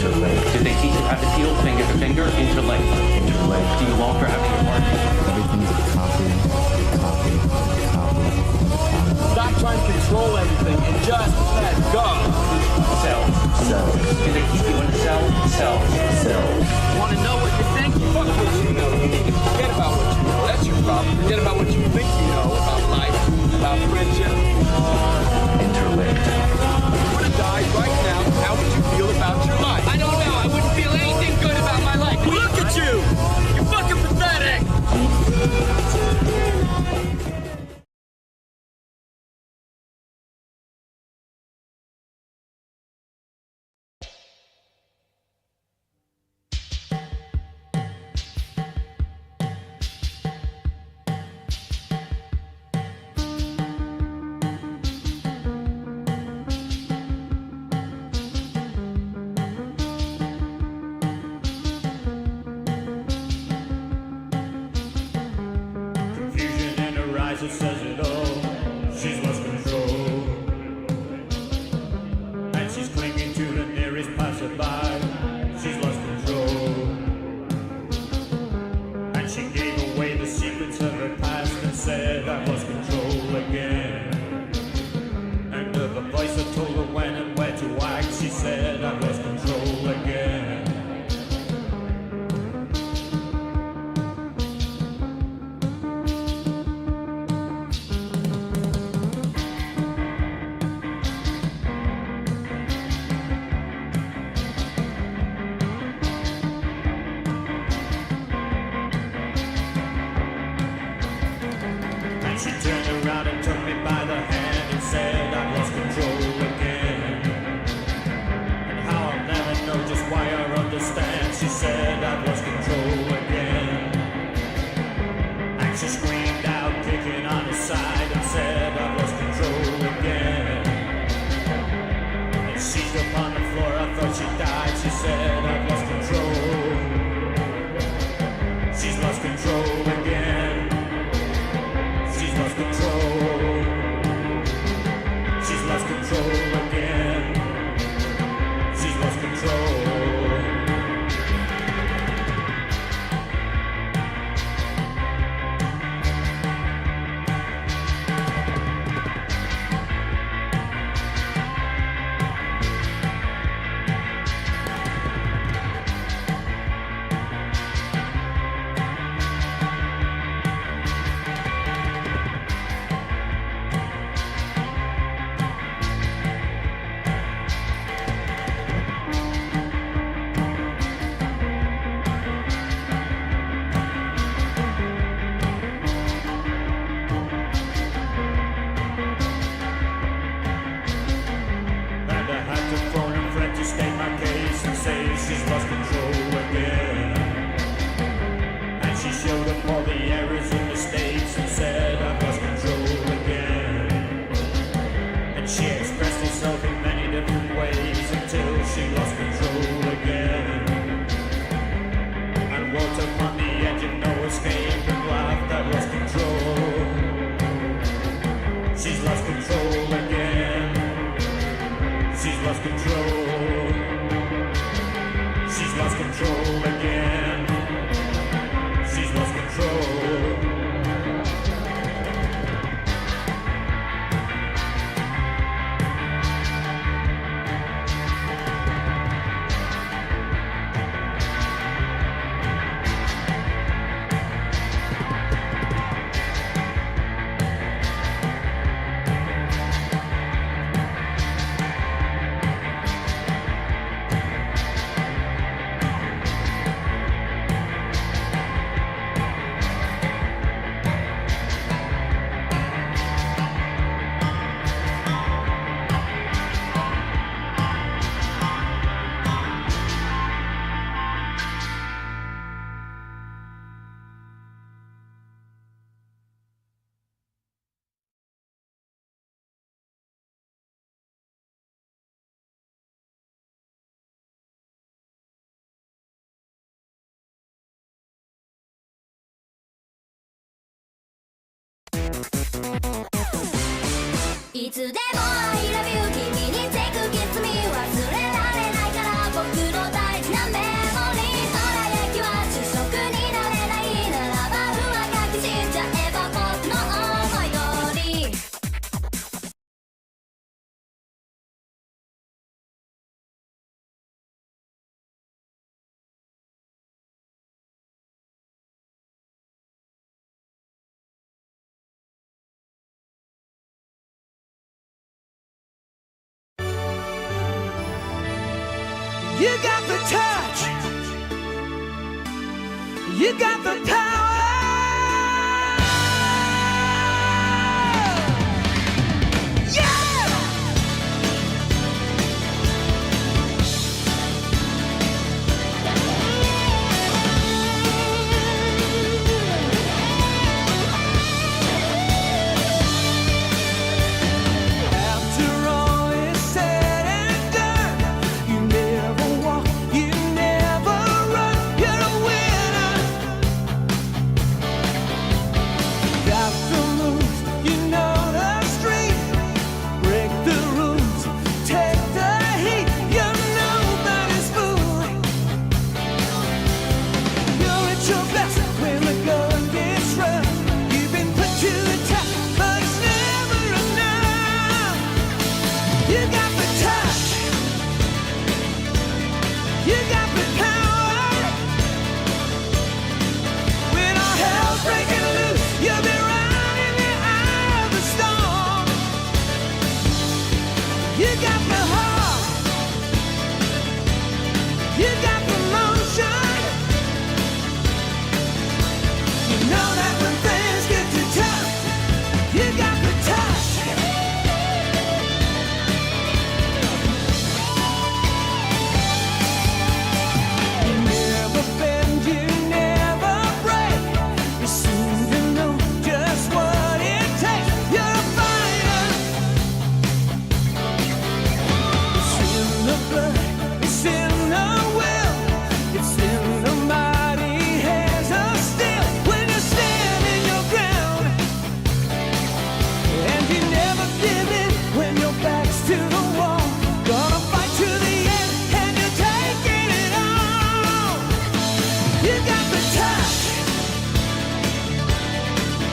Interlinked. Did they teach you how to deal finger to finger? Interlinked. Interlinked. Do you long for having your heart? Everything's a copy, copy, copy, copy. Stop trying to control everything and just let go. Cells. Cells. Do they keep you in a cell? Cells. Cells. Want to know what you think? Fuck what you know. You need to forget about what you know. That's your problem. Forget about what you think you know about life, about friendship. Interlinked. If you were to die right now, how would you feel about your life? I don't know. I wouldn't feel anything good about my life. Look at you! You're fucking pathetic! Confusion in her eyes, it says it all. She's lost control. And she's clinging to the nearest passerby. She's lost control. And she gave away the secrets of her past and said, I've lost control again. And of a voice that told her when and where to act, she said, I've lost control again. And she turned around and took me by the hand and said, I've lost control again. And how I'll never know just why or understand, she said, I've lost control again. And she screamed out, kicking on her side, and said, I've lost control again. And she's up on the floor, I thought she died, she said, I've lost control. She's lost control again. She's lost control. She's lost control again. She's lost control. And I had to phone a friend to state my case and say she's lost control again. And she showed up all the errors and mistakes and said I've lost control again. And she expressed herself in many different ways until she lost control again. And walked up on the edge of no escape and laughed, I've lost control. She's lost control again. She's lost control. She's lost control again. She's lost control.いつでも I love you 君に take kiss me 忘れられないから僕の大 You got the touch. You got the power. Yeah! After all is said and done, you never walk, you never run, you're a winner. Got the moves, you know the street, break the rules, take the heat, you're nobody's fool. You're at your best when the gun gets rough. You've been put to the test, but it's never enough. You got the touch. You got the power. When all hell's breaking loose, you'll be right in the eye of the storm. You got the heart. You got the motion. You know that when things get too tough, you got the touch. You never bend, you never break. You seem to know just what it takes. You're a fighter. It's in the blood, it's in the will, it's in the mighty hands of steel. When you're standing your ground, and you never give in when your back's to the wall. Gonna fight to the end, and you're taking it all. You got the touch.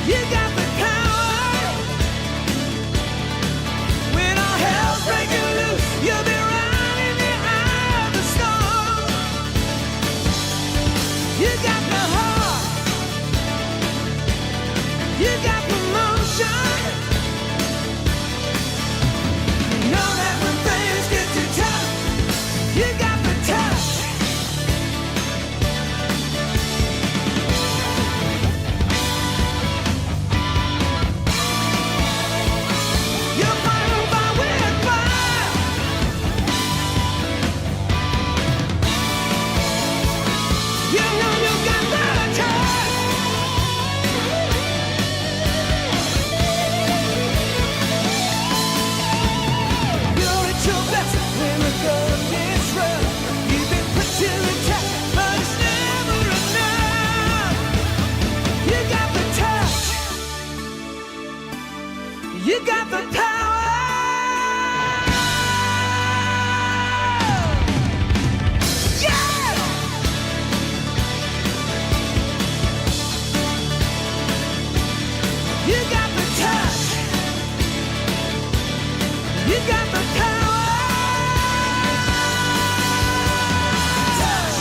You got the power. When all hell's breaking loose, you'll be right in the eye of the storm. You got the heart. You got the motion. You know that when things get too tough, you got the touch. You're fighting by with fire. You know you got the touch. You're at your best when the gun gets rough. You've been put to the test, but it's never enough. You got the touch. You got the power. Yeah! You got the touch. You got the power. Touch.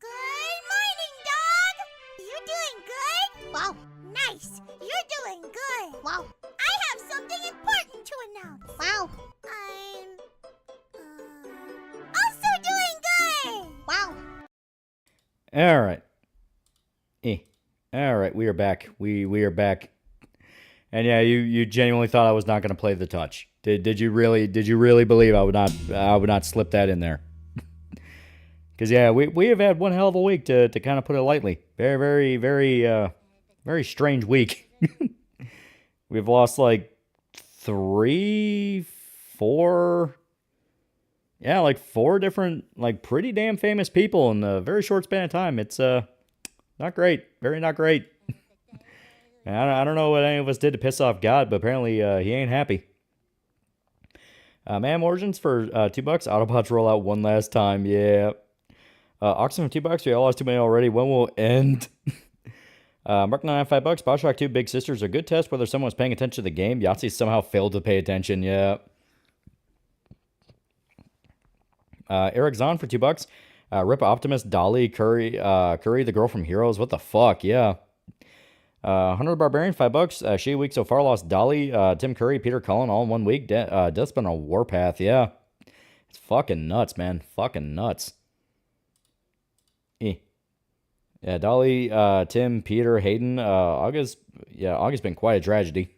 Good morning, dog! You doing good? Wow, nice! You're doing good! Wow. I have something important to announce. Wow. I'm also doing good! Wow. All right. All right, we are back. We are back. And yeah, you genuinely thought I was not going to play the touch. Did you really believe I would not slip that in there? Because yeah, we have had one hell of a week to kind of put it lightly. Very strange week. We've lost like 3, 4, like 4 different, like pretty damn famous people in a very short span of time. It's Not great. Very not great. And I don't know what any of us did to piss off God, but apparently he ain't happy. Man, Origins for $2. Autobots roll out one last time. Yeah. Oxen for $2. We all lost too many already. When will it end? Mark 9 $5. BioShock 2 Big Sisters. A good test whether someone's paying attention to the game. Yahtzee somehow failed to pay attention. Yeah. Eric Zahn for $2. Rip Optimus, Dolly, Curry, the girl from Heroes. What the fuck? Yeah. Hunter Barbarian, $5. She week so far lost Dolly, Tim Curry, Peter Cullen all in 1 week. Death's been a warpath. Yeah. It's fucking nuts, man. Fucking nuts. Yeah, Dolly, Tim, Peter, Hayden, August been quite a tragedy.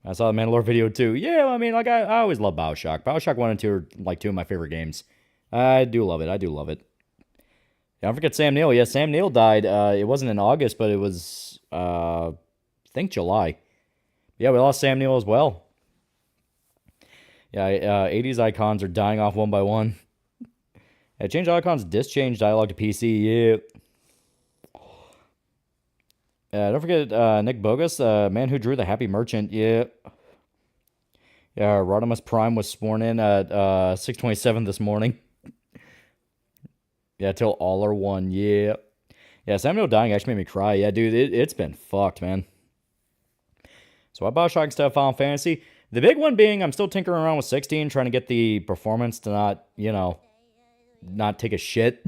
I saw the Mandalore video too. Yeah, I mean, like, I always love BioShock. BioShock 1 and 2 are, like, two of my favorite games. I do love it. Yeah, don't forget Sam Neill. Yeah, Sam Neill died. It wasn't in August, but it was, I think July. Yeah, we lost Sam Neill as well. Yeah, 80s icons are dying off one by one. Yeah, change icons, change dialogue to PC. Yeah. Don't forget Nick Bogus, man who drew the Happy Merchant. Yeah. Yeah, Rodimus Prime was sworn in at 6:27 this morning. Yeah, till all are one. Yeah. Yeah, Samuel dying actually made me cry. Yeah, dude, it's been fucked, man. So I bought Shock stuff Final Fantasy. The big one being I'm still tinkering around with 16, trying to get the performance to not take a shit.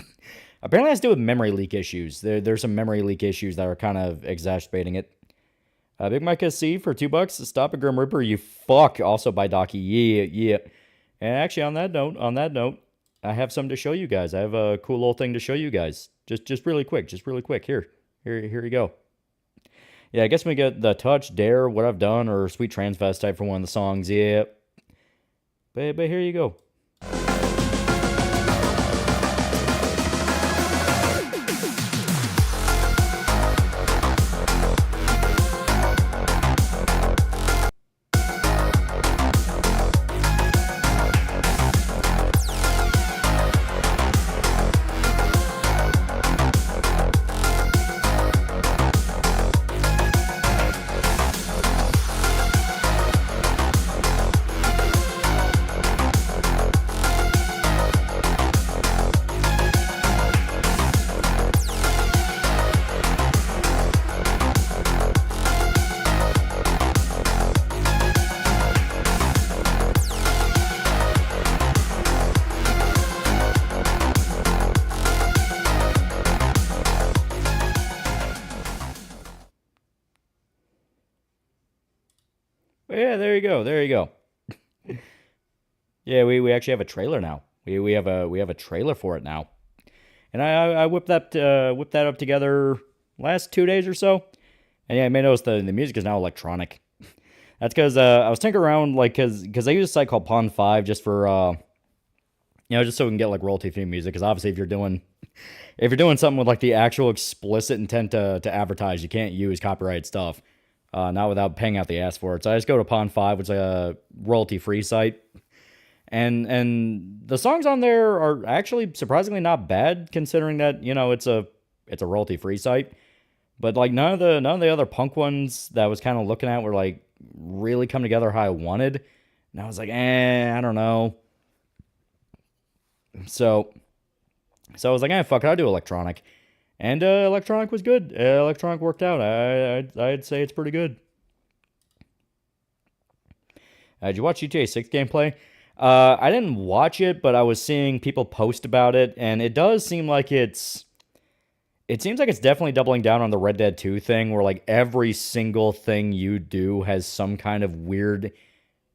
Apparently it has to do with memory leak issues. There's some memory leak issues that are kind of exacerbating it. Big Mike SC for $2. Stop a Grim Reaper, you fuck. Also by Docky. Yeah. And actually, on that note, I have something to show you guys. I have a cool little thing to show you guys. Just really quick. Here you go. Yeah, I guess we get the Touch, Dare, What I've Done, or Sweet Transvestite for one of the songs. Yeah. But here you go. Yeah, there you go. Yeah, we actually have a trailer now. We have a trailer for it now, and I whipped that up together last 2 days or so, and yeah, I may notice the music is now electronic. That's because I was tinkering around, like, because I use a site called Pond 5 just for just so we can get like royalty free music. Because obviously if you're doing something with like the actual explicit intent to advertise, you can't use copyrighted stuff. Not without paying out the ass for it. So I just go to Pond 5, which is a royalty-free site. And the songs on there are actually surprisingly not bad, considering that, it's a royalty-free site. But like none of the other punk ones that I was kind of looking at were like really come together how I wanted. And I was like, I don't know. So I was like, fuck it, I'll do electronic. And electronic was good. Electronic worked out. I'd say it's pretty good. Did you watch GTA 6 gameplay? I didn't watch it, but I was seeing people post about it, and it does seem like it seems like it's definitely doubling down on the Red Dead 2 thing, where like every single thing you do has some kind of weird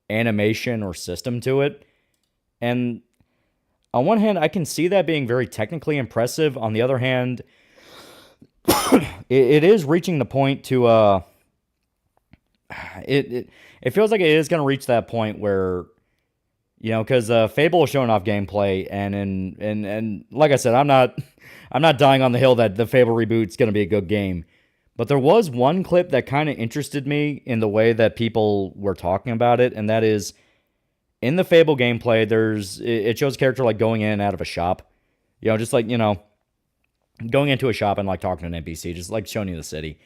animation or system to it. And on one hand, I can see that being very technically impressive. On the other hand, it is reaching the point to it feels like it is going to reach that point where, because Fable is showing off gameplay, and like I said, I'm not dying on the hill that the Fable reboot's going to be a good game, but there was one clip that kind of interested me in the way that people were talking about it, and that is in the Fable gameplay, it shows a character like going in and out of a shop, just like going into a shop and like talking to an NPC, just like showing you the city.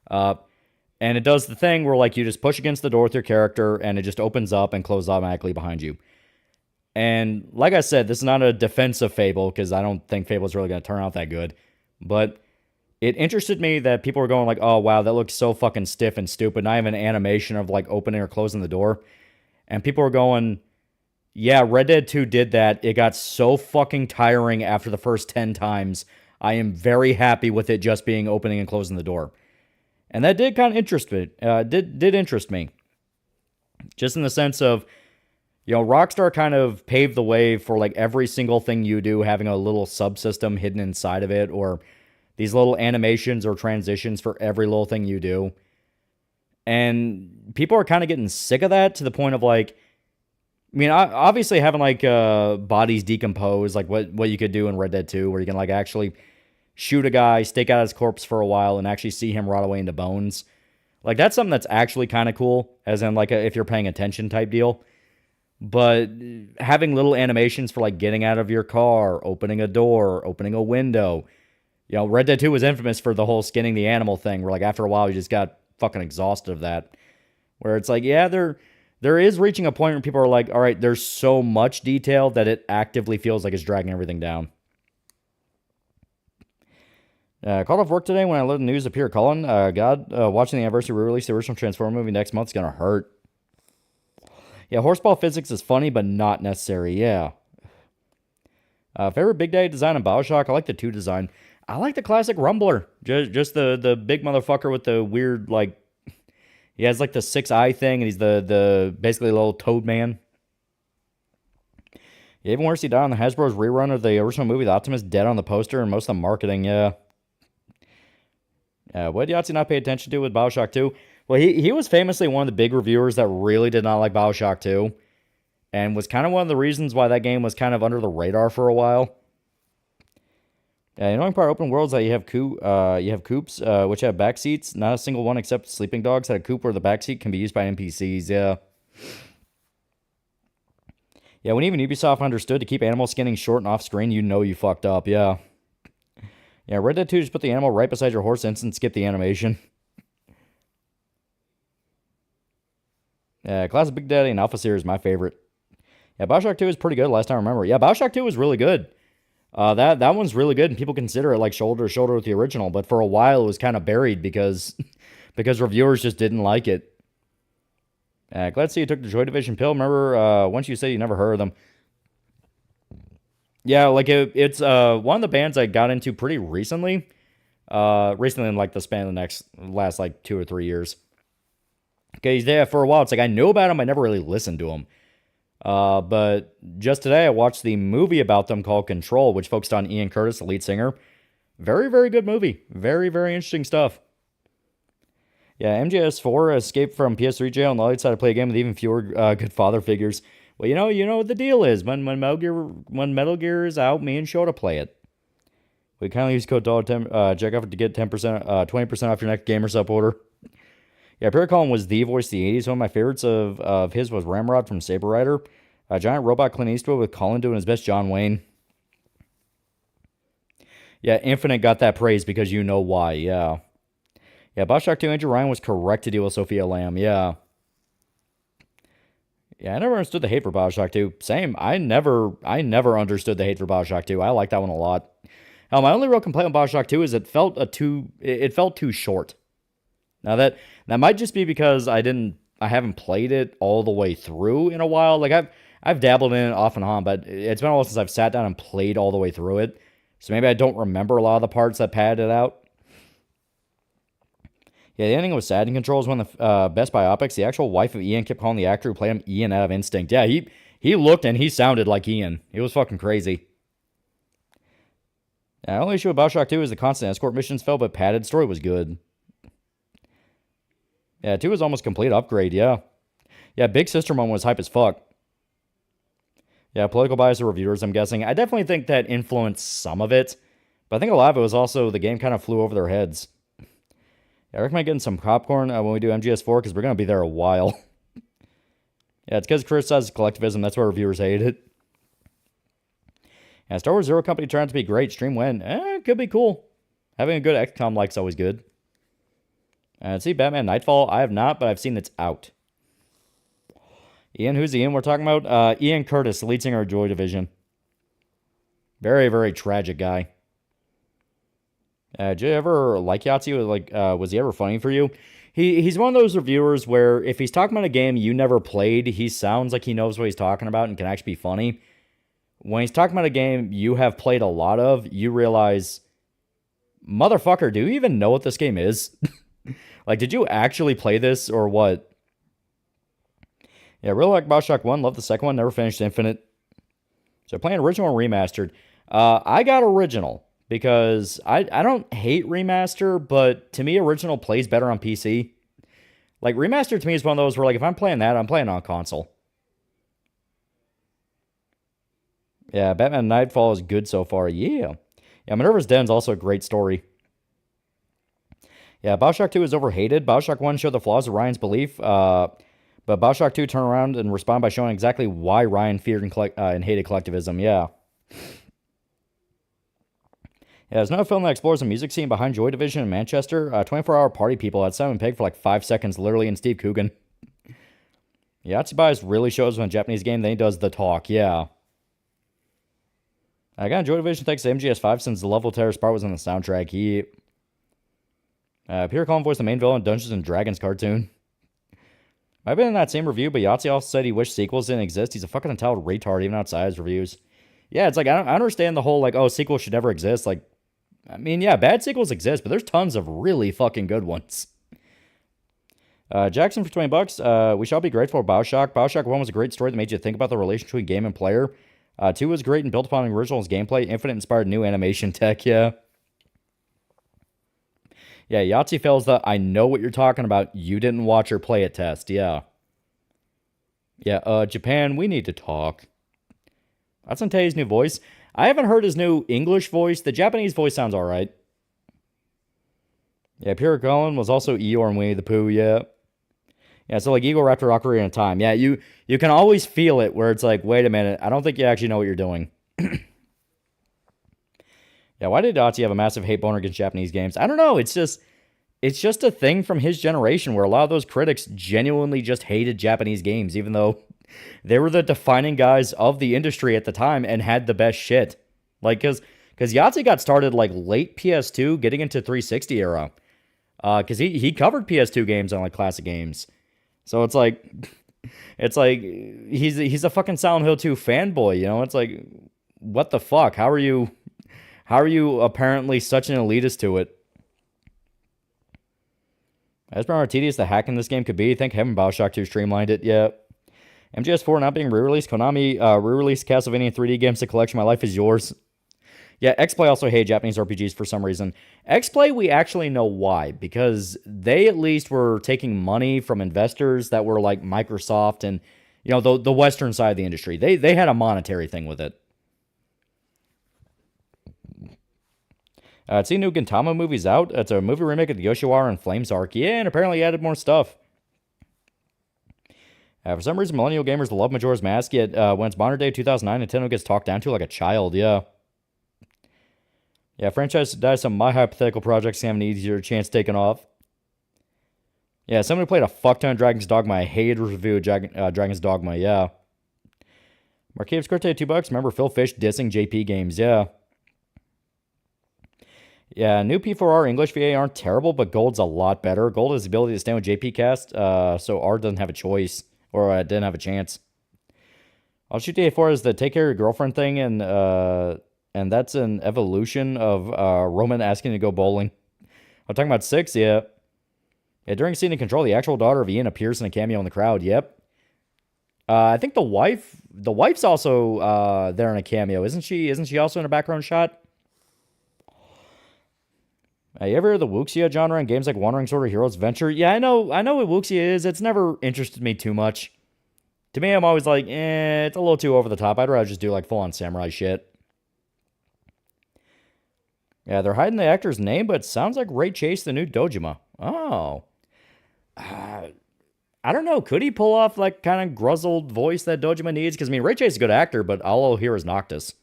And it does the thing where like you just push against the door with your character and it just opens up and closes automatically behind you. And like I said, this is not a defense of Fable because I don't think Fable is really going to turn out that good. But it interested me that people were going like, oh, wow, that looks so fucking stiff and stupid. Not even an animation of like opening or closing the door. And people were going, yeah, Red Dead 2 did that. It got so fucking tiring after the first 10 times. I am very happy with it just being opening and closing the door. And that did kind of interest me. Did interest me. Just in the sense of, you know, Rockstar kind of paved the way for like every single thing you do having a little subsystem hidden inside of it, or these little animations or transitions for every little thing you do. And people are kind of getting sick of that to the point of like, I mean, obviously having like bodies decompose, like what you could do in Red Dead 2, where you can like actually shoot a guy, stake out his corpse for a while, and actually see him rot away into bones. Like, that's something that's actually kind of cool, as in like if you're paying attention type deal. But having little animations for like getting out of your car, opening a door, opening a window. You know, Red Dead 2 was infamous for the whole skinning the animal thing, where like after a while you just got fucking exhausted of that. Where it's like, yeah, there is reaching a point where people are like, all right, there's so much detail that it actively feels like it's dragging everything down. Called off work today when I let the news appear. Colin, watching the anniversary re-release the original Transformer movie next month is going to hurt. Yeah, horseball physics is funny, but not necessary, yeah. Favorite Big Daddy design in BioShock? I like the 2 design. I like the classic Rumbler. Just the big motherfucker with the weird, like, he has like the 6-eye thing, and he's the basically a little toad man. Yeah, even worse, he died on the Hasbro's rerun of the original movie, The Optimus, dead on the poster and most of the marketing, yeah. What did Yahtzee not pay attention to with BioShock 2? Well, he was famously one of the big reviewers that really did not like BioShock 2, and was kind of one of the reasons why that game was kind of under the radar for a while. The annoying part of open worlds that you have coops, which have back seats. Not a single one except Sleeping Dogs had a coop where the back seat can be used by NPCs, yeah. Yeah, when even Ubisoft understood to keep animal skinning short and off-screen, you know you fucked up, yeah. Yeah, Red Dead 2 just put the animal right beside your horse and skip the animation. Yeah, Classic Big Daddy and Alpha Series is my favorite. Yeah, BioShock 2 is pretty good last time I remember. Yeah, BioShock 2 was really good. That one's really good, and people consider it like shoulder to shoulder with the original, but for a while it was kind of buried because reviewers just didn't like it. Glad to see you took the Joy Division pill. Remember, once you said you never heard of them. Yeah, like it's one of the bands I got into pretty recently. Recently in like the span of the last like 2 or 3 years. Okay, yeah, for a while it's like I knew about them, I never really listened to them. But just today I watched the movie about them called Control, which focused on Ian Curtis, the lead singer. Very, very good movie. Very, very interesting stuff. Yeah, MGS4 escaped from PS3 jail, and the light side to play a game with even fewer good father figures. Well, you know what the deal is. When Metal Gear is out, me and Shota play it. We kindly use code $10 check out to get 20% off your next gamer sub order. Yeah, Perry Collin was the voice of the 80s. One of my favorites of his was Ramrod from Saber Rider. A giant robot Clint Eastwood with Colin doing his best John Wayne. Yeah, Infinite got that praise because you know why, yeah. Yeah, BioShock 2, Andrew Ryan was correct to deal with Sophia Lamb, yeah. Yeah, I never understood the hate for BioShock 2. Same, I never understood the hate for BioShock 2. I like that one a lot. My only real complaint with BioShock 2 is it felt too short. Now that might just be because I haven't played it all the way through in a while. Like I've dabbled in it off and on, but it's been a while since I've sat down and played all the way through it. So maybe I don't remember a lot of the parts that padded it out. Yeah, the ending was sad. And Control is one of the best biopics. The actual wife of Ian kept calling the actor who played him Ian out of instinct. Yeah, he looked and he sounded like Ian. It was fucking crazy. Yeah, the only issue with BioShock 2 is the constant escort missions fell, but padded. Story was good. Yeah, 2 was almost complete upgrade, yeah. Yeah, Big Sister one was hype as fuck. Yeah, political bias of reviewers, I'm guessing. I definitely think that influenced some of it. But I think a lot of it was also the game kind of flew over their heads. Yeah, I recommend getting some popcorn when we do MGS4 because we're going to be there a while. Yeah, it's because it criticizes collectivism. That's why reviewers hate it. Yeah, Star Wars Zero Company turned out to be great. Stream win. Could be cool. Having a good XCOM like's always good. See, Batman Nightfall. I have not, but I've seen it's out. Ian, who's Ian we're talking about? Ian Curtis, lead singer of Joy Division. Very, very tragic guy. Did you ever like Yahtzee? Like, was he ever funny for you? He's one of those reviewers where if he's talking about a game you never played, he sounds like he knows what he's talking about and can actually be funny. When he's talking about a game you have played a lot of, you realize, motherfucker, do you even know what this game is? Like, did you actually play this or what? Yeah, really like BioShock 1. Love the second one. Never finished Infinite. So playing original or remastered. I got original because I don't hate remaster, but to me, original plays better on PC. Like, remaster to me is one of those where, like, if I'm playing that, I'm playing on console. Yeah, Batman Nightfall is good so far. Yeah. Yeah, Minerva's Den is also a great story. Yeah, BioShock 2 is overhated. BioShock 1 showed the flaws of Ryan's belief, but BioShock 2 turned around and responded by showing exactly why Ryan feared and hated collectivism. Yeah. Yeah, there's another film that explores the music scene behind Joy Division in Manchester. 24-hour Party People had Simon Pegg for like 5 seconds, literally, and Steve Coogan. Yeah, Yahtzee really shows when a Japanese game, then he does the talk. Yeah. I got Joy Division thanks to MGS5 since the level terrorist part was on the soundtrack. Peter Cullen voiced the main villain in Dungeons and Dragons cartoon. Might have been in that same review, but Yahtzee also said he wished sequels didn't exist. He's a fucking entitled retard, even outside his reviews. Yeah, it's like, I don't understand the whole, like, oh, sequels should never exist. Like, I mean, yeah, bad sequels exist, but there's tons of really fucking good ones. Jackson for $20. We shall be grateful for BioShock. BioShock 1 was a great story that made you think about the relation between game and player. 2 was great and built upon the original's gameplay. Infinite inspired new animation tech, yeah. Yeah, Yahtzee fails the I know what you're talking about. You didn't watch or play it test, yeah. Yeah, Japan, we need to talk. That's Tay's new voice. I haven't heard his new English voice. The Japanese voice sounds alright. Yeah, Peter Cullen was also Eeyore and Winnie the Pooh, yeah. Yeah, so like Eagle Raptor Ocarina of Time. Yeah, you can always feel it where it's like, wait a minute, I don't think you actually know what you're doing. Yeah, why did Yahtzee have a massive hate boner against Japanese games? I don't know, it's just a thing from his generation where a lot of those critics genuinely just hated Japanese games, even though they were the defining guys of the industry at the time and had the best shit. Like, because Yahtzee got started like late PS2, getting into 360 era. Because he covered PS2 games on like classic games. So it's like he's a fucking Silent Hill 2 fanboy, you know? It's like, what the fuck? How are you apparently such an elitist to it? As per how tedious the hack in this game could be, thank heaven BioShock 2 streamlined it, yeah. MGS4 not being re-released, Konami re-released Castlevania 3D games to collection My Life Is Yours. Yeah, X-Play also hated Japanese RPGs for some reason. X-Play, we actually know why, because they at least were taking money from investors that were like Microsoft and, you know, the Western side of the industry. They had a monetary thing with it. See, new Gintama movie's out. It's a movie remake of the Yoshiwara and Flames arc. Yeah, and apparently added more stuff. For some reason, millennial gamers love Majora's Mask, yet when it's modern day 2009, Nintendo gets talked down to like a child, yeah. Yeah, franchise dies some of my hypothetical projects have an easier chance taking off. Yeah, somebody played a fuck ton of Dragon's Dogma. I hated review of Dragon's Dogma, yeah. Marquette Squirte, $2. Remember Phil Fish dissing JP games, yeah. Yeah, new P4R English VA aren't terrible, but Gold's a lot better. Gold has the ability to stand with JP cast, so R doesn't have a choice, or didn't have a chance. I'll shoot DA4 as the take care of your girlfriend thing, and that's an evolution of Roman asking to go bowling. I'm talking about 6, yeah. Yeah, during scene in Control, the actual daughter of Ian appears in a cameo in the crowd, yep. I think the wife's also there in a cameo, isn't she? Isn't she also in a background shot? You ever hear the Wuxia genre in games like Wandering Sword or Heroes Adventure? Yeah, I know what Wuxia is. It's never interested me too much. To me, I'm always like, it's a little too over the top. I'd rather just do like full-on samurai shit. Yeah, they're hiding the actor's name, but it sounds like Ray Chase, the new Dojima. Oh. I don't know. Could he pull off like kind of gruzzled voice that Dojima needs? Because, I mean, Ray Chase is a good actor, but all I'll hear is Noctis.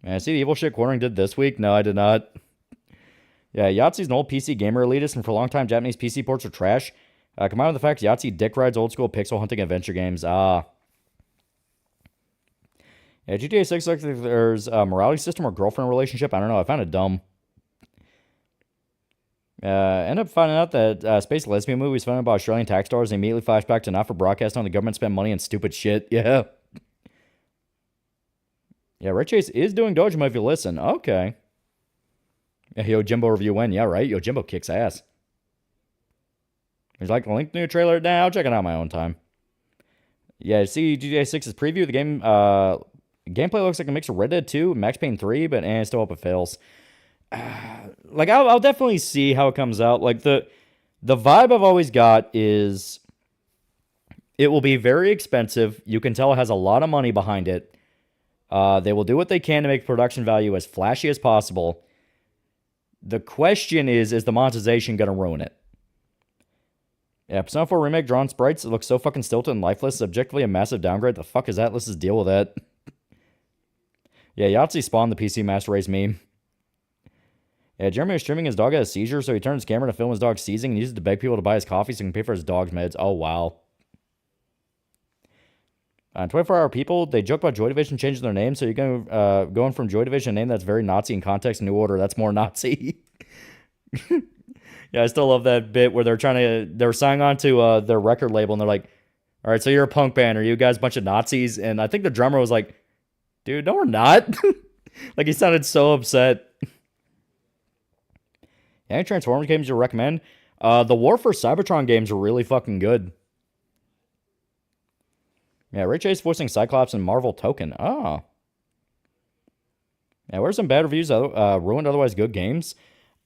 Man, see the evil shit Cornering did this week? No, I did not. Yeah, Yahtzee's an old PC gamer elitist, and for a long time, Japanese PC ports are trash. Combined with the fact Yahtzee dick rides old school pixel hunting adventure games. Yeah, GTA 6 looks like there's a morality system or girlfriend relationship. I don't know. I found it dumb. End up finding out that Space Lesbian movie was funded by Australian tax dollars and immediately flashed back to not for broadcast on the government spent money on stupid shit. Yeah. Yeah, Red Chase is doing Dojima if you listen. Okay. Yeah, Yojimbo review when? Yeah, right. Yojimbo kicks ass. Would you like to link the new trailer? Nah, I'll check it out on my own time. Yeah, see GTA 6's preview. The game gameplay looks like a mix of Red Dead 2 and Max Payne 3, but I still hope it fails. Like, I'll definitely see how it comes out. Like, the vibe I've always got is it will be very expensive. You can tell it has a lot of money behind it. They will do what they can to make production value as flashy as possible. The question is the monetization going to ruin it? Yeah, Persona 4 Remake drawn sprites. It looks so fucking stilted and lifeless. It's objectively a massive downgrade. The fuck is that? Let's just deal with that. Yeah, Yahtzee spawned the PC Master Race meme. Yeah, Jeremy was streaming his dog had a seizure, so he turned his camera to film his dog seizing and used it to beg people to buy his coffee so he can pay for his dog's meds. Oh, wow. 24-hour people, they joke about Joy Division changing their name, so you're going from Joy Division, a name that's very Nazi in context, New Order, that's more Nazi. Yeah, I still love that bit where they're signing on to their record label, and they're like, all right, so you're a punk band, are you guys a bunch of Nazis? And I think the drummer was like, dude, no, we're not. Like, he sounded so upset. Any Transformers games you recommend? The War for Cybertron games are really fucking good. Yeah, Ray Chase voicing Cyclops and Marvel Token. Oh. Yeah, where's some bad reviews? Ruined otherwise good games.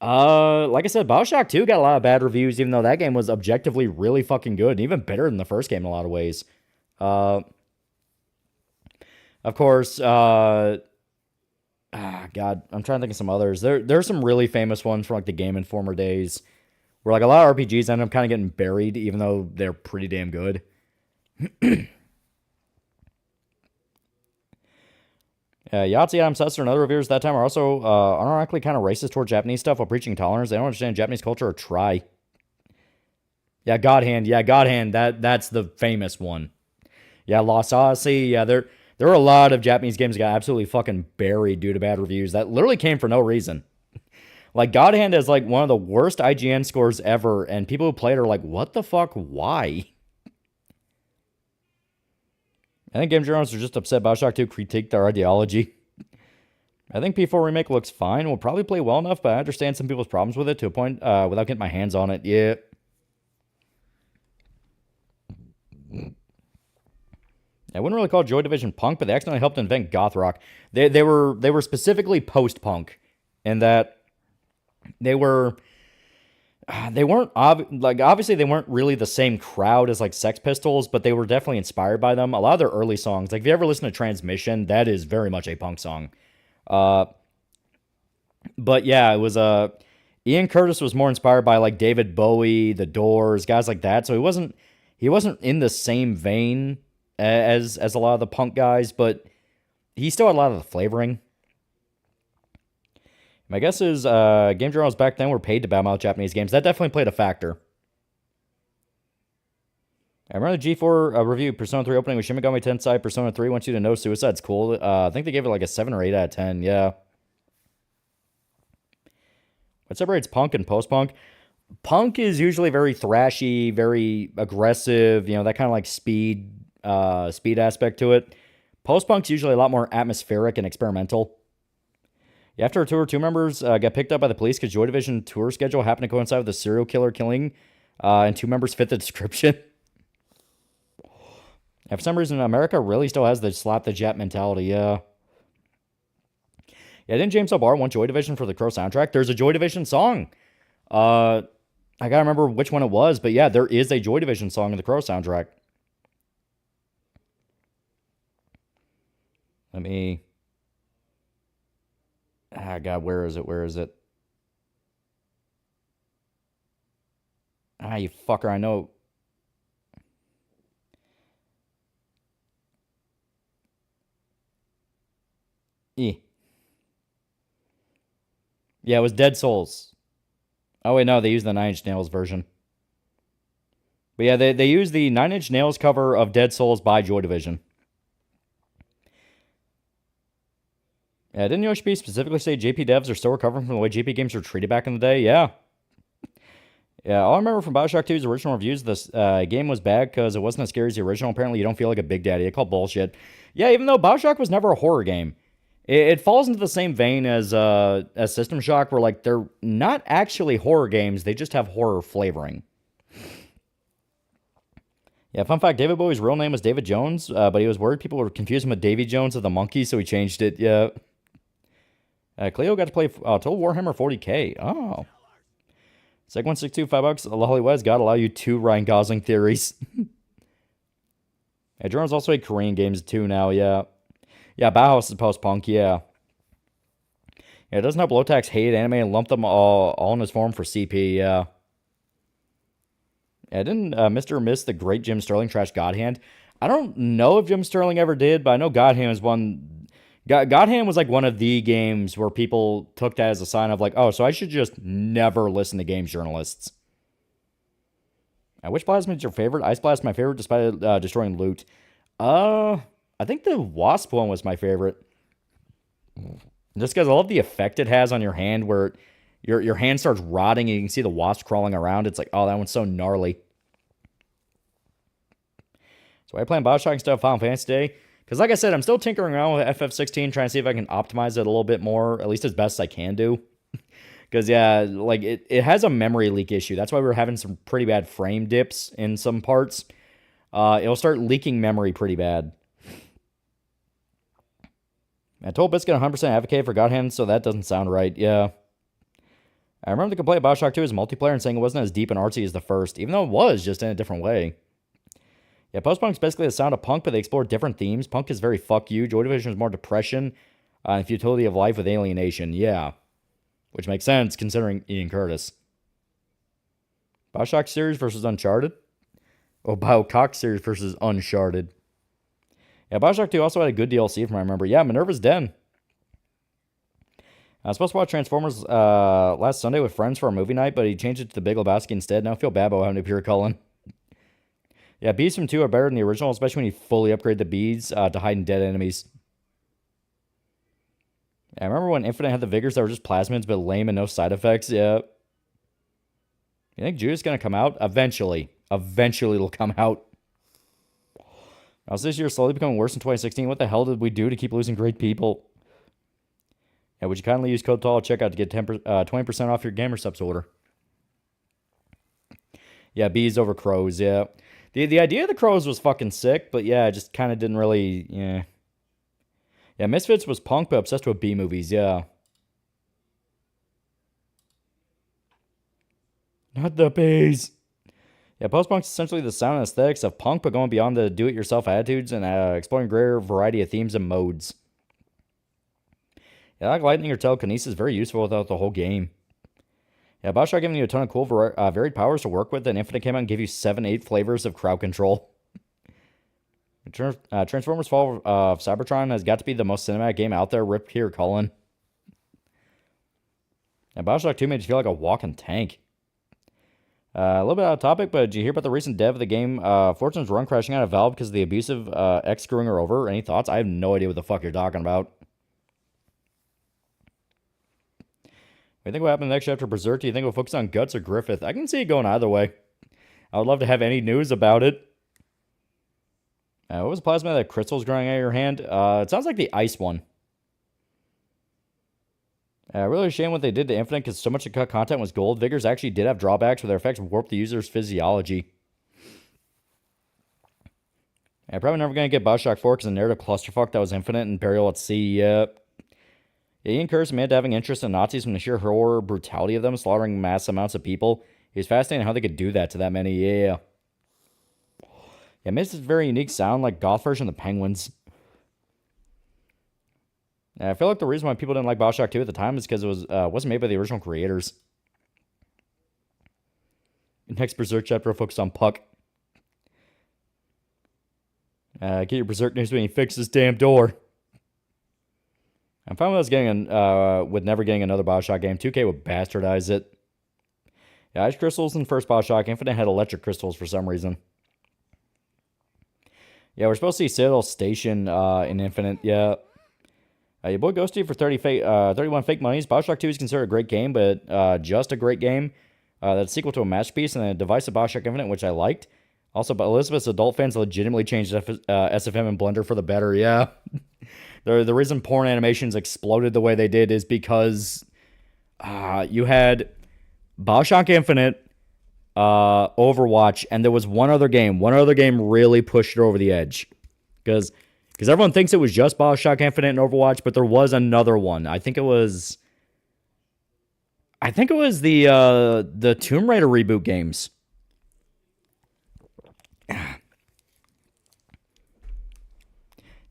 Like I said, BioShock 2 got a lot of bad reviews, even though that game was objectively really fucking good, and even better than the first game in a lot of ways. Of course, God, I'm trying to think of some others. There's some really famous ones from like the Game Informer days, where like a lot of RPGs end up kind of getting buried, even though they're pretty damn good. Yahtzee, Adam Susser, and other reviewers at that time are also unironically kind of racist toward Japanese stuff while preaching tolerance. They don't understand Japanese culture or try. Yeah, God Hand. Yeah, God Hand. That's the famous one. Yeah, Lost Odyssey. Yeah, there are a lot of Japanese games that got absolutely fucking buried due to bad reviews that literally came for no reason. Like, God Hand has like one of the worst IGN scores ever, and people who play it are like, what the fuck? Why? I think game journalists are just upset BioShock 2 critiqued their ideology. I think P4 Remake looks fine. Will probably play well enough, but I understand some people's problems with it to a point without getting my hands on it. Yeah. I wouldn't really call Joy Division punk, but they accidentally helped invent goth rock. They were specifically post-punk in that they weren't obviously they weren't really the same crowd as like Sex Pistols, but they were definitely inspired by them. A lot of their early songs, like if you ever listen to Transmission, that is very much a punk song. But yeah, it was Ian Curtis was more inspired by like David Bowie, The Doors, guys like that. So he wasn't in the same vein as a lot of the punk guys, but he still had a lot of the flavoring. My guess is game journalists back then were paid to badmouth Japanese games. That definitely played a factor. I remember the G4 review, Persona 3 opening with Shin Megami Tensei, Persona 3 wants you to know suicide's cool. I think they gave it like a 7 or 8 out of 10, yeah. What separates punk and post-punk? Punk is usually very thrashy, very aggressive, that kind of like speed aspect to it. Post-punk's usually a lot more atmospheric and experimental. After a tour, 2 members got picked up by the police because Joy Division tour schedule happened to coincide with a serial killer killing, and 2 members fit the description. And for some reason, America really still has the slap the jet mentality, yeah. Yeah, didn't James O'Barr want Joy Division for the Crow soundtrack? There's a Joy Division song. I gotta remember which one it was, but yeah, there is a Joy Division song in the Crow soundtrack. Let me... God, where is it? You fucker, I know. Yeah, it was Dead Souls. Oh, wait, no, they used the Nine Inch Nails version. But yeah, they used the Nine Inch Nails cover of Dead Souls by Joy Division. Yeah, didn't Yoshi P specifically say JP devs are still recovering from the way JP games were treated back in the day? Yeah. Yeah, all I remember from BioShock 2's original reviews, this game was bad because it wasn't as scary as the original. Apparently, you don't feel like a big daddy. They call bullshit. Yeah, even though BioShock was never a horror game. It falls into the same vein as System Shock, where, like, they're not actually horror games. They just have horror flavoring. Yeah, fun fact, David Bowie's real name was David Jones, but he was worried people would confuse him with Davy Jones of the Monkey, so he changed it. Yeah. Cleo got to play Total Warhammer 40K. Oh. Seg 162, $5. Lolly Wes, God allow you 2 Ryan Gosling theories. Yeah, Jordan's also made Korean games too now, yeah. Yeah, Bauhaus is post-punk, yeah. Yeah, it doesn't help Lotax hate anime and lump them all in his form for CP, yeah. Yeah, didn't Mr. Miss the great Jim Sterling trash Godhand? I don't know if Jim Sterling ever did, but I know Godhand was one... Godhand was like one of the games where people took that as a sign of like, oh, so I should just never listen to games journalists. Which plasma is your favorite? Ice Blast my favorite despite destroying loot. I think the Wasp one was my favorite. Just because I love the effect it has on your hand where your hand starts rotting and you can see the wasp crawling around. It's like, oh, that one's so gnarly. So I play BioShock and stuff Final Fantasy today. Because like I said, I'm still tinkering around with FF16, trying to see if I can optimize it a little bit more, at least as best as I can do. Because, yeah, like, it has a memory leak issue. That's why we're having some pretty bad frame dips in some parts. It'll start leaking memory pretty bad. I told Biscuit 100% advocate for Godhand, so that doesn't sound right, yeah. I remember the complaint about BioShock 2 as multiplayer and saying it wasn't as deep and artsy as the first, even though it was, just in a different way. Yeah, post-punk's basically the sound of punk, but they explore different themes. Punk is very fuck you. Joy Division is more depression and futility of life with alienation. Yeah. Which makes sense, considering Ian Curtis. BioShock series versus Uncharted? Oh, BioCock series versus Uncharted. Yeah, BioShock 2 also had a good DLC from what I remember. Yeah, Minerva's Den. I was supposed to watch Transformers last Sunday with friends for a movie night, but he changed it to The Big Lebowski instead. Now I feel bad about having to appear Cullen. Yeah, bees from 2 are better than the original, especially when you fully upgrade the bees to hide in dead enemies. Yeah, I remember when Infinite had the Vigors that were just plasmids, but lame and no side effects. Yeah. You think Judas going to come out? Eventually. Eventually it'll come out. Now, this year slowly becoming worse in 2016. What the hell did we do to keep losing great people? Yeah, would you kindly use code TAL at checkout to get 20% off your Gamer Subs order? Yeah, bees over crows, yeah. The idea of the crows was fucking sick, but yeah, it just kind of didn't really, yeah. Yeah, Misfits was punk, but obsessed with B movies, yeah. Not the bees. Yeah, post-punk's essentially the sound and aesthetics of punk, but going beyond the do-it-yourself attitudes and exploring a greater variety of themes and modes. Yeah, like lightning or telekinesis is very useful without the whole game. Yeah, BioShock giving you a ton of cool varied powers to work with, and Infinite came out and gave you 7-8 flavors of crowd control. Transformers Fall of Cybertron has got to be the most cinematic game out there. Rip here, Cullen. And BioShock 2 made you feel like a walking tank. A little bit out of topic, but did you hear about the recent dev of the game Fortune's Run crashing out of Valve because of the abusive ex screwing her over? Any thoughts? I have no idea what the fuck you're talking about. What do you think will happen next after Berserk? Do you think we'll focus on Guts or Griffith? I can see it going either way. I would love to have any news about it. What was the plasma that crystal's growing out of your hand? It sounds like the ice one. Really a shame what they did to Infinite because so much of cut content was gold. Vigors actually did have drawbacks where their effects warped the user's physiology. I'm probably never going to get BioShock 4 because the narrative clusterfuck that was Infinite and Burial at Sea. Yeah, Ian Curtis admitted to having interest in Nazis from the sheer horror brutality of them, slaughtering mass amounts of people. He was fascinated how they could do that to that many. Yeah. Yeah, Mist is a very unique sound, like goth version of the Penguins. I feel like the reason why people didn't like BioShock 2 at the time is because it wasn't made by the original creators. Next Berserk chapter will focus on Puck. Get your Berserk news when he fixes this damn door. I'm fine with us with never getting another BioShock game. 2K would bastardize it. Yeah, ice crystals in the first BioShock. Infinite had electric crystals for some reason. Yeah, we're supposed to see Citadel Station in Infinite. Yeah. Your boy Ghosty for 31 fake monies. BioShock 2 is considered a great game, but just a great game. That's a sequel to a masterpiece and a device of BioShock Infinite, which I liked. Also, but Elizabeth's adult fans legitimately changed SFM and Blender for the better. Yeah. The reason porn animations exploded the way they did is because you had BioShock Infinite, Overwatch, and there was one other game. One other game really pushed it over the edge. Because everyone thinks it was just BioShock Infinite and Overwatch, but there was another one. I think it was the Tomb Raider reboot games.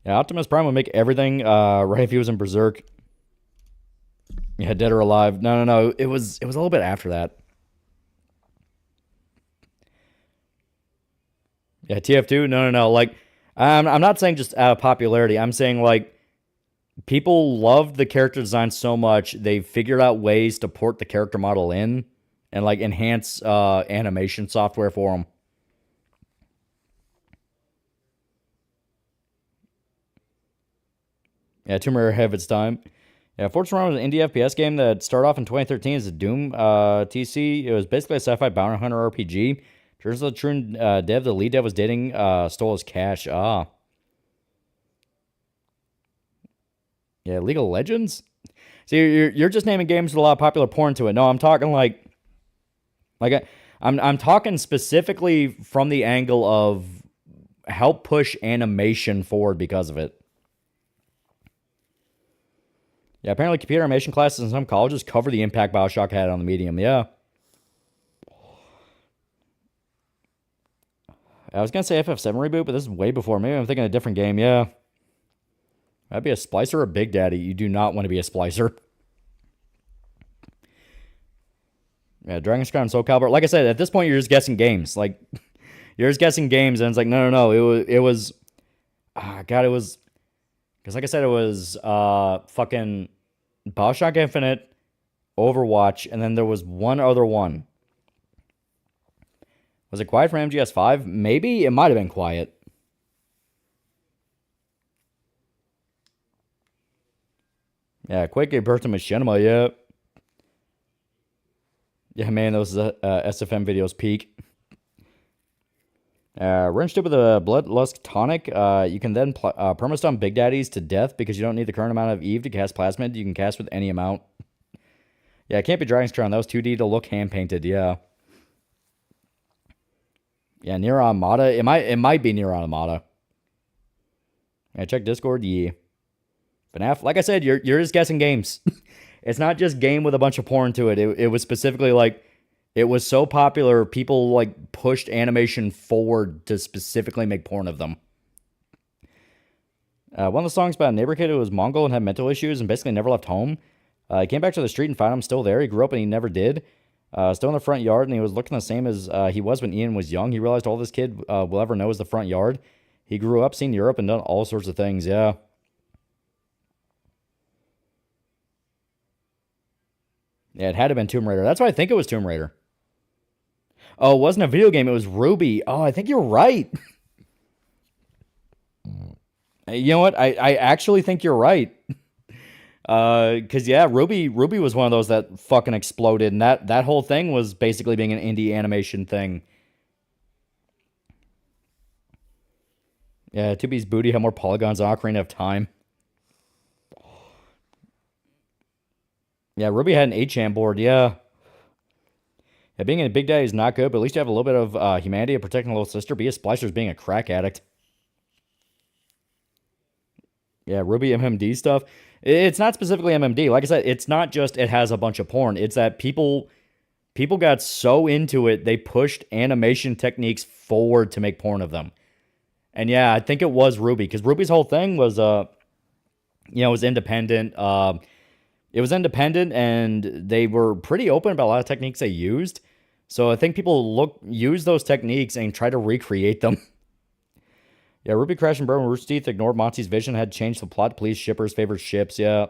Yeah, Optimus Prime would make everything right if he was in Berserk. Yeah, Dead or Alive. No. It was a little bit after that. Yeah, TF2. No. Like, I'm not saying just out of popularity. I'm saying like people loved the character design so much they figured out ways to port the character model in and like enhance animation software for them. Yeah, Tomb Raider ahead of its time. Yeah, Fortune Run was an indie FPS game that started off in 2013 as a Doom TC. It was basically a sci-fi bounty hunter RPG. Turns out the true dev, the lead dev was dating, stole his cash. Yeah, League of Legends? See, you're just naming games with a lot of popular porn to it. No, I'm talking I'm talking specifically from the angle of help push animation forward because of it. Yeah, apparently computer animation classes in some colleges cover the impact BioShock had on the medium. Yeah. I was going to say FF7 reboot, but this is way before. Maybe I'm thinking a different game. Yeah. That'd be a Splicer or Big Daddy. You do not want to be a Splicer. Yeah, Dragon's Crown, Soul Calibur. Like I said, at this point, you're just guessing games. Like, you're just guessing games, and it's like, no. It was... God, it was... Because like I said, it was fucking BioShock Infinite, Overwatch, and then there was one other one. Was it Quiet from MGS5? Maybe? It might have been Quiet. Yeah, Quake gave birth to Machinima, yeah. Yeah, man, those SFM videos peak. Rinsed it with a Bloodlust Tonic. You can then permastun Big Daddies to death because you don't need the current amount of Eve to cast Plasmid. You can cast with any amount. Yeah, it can't be Dragon's Crown. That was 2D to look hand-painted, yeah. Yeah, Nier Automata. It might be Nier Automata. Yeah, check Discord, yeah. FNAF, like I said, you're just guessing games. It's not just game with a bunch of porn to it. It was specifically like, it was so popular, people like pushed animation forward to specifically make porn of them. One of the songs about a neighbor kid who was Mongol and had mental issues and basically never left home. He came back to the street and found him still there. He grew up and he never did. Still in the front yard, and he was looking the same as he was when Ian was young. He realized all this kid will ever know is the front yard. He grew up, seen Europe, and done all sorts of things, yeah. Yeah, it had to have been Tomb Raider. That's why I think it was Tomb Raider. Oh, it wasn't a video game. It was Ruby. Oh, I think you're right. You know what? I actually think you're right. Because, yeah, Ruby was one of those that fucking exploded. And that whole thing was basically being an indie animation thing. Yeah, 2B's booty had more polygons on Ocarina of Time. Yeah, Ruby had an 8chan board, yeah. Yeah, being a Big Daddy is not good, but at least you have a little bit of humanity of protecting a little sister. Be a Splicer's being a crack addict. Yeah, Ruby MMD stuff. It's not specifically MMD. Like I said, it's not just it has a bunch of porn. It's that people got so into it, they pushed animation techniques forward to make porn of them. And yeah, I think it was Ruby, because Ruby's whole thing was, was independent. It was independent, and they were pretty open about a lot of techniques they used. So I think people use those techniques and try to recreate them. Yeah, Ruby Crash and Burn with Rooster Teeth ignored Monty's vision, had changed the plot to please shippers' favorite ships, yeah.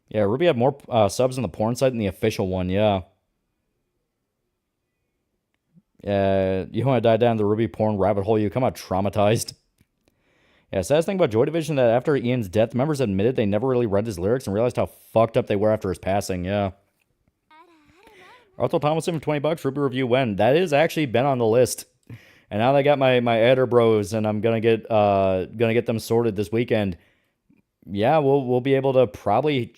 Yeah, Ruby had more subs on the porn site than the official one, yeah. Yeah, you want to dive down the Ruby porn rabbit hole, you come out traumatized. Yeah, saddest thing about Joy Division that after Ian's death, members admitted they never really read his lyrics and realized how fucked up they were after his passing, yeah. Arthur Thomas for $20, Ruby review when? That is actually been on the list. And now they got my editor bros, and I'm gonna get them sorted this weekend. Yeah, we'll be able to probably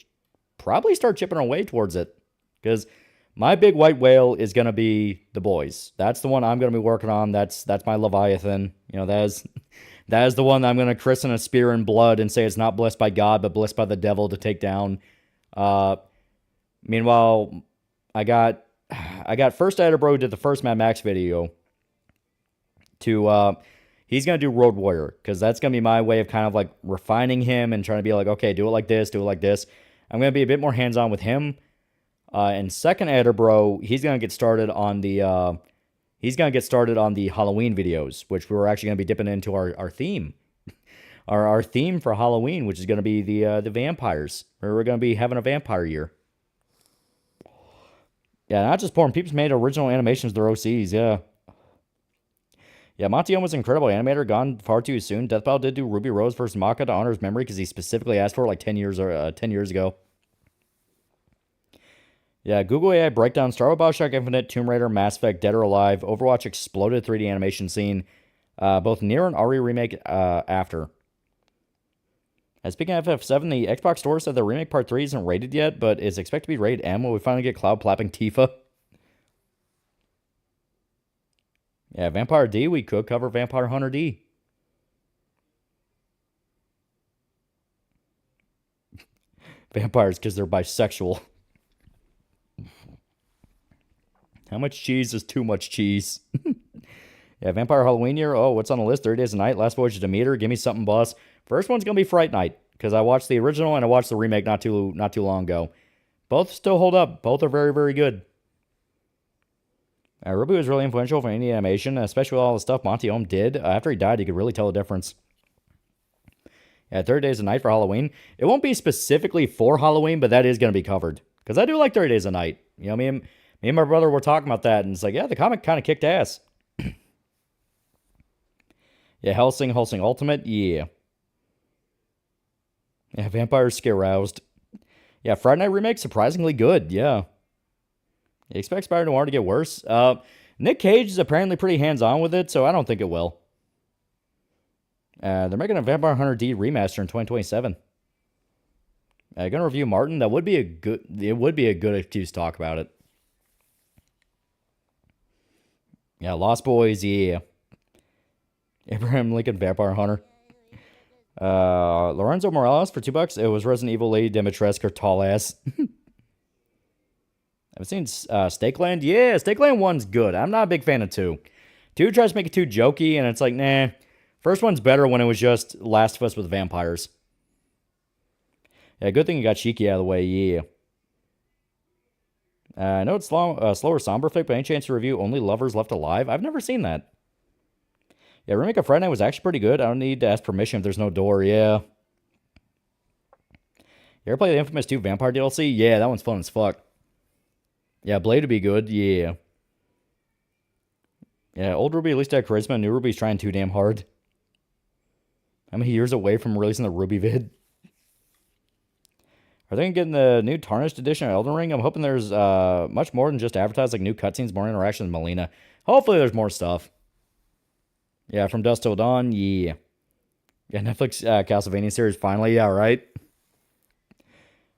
start chipping away towards it. Because my big white whale is gonna be The Boys. That's the one I'm gonna be working on. That's my Leviathan. You know, that is the one that I'm gonna christen a spear in blood and say it's not blessed by God, but blessed by the devil to take down. Meanwhile, I got first editor bro did the first Mad Max video. He's going to do Road Warrior, because that's going to be my way of kind of like refining him and trying to be like, okay, do it like this, do it like this. I'm going to be a bit more hands-on with him. And second editor bro, he's going to get started on the Halloween videos, which we're actually going to be dipping into our theme. Our theme for Halloween, which is going to be the vampires. We're going to be having a vampire year. Yeah, not just porn. Peeps made original animations of their OCs, yeah. Yeah, Monty was an incredible animator, gone far too soon. Deathbell did do Ruby Rose versus Maka to honor his memory because he specifically asked for it like 10 years ago. Yeah, Google AI breakdown, Star Wars, BioShock Infinite, Tomb Raider, Mass Effect, Dead or Alive, Overwatch exploded 3D animation scene, both Nier and Ari remake after. Speaking of FF7, the Xbox Store said the remake part 3 isn't rated yet, but is expected to be rated M when we finally get Cloud plapping Tifa. Yeah, Vampire D, we could cover Vampire Hunter D. Vampires, because they're bisexual. How much cheese is too much cheese? Yeah, Vampire Halloween year. Oh, what's on the list? 30 Days a Night, Last Voyage of Demeter, Give Me Something Boss. First one's going to be Fright Night, because I watched the original and I watched the remake not too long ago. Both still hold up. Both are very, very good. Ruby was really influential for indie animation, especially with all the stuff Monty Ohm did. After he died, you could really tell the difference. Yeah, 30 Days a Night for Halloween. It won't be specifically for Halloween, but that is going to be covered. Because I do like 30 Days a Night. You know, me and my brother were talking about that, and it's like, yeah, the comic kind of kicked ass. Yeah, Hellsing Ultimate, yeah. Yeah, Vampires Scare Roused. Yeah, Friday Night Remake, surprisingly good, yeah. You expect Spider Noir to get worse? Nick Cage is apparently pretty hands-on with it, so I don't think it will. They're making a Vampire Hunter D remaster in 2027. Gonna review Martin. It would be a good excuse to talk about it. Yeah, Lost Boys, yeah. Abraham Lincoln Vampire Hunter. Lorenzo Morales for $2. It was Resident Evil Lady Dimitrescu, tall ass. I've seen Stakeland. Yeah, Stakeland 1's good. I'm not a big fan of 2. 2 tries to make it too jokey, and it's like, nah. First one's better when it was just Last of Us with vampires. Yeah, good thing you got Shiki out of the way, yeah. I know it's slower somber flick, but any chance to review Only Lovers Left Alive? I've never seen that. Yeah, remake of Friday Night was actually pretty good. I don't need to ask permission if there's no door, yeah. You ever play the Infamous 2 Vampire DLC? Yeah, that one's fun as fuck. Yeah, Blade would be good, yeah. Yeah, old Ruby at least had charisma, new Ruby's trying too damn hard. How many years away from releasing the Ruby vid? Are they getting the new Tarnished edition of Elden Ring? I'm hoping there's much more than just advertised, like new cutscenes, more interactions with Melina. Hopefully there's more stuff. Yeah, From Dusk Till Dawn, yeah. Yeah, Netflix Castlevania series, finally, yeah, right?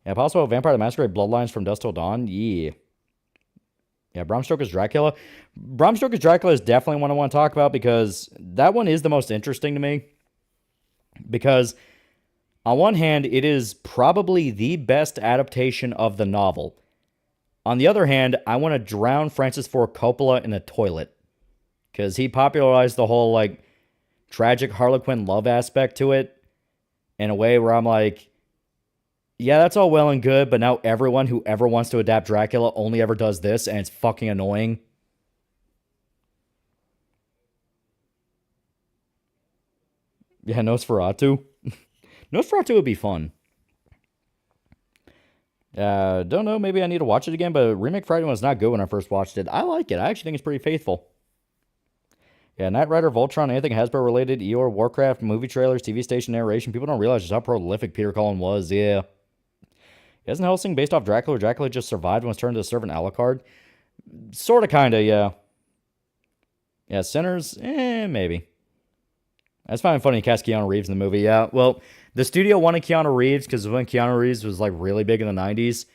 Yeah, possible Vampire the Masquerade Bloodlines From Dusk Till Dawn, yeah. Yeah, Bram Stoker's Dracula. Bram Stoker's Dracula is definitely one I want to talk about because that one is the most interesting to me. Because on one hand, it is probably the best adaptation of the novel. On the other hand, I want to drown Francis Ford Coppola in a toilet. Because he popularized the whole, like, tragic Harlequin love aspect to it in a way where I'm like, yeah, that's all well and good, but now everyone who ever wants to adapt Dracula only ever does this, and it's fucking annoying. Yeah, Nosferatu. Nosferatu would be fun. Don't know, maybe I need to watch it again, but Remake Friday was not good when I first watched it. I like it. I actually think it's pretty faithful. Yeah, Knight Rider, Voltron, anything Hasbro related, Eeyore, Warcraft, movie trailers, TV station narration. People don't realize just how prolific Peter Cullen was. Yeah. Isn't Helsing based off Dracula? Dracula just survived and was turned into a servant Alucard? Sort of, kind of, yeah. Yeah, Sinners, maybe. That's fine, funny to cast Keanu Reeves in the movie, yeah. Well, the studio wanted Keanu Reeves because when Keanu Reeves was like really big in the 90s,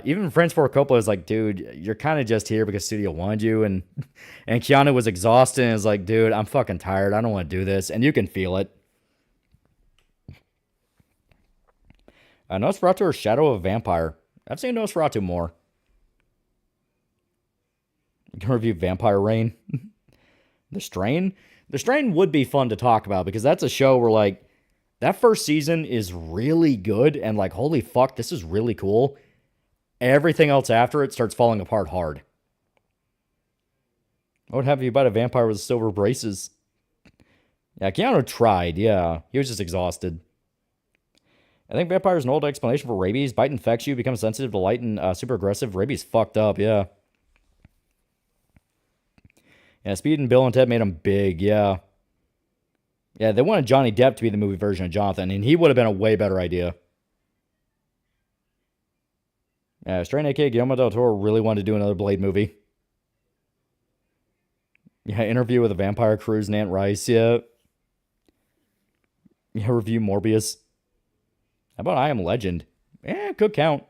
even Francis Ford Coppola was like, dude, you're kind of just here because studio wanted you. And Keanu was exhausted and was like, dude, I'm fucking tired. I don't want to do this. And you can feel it. Nosferatu or Shadow of a Vampire? I've seen Nosferatu more. You can review Vampire Reign. The Strain? The Strain would be fun to talk about because that's a show where, like, that first season is really good and, like, holy fuck, this is really cool. Everything else after it starts falling apart hard. What would happen if you bought a vampire with silver braces? Yeah, Keanu tried, yeah. He was just exhausted. I think vampire is an old explanation for rabies. Bite infects you, become sensitive to light and super aggressive. Rabies fucked up, yeah. Yeah, Speed and Bill and Ted made him big, yeah. Yeah, they wanted Johnny Depp to be the movie version of Jonathan, and he would have been a way better idea. Yeah, Strain aka Guillermo del Toro really wanted to do another Blade movie. Yeah, Interview with a Vampire Cruise, Nant Rice, yeah. Yeah, review Morbius. How about I Am Legend? Yeah, could count.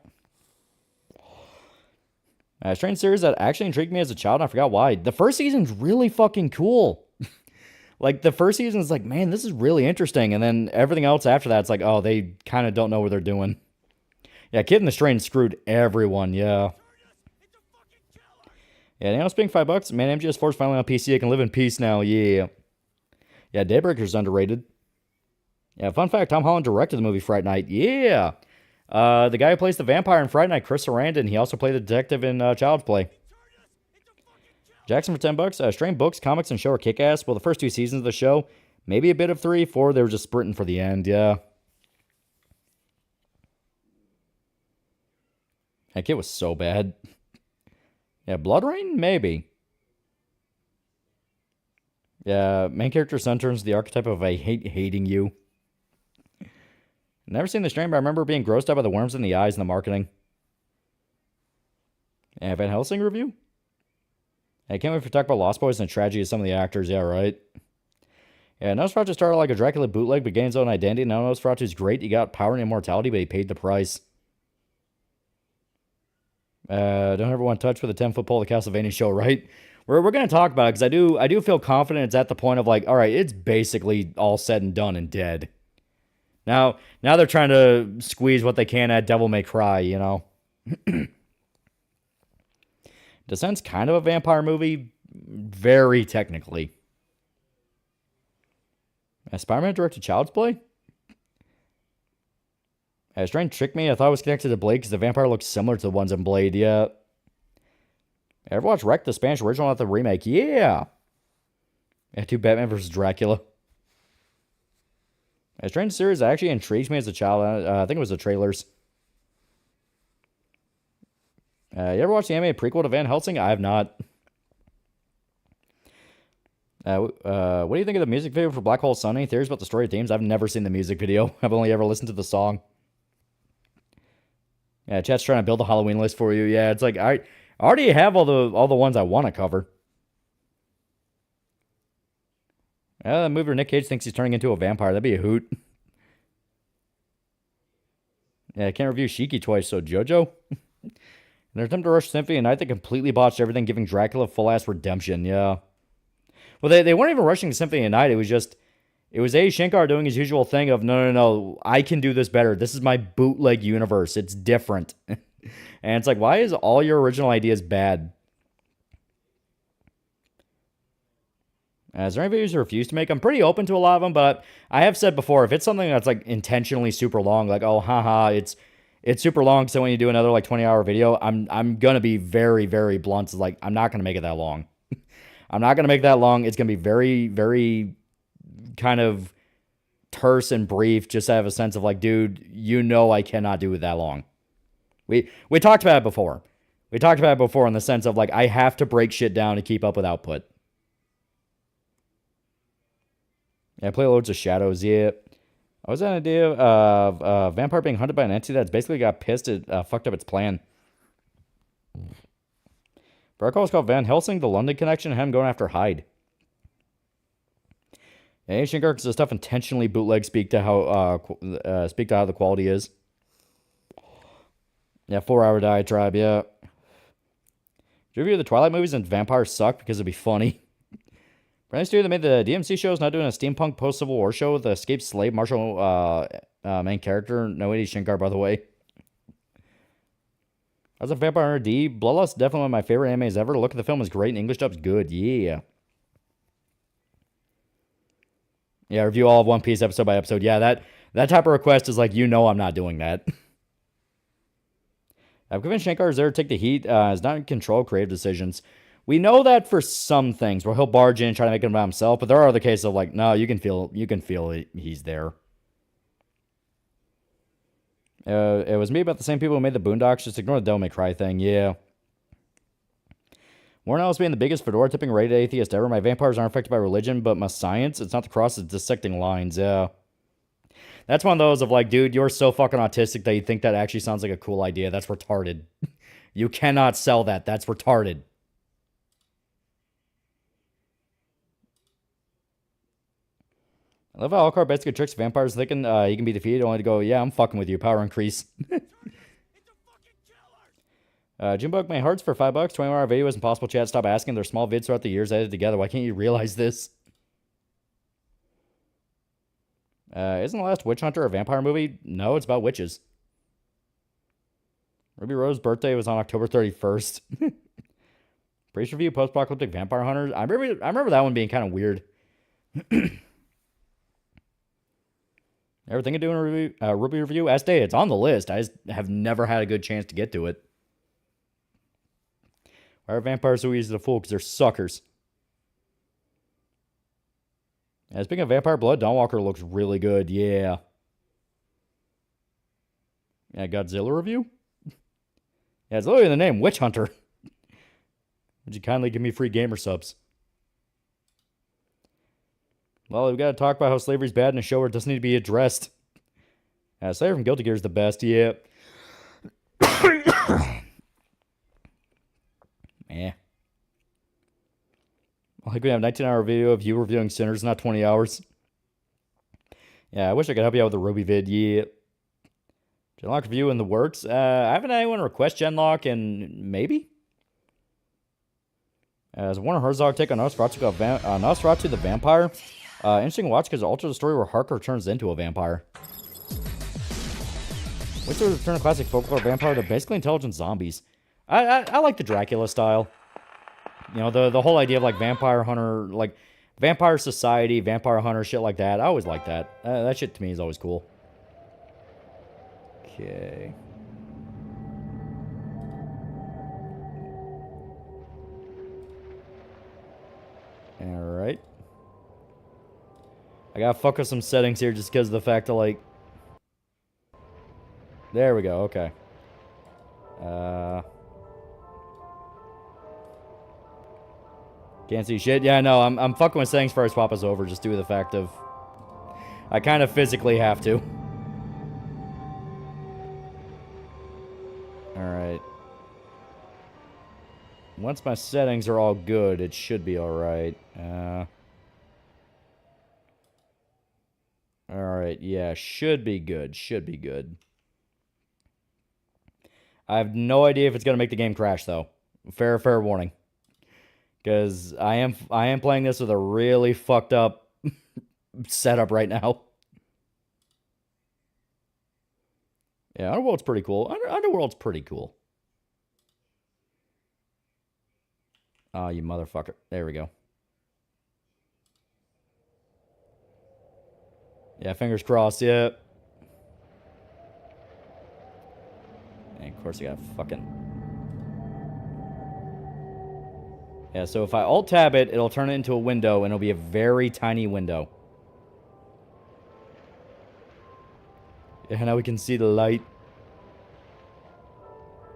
Strange series that actually intrigued me as a child, and I forgot why. The first season's really fucking cool. Like, the first season's like, man, this is really interesting. And then everything else after that, it's like, oh, they kind of don't know what they're doing. Yeah, Kid in the Strain screwed everyone, yeah. Yeah, now spending $5. Man, MGS4's finally on PC. I can live in peace now, yeah. Yeah, Daybreaker's underrated. Yeah, fun fact, Tom Holland directed the movie Fright Night, yeah. The guy who plays the vampire in Fright Night, Chris Sarandon, he also played the detective in Child's Play. Jackson for $10. Strain books, comics, and show are kick-ass. Well, the first 2 seasons of the show, maybe a bit of 3, 4, they were just sprinting for the end, yeah. That kid was so bad. Yeah, Blood Rain? Maybe. Yeah, main character son turns the archetype of I hate hating you. Never seen the Strain, but I remember being grossed out by the worms in the eyes and the marketing. Yeah, Van Helsing review? I can't wait to talk about Lost Boys and the tragedy of some of the actors. Yeah, right. Yeah, Nosferatu started like a Dracula bootleg, but gained his own identity. Now Nosferatu's great. He got power and immortality, but he paid the price. Don't ever want to touch with a 10-foot pole the Castlevania show, right? We're going to talk about it because I do feel confident it's at the point of like, all right, it's basically all said and done and dead. Now they're trying to squeeze what they can at Devil May Cry, you know. Descent's kind of a vampire movie, very technically. Spider-Man directed Child's Play? Strain tricked me. I thought it was connected to Blade because the vampire looks similar to the ones in Blade, yeah. Ever watch Wreck, the Spanish original, not the remake? Yeah. Yeah, 2 Batman vs. Dracula. A Strange series that actually intrigues me as a child. I think it was the trailers. You ever watch the anime prequel to Van Helsing? I have not. What do you think of the music video for Black Hole Sun? Any theories about the story of themes? I've never seen the music video. I've only ever listened to the song. Yeah, chat's trying to build a Halloween list for you. Yeah, it's like I already have all the ones I want to cover. The movie where Nick Cage thinks he's turning into a vampire. That'd be a hoot. Yeah, I can't review Shiki twice, so JoJo. In their attempt to rush Symphony of Night, they completely botched everything, giving Dracula full-ass redemption, yeah. Well, they weren't even rushing Symphony of Night. It was A. Shankar doing his usual thing of, no, I can do this better. This is my bootleg universe. It's different. And it's like, why is all your original ideas bad? Is there any videos you refuse to make? I'm pretty open to a lot of them, but I have said before, if it's something that's like intentionally super long, like, oh, haha, it's super long, so when you do another like 20-hour video, I'm gonna be very, very blunt. It's like, I'm not gonna make it that long. I'm not gonna make it that long. It's gonna be very, very kind of terse and brief, just to have a sense of like, dude, I cannot do it that long. We talked about it before. We talked about it before in the sense of, like, I have to break shit down to keep up with output. Yeah, I play loads of Shadows, yeah. I was an idea of a vampire being hunted by an entity that's basically got pissed. It fucked up its plan. But it's called Van Helsing, The London Connection, and him going after Hyde. Yeah, Ancient Garks stuff intentionally bootleg speak to how the quality is. Yeah, 4-hour diatribe, yeah. Did you review the Twilight movies and vampires suck because it'd be funny? Brand studio that made the DMC show is not doing a steampunk post-Civil War show with the escaped slave marshal main character. No 80s Shinkar, by the way. As a Vampire Hunter D, Bloodlust definitely one of my favorite animes ever. The look at the film is great and English dub's good. Yeah. Yeah, review all of One Piece episode by episode. Yeah, that type of request is like, you know I'm not doing that. I've convinced Shankar is there to take the heat. Is not in control of creative decisions. We know that for some things, where he'll barge in and try to make it by himself, but there are other cases of like, no, you can feel it, he's there. It was me about the same people who made the Boondocks. Just ignore the Devil May Cry thing, yeah. Warren Ellis being the biggest fedora-tipping rated atheist ever. My vampires aren't affected by religion, but my science. It's not the cross, it's dissecting lines, yeah. That's one of those of like, dude, you're so fucking autistic that you think that actually sounds like a cool idea. That's retarded. You cannot sell that. That's retarded. I love how Alucard basically tricks vampires thinking he can be defeated only to go, yeah, I'm fucking with you. Power increase. Jimbug made hearts for $5. 20-hour video is impossible. Chat, stop asking. They're small vids throughout the years edited together. Why can't you realize this? Isn't The Last Witch Hunter a vampire movie? No, it's about witches. Ruby Rose's birthday was on October 31st. Priest review, post-apocalyptic vampire hunters. I remember that one being kind of weird. Ever think of doing a review, Ruby review? As-Day, it's on the list. I just have never had a good chance to get to it. Why are vampires so easy to fool? Because they're suckers. Yeah, speaking of vampire blood, Dawnwalker looks really good. Yeah. Yeah, Godzilla review? Yeah, it's literally the name, Witch Hunter. Would you kindly give me free gamer subs? Well, we got to talk about how slavery's bad in a show where it doesn't need to be addressed. Slayer from Guilty Gear is the best, yeah. Eh. Like we have a 19-hour video of you reviewing Sinners, not 20 hours. Yeah, I wish I could help you out with the Ruby vid, yeah. Genlock review in the works. I haven't had anyone request Genlock, and maybe? As Warner Herzog take on Nosferatu the Vampire. Interesting watch because it alters the story where Harker turns into a vampire. Which would turn a classic folklore vampire to basically intelligent zombies. I like the Dracula style. You know, the whole idea of like vampire hunter, like vampire society, vampire hunter, shit like that. I always like that. That shit to me is always cool. Okay. Alright. I gotta fuck with some settings here just because of the fact that, like... There we go, okay. Can't see shit. Yeah, no, I'm fucking with settings before I swap us over just due to the fact of... I kind of physically have to. Alright. Once my settings are all good, it should be alright. Alright, yeah, should be good. Should be good. I have no idea if it's going to make the game crash, though. Fair warning. Because I am playing this with a really fucked up setup right now. Yeah, Underworld's pretty cool. Underworld's pretty cool. Oh, you motherfucker. There we go. Yeah, fingers crossed, yeah. And of course, I got fucking... Yeah, so if I Alt-Tab it, it'll turn it into a window, and it'll be a very tiny window. Yeah, now we can see the light.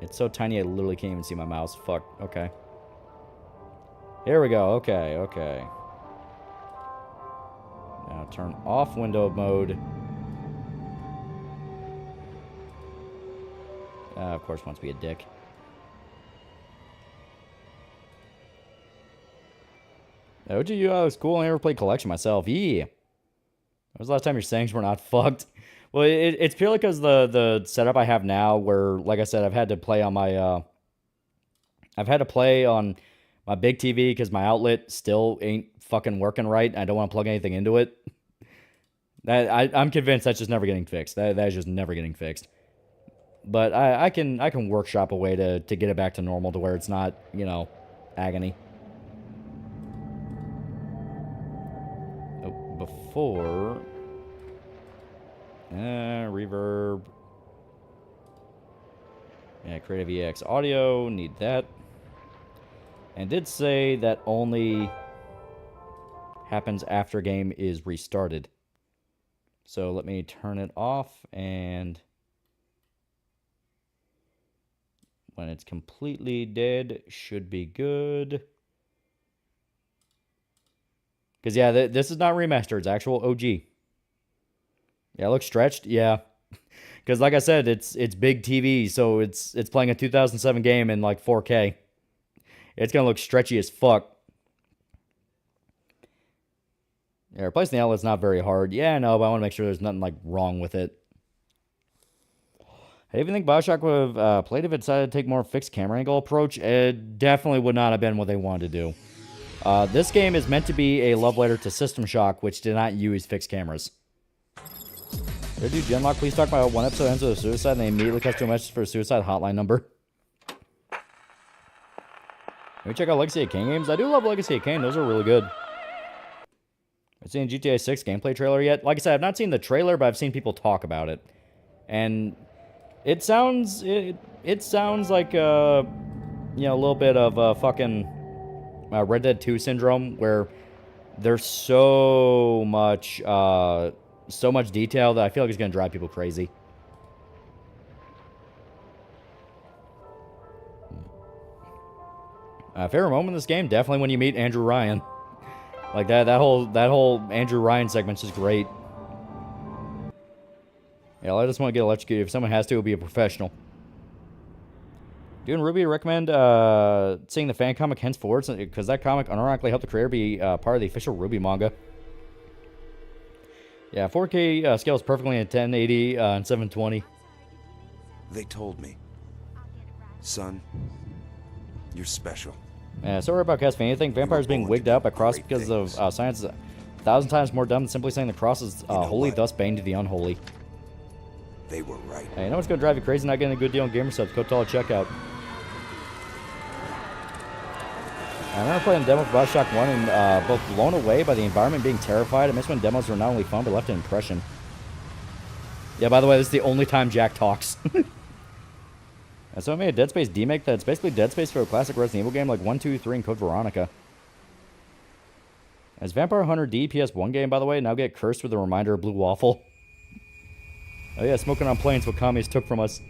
It's so tiny I literally can't even see my mouse. Fuck. Okay. Here we go. Okay, okay. Now turn off window mode. Of course, wants to be a dick. OGU was cool. I never played collection myself. Yeah. When was the last time your settings were not fucked? Well, it's purely because the setup I have now, where, like I said, I've had to play on my big TV because my outlet still ain't fucking working right. I don't want to plug anything into it. I'm convinced that's just never getting fixed. That is just never getting fixed. But I can workshop a way to get it back to normal to where it's not, you know, agony. Oh, before reverb. Yeah, Creative EX audio, need that. And did say that only happens after game is restarted. So let me turn it off, and when it's completely dead, should be good. Because, yeah, this is not remastered. It's actual OG. Yeah, it looks stretched. Yeah. Because, like I said, it's big TV, so it's playing a 2007 game in, like, 4K. It's going to look stretchy as fuck. Yeah, replacing the outlet's not very hard. Yeah, I know, but I want to make sure there's nothing, like, wrong with it. I even think BioShock would have played if it decided to take more fixed camera angle approach. It definitely would not have been what they wanted to do. This game is meant to be a love letter to System Shock, which did not use fixed cameras. Dude, Genlock, please talk about one episode ends with a suicide and they immediately cut to a message for a suicide hotline number. Can we check out Legacy of Kain games? I do love Legacy of Kain. Those are really good. I've seen GTA 6 gameplay trailer yet. Like I said, I've not seen the trailer, but I've seen people talk about it. And it sounds like, you know, a little bit of fucking Red Dead 2 syndrome, where there's so much detail that I feel like it's going to drive people crazy. Favorite moment in this game? Definitely when you meet Andrew Ryan. Like that whole Andrew Ryan segment's just great. Yeah, I just want to get electrocuted. If someone has to, it'll be a professional. Doing Ruby, recommend seeing the fan comic henceforward, because that comic unironically helped the creator be part of the official Ruby manga. Yeah, 4K scales perfectly in 1080 and 720. They told me. Son, you're special. Sorry about Castlevania. I think vampires being wigged out by cross because of science is 1,000 times more dumb than simply saying the cross is holy, thus bane to the unholy. They were right. Hey, you know what's going to drive you crazy? Not getting a good deal on gamer subs. Code TALL at checkout. I remember playing demo for BioShock 1 and both blown away by the environment, being terrified. I miss when demos were not only fun, but left an impression. Yeah, by the way, this is the only time Jack talks. And so I made a Dead Space demake that's basically Dead Space for a classic Resident Evil game like 1, 2, 3, and Code Veronica. As Vampire Hunter D PS1 game, by the way, now get cursed with a reminder of Blue Waffle. Oh yeah, smoking on planes, what communists took from us.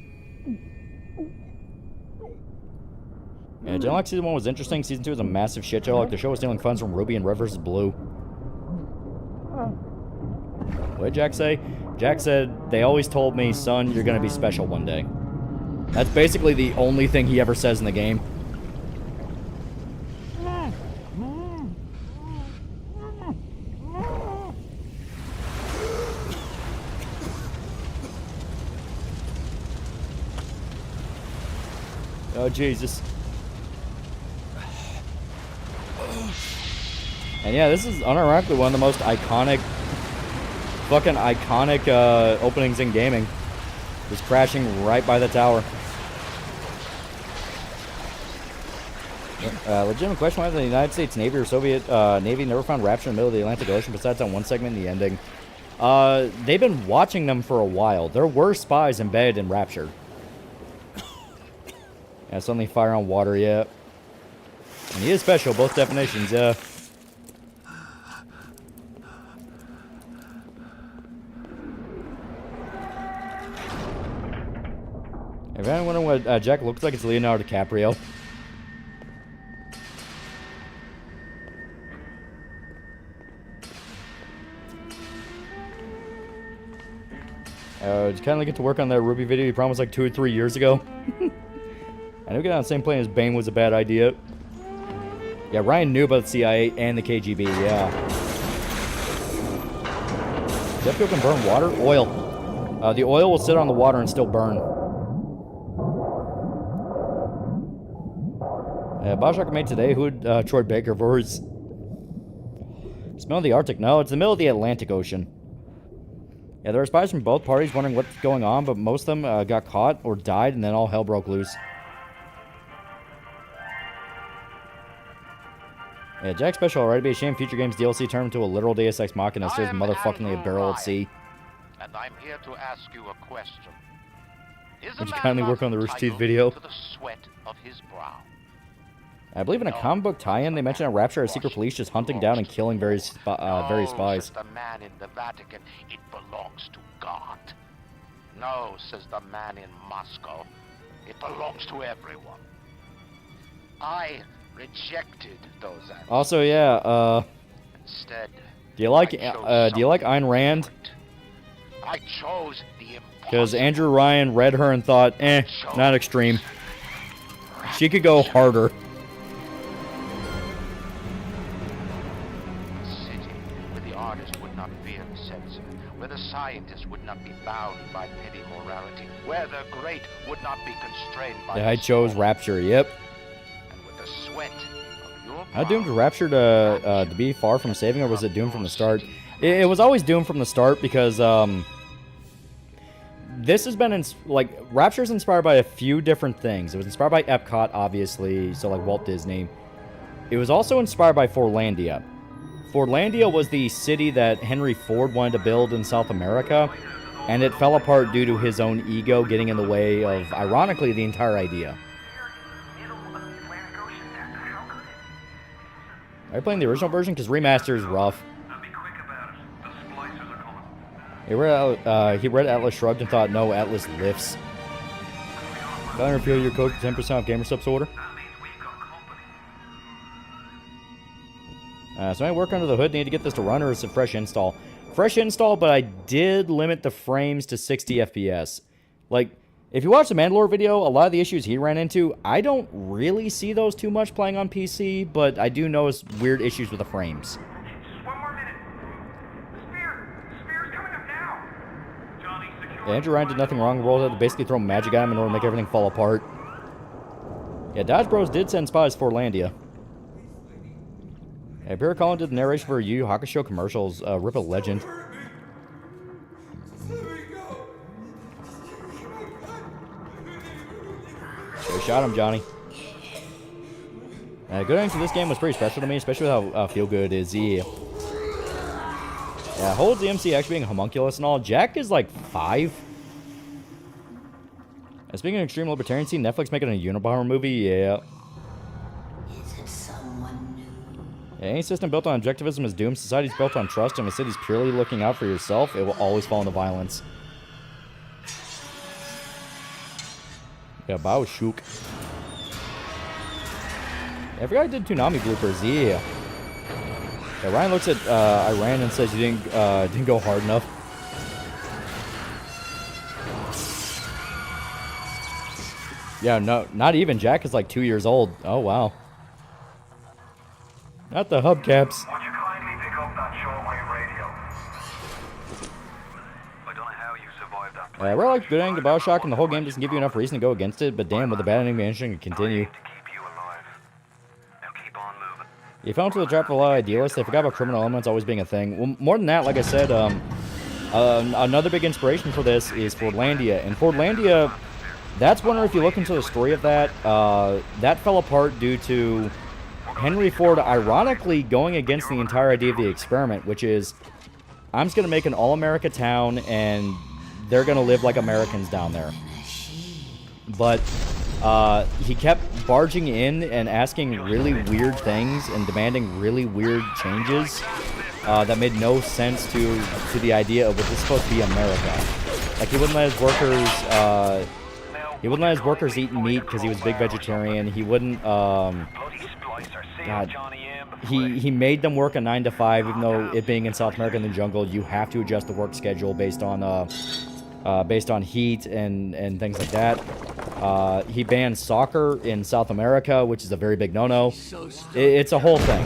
Yeah, Genlock Season 1 was interesting. Season 2 was a massive shit show. Like, the show was stealing funds from Ruby and Red vs. Blue. What did Jack say? Jack said, they always told me, son, you're gonna be special one day. That's basically the only thing he ever says in the game. Oh, Jesus. And yeah, this is unironically one of the most iconic, fucking iconic openings in gaming. Just crashing right by the tower. Legitimate question, why the United States Navy or Soviet Navy never found Rapture in the middle of the Atlantic Ocean besides on one segment in the ending? They've been watching them for a while. There were spies embedded in Rapture. Yeah, suddenly fire on water, yeah. And he is special, both definitions, yeah. If anyone wondering what Jack looks like? It's Leonardo DiCaprio. Just kind of get to work on that Ruby video you promised like 2 or 3 years ago. I knew getting on the same plane as Bane was a bad idea. Yeah, Ryan knew about the CIA and the KGB, yeah. Jet fuel can burn water? Oil. The oil will sit on the water and still burn. BioShock made today. Who would Troy Baker verse? Smell the Arctic? No, it's the middle of the Atlantic Ocean. Yeah, there were spies from both parties wondering what's going on, but most of them got caught or died, and then all hell broke loose. Yeah, Jack Special already be a shame future games DLC turned into a literal Deus Ex Machina serves motherfuckingly a barrel at sea. And I'm here to ask you a question. Would you kindly work on the Rooster Teeth video? To the sweat of his brow? I believe in a comic book tie-in, they mentioned a Rapture as secret police just hunting down and killing various spies. Says the man in the Vatican, it belongs to God. No, says the man in Moscow, it belongs to everyone. I rejected those answers. Also, yeah, Instead, do you like Ayn Rand? I chose the impossible. Because Andrew Ryan read her and thought, not extreme. She could go harder. Artist would not fear the censor, where the scientist would not be bound by petty morality, where the great would not be constrained by Yeah, I chose Rapture, yep. And with the sweat of your How doomed was Rapture to be far from saving, or was it doomed from the start? It was always doomed from the start because this has been Rapture's inspired by a few different things. It was inspired by Epcot, obviously, so like Walt Disney. It was also inspired by Fordlandia. Fordlandia was the city that Henry Ford wanted to build in South America, and it fell apart due to his own ego getting in the way of, ironically, the entire idea. Are you playing the original version? Because remaster is rough. He read Atlas Shrugged and thought, no, Atlas lifts. Can I repeal your code for 10% off GamerSup's order? So I work under the hood, need to get this to run, or is it fresh install? Fresh install, but I did limit the frames to 60 FPS. Like, if you watch the Mandalore video, a lot of the issues he ran into, I don't really see those too much playing on PC, but I do notice weird issues with the frames. Just one more minute. The spear's coming up now. Johnny, secure. Yeah, Andrew Ryan did nothing wrong. The world had to basically throw magic at him in order to make everything fall apart. Yeah, Dodge Bros did send spies for Fordlandia. Yeah, Barry Collin did the narration for Yu Yu Hakusho commercials. Rip a legend. So shot him, Johnny. Good ending to this game was pretty special to me, especially with how feel good it is. Yeah, holds the MC actually being homunculus and all. Jack is like 5. Speaking of extreme libertarian scene, Netflix making a Unabomber movie, yeah. Yeah, any system built on objectivism is doomed. Society's built on trust, and if a city's purely looking out for yourself, it will always fall into violence. Yeah, BioShock. I forgot I did Toonami bloopers, yeah. Yeah, Ryan looks at Iran and says you didn't go hard enough. Yeah, no, not even. Jack is like 2 years old. Oh, wow. Not the hubcaps. Would you kindly pick up that shortwave radio? I don't know how you survived that. I really like the good ending to BioShock, and the whole game doesn't give you enough reason to go against it, but damn, with the bad ending, managing to continue. To keep you alive. Now keep on moving. You fell into the trap of a lot of idealists. They forgot about criminal elements always being a thing. Well, more than that, like I said, another big inspiration for this is Fordlandia. And Fordlandia, that's one where if you look into the story of that, that fell apart due to Henry Ford ironically going against the entire idea of the experiment, which is, I'm just going to make an all-America town, and they're going to live like Americans down there. But he kept barging in and asking really weird things and demanding really weird changes that made no sense to the idea of what was supposed to be America. Like, he wouldn't let his workers He wouldn't let his workers eat meat because he was a big vegetarian. He wouldn't, God, he made them work a 9 to 5, even though it being in South America in the jungle, you have to adjust the work schedule based on heat and things like that. He banned soccer in South America, which is a very big no-no. It's a whole thing.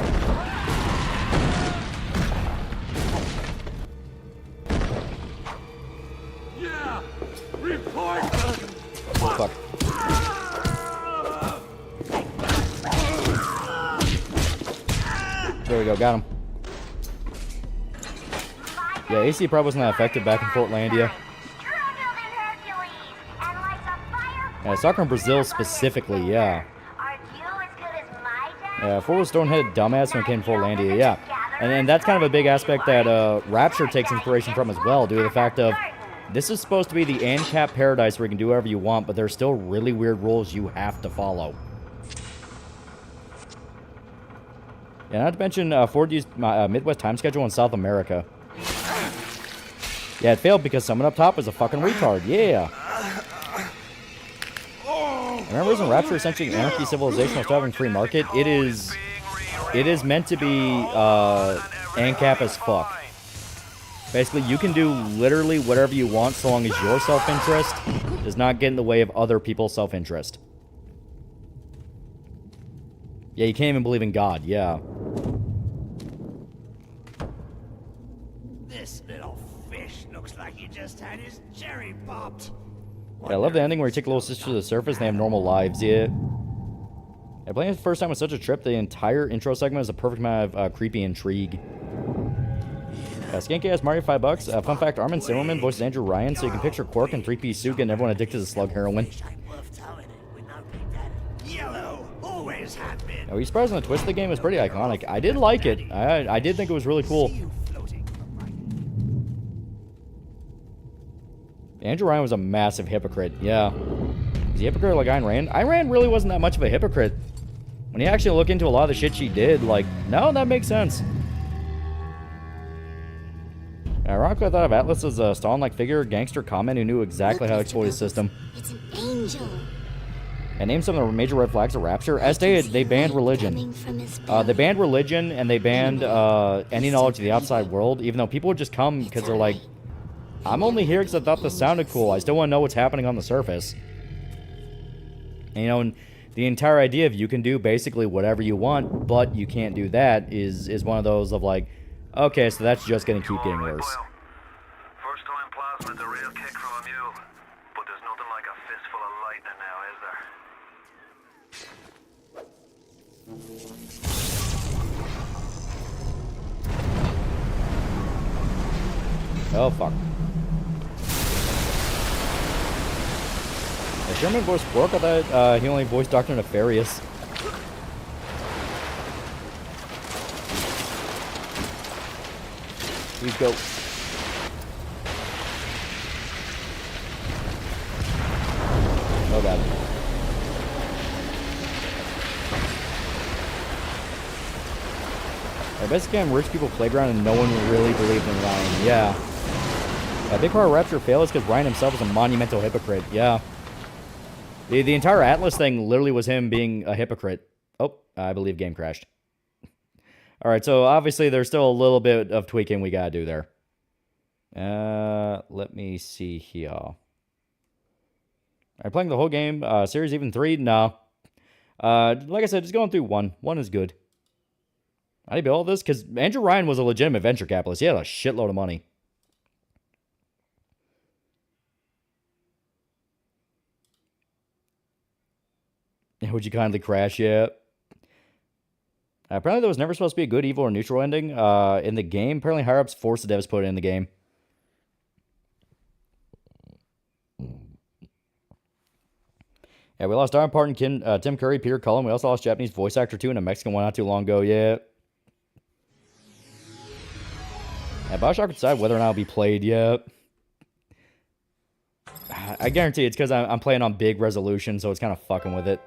Yeah! Report! Oh, fuck. There we go, got him. Yeah, AC probably wasn't that effective back in Portlandia. Yeah, soccer in Brazil specifically, yeah. Yeah, Ford was stone-headed dumbass when it came to Portlandia, yeah. And that's kind of a big aspect that Rapture takes inspiration from as well, due to the fact of this is supposed to be the ANCAP paradise where you can do whatever you want, but there's still really weird rules you have to follow. Yeah, not to mention, Ford used Midwest time schedule in South America. Yeah, it failed because someone up top was a fucking retard, yeah. Remember, isn't Rapture essentially an anarchy civilization while still having free market? It is meant to be ANCAP as fuck. Basically, you can do literally whatever you want so long as your self-interest does not get in the way of other people's self-interest. Yeah, you can't even believe in God, yeah. This little fish looks like he just had his cherry popped. Yeah, I love the ending where you take a little sister to the surface and they have normal lives, yeah. Yeah, playing it the first time was such a trip, the entire intro segment is a perfect amount of creepy intrigue. Skanky asked Mario $5. Fun fact, Armin Zimmerman voices Andrew Ryan, so you can picture Quark in three-piece suit getting everyone addicted to slug heroin. Were you surprised when the twist of the game was pretty iconic? I did like it. I did think it was really cool. Andrew Ryan was a massive hypocrite, yeah. Is he a hypocrite like Ayn Rand? Ayn Rand really wasn't that much of a hypocrite. When you actually look into a lot of the shit she did, like, no, that makes sense. Ironically, I thought of Atlas as a Stalin-like figure, gangster comment who knew exactly how to exploit his system. It's an angel. And named some of the major red flags of Rapture. As stated, they banned religion. They banned religion, and they banned any knowledge of the outside world, even though people would just come because they're like, I'm only here because I thought this sounded cool. I still want to know what's happening on the surface. And, you know, and the entire idea of you can do basically whatever you want, but you can't do that is one of those of like, okay, so that's just going to keep getting worse. First time plasma's a real kick from a mule, but there's nothing like a fistful of lightning now, is there? Oh, fuck. Yeah, Sherman voiced Quark. I thought he only voiced Dr. Nefarious. Please go. Oh, God. Basically, I'm Rich People Playground and no one really believed in Ryan. Yeah. A big part of Rapture failed is because Ryan himself is a monumental hypocrite. Yeah. The entire Atlas thing literally was him being a hypocrite. Oh, I believe game crashed. Alright, so obviously there's still a little bit of tweaking we gotta do there. Let me see here. Are you playing the whole game? Series even 3? No. Like I said, just going through 1. 1 is good. How do you build all this? Because Andrew Ryan was a legitimate venture capitalist. He had a shitload of money. Would you kindly crash yet? Apparently there was never supposed to be a good, evil, or neutral ending in the game. Apparently higher-ups forced the devs to put it in the game. Yeah, we lost Darren Parton, Tim Curry, Peter Cullen. We also lost Japanese voice actor, too, and a Mexican one not too long ago. Yeah, BioShock could decide whether or not it'll be played yet. I guarantee it's because I'm playing on big resolution, so it's kind of fucking with it.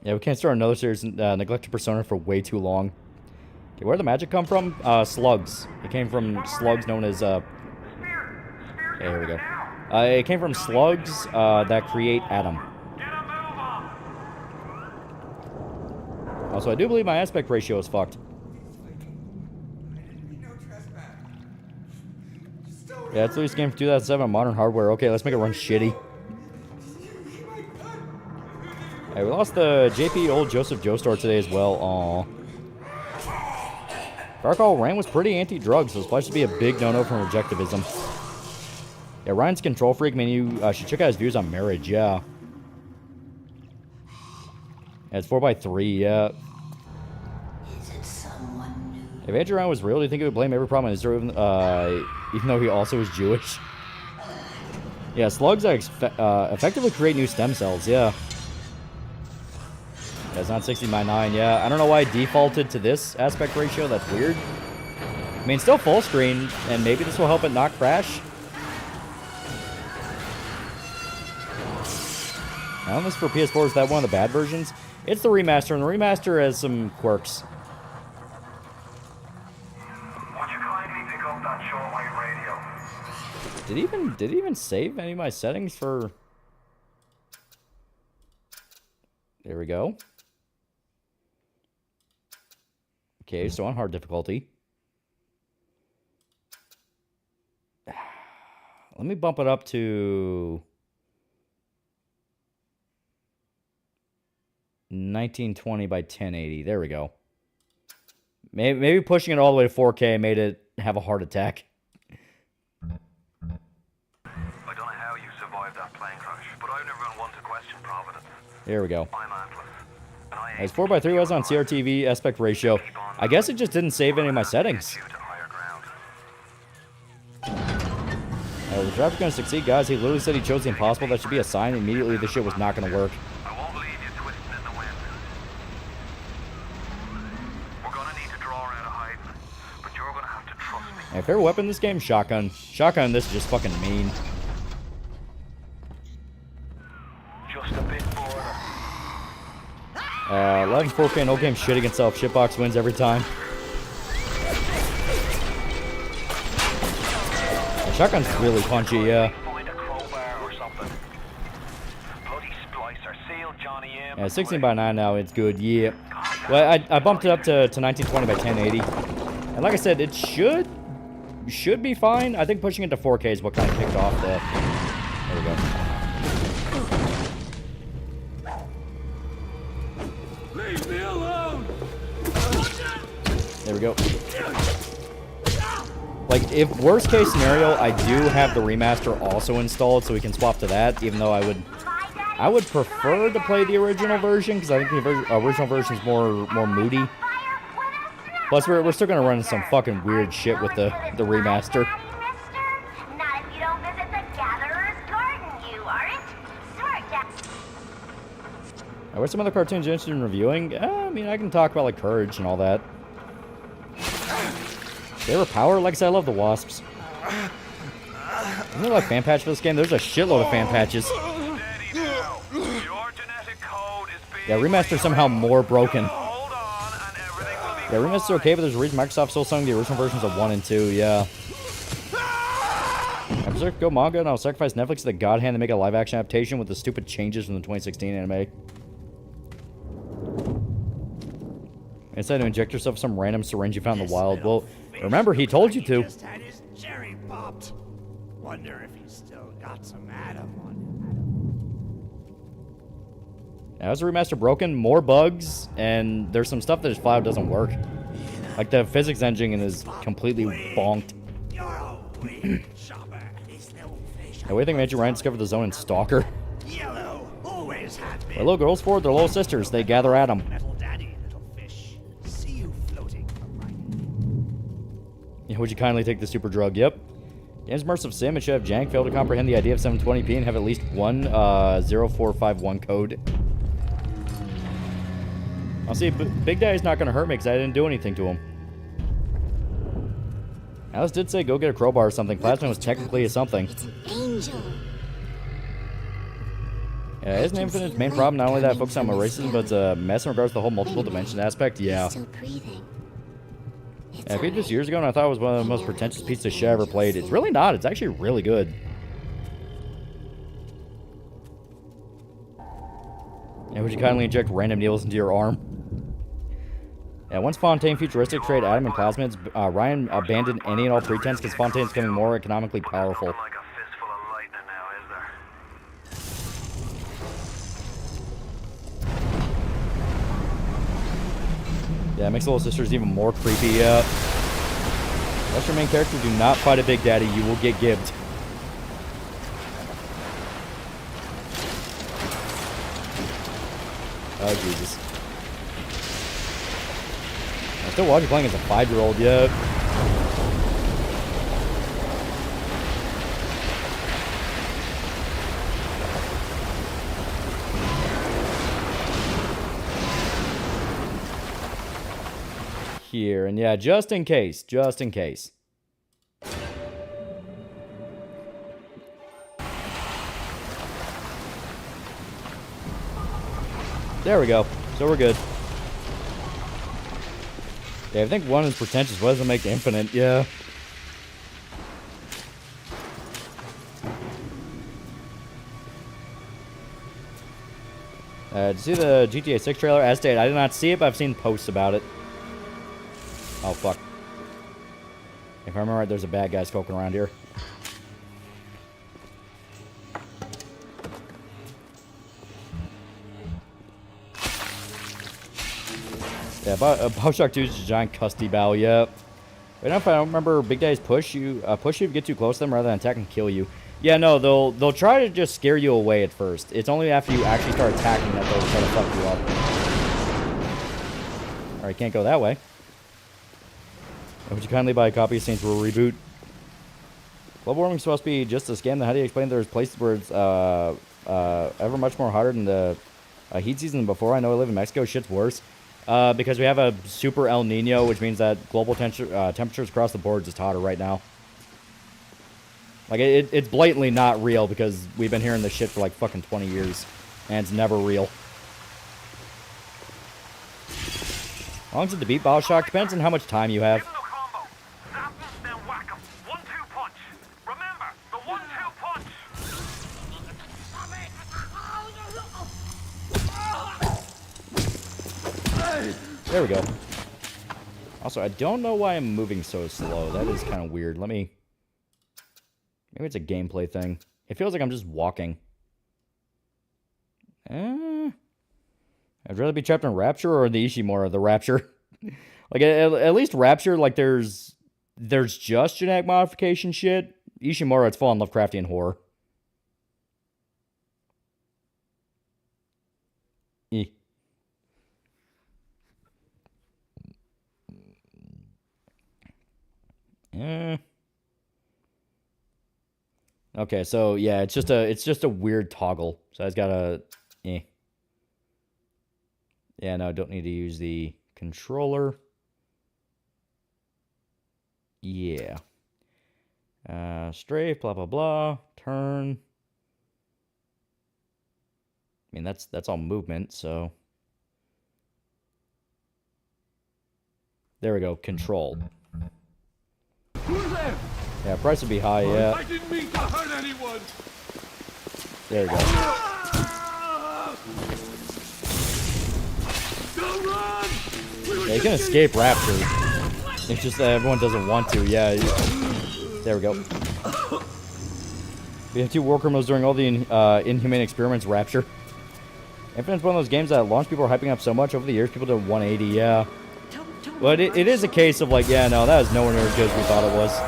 Yeah, we can't start another series, Neglected Persona, for way too long. Okay, where did the magic come from? Slugs. It came from slugs known as, Spear! Yeah, here we go. It came from slugs that create Adam. Also, I do believe my aspect ratio is fucked. Yeah, it's the latest game from 2007 on modern hardware. Okay, let's make it run shitty. Hey, we lost the JP Old Joseph Joe store today as well. Aww. Dark Hall Rand was pretty anti-drug, so this probably should be a big no-no from rejectivism. Yeah, Ryan's control freak. Man, you should check out his views on marriage. Yeah. Yeah, it's 4x3. Yeah. If Andrew Ryan was real, do you think he would blame every problem on Israel, even though he also is Jewish? Yeah, slugs that effectively create new stem cells. Yeah. Yeah, it's not 60/9. Yeah, I don't know why I defaulted to this aspect ratio. That's weird. I mean, still full screen, and maybe this will help it not crash. I don't know if this for PS4 is that one of the bad versions. It's the remaster, and the remaster has some quirks. Would you kindly pick up that shortwave radio? Did he even save any of my settings for? There we go. Okay, so on hard difficulty. Let me bump it up to 1920 by 1080. There we go. Maybe pushing it all the way to 4K made it have a heart attack. I don't know how you survived that plane crash, but I've never been one to question Providence. There we go. I'm Atlas, and I As 4x3 was on CRTV aspect ratio, I guess it just didn't save any of my settings. you to higher ground. The draft's gonna succeed, guys. He literally said he chose the impossible. That should be a sign immediately this shit was not gonna work. I won't leave you twisting in the wind. We're gonna need to draw out of hiding, but you're gonna have to trust me. My favorite weapon in this game? Shotgun. Shotgun in this is just fucking mean. Just a bit border. 11 4K, no game shitting itself. Shitbox wins every time. Shotgun's really punchy, yeah. Find a crowbar or something. Bloody splicer, seal Johnny M. Yeah, 16:9 now, it's good, yeah. Well, I bumped it up to 1920 by 1080. And like I said, it should be fine. I think pushing it to 4K is what kind of kicked off the... There we go. Leave me alone! There we go. Like, if worst case scenario, I do have the remaster also installed, so we can swap to that, even though I would prefer to play the original version, because I think the original version is more moody. Plus, we're still going to run some fucking weird shit with the remaster. Not if you don't visit the Gatherer's Garden, you aren't. What's some other cartoons you're interested in reviewing? I mean, I can talk about, like, Courage and all that. They were power? Like I said, I love the Wasps. Isn't there like fan patch for this game? There's a shitload of fan patches. Yeah, remaster somehow more broken. Yeah, remaster's okay, but there's a reason Microsoft's still selling the original versions of 1 and 2, yeah. I'm just gonna go manga and I'll sacrifice Netflix to the god hand to make a live action adaptation with the stupid changes from the 2016 anime. Instead to inject yourself with some random syringe you found in the wild. Well, remember, he told you to. Just had his cherry popped. Wonder if he's still got some Adam on him. Now, is the remaster broken? More bugs, and there's some stuff that just flat out doesn't work. Like the physics engine is completely bonked. You're a weird shopper. This little fish. Now, what do you think made you Ryan discover the zone in Stalker? Yellow always had been. Well, little girls forward, they're little sisters. They gather at them. Metal daddy, little fish. See you floating from right. Yeah, would you kindly take the super drug? Yep. Game's immersive sim, it should have jank, fail to comprehend the idea of 720p and have at least one 0451 code. I'll see, Big Daddy's not going to hurt me because I didn't do anything to him. Alice did say go get a crowbar or something. Plasma was technically a something. It's an angel. Yeah, isn't Infinite's main problem not only that it focuses on racism, but it's a mess in regards to the whole multiple dimension aspect? Yeah. Still breathing. Yeah, I played this years ago, and I thought it was one of the most pretentious pieces of shit I ever played. It's really not. It's actually really good. And would you kindly inject random needles into your arm? Yeah, once Fontaine Futuristic trade Atom and Plasmids, Ryan abandoned any and all pretense because Fontaine's becoming more economically powerful. Nothing like a fistful of lightning now, is there? Yeah, it makes the little sisters even more creepy. Unless your main character do not fight a Big Daddy, you will get gibbed. Oh, Jesus. I still watch you playing as a 5-year-old, yeah. Here, and yeah, just in case. There we go. So we're good. Yeah, I think one is pretentious. What doesn't make infinite? Yeah. Did you see the GTA 6 trailer? As stated, I did not see it, but I've seen posts about it. Oh, fuck. If I remember right, there's a bad guy skulking around here. Yeah, BIOSHOCK 2 is a giant custody battle, yep. Right now, if I don't remember, Big Daddies push you if you get too close to them rather than attack and kill you. Yeah, no, they'll try to just scare you away at first. It's only after you actually start attacking that they'll try to fuck you up. Alright, can't go that way. Would you kindly buy a copy of Saints Row Reboot? Global warming is supposed to be just a scam, then how do you explain there's places where it's ever much more hotter than the heat season than before? I know I live in Mexico, shit's worse. Because we have a super El Nino, which means that global temperatures across the board is just hotter right now. Like, it's blatantly not real because we've been hearing this shit for like fucking 20 years. And it's never real. How long is it to beat BIOSHOCK? Depends on how much time you have. There we go. Also, I don't know why I'm moving so slow. That is kind of weird. Maybe it's a gameplay thing. It feels like I'm just walking. I'd rather be trapped in Rapture or the Ishimura, the Rapture. Like, at least Rapture, like, there's just genetic modification shit. Ishimura, it's full on Lovecraftian horror. Okay, so yeah, it's just a weird toggle. So I just gotta Yeah, no, don't need to use the controller. Yeah. Strafe, blah blah blah. Turn. I mean that's all movement, so there we go, control. Who's there? Yeah, price would be high, yeah. I didn't mean to hurt anyone. There we go. Don't run! Yeah, you can escape Rapture. It's just that everyone doesn't want to, yeah. There we go. We have 2 war criminals doing all the inhumane experiments, Rapture. Infinite's one of those games that launch people are hyping up so much over the years, people do 180, yeah. But it is a case of like, yeah, no, that was nowhere near as good as we thought it was.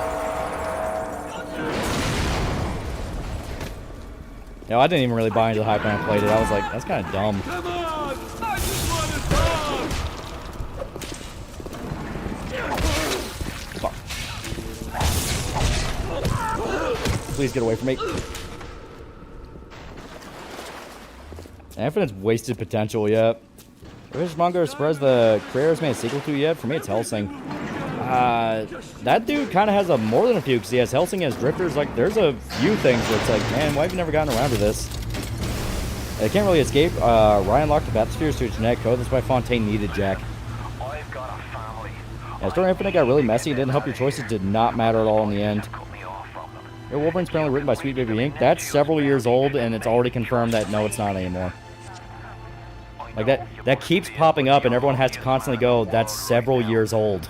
No, I didn't even really buy into the hype when I played it. I was like, that's kind of dumb. Come on! I just want to talk! Fuck. Please get away from me. Infinite's wasted potential, yet. Which manga spreads the creators made a sequel to yet? For me, it's Hellsing. That dude kind of has more than a few, because he has Hellsing, has Drifters. Like, there's a few things where it's like, man, why have you never gotten around to this? They can't really escape. Ryan locked the bathyspheres to its genetic code. That's why Fontaine needed Jack. I've got a family. Yeah, Story Infinite got really messy. It didn't help. Your choices did not matter at all in the end. Yeah, Wolverine's apparently written by Sweet Baby Inc. That's several years old, and it's already confirmed that no, it's not anymore. Like, that keeps popping up, and everyone has to constantly go, that's several years old.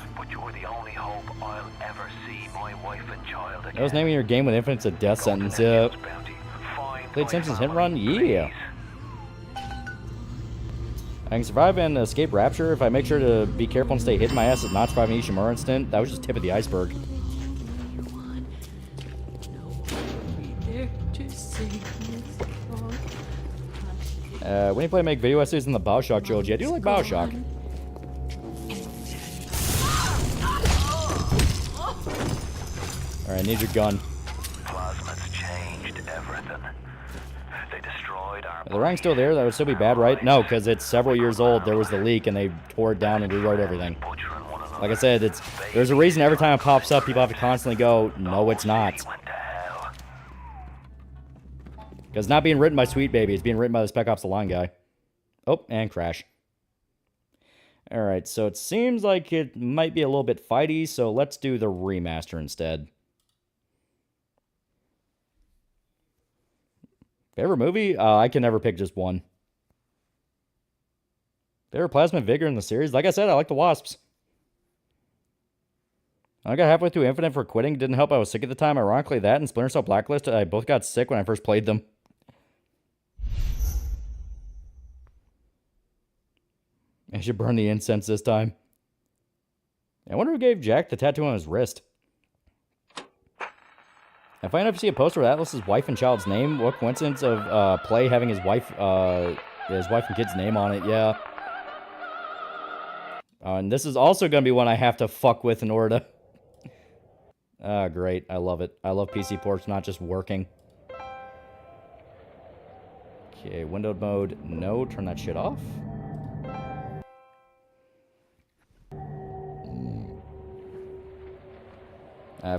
I was naming your game with Infinite's a death sentence. Played Simpsons Hit and Run? Yeah. I can survive and escape Rapture if I make sure to be careful and stay hidden. My ass is not surviving Ishimura incident. That was just tip of the iceberg. When you play make video essays in the BIOSHOCK trilogy, I do like BIOSHOCK. Alright, I need your gun. Plasma's changed everything. They destroyed our... The ring's still there, that would still be bad, right? No, because it's several years old. There was the leak, and they tore it down and rewrote everything. Like I said, there's a reason every time it pops up, people have to constantly go, no, it's not. Because it's not being written by Sweet Baby, it's being written by the Spec Ops The Line guy. Oh, and crash. Alright, so it seems like it might be a little bit fighty, so let's do the remaster instead. Favorite movie? I can never pick just one. Favorite Plasma Vigor in the series? Like I said, I like the Wasps. I got halfway through Infinite for quitting. Didn't help, I was sick at the time. Ironically, that and Splinter Cell Blacklist, I both got sick when I first played them. I should burn the incense this time. I wonder who gave Jack the tattoo on his wrist. If I end up to see a poster with Atlas's wife and child's name, what coincidence of Play having his wife and kid's name on it, yeah. And this is also going to be one I have to fuck with in order to... Ah, great. I love it. I love PC ports not just working. Okay, windowed mode. No, turn that shit off.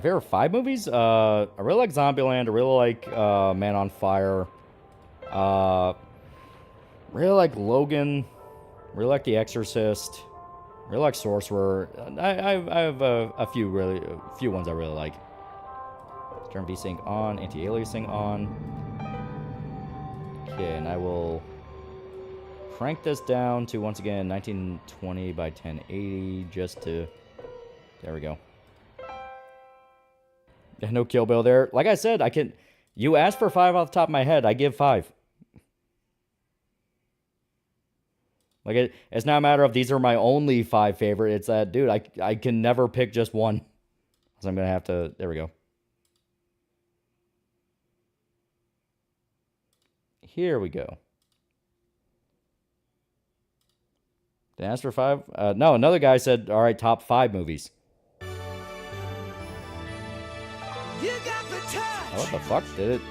Favorite 5 movies? I really like Zombieland. I really like Man on Fire. Really like Logan. Really like The Exorcist. Really like Sorcerer. I have a few ones I really like. Let's turn VSync on. Anti-aliasing on. Okay, and I will crank this down to, once again, 1920 by 1080 just to... There we go. Yeah, no Kill Bill there. Like I said, I can... You asked for 5 off the top of my head. I give 5. Like, it's not a matter of these are my only 5 favorite. It's that, dude, I can never pick just one. So I'm going to have to... There we go. Here we go. Did I ask for 5? No, another guy said, all right, top 5 movies. You got the touch. Oh, what the fuck? Did it?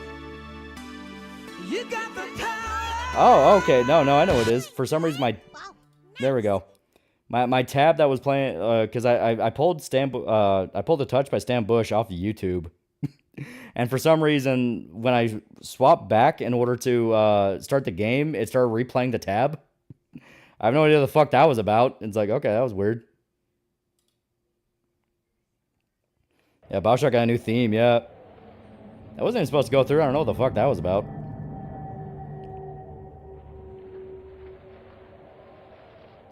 You got the power. Oh, okay. No, I know what it is. For some reason, there we go. My tab that was playing, because I pulled The Touch by Stan Bush off of YouTube. And for some reason, when I swapped back in order to start the game, it started replaying the tab. I have no idea what the fuck that was about. It's like, okay, that was weird. Yeah, BIOSHOCK got a new theme, yeah. That wasn't even supposed to go through. I don't know what the fuck that was about.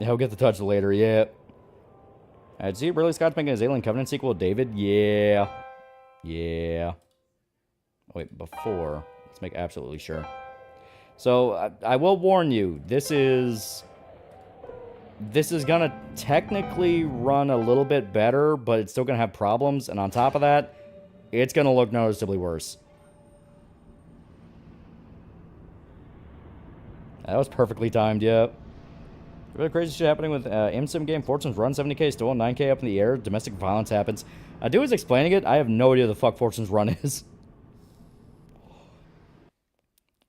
Yeah, we'll get The Touch later, yeah. Did you see Ridley Scott's making his Alien Covenant sequel with David? Yeah. Yeah. Oh, wait, before. Let's make absolutely sure. So, I will warn you, this is gonna technically run a little bit better, but it's still gonna have problems, and on top of that, it's gonna look noticeably worse. That was perfectly timed, yeah. Really crazy shit happening with M-Sim game. Fortune's Run 70k, still 9k up in the air. Domestic violence happens. Dude was explaining it. I have no idea the fuck Fortune's Run is.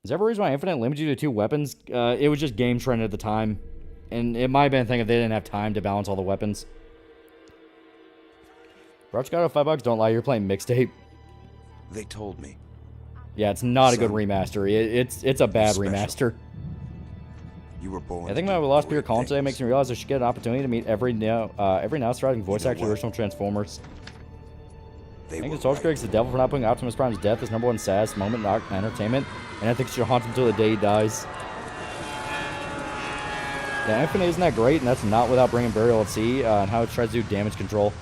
Is there a reason why Infinite limited you to 2 weapons? It was just game trend at the time. And it might have been a thing if they didn't have time to balance all the weapons. Roach got $5. Don't lie, you're playing Mixtape. They told me. Yeah, it's not a good remaster. It's a bad remaster. You were born. I think when we lost Peter Cullen today makes me realize I should get an opportunity to meet every now thriving voice actor original Transformers. I think Soul Grig's the devil for not putting Optimus Prime's death as #1 saddest moment in entertainment, and I think it should haunt him until the day he dies. Yeah, Infinite isn't that great, and that's not without bringing Burial at Sea and how it tries to do damage control.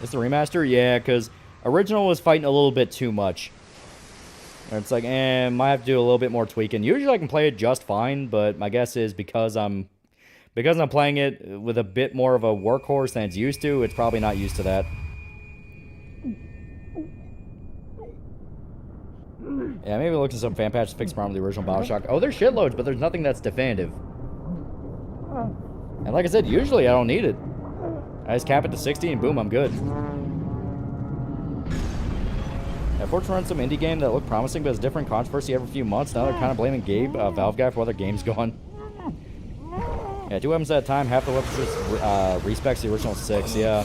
It's the remaster? Yeah, because original was fighting a little bit too much. It's like, might have to do a little bit more tweaking. Usually I can play it just fine, but my guess is because I'm playing it with a bit more of a workhorse than it's used to, it's probably not used to that. Yeah, maybe look at some fan patches to fix the problem with the original BioShock. Oh, there's shitloads, but there's nothing that's definitive. And like I said, usually I don't need it. I just cap it to 60 and boom, I'm good. Yeah, Fortune runs some indie game that looked promising, but it's different controversy every few months. Now they're kind of blaming Gabe, Valve guy, for why their game's gone. Yeah, 2 weapons at a time, half the weapons just respecs the original 6, yeah.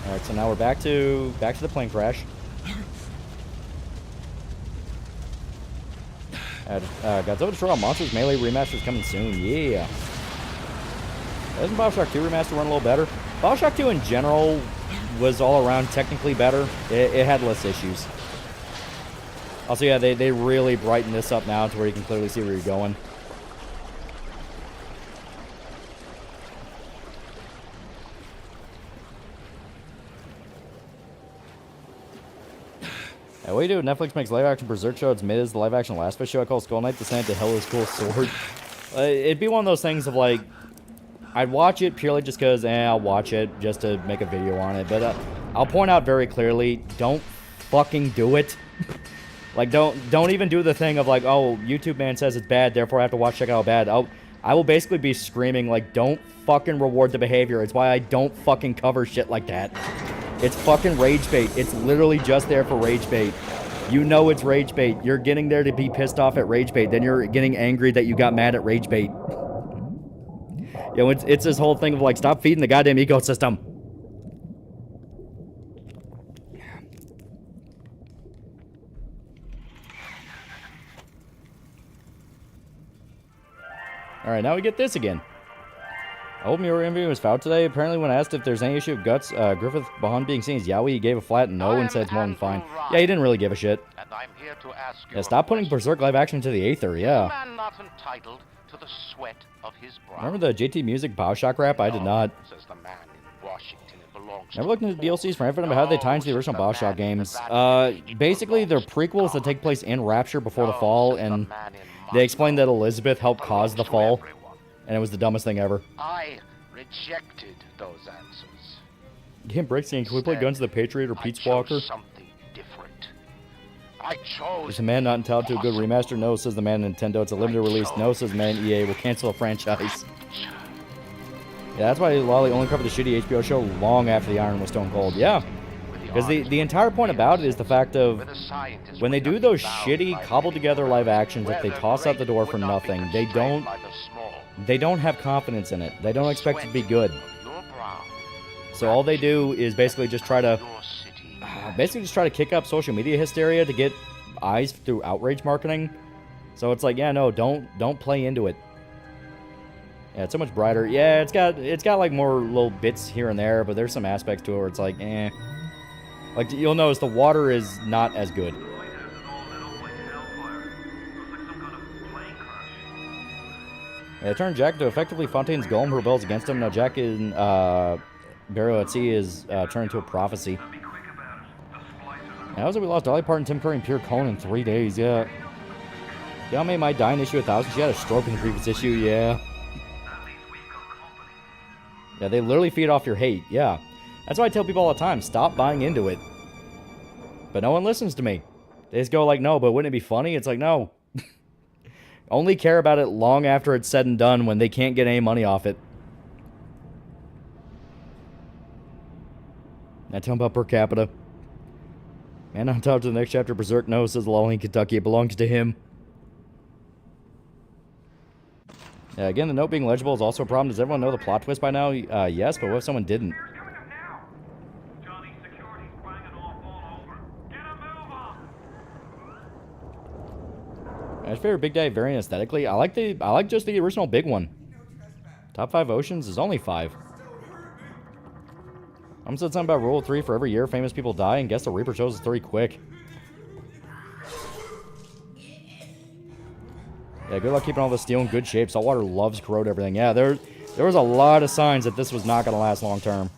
Alright, so now we're back to the plane crash. Godzilla Destroy All Monsters Melee Remaster is coming soon, yeah. Doesn't BioShock 2 Remaster run a little better? BioShock 2 in general was all around technically better. It had less issues. Also, yeah, they really brighten this up now to where you can clearly see where you're going. Yeah, what do you do? Netflix makes live-action Berserk show. It's mid as the live-action Last of Us show. I call Skull Knight Descent to Hell is Cool Sword. It'd be one of those things of like, I'd watch it purely just because, I'll watch it just to make a video on it. But I'll point out very clearly, don't fucking do it. Like, don't even do the thing of like, oh, YouTube man says it's bad, therefore I have to check out how bad. I will basically be screaming like, don't fucking reward the behavior. It's why I don't fucking cover shit like that. It's fucking rage bait. It's literally just there for rage bait. You know it's rage bait. You're getting there to be pissed off at rage bait. Then you're getting angry that you got mad at rage bait. You know, it's this whole thing of like, stop feeding the goddamn ecosystem. Alright, now we get this again. I hope your interview was foul today. Apparently when asked if there's any issue with Guts, Griffith Bahan being seen as Yowie, he gave a flat no and said it's more than fine. Yeah, he didn't really give a shit. And I'm here to ask you Yeah, stop putting Berserk live action to the aether, yeah. man not entitled to the sweat of his brow. Remember the JT Music BioShock rap? I did not. Says the man in Washington. It belongs Never looked into the DLCs for Infinite, but how do they tie into the original BioShock games? Basically, they're prequels that take place in Rapture before the fall, and they explain that Elizabeth helped cause the fall, and it was the dumbest thing ever. I rejected those answers. Game breaks saying, can we play Guns of the Patriot or Pete's Walker? Something different. I chose. Is the man not entitled to a good remaster? No, says the man Nintendo. It's a limited release. No, says the man EA. Will cancel a franchise. Yeah, that's why Lolly only covered the shitty HBO show long after the Iron was stone cold. Yeah. Because the entire point about it is the fact of when they do those shitty, cobbled together live actions that they toss out the door for nothing, they don't have confidence in it. They don't expect it to be good. So all they do is basically just try to kick up social media hysteria to get eyes through outrage marketing. So it's like, yeah, no, don't play into it. Yeah, it's so much brighter. Yeah, it's got like more little bits here and there, but there's some aspects to it where it's like, eh. Like, you'll notice the water is not as good. Yeah, turn Jack into effectively Fontaine's golem who rebels against him. Now Jack in Burial at Sea is turned into a prophecy. How is it we lost Dolly Parton, Tim Curry, and Pierre Cohen in 3 days? Yeah. Y'all made my dying issue 1,000. She had a stroke in the previous issue. Yeah. Yeah, they literally feed off your hate. Yeah. That's why I tell people all the time, stop buying into it. But no one listens to me. They just go like, no, but wouldn't it be funny? It's like, no. Only care about it long after it's said and done when they can't get any money off it. Now tell them about per capita. Man on top to the next chapter, Berserk knows, says Lolly in Kentucky. It belongs to him. Yeah, again, the note being legible is also a problem. Does everyone know the plot twist by now? Yes, but what if someone didn't? My favorite Big Daddy variant aesthetically. I like just the original big one. Top 5 oceans is only 5. I'm said something about rule 3 for every year famous people die, and guess the Reaper chose 3 quick. Yeah, good luck keeping all the steel in good shape. Saltwater loves corrode everything. Yeah, there was a lot of signs that this was not going to last long term.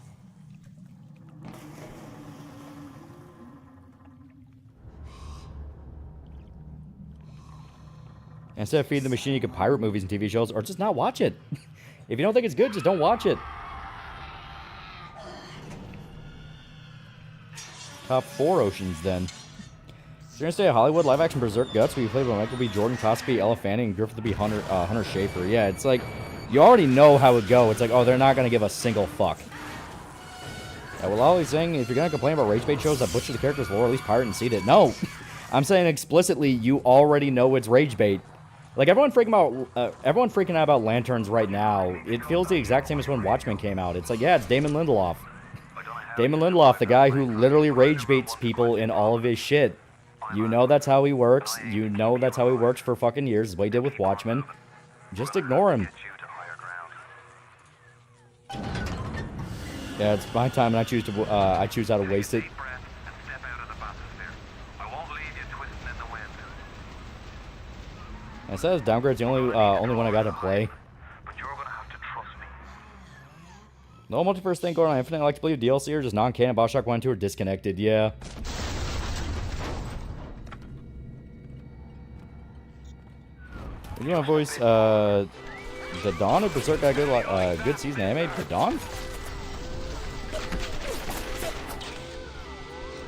Instead of feeding the machine, you could pirate movies and TV shows, or just not watch it. If you don't think it's good, just don't watch it. Top 4 oceans, then. So you're gonna stay at Hollywood, live-action Berserk Guts, where you play by Michael B. Jordan, Cosby, Ella Fanning, and Griffith B. Hunter Schafer. Yeah, it's like, you already know how it go. It's like, oh, they're not gonna give a single fuck. Yeah, well, Loli's saying, if you're gonna complain about rage bait shows that butcher the character's lore, at least pirate and seed it. No! I'm saying explicitly, you already know it's rage bait. Like, everyone freaking out about Lanterns right now. It feels the exact same as when Watchmen came out. It's like, yeah, it's Damon Lindelof. Damon Lindelof, the guy who literally rage baits people in all of his shit. You know that's how he works. You know that's how he works for fucking years. That's what he did with Watchmen. Just ignore him. Yeah, it's my time, and I choose how to waste it. I said Downgrade's the only one I got to play. No multiverse thing going on Infinite. I like to believe DLC or just non-canon. BioShock 1 and 2 are disconnected. Yeah. You know, voice. The Dawn of Berserk got a good season anime. The Dawn.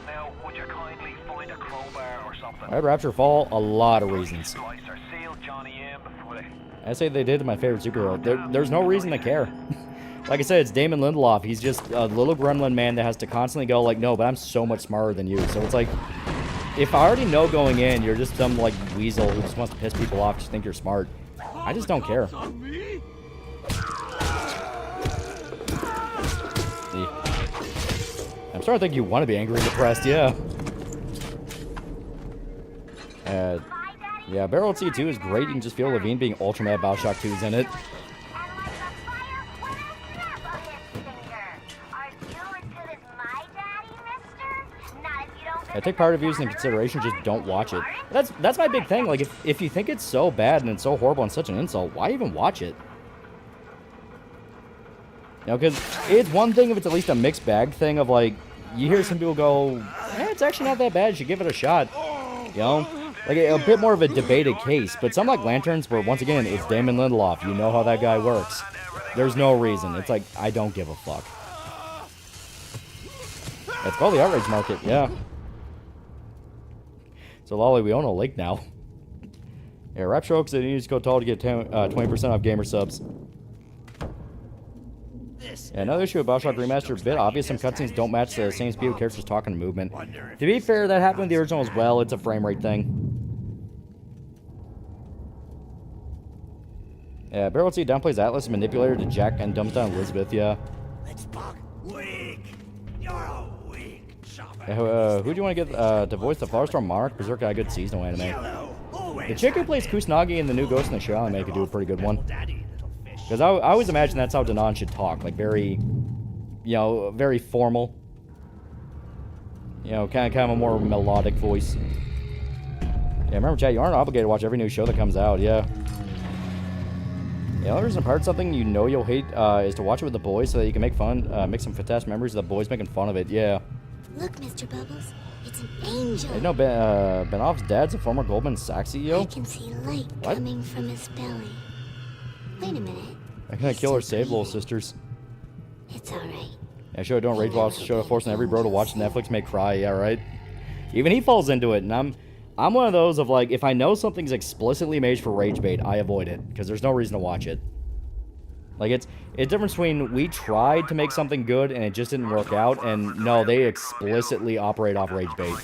Now, would you kindly find a crowbar or something? I had Rapture Fall. A lot of reasons. I say they did my favorite superhero. There's no reason to care. Like I said, it's Damon Lindelof. He's just a little gremlin man that has to constantly go like, no, but I'm so much smarter than you. So it's like, if I already know going in, you're just some like weasel who just wants to piss people off, just think you're smart. I just don't care. I'm starting to think you want to be angry and depressed, yeah. Yeah, Barrel C2 is great. You can just feel Levine being ultra mad. BioShock 2's in it. I take part reviews into consideration, just don't watch it. That's my big thing. Like, if you think it's so bad and it's so horrible and such an insult, why even watch it? You know, because it's one thing if it's at least a mixed bag thing of, like, you hear some people go, it's actually not that bad, you should give it a shot. You know? Like, a bit more of a debated case. But some, like, Lanterns, where, once again, it's Damon Lindelof. You know how that guy works. There's no reason. It's like, I don't give a fuck. It's called the outrage market, yeah. So, Loli, we own a lake now. Yeah, Rap Strokes, that needs to go tall to get 20% off gamer subs. Yeah, another issue of BioShock Remastered, a bit obvious. Some cutscenes don't match the same speed of characters talking and movement. To be fair, that happened with the original as well. It's a frame rate thing. Yeah, Barrel C downplays Atlas, manipulator to Jack, and dumbs down Elizabeth, yeah. Let's talk weak. You're a weak chopper. Yeah, who do you want to get to voice the Firestorm Monarch? Berserk got a good seasonal anime. The chick who plays Kusanagi in the new Ghost in the Shell anime could do a pretty good one. Because I always imagine that's how Danon should talk. Like, very, you know, very formal. You know, kind of a more melodic voice. Yeah, remember, chat, you aren't obligated to watch every new show that comes out, yeah. Yeah, the only reason to part something you know you'll hate is to watch it with the boys so that you can make some fantastic memories of the boys making fun of it, yeah. Look, Mr. Bubbles, it's an angel. You know, Benoff's dad's a former Goldman Sachs CEO? I can see light coming from his belly. Wait a minute. I'm gonna kill or save little sisters. It's alright. Yeah, show don't rage watch, show forcing every bro to watch Netflix make cry, yeah, right? Even he falls into it, and I'm one of those of like, if I know something's explicitly made for rage bait, I avoid it, because there's no reason to watch it. Like, it's a difference between we tried to make something good and it just didn't work out, and no, they explicitly operate off rage bait.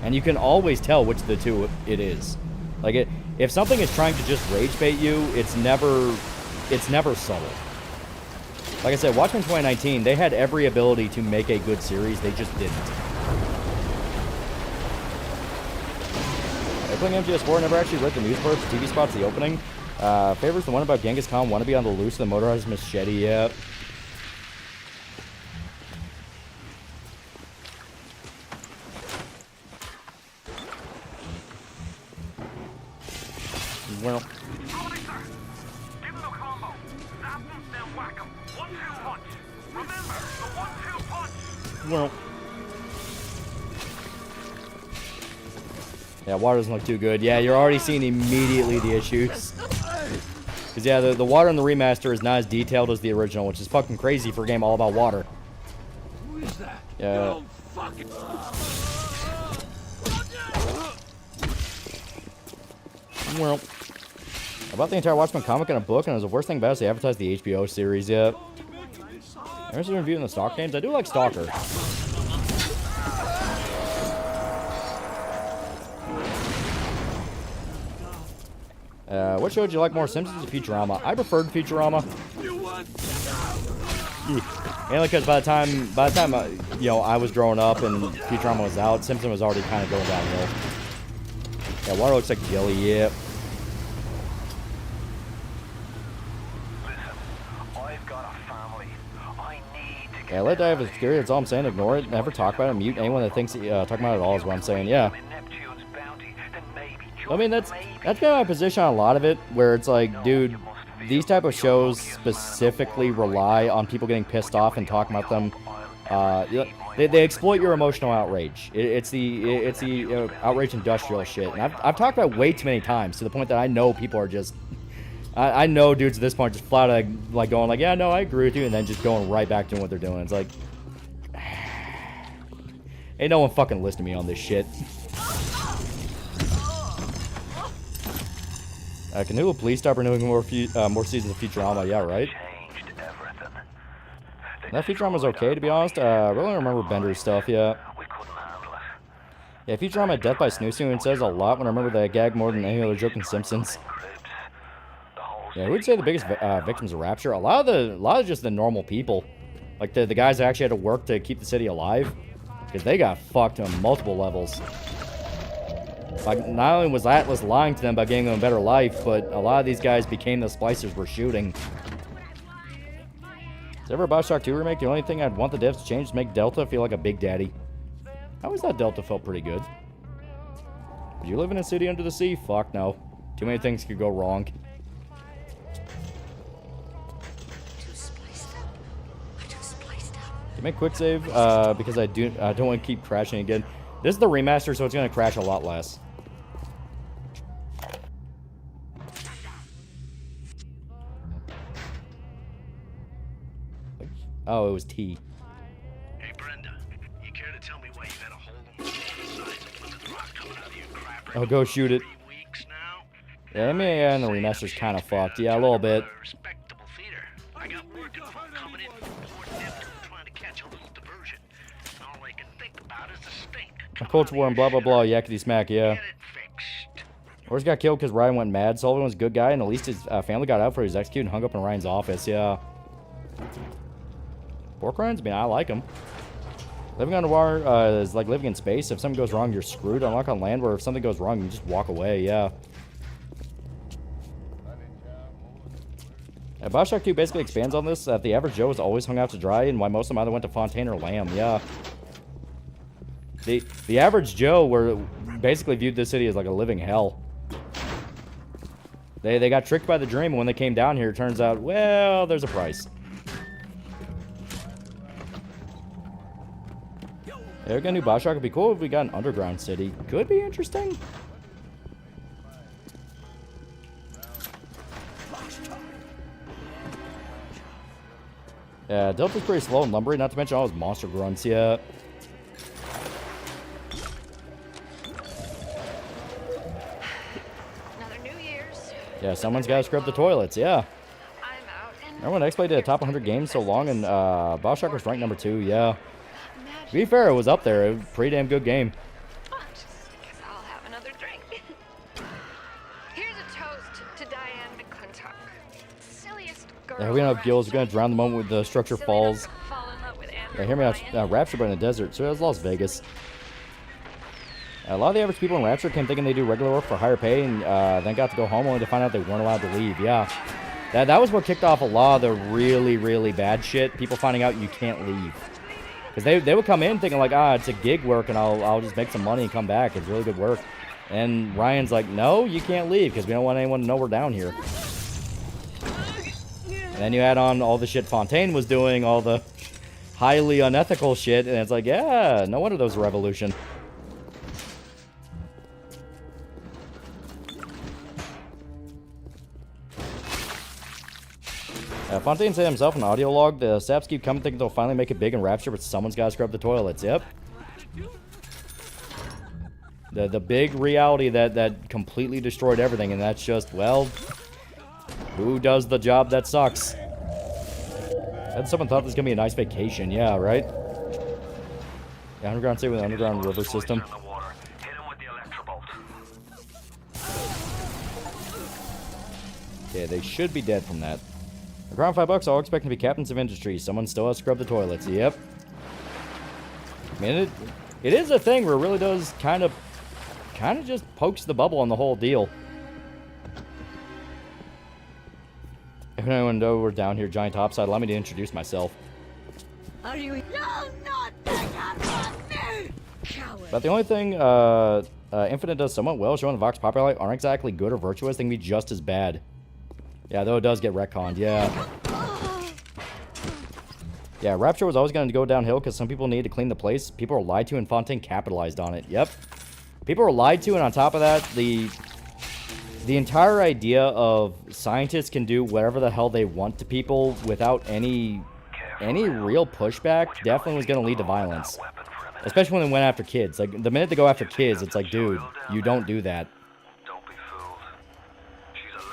And you can always tell which of the two it is. Like, if something is trying to just rage bait you, it's never subtle. Like I said, Watchmen 2019, they had every ability to make a good series, they just didn't. playing MGS4, never actually read the news reports, TV spots, the opening. Favors the one about Genghis Khan wanna be on the loose with the motorized machete, yeah. Well. Give him a combo. Zap him, then whack him. 1-2 punch. Remember, the 1-2 punch. Well. Yeah, water doesn't look too good. Yeah, you're already seeing immediately the issues. Because, yeah, the water in the remaster is not as detailed as the original, which is fucking crazy for a game all about water. Who is that? Yeah. Fuck it. Well. I bought the entire Watchmen comic and a book, and it was the worst thing about it is they advertised the HBO series yet. Ever seen reviewing the Stalker games? I do like Stalker. What show did you like more, Simpsons or Futurama? I preferred Futurama. Mainly because by the time you know, I was growing up and Futurama was out, Simpson was already kind of going downhill. Yeah, water looks like jelly. Yeah. Yeah, let die of his scary. That's all I'm saying. Ignore it. Never talk about it. Mute anyone that thinks talking about it at all is what I'm saying. Yeah. I mean, that's kind of my position on a lot of it, where it's like, dude, these type of shows specifically rely on people getting pissed off and talking about them. They exploit your emotional outrage. It's the outrage industrial shit. And I've talked about it way too many times to the point that I know people are just. I know dudes at this point just flat out like going like, yeah, no, I agree with you, and then just going right back to what they're doing. It's like, ain't no one fucking listening to me on this shit. Can Hulu please stop renewing more seasons of Futurama? Yeah, right. That Futurama's okay, to be honest. I really don't remember Bender's stuff, yeah. Yeah, Futurama had Death by Snoo and says a lot when I remember that gag more than any other joke in Simpsons. Yeah, who would say the biggest victims of Rapture? A lot of just the normal people. Like the guys that actually had to work to keep the city alive. Because they got fucked on multiple levels. Like, not only was Atlas lying to them about giving them a better life, but a lot of these guys became the splicers we're shooting. Is there ever a BioShock 2 remake? The only thing I'd want the devs to change is make Delta feel like a big daddy. I always thought Delta felt pretty good. Would you live in a city under the sea? Fuck no. Too many things could go wrong. Can make quick save because I don't want to keep crashing again. This is the remaster, so it's gonna crash a lot less. Oh, it was T. Hey Brenda, you care to tell me why you got a hole in the sides of Plymouth Rock coming out of your crap? Oh, go shoot it. Yeah, MEA and the remaster's kind of fucked. Yeah, a little bit. I got working folk coming in from Port Neptune trying to catch a little diversion. All I can think about is the stink. Culture war and blah blah blah. Yakety smack. Yeah. Or's got killed because Ryan went mad. Sullivan was a good guy, and at least his family got out for his executed and hung up in Ryan's office. Yeah. Pork rinds? I mean, I like them. Living underwater is like living in space. If something goes wrong, you're screwed. Unlike on land, where if something goes wrong, you just walk away. Yeah. BioShock 2 basically expands on this, that the average Joe is always hung out to dry, and why most of them either went to Fontaine or Lamb, yeah. The average Joe basically viewed this city as like a living hell. They got tricked by the dream, and when they came down here, it turns out, well, there's a price. Yeah, we got a new BioShock. It'd be cool if we got an underground city. Could be interesting. Yeah, Delta's pretty slow and lumbery, not to mention all his monster grunts, yeah. Another New Year's. Yeah, someone's got to scrub the toilets, yeah. I'm out. Remember when X-Play did a top 100 games so long and BioShock was ranked number 2, yeah. To be fair, it was up there. It was a pretty damn good game. Guess I'll have another drink. Here's a toast to Diane McClintock. Silliest girl. Yeah, we don't have gills. We're going to drown the moment with the structure falls. Fall in love with Andrew Yeah, hear me out. Ryan. Rapture but in the desert. So that's Las Vegas. A lot of the average people in Rapture came thinking they do regular work for higher pay and then got to go home only to find out they weren't allowed to leave. Yeah. That was what kicked off a lot of the really, really bad shit. People finding out you can't leave. Because they would come in thinking like, it's a gig work and I'll just make some money and come back. It's really good work. And Ryan's like, no, you can't leave because we don't want anyone to know we're down here. And then you add on all the shit Fontaine was doing, all the highly unethical shit, and it's like, yeah, no wonder there was a revolution. Fontaine said himself in an audio log, the saps keep coming thinking they'll finally make it big in Rapture, but someone's got to scrub the toilets. Yep. The big reality that completely destroyed everything, and that's just, well, who does the job that sucks? And someone thought this was going to be a nice vacation. Yeah, right? Yeah, underground city with an underground river system. Okay, they should be dead from that. Around $5, all expecting to be captains of industry. Someone still has to scrub the toilets. Yep. I mean, it is a thing where it really does kind of just pokes the bubble on the whole deal. If anyone know we're down here, Giant Topside, allow me to introduce myself. Are you? No, not that me! Coward. But the only thing Infinite does somewhat well, showing the Vox Populi aren't exactly good or virtuous. They can be just as bad. Yeah, though it does get retconned, yeah. Yeah, Rapture was always going to go downhill because some people need to clean the place. People were lied to and Fontaine capitalized on it. Yep. People were lied to, and on top of that, the entire idea of scientists can do whatever the hell they want to people without any real pushback definitely was going to lead to violence. Especially when they went after kids. Like, the minute they go after kids, it's like, dude, you don't do that.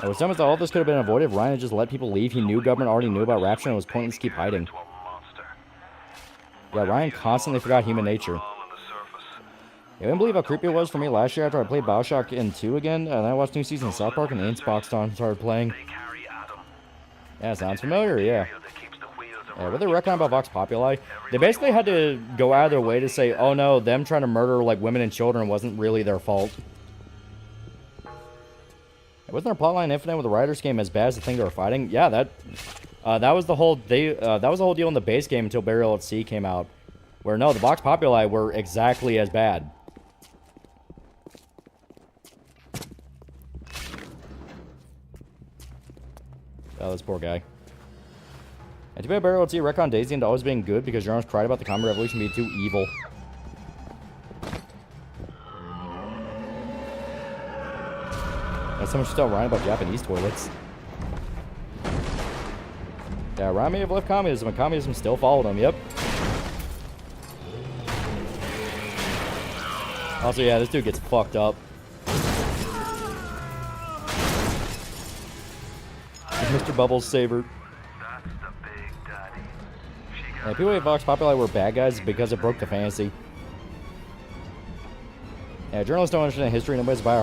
It was almost all this could have been avoided if Ryan had just let people leave. He knew government already knew about Rapture and it was pointless to keep hiding. Yeah, Ryan constantly forgot human nature. Yeah, I didn't believe how creepy it was for me last year after I played BioShock in 2 again, and I watched new season of South Park and Ainsbox on started playing. Yeah, sounds familiar, yeah. Yeah, what they're reckoning about Vox Populi, they basically had to go out of their way to say, oh no, them trying to murder like women and children wasn't really their fault. Wasn't their plotline Infinite with the Riders game as bad as the thing they were fighting? Yeah, that was the whole deal in the base game until Burial at Sea came out. Where no, the Vox Populi were exactly as bad. Oh, this poor guy. And too bad Burial at Sea retcon Daisy into always being good because Jonas cried about the Common Revolution being too evil. And someone should tell Ryan about Japanese toilets. Yeah, Ryan may have left communism, and communism still followed him, yep. Also, yeah, this dude gets fucked up. Mr. Bubbles Saber. Yeah, people at Vox Populi were bad guys because it broke the fantasy. Yeah, journalists don't understand history. Nobody's by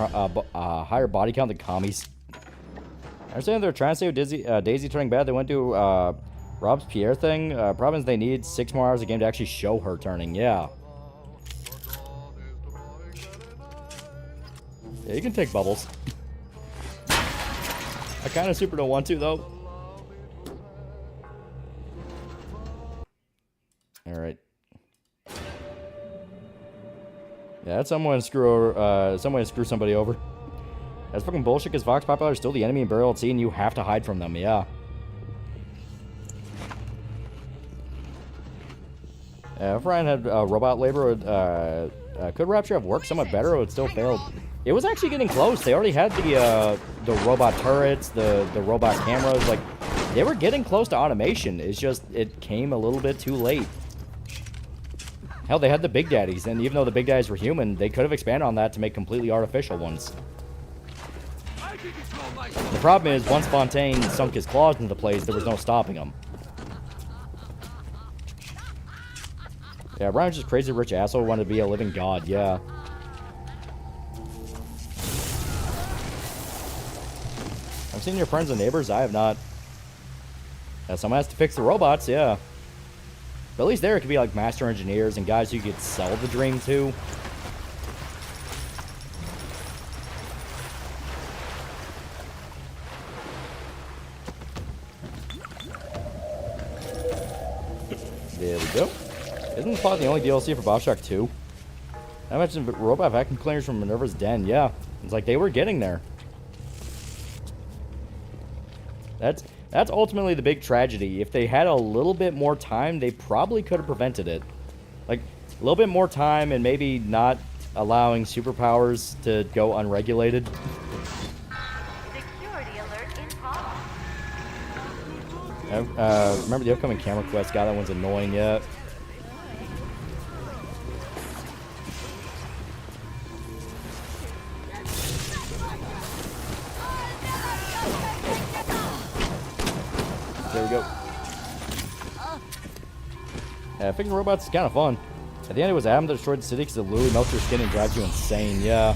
a higher body count than commies. I understand they're trying to say with Daisy turning bad. They went to Rob's Pierre thing. Problem is they need 6 more hours of game to actually show her turning. Yeah. Yeah, you can take bubbles. I kind of super don't want to though. All right. Yeah, that's some way to screw somebody over. That's fucking bullshit because Vox Populi are still the enemy in Burial at Sea and you have to hide from them, yeah. If Ryan had robot labor, could Rapture have worked somewhat better or it still failed? It was actually getting close. They already had the robot turrets, the robot cameras, like, they were getting close to automation. It's just, it came a little bit too late. Hell, they had the Big Daddies, and even though the Big Daddies were human, they could have expanded on that to make completely artificial ones. The problem is, once Fontaine sunk his claws into place, there was no stopping him. Yeah, Ryan's just crazy rich asshole who wanted to be a living god, yeah. I've seen your friends and neighbors, I have not. Yeah, someone has to fix the robots, yeah. But at least there it could be like master engineers and guys who could sell the dream to. go. Isn't the plot the only DLC for BioShock 2? I mentioned robot vacuum cleaners from Minerva's Den. Yeah, it's like they were getting there. That's ultimately the big tragedy. If they had a little bit more time, they probably could have prevented it. Like, a little bit more time and maybe not allowing superpowers to go unregulated. Security alert in progress. Remember the upcoming camera quest? God, that one's annoying, yeah. There we go. Yeah, fixing robots is kind of fun. At the end, it was Adam that destroyed the city because it literally melts your skin and drives you insane. Yeah.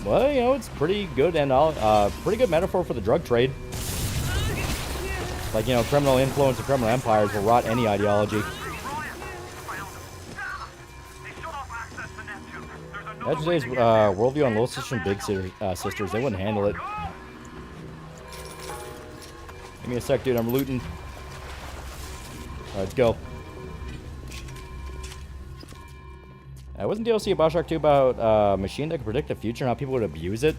Well, you know, it's pretty good and pretty good metaphor for the drug trade. Like, you know, criminal influence and criminal empires will rot any ideology. That's today's worldview on Little Sister and Big Sisters. They wouldn't handle it. Give me a sec, dude. I'm looting. Alright, let's go. Wasn't DLC of BioShock 2 about a machine that could predict the future and how people would abuse it?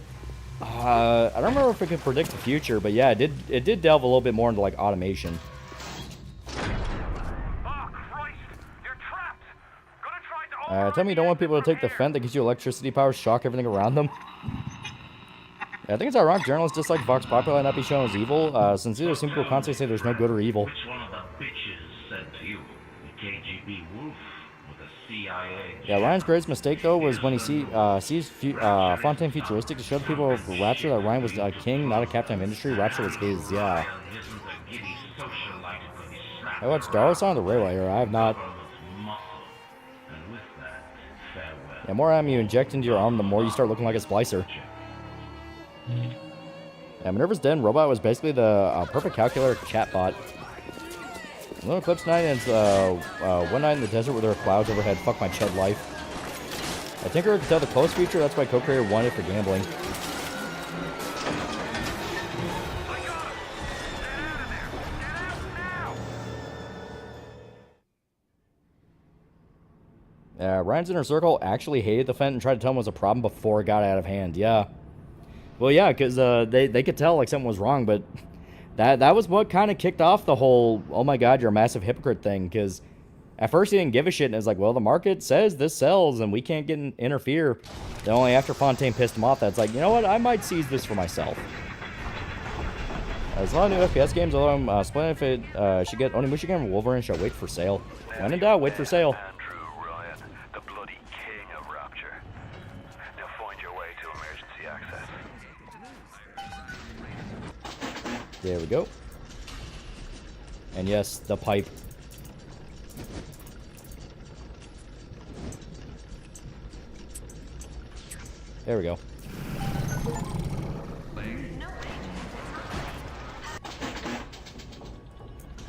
I don't remember if it could predict the future, but yeah, it did delve a little bit more into like automation. Tell me you don't want people to take the fence that gives you electricity power, shock everything around them. Yeah, I think it's ironic journalists dislike Vox Populi not be shown as evil, since either some people constantly say there's no good or evil. Which one of the bitches said to you? The KGB wolf or the CIA? Yeah, Ryan's greatest mistake, though, was when he sees Fontaine futuristic to show the people of Rapture that Ryan was a king, not a captain of industry. Rapture was his, yeah. I watched Darlison on the Railway era. I have not. Yeah, the more ammo you inject into your arm, the more you start looking like a splicer. Yeah, Minerva's Den robot was basically the perfect calculator chatbot. Little Eclipse Night and One Night in the Desert where there were clouds overhead. Fuck my chud life. I think I could tell the close future. That's why co-creator wanted for gambling. Ryan's Inner Circle actually hated the Fent and tried to tell him it was a problem before it got out of hand. Yeah. Well, yeah, because they could tell like something was wrong, but that was what kind of kicked off the whole, oh my god, you're a massive hypocrite thing, because at first he didn't give a shit, and it's like, well, the market says this sells, and we can't interfere. Then only after Fontaine pissed him off, that's like, you know what, I might seize this for myself. There's a lot of new FPS games, although I'm splitting if it should get Onimusha game and Wolverine shall wait for sale. When in doubt, wait for sale. There we go. And yes, the pipe. There we go.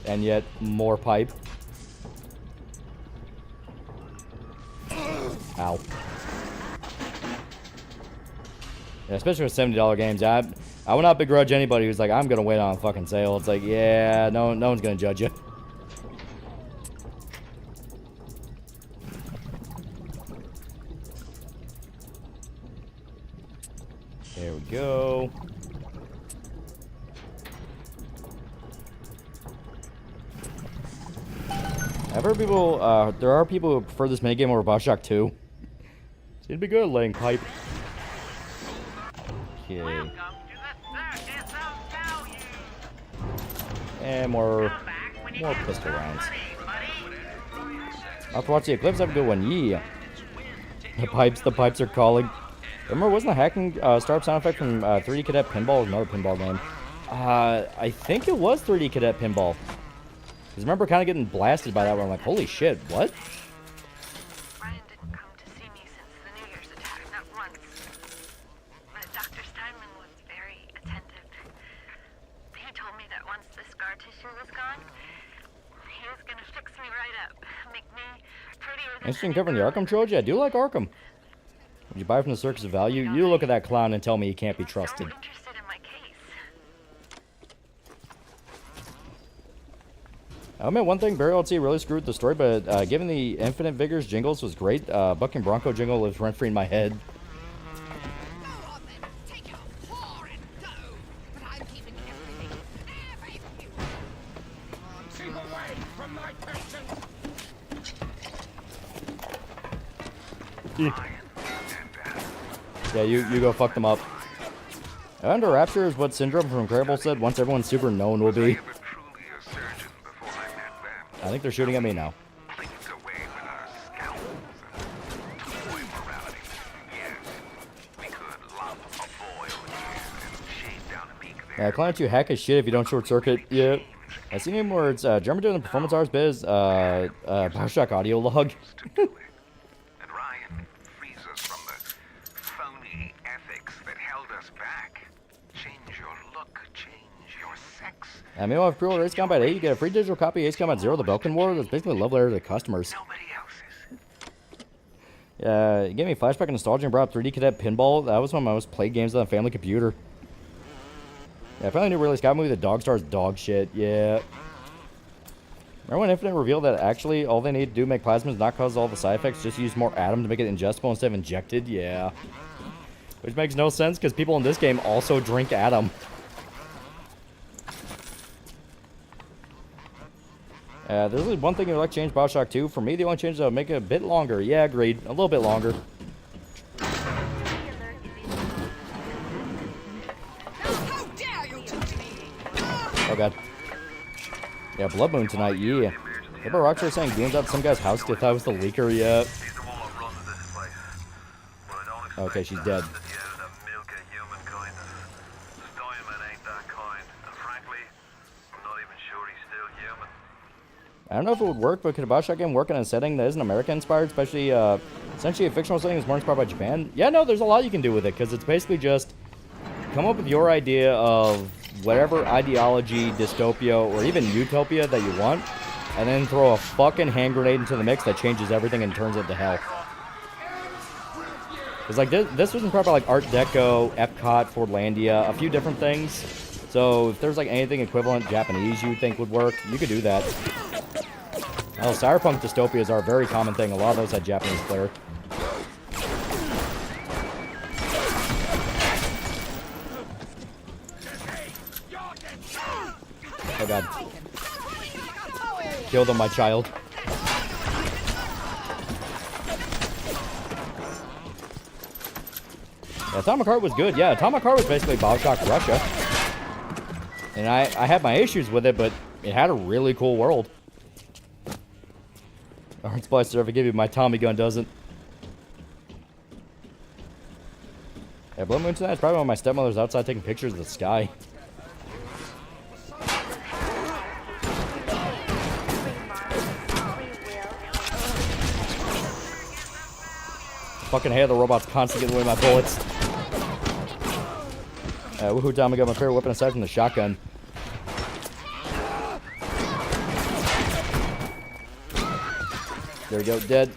And yet, more pipe. Ow. Yeah, especially with $70 games. I would not begrudge anybody who's like, I'm gonna wait on a fucking sale. It's like, yeah, no one's gonna judge you. There we go. I've heard people, there are people who prefer this minigame over BioShock 2. It'd be good laying pipe. Okay. And more pistol rounds. I'll have to watch the Eclipse. Have a good one. Yeah. The pipes are calling. Remember, wasn't the hacking startup sound effect from 3D Cadet Pinball? Or another pinball game. I think it was 3D Cadet Pinball. Because I remember kind of getting blasted by that where I'm like, holy shit, what? Ryan didn't come to see me since the New Year's attack, not once. But Dr. Steinman was very attentive. He told me that once the scar tissue was gone, he was gonna fix me right up, make me prettier than Interesting covering the Arkham trilogy. I do like Arkham. Would you buy from the Circus of Value? You look at that clown and tell me he can't be trusted. I mean, one thing, Burial at Sea really screwed the story, but given the Infinite Vigors jingles was great. Buck and Bronco jingle lives rent-free in my head. Yeah, you go fuck them up. Under Rapture is what Syndrome from Incredible said once everyone's super known will be. I think they're shooting at me now. Yeah, Climate 2 hack is shit if you don't short circuit. Yeah. I seen him where it's German doing the performance arts biz, BIOSHOCK audio log. Meanwhile, if pre-order Ace Combat 8, you get a free digital copy of Ace Combat 0, the Belkin War. That's basically a love letter to the customers. Yeah, it gave me flashback and nostalgia and brought up 3D Cadet Pinball. That was one of my most played games on the family computer. Yeah, apparently new release Scout movie, The Dog Star's dog shit. Yeah. Remember when Infinite revealed that actually all they need to do to make plasmas not cause all the side effects, just use more atom to make it ingestible instead of injected? Yeah. Which makes no sense because people in this game also drink atom. There's only one thing you'd like to change BIOSHOCK 2. For me, the only change is that would make it a bit longer. Yeah, agreed. A little bit longer. Oh, God. Yeah, Blood Moon tonight, yeah. Remember Rockstar saying goons out some guy's house because I was the leaker, yeah. Okay, she's dead. I don't know if it would work, but could a BIOSHOCK game work in a setting that isn't American-inspired, especially, essentially a fictional setting that's more inspired by Japan? Yeah, no, there's a lot you can do with it, because it's basically just come up with your idea of whatever ideology, dystopia, or even utopia that you want, and then throw a fucking hand grenade into the mix that changes everything and turns it to hell. Because, like, this was inspired by, like, Art Deco, Epcot, Fordlandia, a few different things. So, if there's, like, anything equivalent Japanese you would think would work, you could do that. Oh, cyberpunk dystopias are a very common thing. A lot of those had Japanese flair. Oh, God. Kill them, my child. Yeah, Atomic Heart was good. Yeah, Atomic Heart was basically BIOSHOCK Russia. And I had my issues with it, but it had a really cool world. Art Splicer, if I give you my Tommy gun, doesn't. Yeah, Blood Moon tonight is probably when my stepmother's outside taking pictures of the sky. Fucking hate the robots constantly getting away with my bullets. Woohoo, Tommy got my favorite weapon aside from the shotgun. There we go, dead.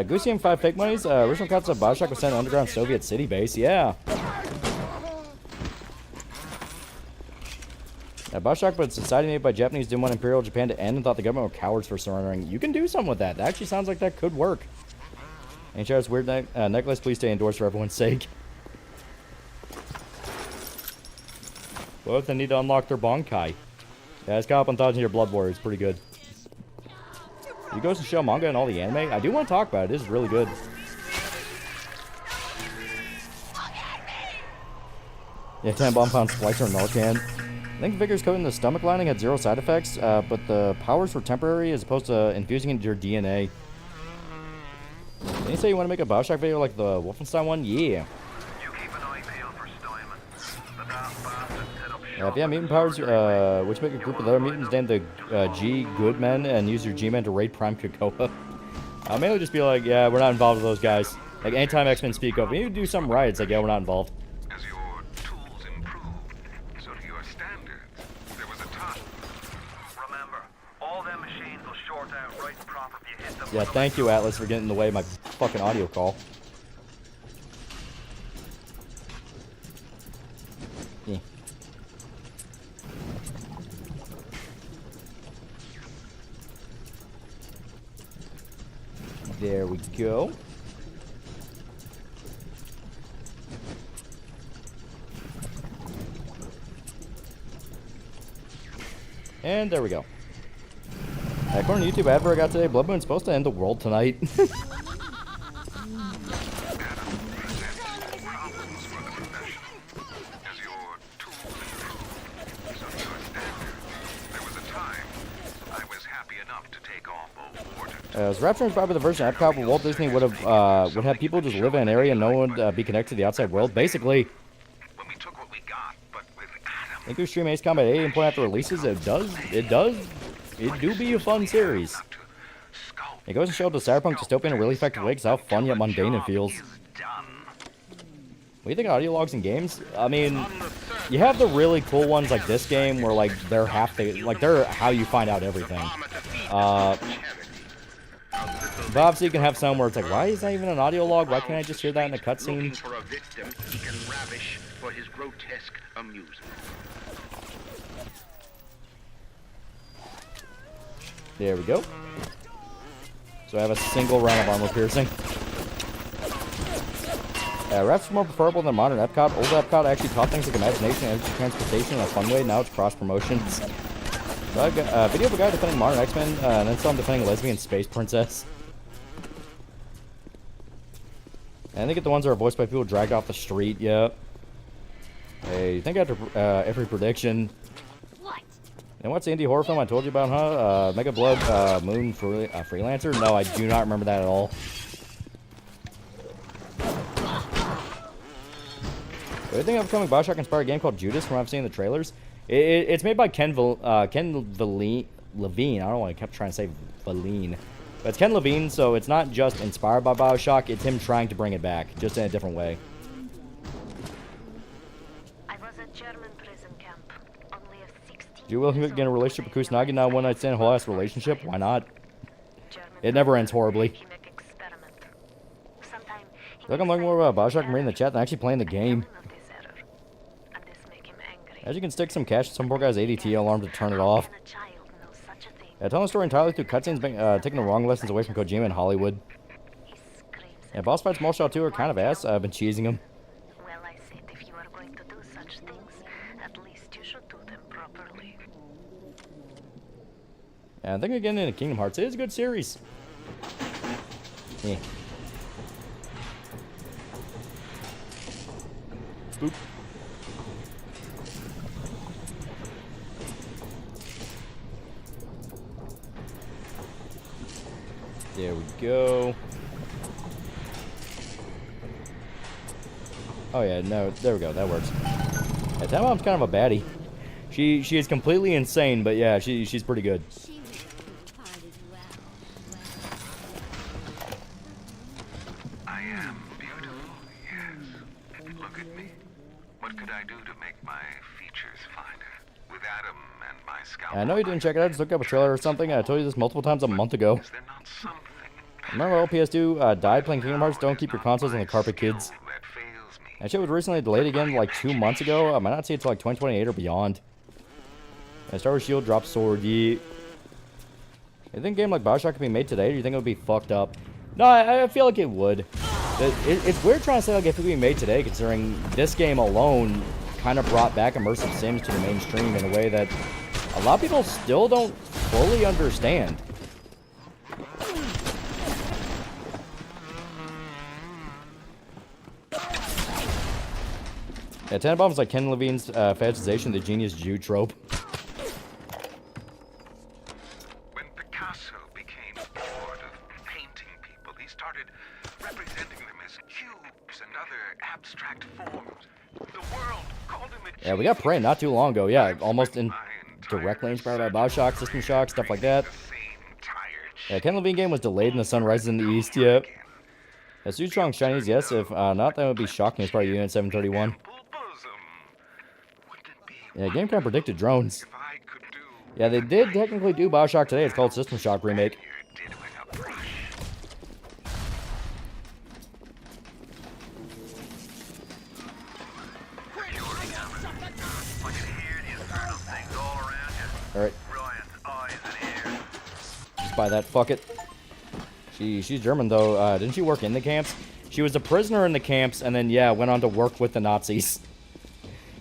Goosey M5 fake monies. Original concept of BIOSHOCK was sent to underground Soviet city base. Yeah. BIOSHOCK, but society made by Japanese didn't want Imperial Japan to end and thought the government were cowards for surrendering. You can do something with that. That actually sounds like that could work. Ain't Shadow's weird necklace. Please stay indoors for everyone's sake. Well, if they need to unlock their Bonkai. Yeah, it's got up on 1,000-year Blood Warrior. It's pretty good. You Ghost in Shell manga and all the anime? I do want to talk about it. It is really good. Yeah, 10 bomb pound splicer and Narcan. I think Vigor's coating in the stomach lining had 0 side effects, but the powers were temporary as opposed to infusing into your DNA. Didn't you say you want to make a BIOSHOCK video like the Wolfenstein one? Yeah. If you have mutant powers, which make a group of other mutants named the G Goodmen and use your G-Men to raid Prime Krakoa. I'll mainly just be like, yeah, we're not involved with those guys. Like, anytime X-Men speak of, you do something right, it's like, yeah, we're not involved. As your tools improved, so do your standards. There was a time. Remember, all them machines will short out right and proper if you hit them. Yeah, thank you, Atlas, for getting in the way of my fucking audio call. Yeah. There we go. And there we go. According to YouTube advert I got today, Blood Moon's supposed to end the world tonight. Rapture is probably the version of Epcot where Walt Disney would have people just live in an area and no one would be connected to the outside world. Basically, I think Extreme Ace Combat 8 and point after releases, it do be a fun series. It goes to show the cyberpunk dystopian in a really effective way because how fun yet mundane it feels. What do you think of audio logs in games? I mean, you have the really cool ones like this game where like they're how you find out everything. But obviously you can have some where it's like, why is that even an audio log? Why can't I just hear that in a cutscene? There we go. So I have a single round of armor piercing. Reps are more preferable than modern Epcot. Old Epcot actually taught things like imagination and energy transportation in a fun way. Now it's cross promotions. Video of a guy defending modern X-Men, and then some defending lesbian space princess. And they get the ones that are voiced by people dragged off the street, yeah. Hey, you think after every prediction. What? And what's the indie horror film I told you about, huh? Mega Blood Moon Freelancer? No, I do not remember that at all. What do you think of upcoming BioShock inspired game called Judas from what I've seen in the trailers? It's made by Ken Levine. I don't know why I kept trying to say Valine. But it's Ken Levine, so it's not just inspired by BioShock, it's him trying to bring it back, just in a different way. I was at German prison camp. Only a 16. Do you will get in a relationship with Kusanagi, not one night stand, whole ass relationship? Why not? It never ends horribly. Look, I'm learning more about BioShock from reading the chat than actually playing the game. As you can stick some cash in some poor guy's ADT alarm to turn it off. Telling the story entirely through cutscenes, taking the wrong lessons away from Kojima in Hollywood. Yeah, boss fights in Shell 2 are kind of ass. I've been cheesing them. Well, I said if you are going to do such things, at least you should do them properly. Yeah, I think again into Kingdom Hearts. It is a good series. Yeah. Boop. There we go. Oh yeah, no, there we go, that works. Yeah, that mom's kind of a baddie. She is completely insane, but yeah, she's pretty good. I am beautiful, yes. Look at me. What could I do to make my features finer? With Adam and my scalp. I know you didn't check it out, just look up a trailer or something. I told you this multiple times a month ago. Remember LPS2 died playing Kingdom Hearts? Don't keep your consoles on the carpet, kids. That shit was recently delayed again like 2 months ago. I might not see it until like 2028 or beyond. Star Wars Shield dropped sword, You think a game like BioShock could be made today, or do you think it would be fucked up? No, I feel like it would. It's weird trying to say like if it could be made today, considering this game alone kind of brought back immersive sims to the mainstream in a way that a lot of people still don't fully understand. Yeah, Tannenbaum's like Ken Levine's fetishization of the genius Jew trope. When Picasso became bored of painting people, he started representing them as cubes and other abstract forms. The world called him a Yeah, we got Prey not too long ago. Yeah, almost directly inspired by BioShock, System Shock, stuff like that. Yeah, Ken Levine game was delayed and the sun rises in the east, yep. Yeah, Sue Strong's Chinese, yes. If not, that would be shocking. It's probably Unit 731. Yeah, GameCom predicted drones. Yeah, they did technically do BioShock today. It's called System Shock Remake. Alright. Just buy that, fuck it. She's German though. Didn't she work in the camps? She was a prisoner in the camps, and then yeah, went on to work with the Nazis.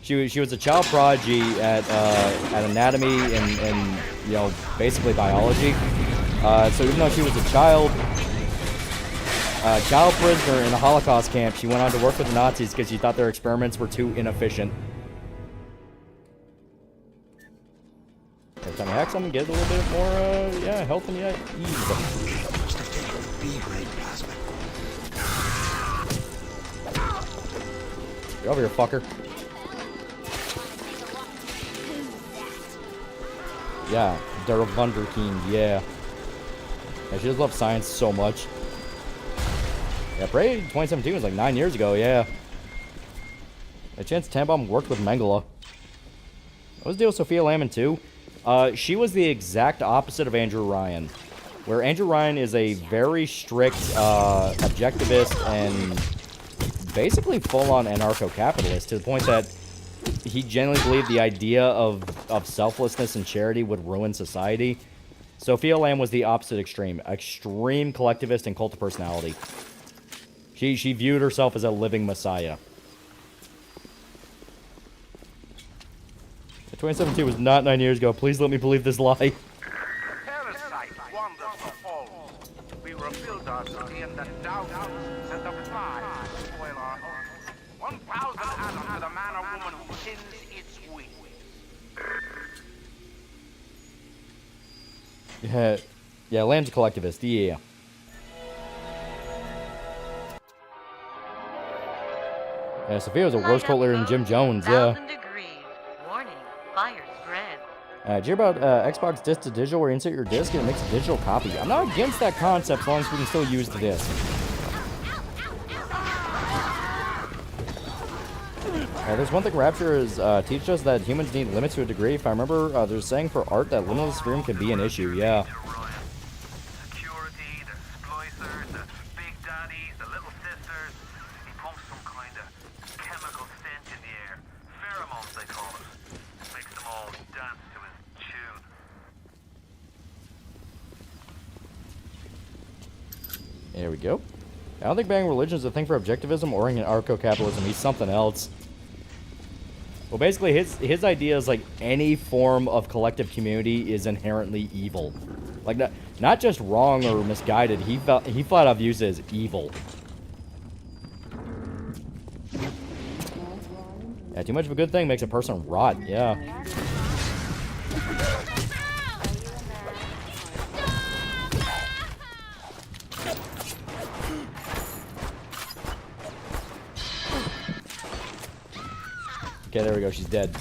She was a child prodigy at anatomy and you know, basically biology. So even though she was a child prisoner in a Holocaust camp, she went on to work with the Nazis because she thought their experiments were too inefficient. Every time you hack something, get a little bit more yeah, health and yeah, ease. Get over here, fucker. Yeah, Der Wunderkind, yeah. Yeah, she just loves science so much. Yeah, Prey 2017 was like 9 years ago, yeah. A chance Tannenbaum worked with Mengele. What was the deal with Sophia Lamon too? She was the exact opposite of Andrew Ryan. Where Andrew Ryan is a very strict objectivist and basically full-on anarcho-capitalist to the point that he genuinely believed the idea of selflessness and charity would ruin society. Sophia Lamb was the opposite extreme. Extreme collectivist and cult of personality. She viewed herself as a living messiah. 2017 was not 9 years ago. Please let me believe this lie. Parasite wanders the halls. We rebuild our city and the thousands and the flies spoil our home. 1,000 atoms to the man or woman who tins its wings. Yeah, Lamb's a collectivist. Yeah. Yeah, Sophia was a worse cult leader than Jim Jones. Yeah. Warning, fire spread. Did you hear about Xbox disc to digital, where you insert your disc and it makes a digital copy? I'm not against that concept as long as we can still use the disc. There's one thing Rapture is teaches us, that humans need limits to a degree. If I remember, there's a saying for art that limitless freedom can be an issue. Yeah. Security, the splicers, the big daddies, the little sisters. He pumps some kind of chemical scent in the air. Pheromones, they call it. Makes them all dance to his tune. There we go. I don't think banning religion is a thing for objectivism or anarcho-capitalism. He's something else. Well, basically, his idea is like any form of collective community is inherently evil. Like, not just wrong or misguided. He flat out views it as evil. Yeah, too much of a good thing makes a person rot. Yeah. Okay, there we go. She's dead.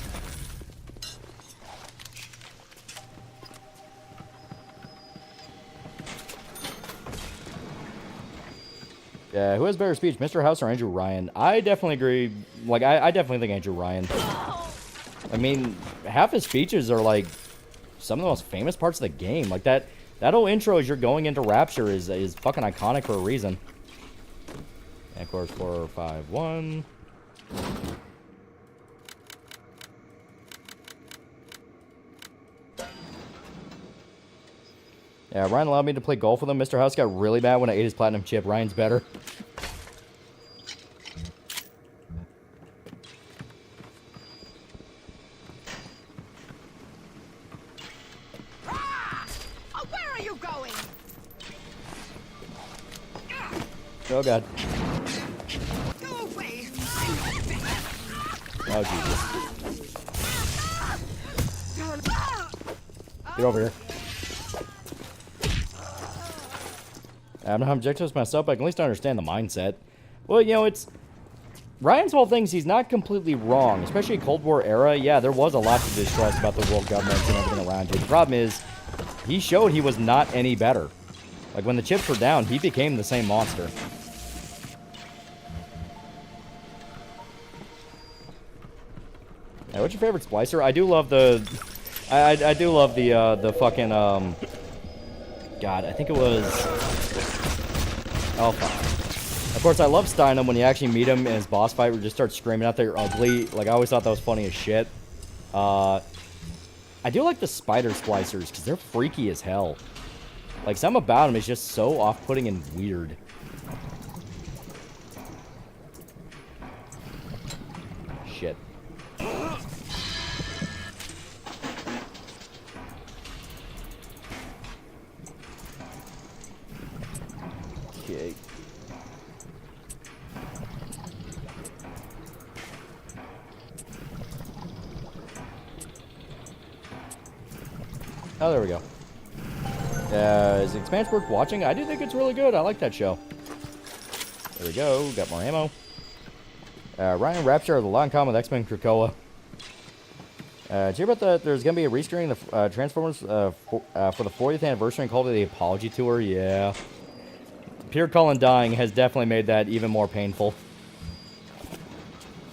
Yeah, who has better speech, Mr. House or Andrew Ryan? I definitely agree. Like, I definitely think Andrew Ryan. I mean, half his speeches are, like, some of the most famous parts of the game. Like, that whole intro as you're going into Rapture is fucking iconic for a reason. And, of course, 4, 5, 1... Yeah, Ryan allowed me to play golf with him. Mr. House got really mad when I ate his platinum chip. Ryan's better. Oh, where are you going? Oh, God. Go away. Oh, Jesus. Get over here. I'm not objectivist myself, but I can at least understand the mindset. Well, you know, it's... Ryan's whole thing is he's not completely wrong, especially Cold War era. Yeah, there was a lot to distrust about the world governments and everything around you. The problem is, he showed he was not any better. Like, when the chips were down, he became the same monster. Yeah, what's your favorite splicer? I do love the... I do love the fucking, God, I think it was... Oh, fuck. Of course, I love Steinem when you actually meet him in his boss fight where you just start screaming out that you're ugly. Like, I always thought that was funny as shit. I do like the spider splicers, because they're freaky as hell. Like, something about him is just so off-putting and weird. Shit. Okay. Oh, there we go. Is Expanse worth watching? I do think it's really good. I like that show. There we go. Got more ammo. Ryan Rapture of the long con with X-Men Krakoa. Did you hear about there's going to be a rescreening of Transformers for the 40th anniversary and called it the Apology Tour? Yeah. Peter Cullen dying has definitely made that even more painful.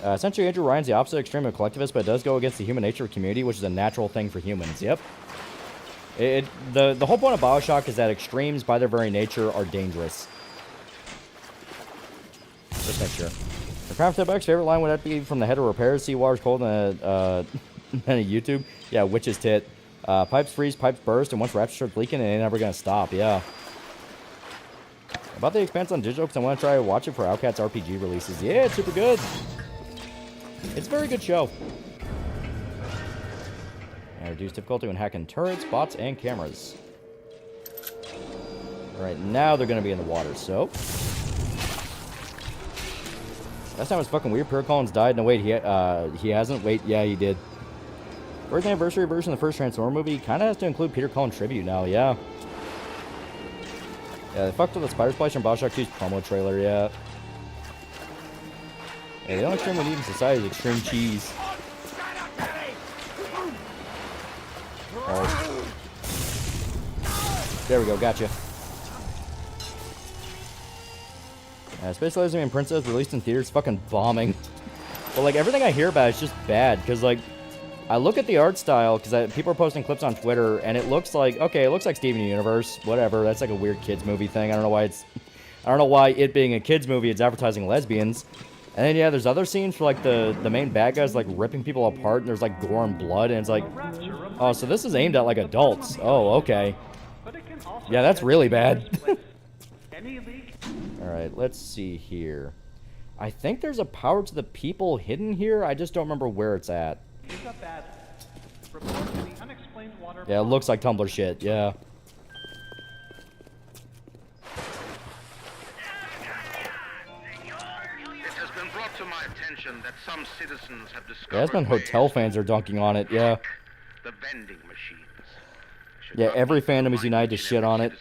Essentially, Andrew Ryan's the opposite extreme of collectivist, but it does go against the human nature of community, which is a natural thing for humans. Yep. The whole point of BioShock is that extremes, by their very nature, are dangerous. Just make sure. The Crown Buck's favorite line would that be from the head of repairs? Seawater's cold and a YouTube. Yeah, witch's tit. Pipes freeze, pipes burst, and once Rapture starts leaking, it ain't never gonna stop. Yeah. About the Expanse on digital, because I want to try to watch it for Outcat's RPG releases. Yeah, it's super good. It's a very good show. And reduce difficulty when hacking turrets, bots, and cameras. Alright, now they're going to be in the water, so. Last time was fucking weird. Peter Collins died. No, wait, he hasn't. Wait, yeah, he did. First anniversary version of the first Transformer movie kind of has to include Peter Cullen tribute now, yeah. Yeah, they fucked with the Spider Splash from BioShock 2's promo trailer, yeah. Yeah, the only extreme we need in society is extreme cheese. Alright. There we go, gotcha. Space Lesbian Princess released in theaters, fucking bombing. But like everything I hear about is just bad, because like I look at the art style, because people are posting clips on Twitter, and it looks like, okay, it looks like Steven Universe, whatever. That's like a weird kids movie thing. I don't know why it being a kids movie, it's advertising lesbians. And then yeah, there's other scenes where like the main bad guys like ripping people apart, and there's like gore and blood, and it's like, oh, so this is aimed at like adults. Oh, okay. Yeah, that's really bad. All right, let's see here. I think there's a power to the people hidden here. I just don't remember where it's at. Yeah, it looks like Tumblr shit, yeah. It has been brought to my attention that some citizens have discovered. Yeah, that's when hotel fans are dunking on it, yeah. The vending machines. Yeah, every fandom is united to shit on it.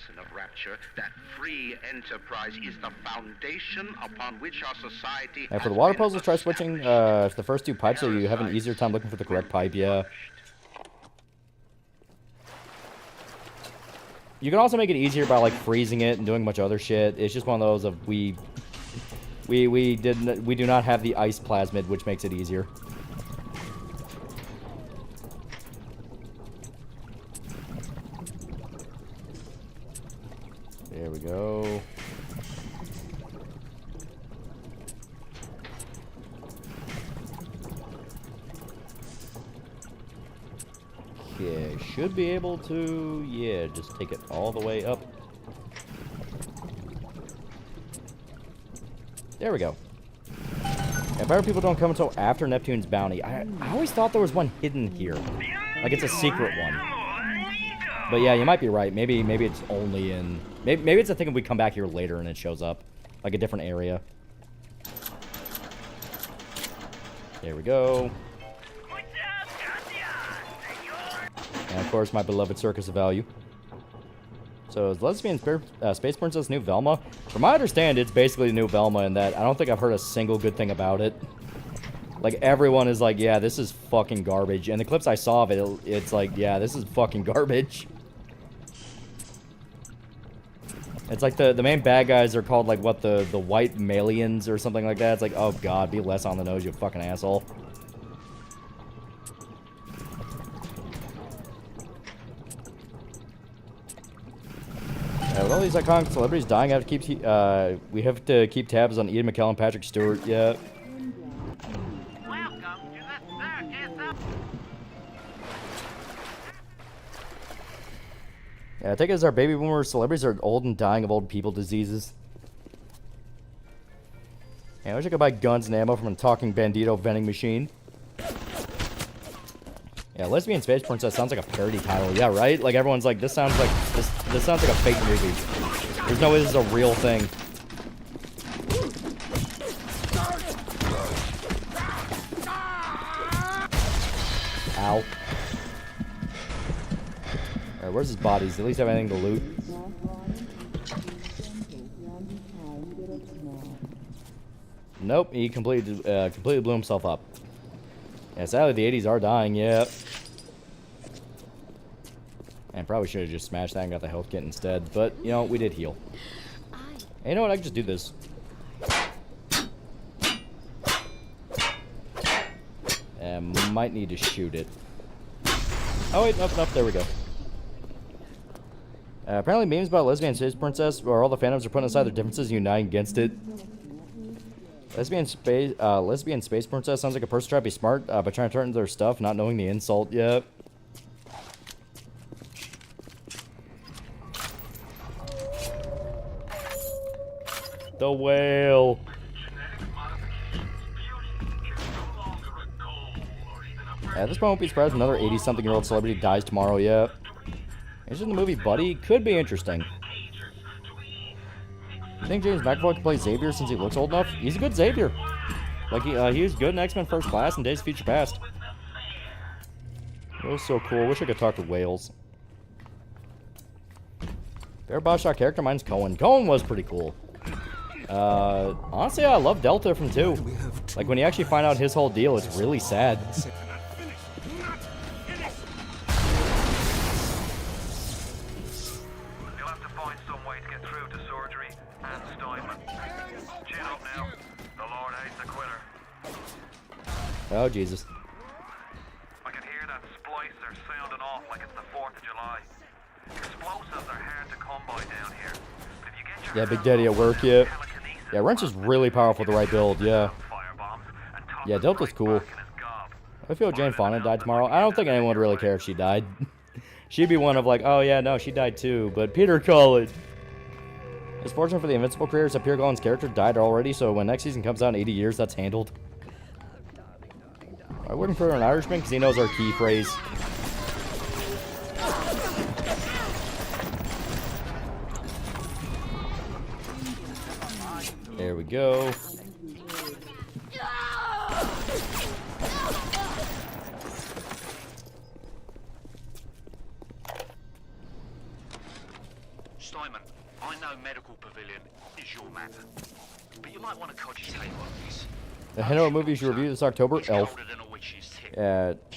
That free enterprise is the foundation upon which our society. And for the water puzzles, try switching to the first two pipes so you have an easier time looking for the correct pipe, yeah. You can also make it easier by like freezing it and doing a bunch of other shit. It's just one of those of we do not have the ice plasmid, which makes it easier. There we go. Okay, should be able to, yeah, just take it all the way up. There we go. Yeah, better people don't come until after Neptune's bounty. I always thought there was one hidden here. Like it's a secret one. But yeah, you might be right. Maybe it's only in... Maybe it's a thing if we come back here later and it shows up. Like a different area. There we go. And of course, my beloved Circus of Value. So is Lesbian Space Princess new Velma? From my understanding, it's basically the new Velma in that I don't think I've heard a single good thing about it. Like, everyone is like, yeah, this is fucking garbage. And the clips I saw of it, it's like, yeah, this is fucking garbage. It's like the main bad guys are called, like, what, the White Malians or something like that. It's like, oh god, be less on the nose, you fucking asshole. With all these iconic celebrities dying, we have to keep tabs on Ian McKellen and Patrick Stewart. Yeah. Yeah, I take it as our baby boomer celebrities are old and dying of old people diseases. Yeah, I wish I could buy guns and ammo from a talking bandito vending machine. Yeah, Lesbian Space Princess sounds like a parody title. Yeah, right? Like everyone's like, this sounds like this sounds like a fake movie. There's no way this is a real thing. Ow. Alright, where's his bodies? Does he at least have anything to loot? Nope, he completely blew himself up. Yeah, sadly the 80s are dying, yeah. And probably should have just smashed that and got the health kit instead. But, you know, we did heal. Hey, you know what? I can just do this. Might need to shoot it. Oh, wait, nope, there we go. Apparently memes about Lesbian Space Princess, where all the fandoms are putting aside their differences and uniting against it. Lesbian Space Princess sounds like a person trying to be smart, but trying to turn into their stuff, not knowing the insult yet. The whale. At this point, I won't be surprised if another 80-something-year-old celebrity dies tomorrow, yeah. Is in the movie Buddy? Could be interesting. You think James McAvoy can play Xavier since he looks old enough? He's a good Xavier. Like, he was good in X-Men First Class and Days of Future Past. It was so cool. Wish I could talk to whales. Favorite BIOSHOCK character? Mine's Cohen. Cohen was pretty cool. Honestly, I love Delta from 2. Like, when you actually find out his whole deal, it's really sad. Oh, Jesus. I can hear that splicer sounding off like it's the 4th of July. Explosives are hard to come by down here. But if you get your yeah, Big Daddy at work, yeah. Yeah, Wrench is really powerful with the right build, yeah. Yeah, Delta's cool. I feel Jane Fonda died tomorrow. I don't think anyone would really care if she died. She'd be one of like, oh yeah, no, she died too. But Peter Cullen. It's fortunate for the Invincible creators that Peter Cullen's character died already, so when next season comes out in 80 years, that's handled. I'm looking for an Irishman because he knows our key phrase. There we go. Steinman, I know Medical Pavilion is your matter, but you might want to cogitate on this. The Hino movies you review this October, Elf.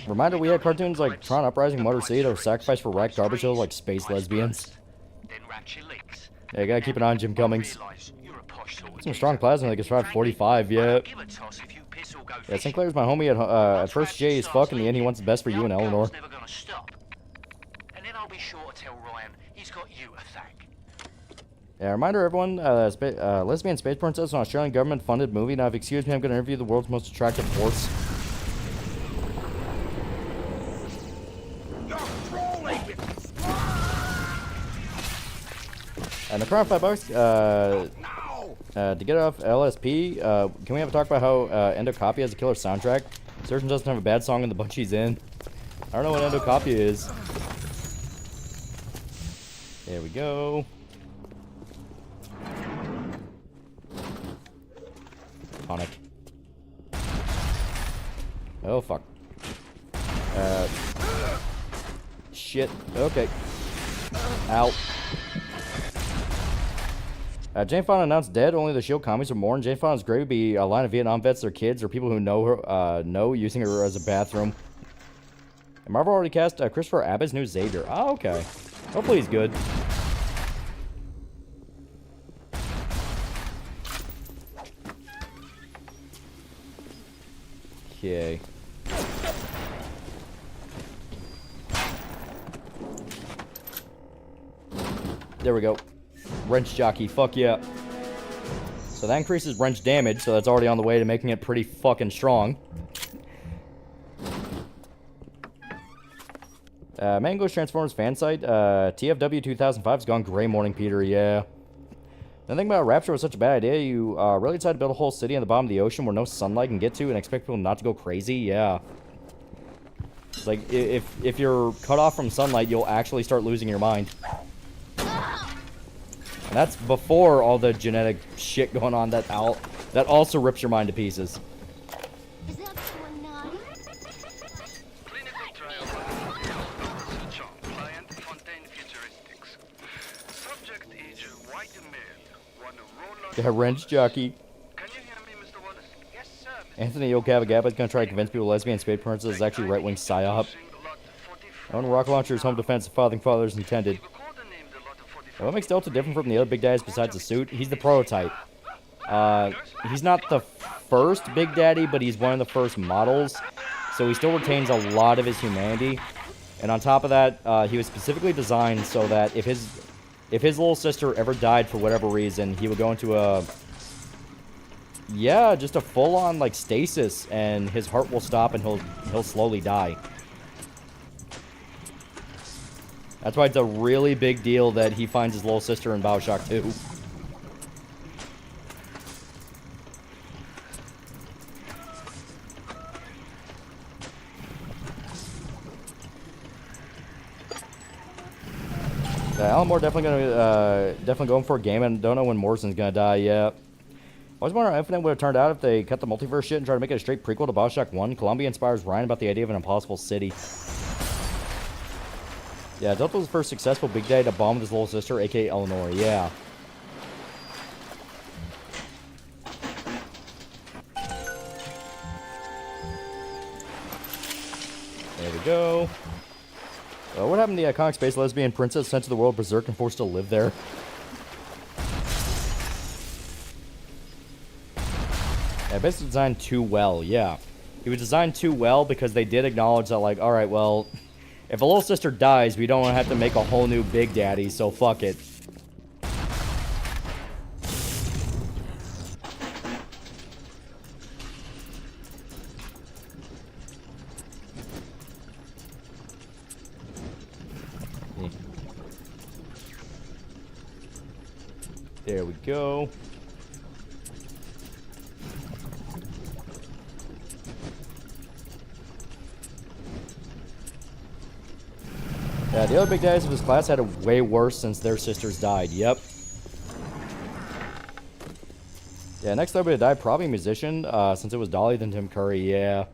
Reminder, we had cartoons like Tron Uprising, Motor City, or Sacrifice for Rack garbage shows like Space Lesbians. Yeah, you gotta keep an eye on Jim Cummings. Some strong plasma that gets 545, yeah. Yeah, Sinclair's my homie at first Jay is fuck, in the end he wants the best for you and Eleanor. And then I'll be sure to tell Ryan he's got you a thank. Yeah, reminder everyone, Lesbian Space Princess is an Australian government-funded movie. Now, if you excuse me, I'm going to interview the world's most attractive horse. And the crown $5, to get off LSP, can we have a talk about how Endocopia has a killer soundtrack? Surgeon doesn't have a bad song in the bunch he's in. I don't know what Endocopia is. There we go. Tonic. Oh, fuck. Shit. Okay. Ow. Jane Fonda announced dead. Only the Shield comics are mourn. Jane Fonda's grave would be a line of Vietnam vets, their kids, or people who know her, using her as a bathroom. And Marvel already cast Christopher Abbott's new Xavier. Oh, okay. Hopefully he's good. Okay. There we go. Wrench jockey, fuck yeah. So that increases wrench damage, so that's already on the way to making it pretty fucking strong. Mango's Transformers fan site. TFW 2005 has gone gray morning, Peter. Yeah. The thing about Rapture was such a bad idea. You really decided to build a whole city on the bottom of the ocean where no sunlight can get to and expect people not to go crazy? Yeah. It's like, if you're cut off from sunlight, you'll actually start losing your mind. And that's before all the genetic shit going on that also rips your mind to pieces. Is that one nine? Clinical trial switch on. Client Fontaine Futuristics. Subject age white male. One roll Yeah, wrench jockey. Can you hear me, Mr. Wallace? Yes, sir. Anthony Okavagaba is going to try to convince people lesbian spade princess is actually right-wing psyop. Own rocket launcher's home defense of founding fathers intended. And what makes Delta different from the other big daddies besides the suit? He's the prototype. He's not the first Big Daddy, but he's one of the first models. So he still retains a lot of his humanity. And on top of that, he was specifically designed so that if his little sister ever died for whatever reason, he would go into a... Yeah, just a full-on, like, stasis, and his heart will stop and he'll slowly die. That's why it's a really big deal that he finds his little sister in BioShock 2. Alan Moore definitely going for a game, and don't know when Morrison's gonna die yet. I was wondering how Infinite would have turned out if they cut the multiverse shit and tried to make it a straight prequel to BioShock 1. Columbia inspires Ryan about the idea of an impossible city. Yeah, Delta was the first successful Big Daddy to bomb with his little sister, aka Eleanor. Yeah. There we go. What happened to the iconic space lesbian princess sent to the world berserk and forced to live there? Yeah, basically designed too well, yeah. He was designed too well because they did acknowledge that, like, alright, well, if a little sister dies, we don't want to have to make a whole new Big Daddy, so fuck it. There we go. Yeah, the other big daddies of his class had it way worse since their sisters died. Yep. Yeah, next up would die, probably a musician, since it was Dolly than Tim Curry. Yeah,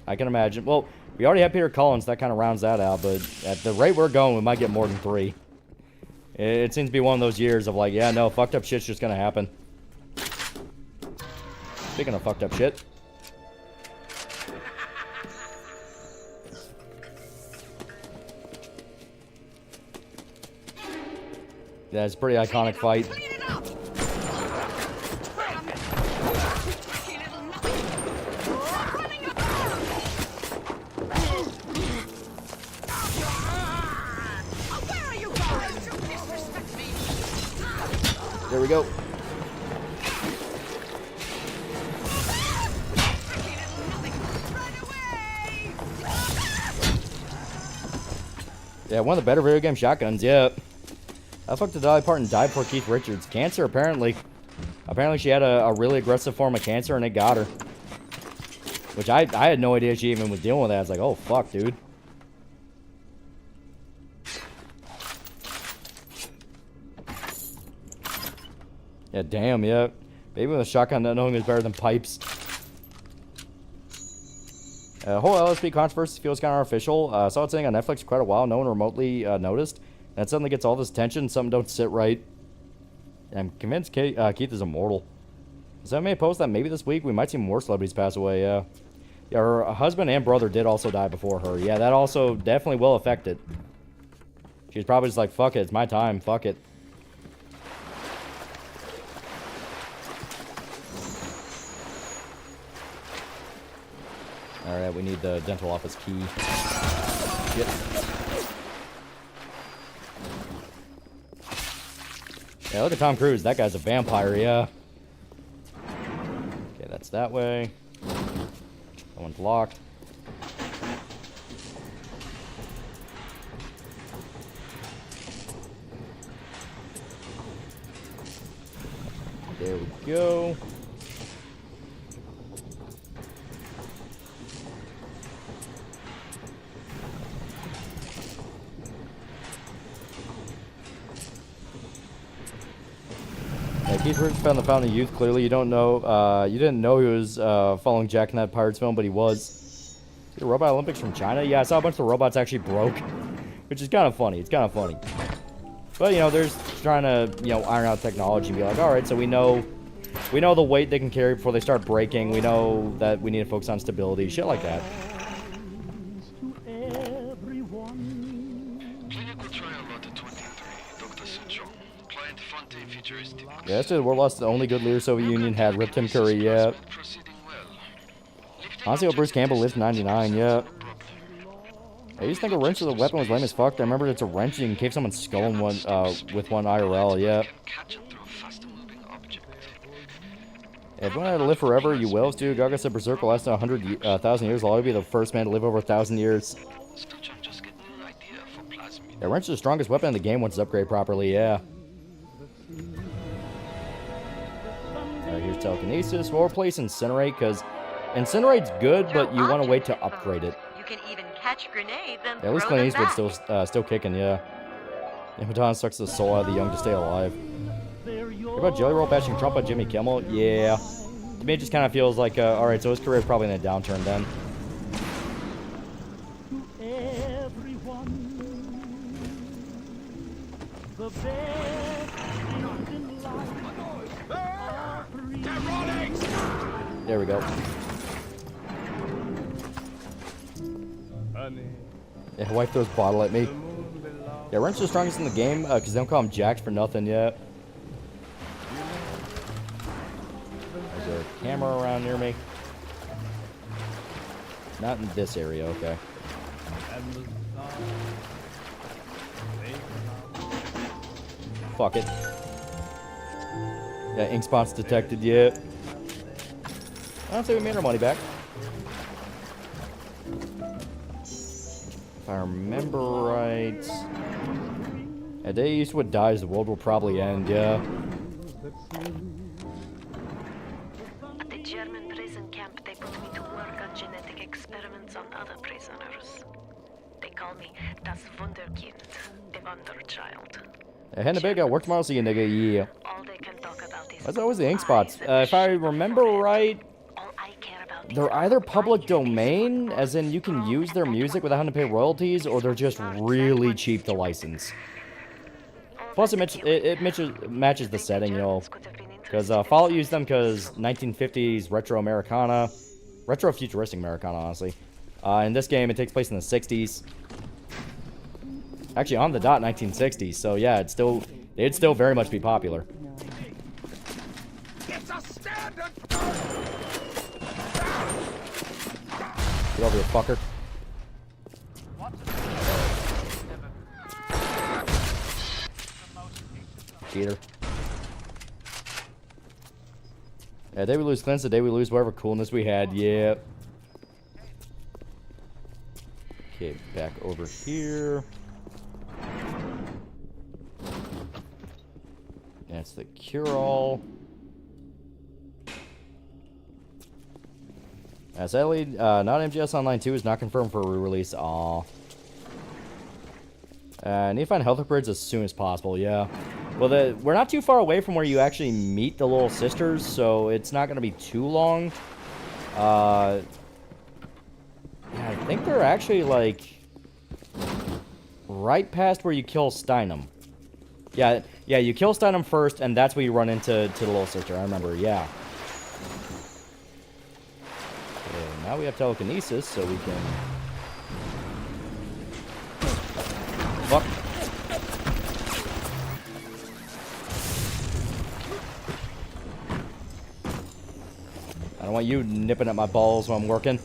I can imagine. Well, we already have Peter Collins. That kind of rounds that out. But at the rate we're going, we might get more than 3. It seems to be one of those years of like, yeah, no, fucked up shit's just gonna happen. Speaking of fucked up shit. Yeah, it's a pretty iconic fight. There we go. Yeah, one of the better video game shotguns, yeah. I fucked the Dolly Parton died for Keith Richards. Cancer, apparently. Apparently she had a really aggressive form of cancer and it got her. Which I had no idea she even was dealing with that. I was like, oh, fuck, dude. Yeah, damn, yeah. Baby with a shotgun not knowing is better than pipes. Whole LSP controversy feels kind of artificial. Saw it sitting on Netflix for quite a while. No one remotely noticed. And suddenly gets all this attention. Something don't sit right. I'm convinced Keith is immortal. So I may post that maybe this week we might see more celebrities pass away. Yeah, her husband and brother did also die before her. Yeah, that also definitely will affect it. She's probably just like, fuck it, it's my time. Fuck it. Alright, we need the dental office key. Shit. Yeah, look at Tom Cruise. That guy's a vampire, yeah. Okay, that's that way. That one's locked. There we go. Keith Richards found the Fountain of Youth. Clearly, you don't know. You didn't know he was following Jack in that Pirates film, but he was. The Robot Olympics from China. Yeah, I saw a bunch of the robots actually broke, which is kind of funny. It's kind of funny. But you know, they're just trying to iron out technology and be like, all right, so we know the weight they can carry before they start breaking. We know that we need to focus on stability, shit like that. Yeah, that's the world lost the only good leader Soviet Union had. Ripped Tim Curry, yeah. Honestly, Bruce Campbell lived 99, yeah. I used to think a wrench as a weapon was lame as fuck. I remember it's a wrench and you can cave someone's skull in one, with one IRL, yeah. If you want to live forever, you will. Dude, Gaga said Berserk will last 100,000 years. I'll always be the first man to live over 1,000 years. Yeah, wrench is the strongest weapon in the game once it's upgraded properly, yeah. Alright, here's telekinesis. We'll replace incinerate, because incinerate's good, but you want to wait to upgrade it. You can even catch grenades and Yeah, at least throw Clint them Eastwood's back. still kicking, yeah. Yeah, Madonna sucks the soul out of the young to stay alive. What about Jelly Roll bashing Trump on Jimmy Kimmel? Yeah. To me, it just kind of feels like, alright, so his career's probably in a downturn then. There we go. Yeah, wife throws bottle at me. Yeah, Wrench is the strongest in the game, because they don't call him Jax for nothing yet. Is there a camera around near me? Not in this area, okay. Fuck it. Yeah, ink spots detected yet. I don't think we made our money back. If I remember right. A day Eastwood dies, the world will probably end, yeah. At the German prison camp, they put me to work on genetic experiments on other prisoners. They call me Das Wunderkind, the Wonder Child. Hey, Hennebig, work tomorrow, see you, nigga, yeah. All they can talk about is That's always the ink spots. If I remember right, they're either public domain, as in you can use their music without having to pay royalties, or they're just really cheap to license. Plus, it matches the setting, you know, because Fallout used them because 1950s retro Americana, retro futuristic Americana, honestly. In this game, it takes place in the 60s. Actually, on the dot, 1960s. So yeah, it'd still very much be popular. It's a standard. Get over here, fucker. Cheater. Yeah, day we lose Clint's the day we lose whatever coolness we had. Yeah. Okay, back over here. That's the cure-all. Sadly, not MGS Online 2 is not confirmed for re-release. Aw. Need to find health upgrades as soon as possible, yeah. Well, we're not too far away from where you actually meet the little sisters, so it's not going to be too long. Yeah, I think they're actually, like, right past where you kill Steinem. Yeah, you kill Steinem first, and that's where you run into the little sister. I remember, yeah. Okay, now we have telekinesis, so we can... Fuck. I don't want you nipping at my balls while I'm working.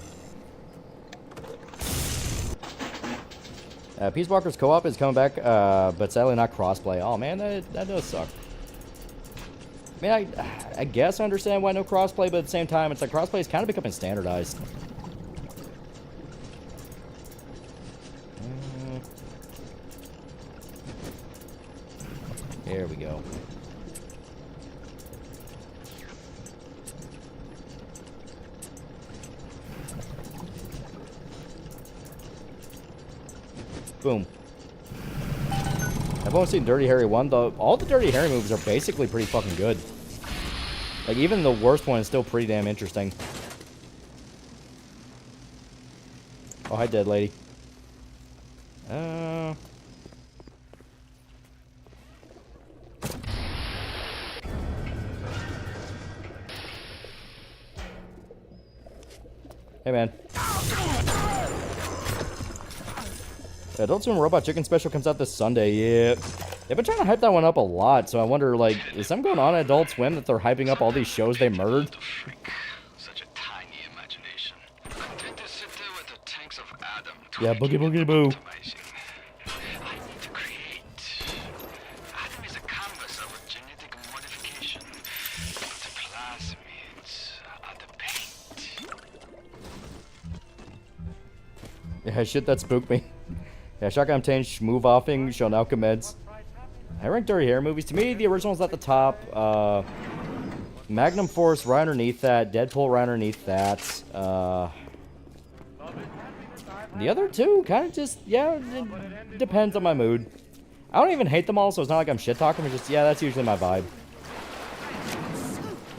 Peace Walker's co-op is coming back, but sadly not crossplay. Oh man, that does suck. I mean, I guess I understand why no crossplay, but at the same time, it's like crossplay is kind of becoming standardized. There we go. Boom. I've only seen Dirty Harry 1, though. All the Dirty Harry movies are basically pretty fucking good. Like, even the worst one is still pretty damn interesting. Oh, hi, dead lady. Hey, man. Adult Swim Robot Chicken Special comes out this Sunday. Yeah. They've been trying to hype that one up a lot, so I wonder, like, is something going on at Adult Swim that they're hyping up all these shows they murdered? Such a tiny imagination. Content to sit there with the tanks of Adam. Yeah, boogie boogie boo. I need to create. Adam is a canvas of genetic modification. The plasmids are the paint. Yeah, shit, that spooked me. Yeah, Shotgun Tange move offing shall now commence. I rank Dirty Harry movies. To me, the original's at the top. Magnum Force right underneath that. Deadpool right underneath that. The other two kind of just, yeah, it depends on my mood. I don't even hate them all, so it's not like I'm shit-talking. It's just, yeah, that's usually my vibe.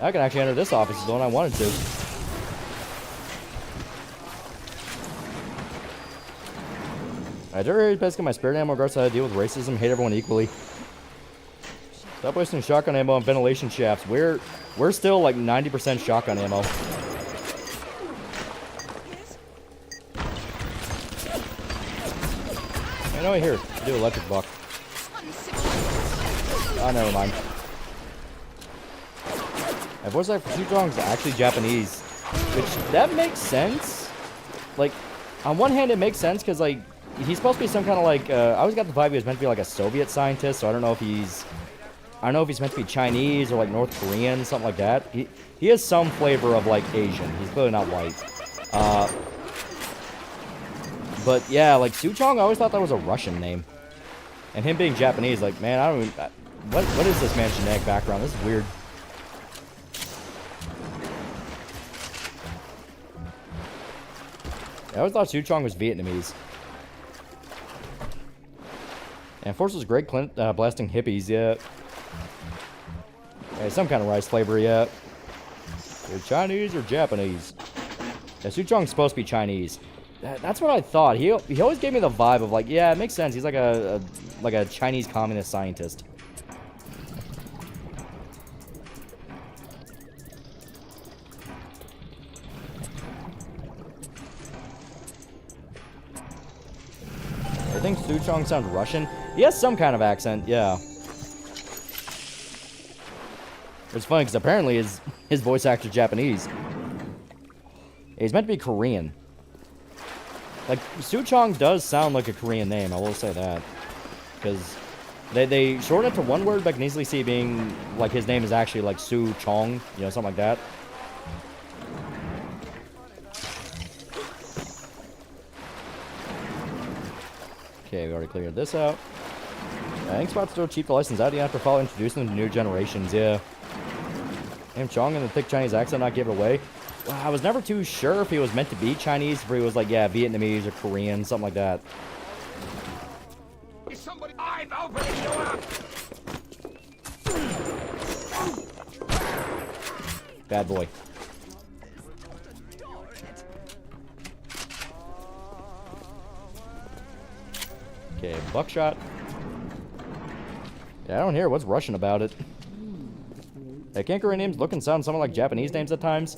I can actually enter this office is the one I wanted to. Dirty Harry's basically my spirit animal regards to how to deal with racism, hate everyone equally. Stop wasting shotgun ammo on ventilation shafts. We're still like 90% shotgun ammo. I know I hear. I do electric buck. Oh, never mind. My voice actor for Shujong is actually Japanese, which that makes sense. Like, on one hand, it makes sense because like he's supposed to be some kind of like. I always got the vibe he was meant to be like a Soviet scientist, so I don't know if he's meant to be Chinese or like North Korean, something like that. He has some flavor of like Asian. He's clearly not white. But yeah, like Suchong, I always thought that was a Russian name. And him being Japanese, like, man, I don't even... What is this man's genetic background? This is weird. I always thought Suchong was Vietnamese. And Force was great blasting hippies, yeah. Yeah, some kind of rice flavor, yeah. You're Chinese or Japanese? Yeah, Suchong's supposed to be Chinese. That's what I thought. He always gave me the vibe of like, yeah, it makes sense. He's like a Chinese communist scientist. I think Suchong sounds Russian. He has some kind of accent, yeah. It's funny because apparently his voice actor's Japanese. He's meant to be Korean. Like, Suchong does sound like a Korean name, I will say that. Because they shorten it to one word, but I can easily see it being, like, his name is actually, like, Su Chong, you know, something like that. Okay, we already cleared this out. I think Spot's still cheap to license out after follow introducing them to new generations, yeah. Damn, Chong in the thick Chinese accent not give it away. I was never too sure if he was meant to be Chinese, or he was like, yeah, Vietnamese or Korean, something like that. Somebody, I've opened the door. Bad boy. Okay, buckshot. Yeah, I don't hear what's Russian about it. Can't Korean names look and sound somewhat like Japanese names at times.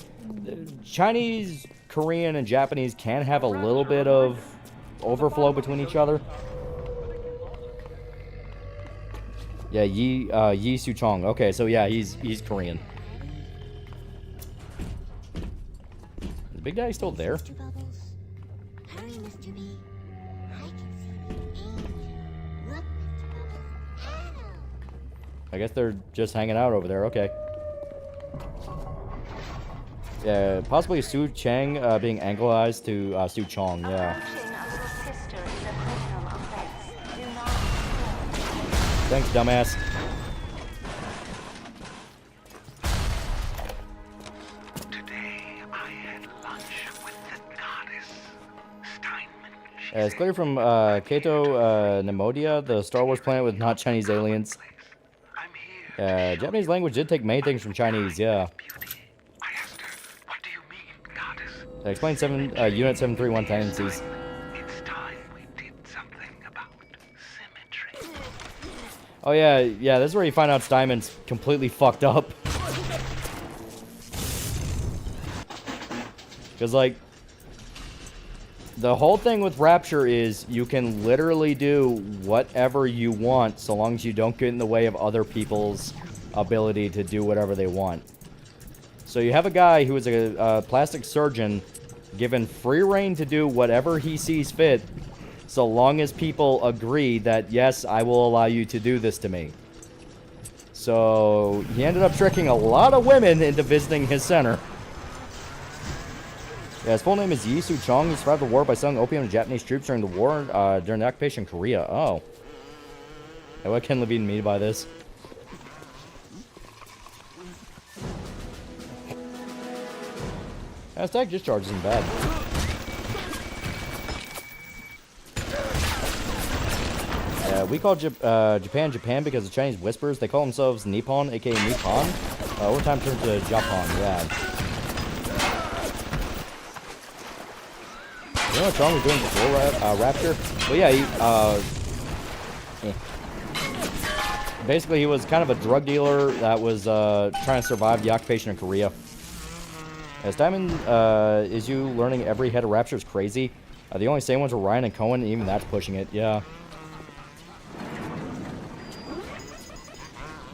Chinese, Korean, and Japanese can have a little bit of overflow between each other. Yeah, Yi Suchong. Okay, so yeah, he's Korean. Is Big Daddy still there? Hurry, Mr. B. I can see the angel. Look, Mr. Bubbles. I guess they're just hanging out over there. Okay. Yeah, possibly Su Cheng being anglicized to Su Chong, yeah. Thanks, dumbass. Today I had lunch with the goddess. Steinman, she It's clear from Kato Nemodia, the Star Wars planet with not Chinese aliens. Japanese language did take many things from Chinese, yeah. Explain Unit 731 tendencies. Oh yeah, this is where you find out Steinman's completely fucked up. Because, like, the whole thing with Rapture is you can literally do whatever you want so long as you don't get in the way of other people's ability to do whatever they want. So you have a guy who is a plastic surgeon given free reign to do whatever he sees fit so long as people agree that, yes, I will allow you to do this to me. So he ended up tricking a lot of women into visiting his center. Yeah, his full name is Yisu Chong. He survived the war by selling opium to Japanese troops during the war, during the occupation in Korea. Oh. Yeah, what can Levine mean by this? Yeah, static discharge isn't bad. We call Japan Japan because the Chinese whispers. They call themselves Nippon, aka Nippon. Over time turned to Japan, yeah. You know what Chong was doing before Rapture? Well, yeah, basically he was kind of a drug dealer that was trying to survive the occupation in Korea. As Diamond, is you learning every head of Rapture is crazy? The only same ones were Ryan and Cohen, and even that's pushing it, yeah.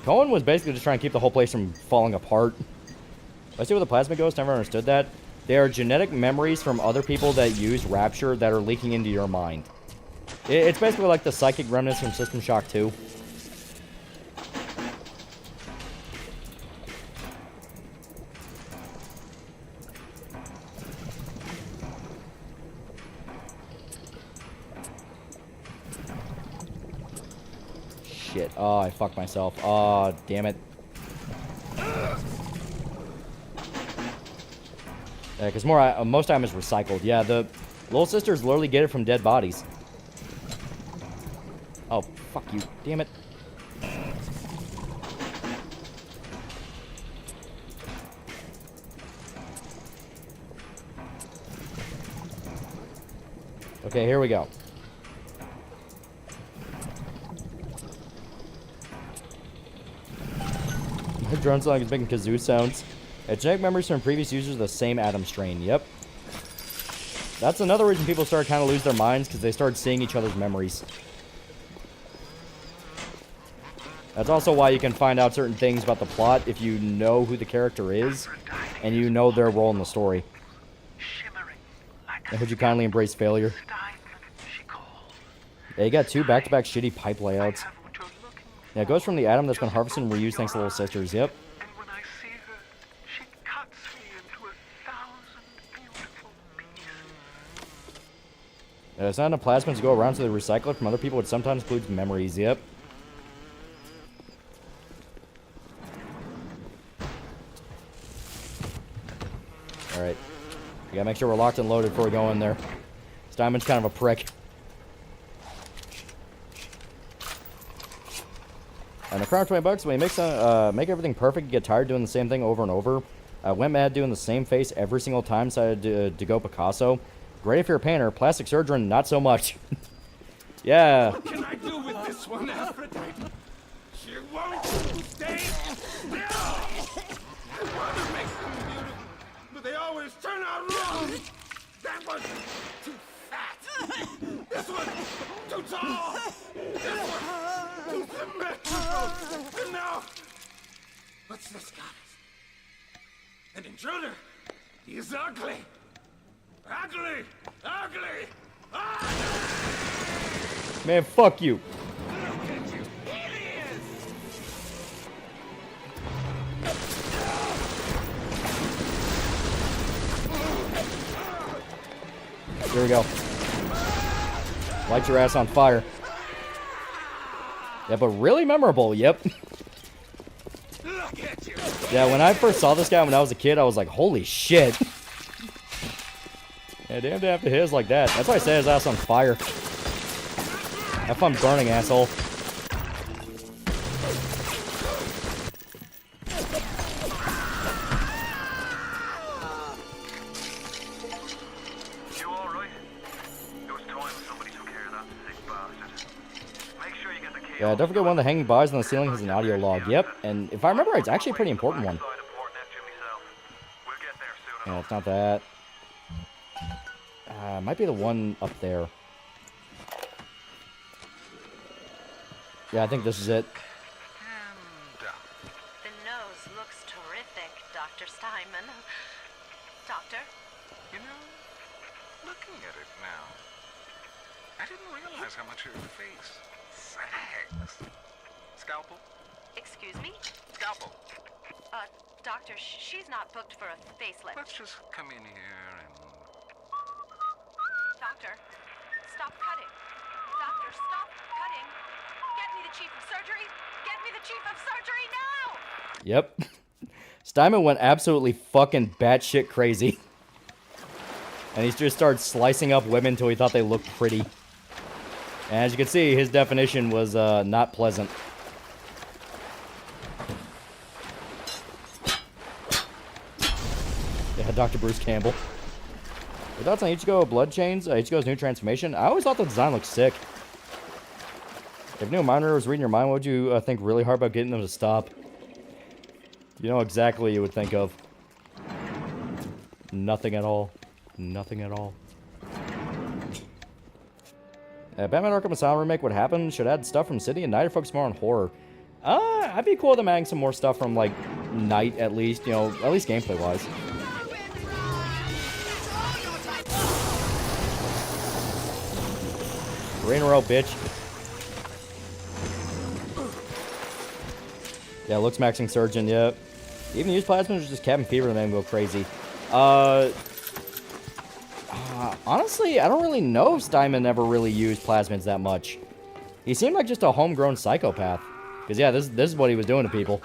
Cohen was basically just trying to keep the whole place from falling apart. I see what the plasma ghost, never understood that. They are genetic memories from other people that use Rapture that are leaking into your mind. It's basically like the psychic remnants from System Shock 2. Shit. Oh, I fucked myself. Oh, damn it. Because most time is recycled. Yeah, the little sisters literally get it from dead bodies. Oh, fuck you. Damn it. Okay, here we go. My drone sound is making kazoo sounds. Genetic memories from previous users of the same Atom strain. Yep. That's another reason people start kind of lose their minds, because they start seeing each other's memories. That's also why you can find out certain things about the plot if you know who the character is and you know their role in the story. And would you kindly embrace failure? Yeah, you got 2 back-to-back shitty pipe layouts. Yeah, it goes from the atom that's been harvested and reused thanks to Little Sisters. Yep. It's not enough plasmids to go around, so they recycle it from other people, which sometimes includes memories. Yep. Alright. We gotta make sure we're locked and loaded before we go in there. Steinman's kind of a prick. And the crown $20, when you make everything perfect, you get tired doing the same thing over and over. Went mad doing the same face every single time, decided to go Picasso. Great if you're a painter. Plastic surgeon, not so much. Yeah. What can I do with this one, Aphrodite? She won't stay still! I want to make them beautiful, but they always turn out wrong! That was too fat! This one too tall! This one too symmetrical! And now, what's this goddess? An intruder! He is ugly! Ugly! Ugly! Ugly! Man, fuck you. Look at you! Aliens! Here we go. Light your ass on fire. Yeah, but really memorable, yep. Look at you! Yeah, when I first saw this guy when I was a kid, I was like, holy shit. Yeah, damn to have to hit us like that. That's why I say his ass on fire. Have fun burning, asshole. You alright? It was time somebody took care of that sick bastard. Make sure you get the key. Yeah, don't forget one of the hanging bars on the ceiling has an audio log. Yep, and if I remember, it's actually a pretty important one. Yeah, it's not that. Might be the one up there. Yeah, I think this is it. The nose looks terrific, Dr. Steinman. Doctor? You know, looking at it now, I didn't realize how much her face sags. Scalpel? Excuse me? Scalpel. Doctor, she's not booked for a facelift. Let's just come in here and... Doctor, stop cutting. Doctor, stop cutting. Get me the chief of surgery. Get me the chief of surgery now! Yep. Steinman went absolutely fucking batshit crazy. And he just started slicing up women until he thought they looked pretty. And as you can see, his definition was not pleasant. Yeah, Dr. Bruce Campbell. Your thoughts on Ichigo Blood Chains? Ichigo's new transformation? I always thought the design looked sick. If New Miner was reading your mind, what would you think really hard about getting them to stop? You know exactly what you would think of. Nothing at all. Nothing at all. Batman Arkham Asylum remake, what happened? Should add stuff from City and Night or focus more on horror? I'd be cool with them adding some more stuff from, like, Night at least, you know, at least gameplay-wise. Rain row, bitch. Yeah, looks maxing surgeon, yep. Even use plasmas or just cabin fever and then go crazy. Honestly, I don't really know if Steinman ever really used plasmids that much. He seemed like just a homegrown psychopath. Because, yeah, this is what he was doing to people.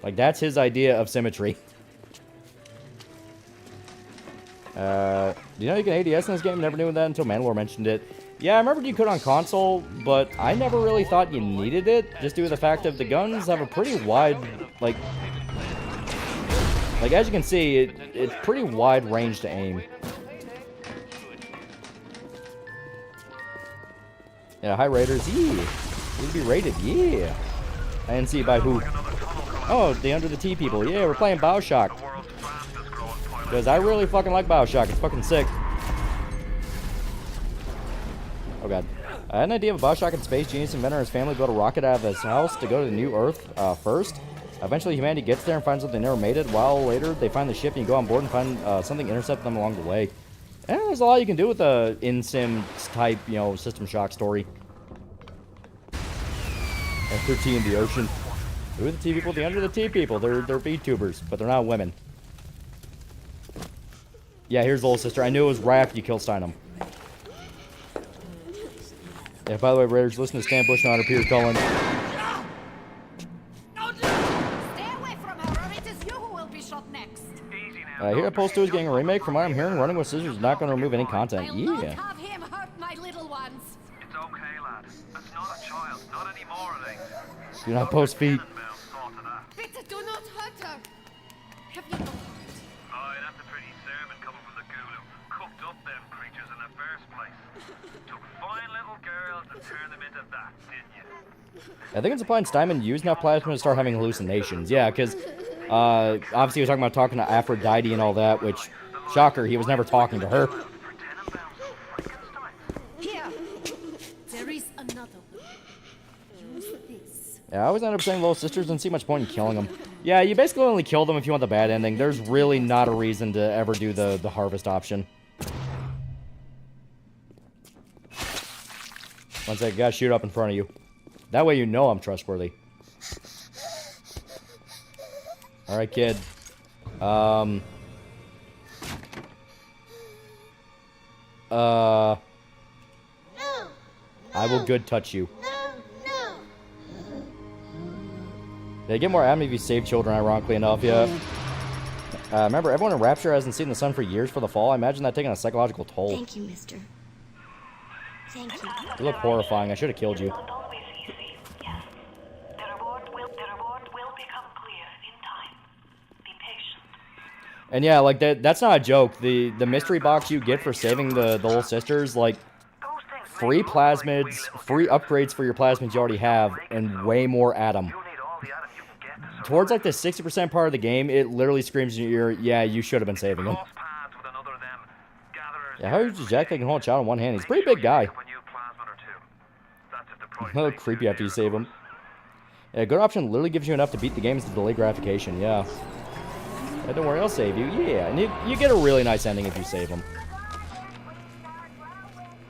Like, that's his idea of symmetry. Do you know you can ADS in this game? Never knew that until Mandalore mentioned it. Yeah, I remember you could on console, but I never really thought you needed it, just due to the fact that the guns have a pretty wide, like as you can see, it's pretty wide range to aim. Yeah, hi Raiders, yeah. You'd be rated, yeah. I didn't see by who. Oh, the Under the T people, yeah, we're playing BioShock. Because I really fucking like BioShock, it's fucking sick. Oh god. I had an idea of BioShock in space. Genius inventor and his family built a rocket out of his house to go to the new Earth first. Eventually humanity gets there and finds out they never made it. A while later, they find the ship and you go on board and find something intercept them along the way. And there's a lot you can do with a in-sim type, you know, System Shock story. F13 in the ocean. Who are the T people? The Under the T people. They're VTubers, but they're not women. Yeah, here's the little sister. I knew it was right after you killed Steinem. Yeah, by the way, Raiders, listen to Stan Bush, not Peter Cullen. Stay away from her, or it is you who will be shot next. Here, Pulse 2 is getting a remake. From what I'm hearing, Running with Scissors is not going to remove any content. Yeah. Have him hurt my little ones. It's okay, lad. That's not a child. Not anymore, it ain't. Do not post feet. Bitte do not hurt her. Have you no heart? Oh, that's a pretty sermon coming from the ghoul who cooked up them creatures in the first place. Took fine little girls and turned them into that, didn't you? I think it's implying Steinman used enough plasma to start having hallucinations. Yeah, because obviously he was talking to Aphrodite and all that, which, shocker, he was never talking to her. Here, there is another one. Use this. Yeah, I always end up saying little sisters, didn't see much point in killing them. Yeah, you basically only kill them if you want the bad ending. There's really not a reason to ever do the harvest option. One second, gotta shoot up in front of you. That way you know I'm trustworthy. Alright, kid. I will good touch you. They get more admin if you save children, ironically enough, yeah. Remember, everyone in Rapture hasn't seen the sun for years for the fall. I imagine that taking a psychological toll. Thank you, mister. Thank you. You look horrifying. I should have killed you. And yeah, like that's not a joke. The mystery box you get for saving the little sisters, like free plasmids, free upgrades for your plasmids you already have, and way more Atom. Towards like the 60% part of the game, it literally screams in your ear, yeah, you should have been saving him. Yeah, how is Jack that can hold a child in one hand? He's a pretty big guy. A little creepy after you save him. Yeah, a good option literally gives you enough to beat the games to delay gratification, yeah. Yeah, don't worry, I'll save you. Yeah, and you get a really nice ending if you save them.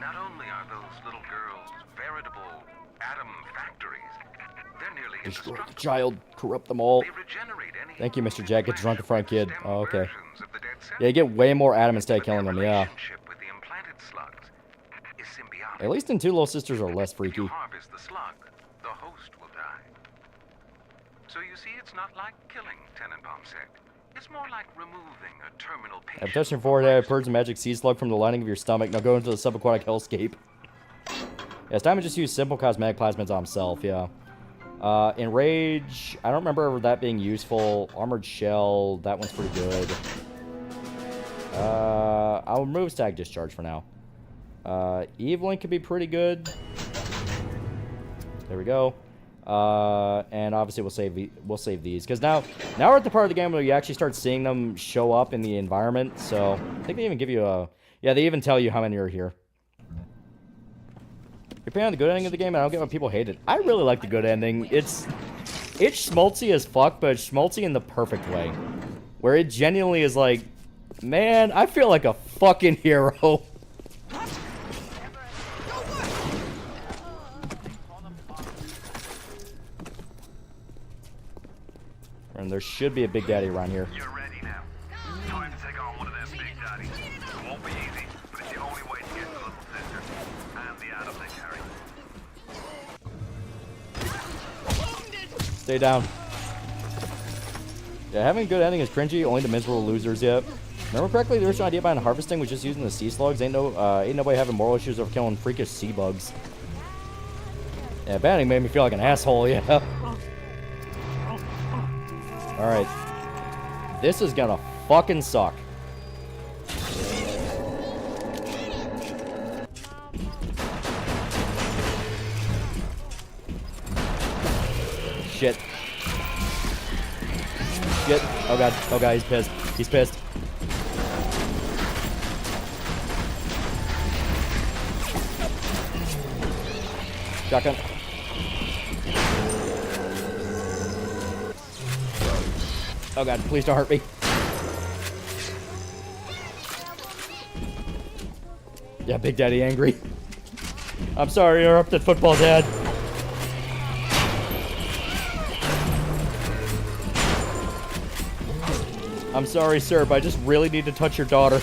Not only are those little girls veritable atom factories, they're nearly Destroy the child, corrupt them all. Thank you, Mr. Jack. Get drunk in front of kid. Oh, okay. Yeah, you get way more Atom instead of killing them, yeah. At least in 2 Little Sisters are less freaky. Harvest the slug, the host will die. So you see, it's not like killing Tenenbaum said. It's more like removing a terminal patient. I've touched your forehead, purge the magic sea slug from the lining of your stomach. Now go into the subaquatic hellscape. Yeah, Simon just used simple cosmetic plasmids on himself, yeah. Enrage, I don't remember that being useful. Armored Shell, that one's pretty good. I'll remove Stag Discharge for now. Evelyn could be pretty good. There we go. And obviously we'll save these because now we're at the part of the game where you actually start seeing them show up in the environment. So I think they even give you a they even tell you how many are here. Depending on the good ending of the game, I don't get why people hate it. I really like the good ending. It's schmaltzy as fuck, but it's schmaltzy in the perfect way, where it genuinely is like, man, I feel like a fucking hero. And there should be a Big Daddy around here. You're ready now. Time to take on one of them big daddies. It won't be easy, but it's the only way to get the little sister and the Atom they carry. Stay down. Yeah, having a good ending is cringy. Only the miserable losers yet. Remember correctly, the original idea behind harvesting was just using the sea slugs. Ain't nobody having moral issues over killing freakish sea bugs. Yeah, banning made me feel like an asshole. Yeah. Alright. This is gonna fucking suck. Shit. Shit. Oh god. Oh god, he's pissed. He's pissed. Shotgun. Oh god, please don't hurt me. Yeah, Big Daddy angry. I'm sorry, interrupted football, Dad. I'm sorry, sir, but I just really need to touch your daughter.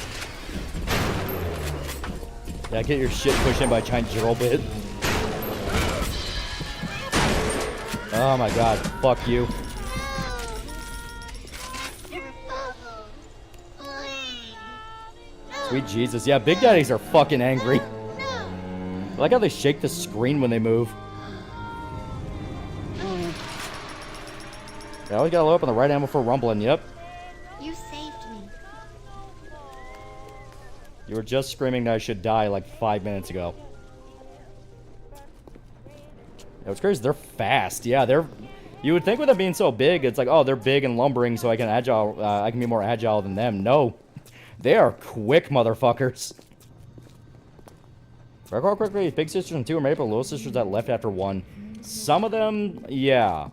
Yeah, get your shit pushed in by a giant drill bit. Oh my god, fuck you. Sweet Jesus. Yeah, Big Daddies are fucking angry. I like how they shake the screen when they move. Yeah, always gotta load up on the right ammo for rumbling, yep. You saved me. You were just screaming that I should die like 5 minutes ago. Yeah, what's crazy is they're fast. Yeah, they're... You would think with them being so big, it's like, oh, they're big and lumbering, so I can be more agile than them. No. They are quick motherfuckers. Recall quickly, big sisters and 2 are made up of little sisters that left after 1. Some of them, yeah.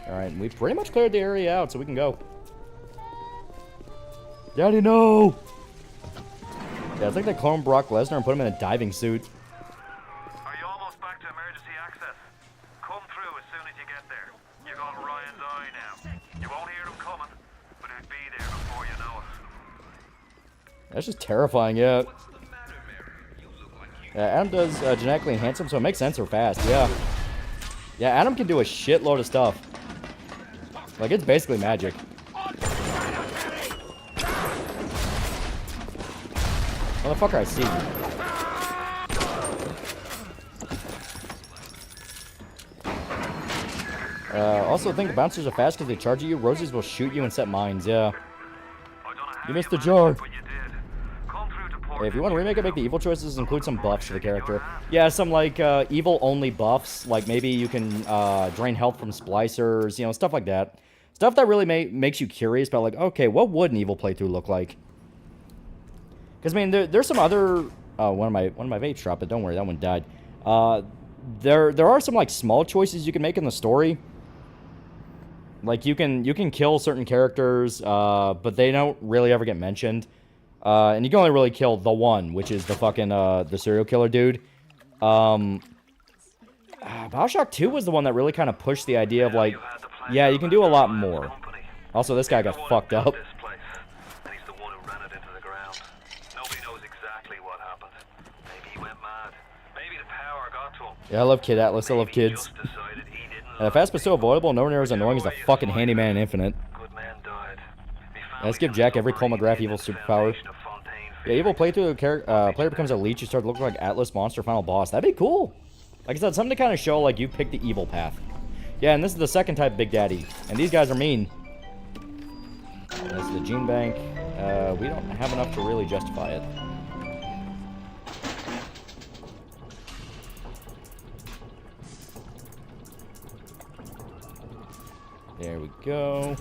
Alright, we've pretty much cleared the area out, so we can go. Daddy, no! Yeah, it's like they clone Brock Lesnar and put him in a diving suit. Are you almost back to emergency access? Come through as soon as you get there. You're on Ryan's eye now. You won't hear them coming, but it'll be there before you know it. That's just terrifying, yeah. Yeah, Adam does genetically enhance them, so it makes sense they're fast, yeah. Yeah, Adam can do a shitload of stuff. Like, it's basically magic. Motherfucker, I see you. Also, I think the bouncers are fast because they charge at you. Rosies will shoot you and set mines, yeah. You missed the jar. Hey, if you want to remake it, make the evil choices, include some buffs to the character. Yeah, some, like, evil-only buffs. Like, maybe you can drain health from splicers, you know, stuff like that. Stuff that really makes you curious about, like, okay, what would an evil playthrough look like? Because, I mean, there's some other... one of my vapes dropped, but don't worry, that one died. There are some, like, small choices you can make in the story. Like, you can kill certain characters, but they don't really ever get mentioned. And you can only really kill the one, which is the fucking, the serial killer dude. BioShock 2 was the one that really kind of pushed the idea of, like, yeah, you can do a lot more. Also, this guy got fucked up. Yeah, I love Kid Atlas. I love kids. Fast but still avoidable. Nowhere near as annoying as the fucking Handyman in Infinite. Yeah, let's give Jack every Cole McGrath evil superpower. Yeah, evil playthrough, the player becomes a leech. You start to look like Atlas monster final boss. That'd be cool. Like I said, something to kind of show, like, you picked the evil path. Yeah, and this is the second type Big Daddy. And these guys are mean. This is the gene bank. We don't have enough to really justify it. There we go.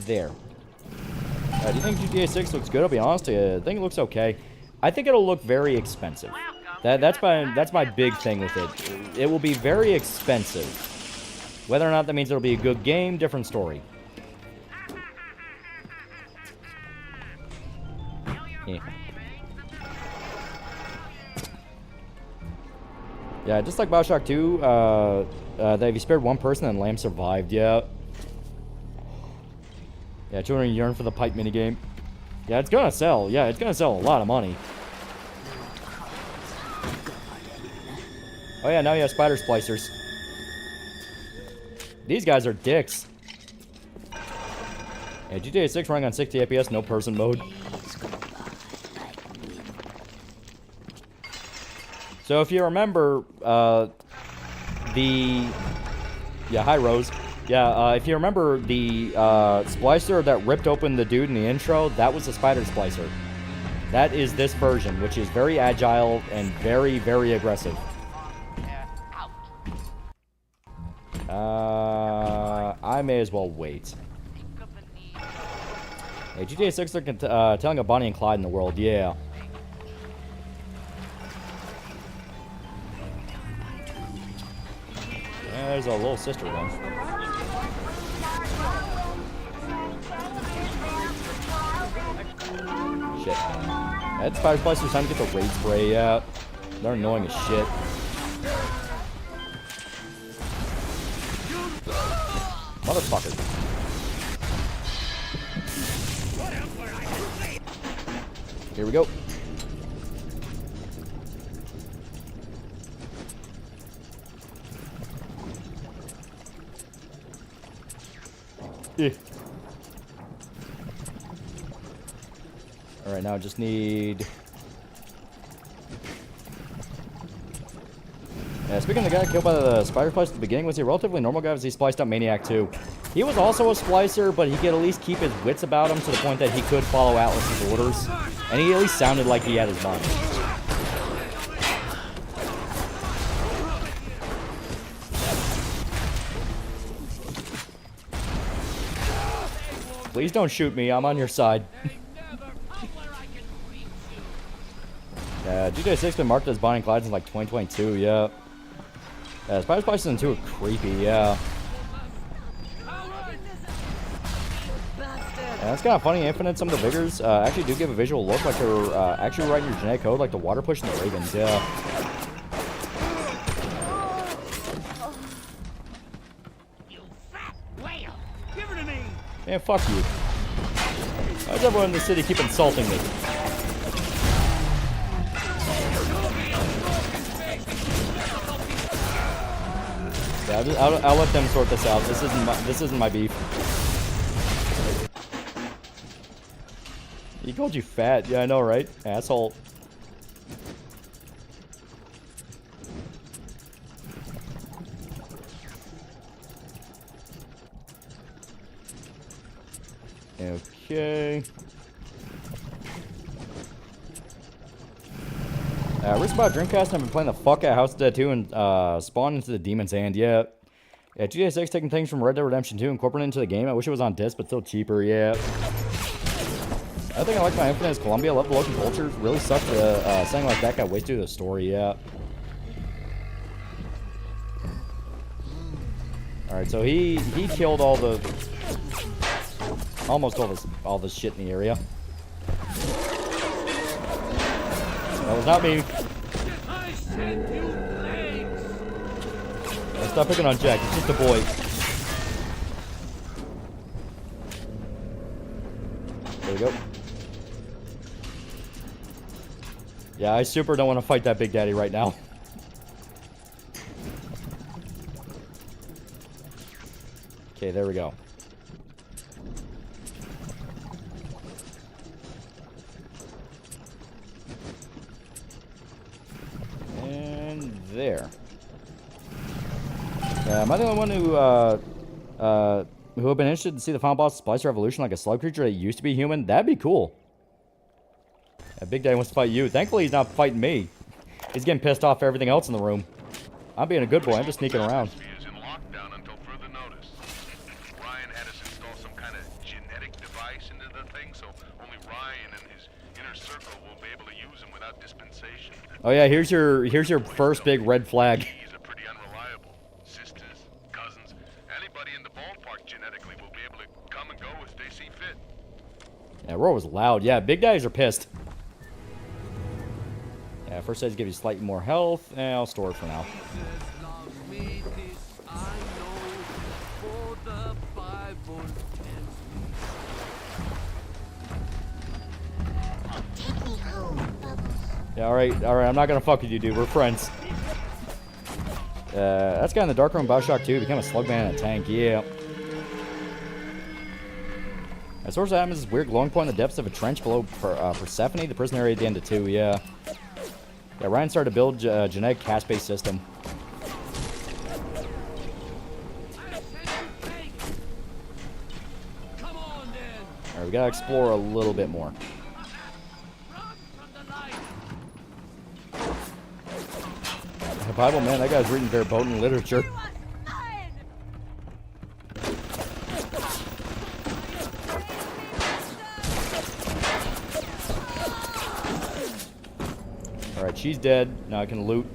There. Do you think GTA 6 looks good? I'll be honest, I think it looks okay. I think it'll look very expensive. That's my big thing with it. It will be very expensive. Whether or not that means it'll be a good game, different story. Yeah. Yeah, just like BioShock 2, that if you spared one person, then Lamb survived, yeah. Yeah, children yearn for the pipe minigame. Yeah, it's gonna sell. Yeah, it's gonna sell a lot of money. Oh yeah, now you have spider splicers. These guys are dicks. Yeah, GTA 6 running on 60 FPS, no person mode. So if you remember, yeah, hi Rose. Yeah, if you remember the splicer that ripped open the dude in the intro, that was the spider splicer. That is this version, which is very agile and very, very aggressive. I may as well wait. Hey, GTA 6, they're telling a Bonnie and Clyde in the world, yeah. Yeah, there's a little sister one. Shit. That spider splicer's time to get the raid spray out. They're annoying as shit. Motherfucker. Here we go. Alright, now I just need... Yeah, speaking of the guy killed by the spider splice at the beginning, was he a relatively normal guy? Was he spliced up Maniac too? He was also a splicer, but he could at least keep his wits about him to the point that he could follow Atlas's orders. And he at least sounded like he had his mind. Please don't shoot me, I'm on your side. Yeah, GTA 6 been marked as Bonnie and Clyde since like 2022, yeah. Yeah, Spider Splice and 2 are creepy, yeah. And that's kind of funny, Infinite, some of the vigors actually do give a visual look like they're actually writing your genetic code, like the water push and the Ravens, yeah. Man, fuck you. Why does everyone in the city keep insulting me? Yeah, I'll let them sort this out. This isn't my beef. He called you fat. Yeah, I know, right? Asshole. Okay. Risk about Dreamcast. I've been playing the fuck out of House of Dead 2 and spawned into the Demon's Hand. Yeah. Yeah, GTA 6 taking things from Red Dead Redemption 2, incorporated into the game. I wish it was on disc, but still cheaper. Yeah. I think I like my Infinite is Columbia. I love the local culture. Really sucks saying like that got wasted to the story. Yeah. All right, so he killed almost all this shit in the area. That was not me. Stop picking on Jack. It's just a boy. There we go. Yeah, I super don't want to fight that Big Daddy right now. Okay, there we go. And there. Am I the only one who have been interested to see the final boss of Splice Revolution like a slug creature that used to be human? That'd be cool. Yeah, Big Daddy wants to fight you. Thankfully, he's not fighting me. He's getting pissed off for everything else in the room. I'm being a good boy. I'm just sneaking around. Is in lockdown until further notice. Ryan had us install some kind of genetic device into the thing, so only Ryan and his inner circle will be able to use them without dispensation. Oh yeah, here's your first big red flag. Yeah, roar was loud. Yeah, Big Daddies are pissed. Yeah, first I just give you slightly more health, and I'll store it for now. Yeah, alright, I'm not gonna fuck with you, dude. We're friends. That's guy in the dark room, BIOSHOCK 2, become a slug man in a tank, yeah. A source of Adams is weird glowing point in the depths of a trench below Persephone, the prison area at the end of 2, yeah. Yeah, Ryan started to build a genetic caste-based system. Alright, we gotta explore a little bit more. Bible, man, that guy's reading verboten literature. Alright, she's dead. Now I can loot.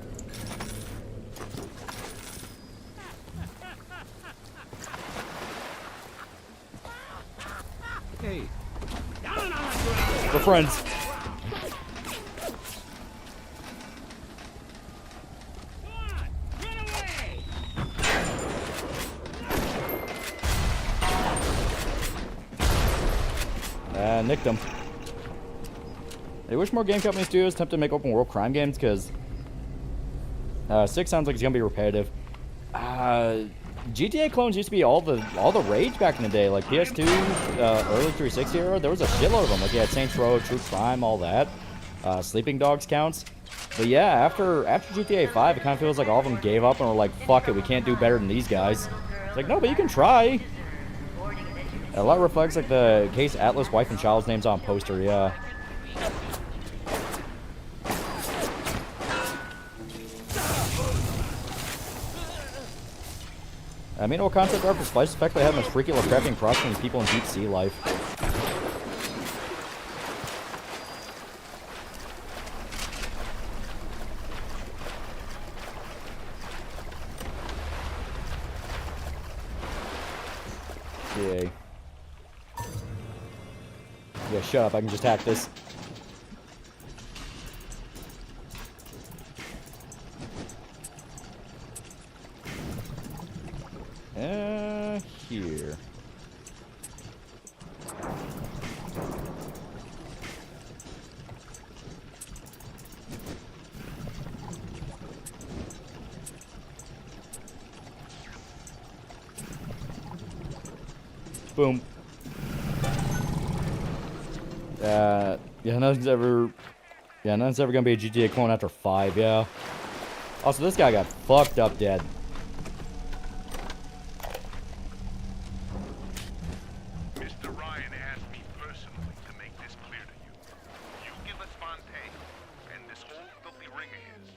Hey. We're friends. Nicked him. I wish more game company studios attempt to make open world crime games, because 6 sounds like it's gonna be repetitive. GTA clones used to be all the rage back in the day, like PS2, early 360 era. There was a shitload of them. Like you had Saints Row, True Crime, all that. Sleeping Dogs counts. But yeah, after GTA 5, it kind of feels like all of them gave up and were like, fuck it, we can't do better than these guys. It's like, no, but you can try. A lot reflects like the case Atlas wife and child's names on poster, yeah. I mean, what concept art for Splice effectively had the most freaky crafting cross between people in deep sea life. Yay. Yeah, shut up, I can just hack this. Here. Boom. Yeah, nothing's ever gonna be a GTA clone after 5, yeah. Also, this guy got fucked up dead. Mr. Ryan asked me personally to make this clear to you. You give us Fontaine, and this whole filthy ring of his,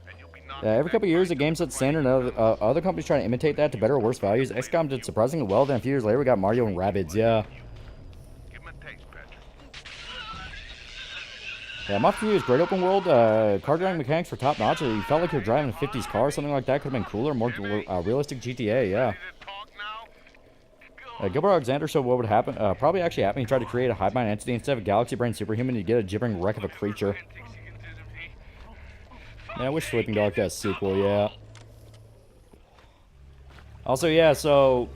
and you'll be knocked Every couple of years, a game sets standard, and other companies try to imitate that to better or worse values. XCOM did surprisingly well, then a few years later, we got Mario and Rabbids, yeah. Give him a taste, Patrick. Yeah, Mafia 3 is great open world. Car driving mechanics were top notch. You felt like you're driving a 50s car. Something like that could have been cooler, more realistic GTA, yeah. Gilbert Alexander showed what would happen. Probably actually happened. He tried to create a hive mind entity instead of a galaxy brain superhuman. You get a gibbering wreck of a creature. Yeah, I wish Sleeping Dog got a sequel, yeah. Also, yeah, so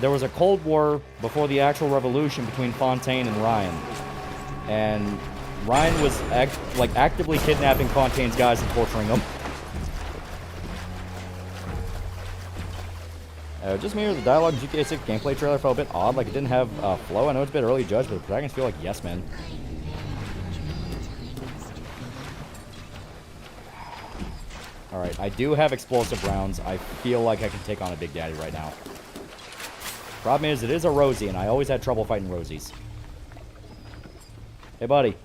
there was a Cold War before the actual revolution between Fontaine and Ryan. And Ryan was actively kidnapping Fontaine's guys and torturing them. Just me or the dialogue in GTA 6 gameplay trailer felt a bit odd, like it didn't have flow. I know it's a bit early to judge, but the protagonists feel like yes men. Alright, I do have explosive rounds. I feel like I can take on a Big Daddy right now. Problem is, it is a Rosie, and I always had trouble fighting Rosies. Hey, buddy.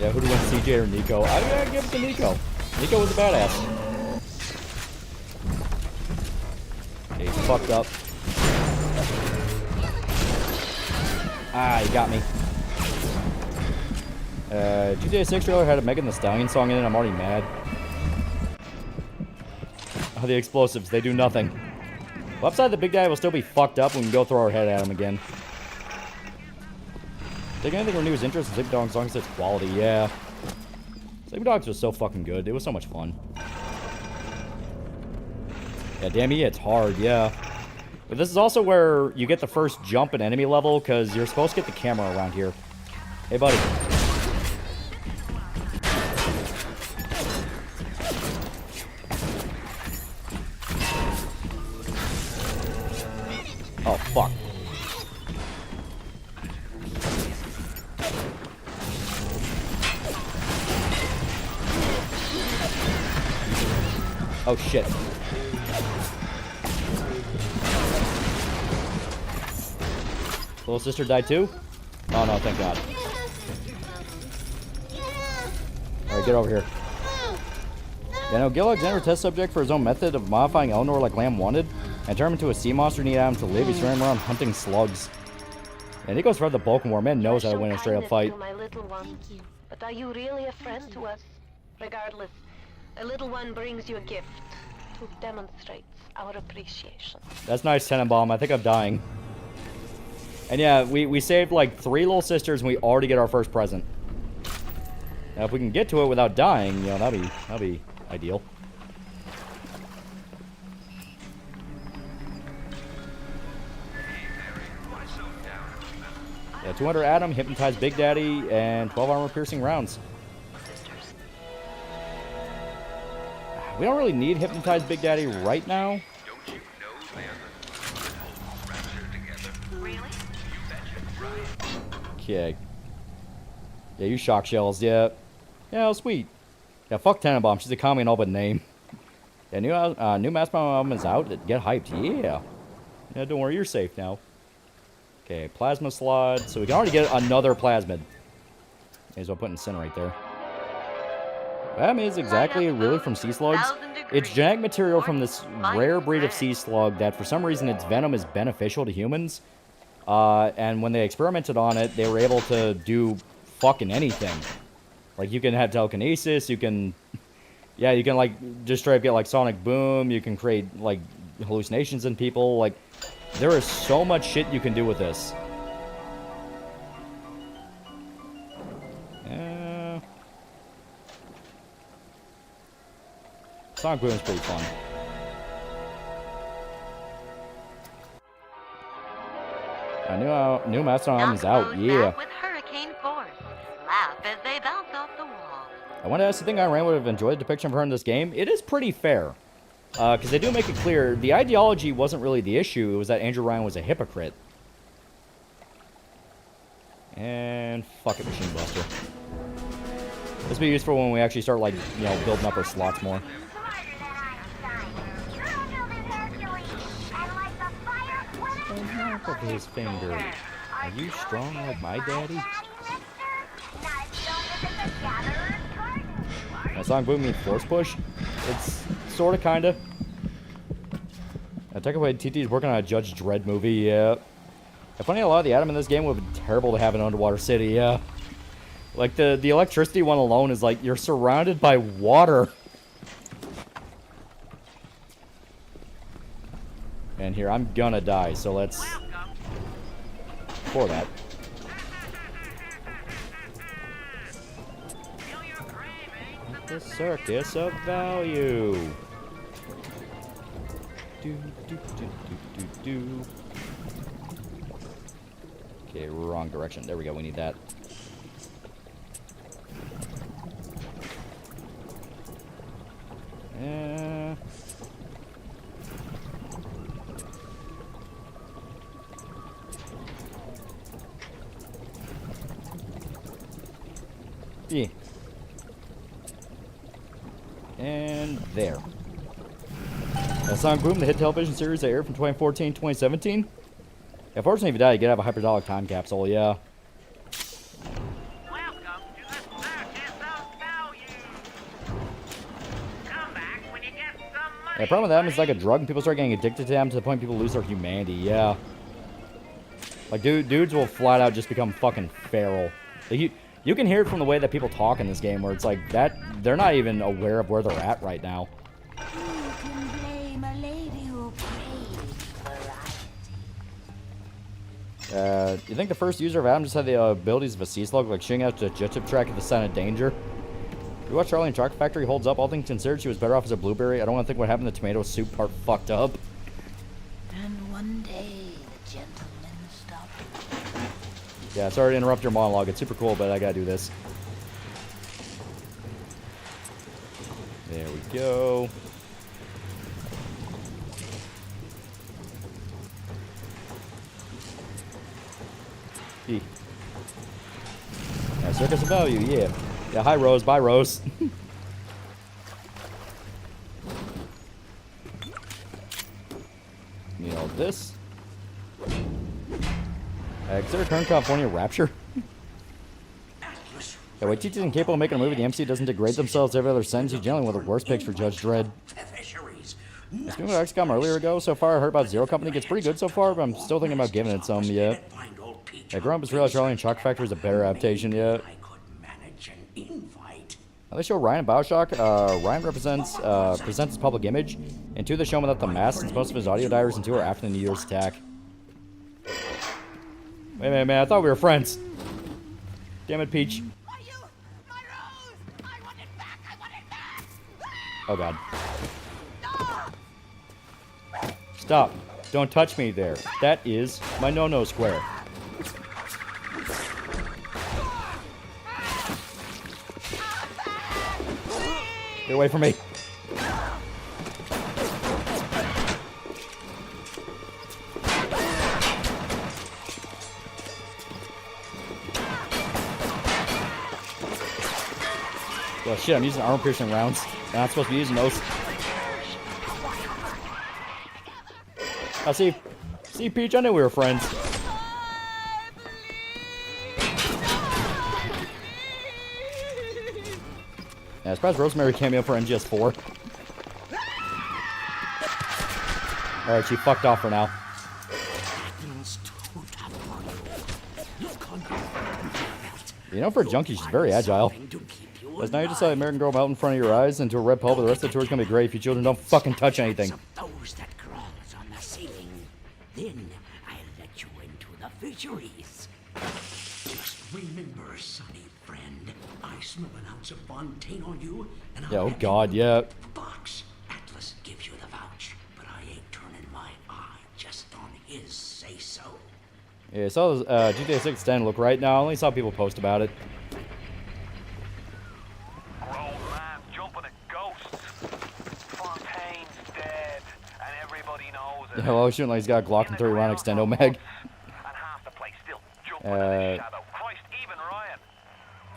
Yeah, who do you want, CJ or Nico? I gotta give it to Nico. Nico was a badass. Okay, he's fucked up. Ah, he got me. GTA 6 trailer had a Megan Thee Stallion song in it. I'm already mad. Oh, the explosives, they do nothing. Well, upside, the Big Daddy will still be fucked up when we go throw our head at him again. Take anything renew his interest in Sleeping Dogs as long as it's quality, yeah. Sleeping Dogs was so fucking good. It was so much fun. Yeah, damn, he hits hard, yeah. But this is also where you get the first jump at enemy level, because you're supposed to get the camera around here. Hey, buddy. Oh, fuck. Oh, shit. Little sister died too? Oh, no, thank God. Alright, get over here. Yeah, no, Gil Alexander, test subject for his own method of modifying Eleanor like Lamb wanted, and turned him into a sea monster need Adam to live. He's running around hunting slugs. And he goes for the Balkan War. Man knows how to win a straight up fight. My little one. But are you really a friend to us? Regardless, a little one brings you a gift to demonstrate our appreciation. That's nice, Tenenbaum. I think I'm dying. And yeah, we saved like 3 little sisters and we already get our first present. Now if we can get to it without dying, you know, that'd be ideal. Yeah, 200 Adam, hypnotize Big Daddy, and 12 armor piercing rounds. We don't really need hypnotize Big Daddy right now. Okay. Yeah, you shock shells, yeah. Yeah, sweet. Yeah, fuck Tenenbaum, she's a commie and all but name. Yeah, new Mass Bomb album is out. Get hyped, yeah. Yeah, don't worry, you're safe now. Okay, plasma slot. So we can already get another plasmid. May as well put Incinerate there. That is exactly really from sea slugs. It's genetic material from this rare breed of sea slug that for some reason its venom is beneficial to humans. And when they experimented on it, they were able to do fucking anything. Like, you can have telekinesis, you can... Yeah, you can, like, just straight up get, like, sonic boom, you can create, like, hallucinations in people, like... There is so much shit you can do with this. Sonic boom is pretty fun. New Mastodon album is out, yeah. With hurricane force. Laugh as they bounce off the wall. I want to ask, you think Ayn Rand would have enjoyed the depiction of her in this game? It is pretty fair. Because they do make it clear, the ideology wasn't really the issue, it was that Andrew Ryan was a hypocrite. And fuck it, Machine Buster. This will be useful when we actually start, like, you know, building up our slots more. And half of his finger. Are you strong like my daddy? That song boom means force push? It's sorta, kinda. I take away TT's working on a Judge Dredd movie, yeah. I find a lot of the Atom in this game would have been terrible to have an underwater city, yeah. Like, the electricity one alone is like, you're surrounded by water. And here, I'm gonna die, so let's... For that. The circus of value. Do, do, do, do, do, do. Okay, wrong direction. There we go. We need that. Yeah. And there. That song Boom, the hit television series that aired from 2014 2017. Yeah, fortunately, if you die, you get to have a hyperdolic time capsule, yeah. Welcome to the circus of value. Come back when you get some money. Yeah, the problem with them is like a drug, and people start getting addicted to them to the point people lose their humanity, yeah. Like, dudes will flat out just become fucking feral. Like, you can hear it from the way that people talk in this game, where it's like that they're not even aware of where they're at right now. You can blame a lady who You think the first user of Adam just had the abilities of a sea slug, like shooting out the jet track at the sign of danger? You watch Charlie and Chocolate Factory holds up. All things considered, she was better off as a blueberry. I don't want to think what happened to the tomato soup part fucked up. And one day, the gentleman stopped. Yeah, sorry to interrupt your monologue. It's super cool, but I gotta do this. There we go. E. Yeah, circus of value, yeah. Yeah, hi Rose, bye Rose. You know this. Consider current California Rapture. Yeah, wait, TT's incapable of making a movie. The MC doesn't degrade themselves every other sentence. He's generally one of the worst picks for Judge Dredd. I was about XCOM earlier ago. So far, I heard about Zero Company. Gets pretty good so far, but I'm still thinking about giving it some yet. Yeah, growing up as real Charlie and Chocolate Factory is a better adaptation yet. Now, they show Ryan in BioShock. Ryan presents his public image. In 2, they show him without the mask, since most of his audio diaries. In 2 are after the New Year's attack. Wait a minute, man. I thought we were friends. Damn it, Peach. Oh, God. Stop. Don't touch me there. That is my no-no square. Get away from me. Oh shit, I'm using armor piercing rounds. I'm not supposed to be using those. Oh, see, Peach, I knew we were friends. Yeah, I surprised Rosemary cameo for MGS4. Alright, she fucked off for now. You know, for a junkie, she's very agile. As now you just saw the American Girl melt in front of your eyes into a red puddle, but the rest of the tour is gonna be great if you children don't fucking touch anything. Those that crawls on the ceiling. Then I'll let you into the fisheries. Just remember, sonny friend, I smell an ounce of Fontaine on you, and I'll Oh god, yeah. Box. Atlas gives you the vouch, but I ain't turning my eye just on his say-so. Yeah, I saw GTA 6 10 look right now. I only saw people post about it. Yeah, well, he's shooting like he's got a Glock and 3 round extendo mag. If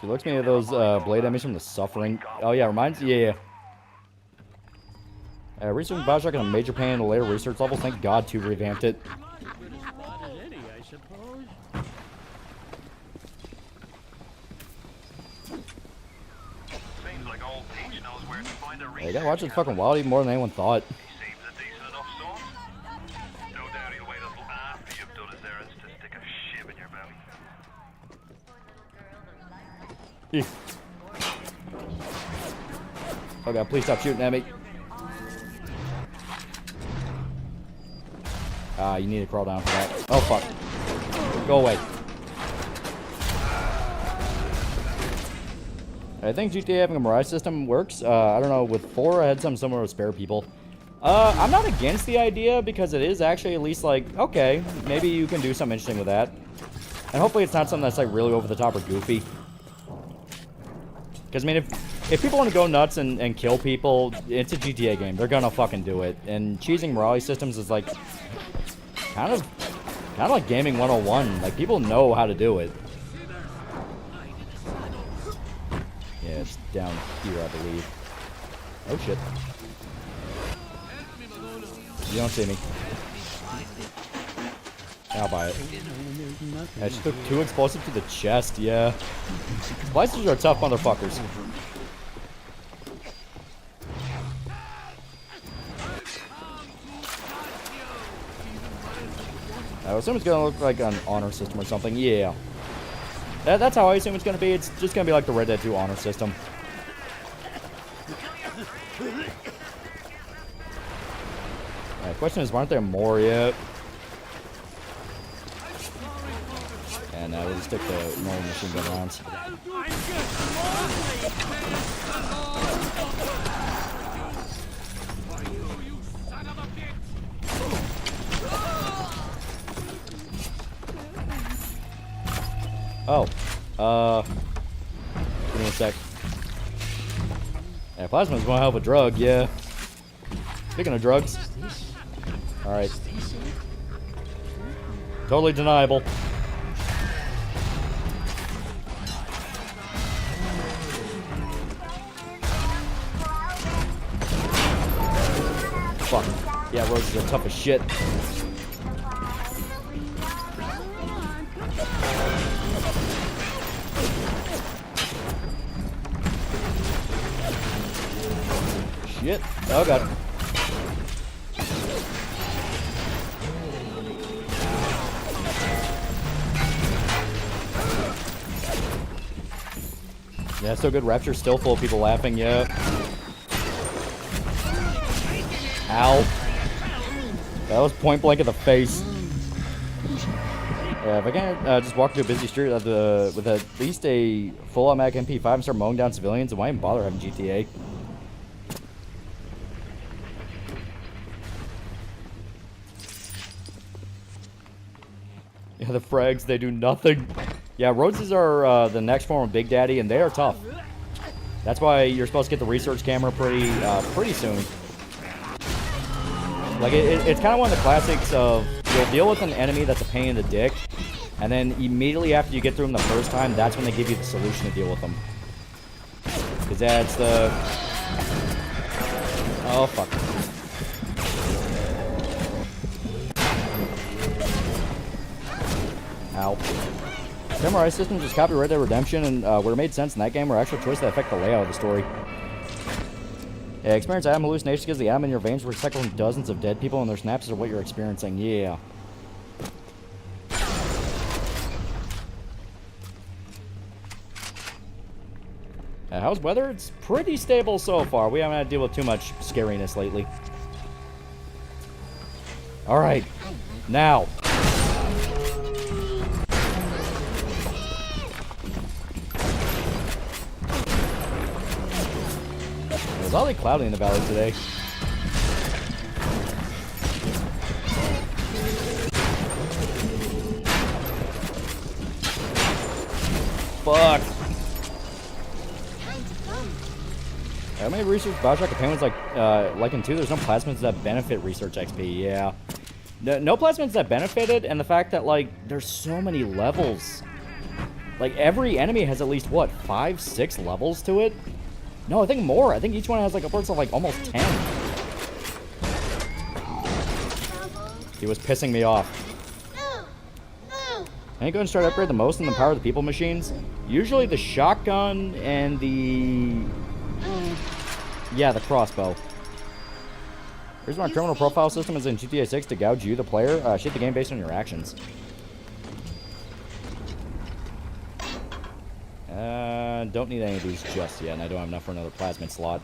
you look at me at those blade enemies from the Suffering. Oh yeah, reminds. Yeah. Researching BIOSHOCK in a major pain in the later research levels. Thank God 2 revamped it. Yeah, you gotta watch this fucking wild even more than anyone thought. Eek. Oh god, please stop shooting at me. You need to crawl down for that. Oh fuck. Go away. I think GTA having a Mirage system works. I don't know, with 4 I had something similar with spare people. I'm not against the idea because it is actually at least like, okay, maybe you can do something interesting with that. And hopefully it's not something that's like really over the top or goofy. Because, I mean, if people want to go nuts and kill people, it's a GTA game. They're gonna fucking do it. And cheesing morality systems is like, kind of like gaming 101. Like, people know how to do it. Yeah, it's down here, I believe. Oh, shit. You don't see me. I'll buy it. I just took 2 explosives to the chest, yeah. Splicers are tough motherfuckers. I assume it's gonna look like an honor system or something, yeah. That's how I assume it's gonna be. It's just gonna be like the Red Dead 2 honor system. The question is, why aren't there more yet? And we'll just stick to normal machine gun rounds. Oh. Give me a sec. Yeah, plasma's one hell of a drug, yeah. Speaking of drugs. Alright. Totally deniable. Fuck. Yeah, roses are tough as shit. Shit. Oh god. Yeah, so good. Rapture's still full of people laughing, yeah. Ow. That was point blank in the face. Yeah, if I can't just walk through a busy street with at least a full automatic MP5 and start mowing down civilians, then why even bother having GTA? Yeah, the frags, they do nothing. Yeah, roses are the next form of Big Daddy, and they are tough. That's why you're supposed to get the research camera pretty soon. Like, it's kind of one of the classics of you'll deal with an enemy that's a pain in the dick, and then immediately after you get through them the first time, that's when they give you the solution to deal with them. Because that's the... Oh, fuck. Ow. Samurai systems just copy Red Dead Redemption, and where it made sense in that game were actual choices that affect the layout of the story. Yeah, experience atom hallucinations because the atom in your veins were recycling dozens of dead people, and their synapses are what you're experiencing. Yeah. How's weather? It's pretty stable so far. We haven't had to deal with too much scariness lately. Alright. Now. It's all like cloudy in the valley today. Fuck. How many research BIOSHOCK opinions like in 2? There's no plasmids that benefit research XP. Yeah. No plasmids that benefited, and the fact that, like, there's so many levels. Like, every enemy has at least, what, 5, 6 levels to it? No, I think more. I think each one has, like, upwards of, like, almost 10. He was pissing me off. I think I'm going to start to upgrade the most in the power of the people machines. Usually the shotgun and the... yeah, the crossbow. Here's my criminal profile system is in GTA 6 to gouge you, the player. Shape the game based on your actions. Don't need any of these just yet, and I don't have enough for another plasmid slot.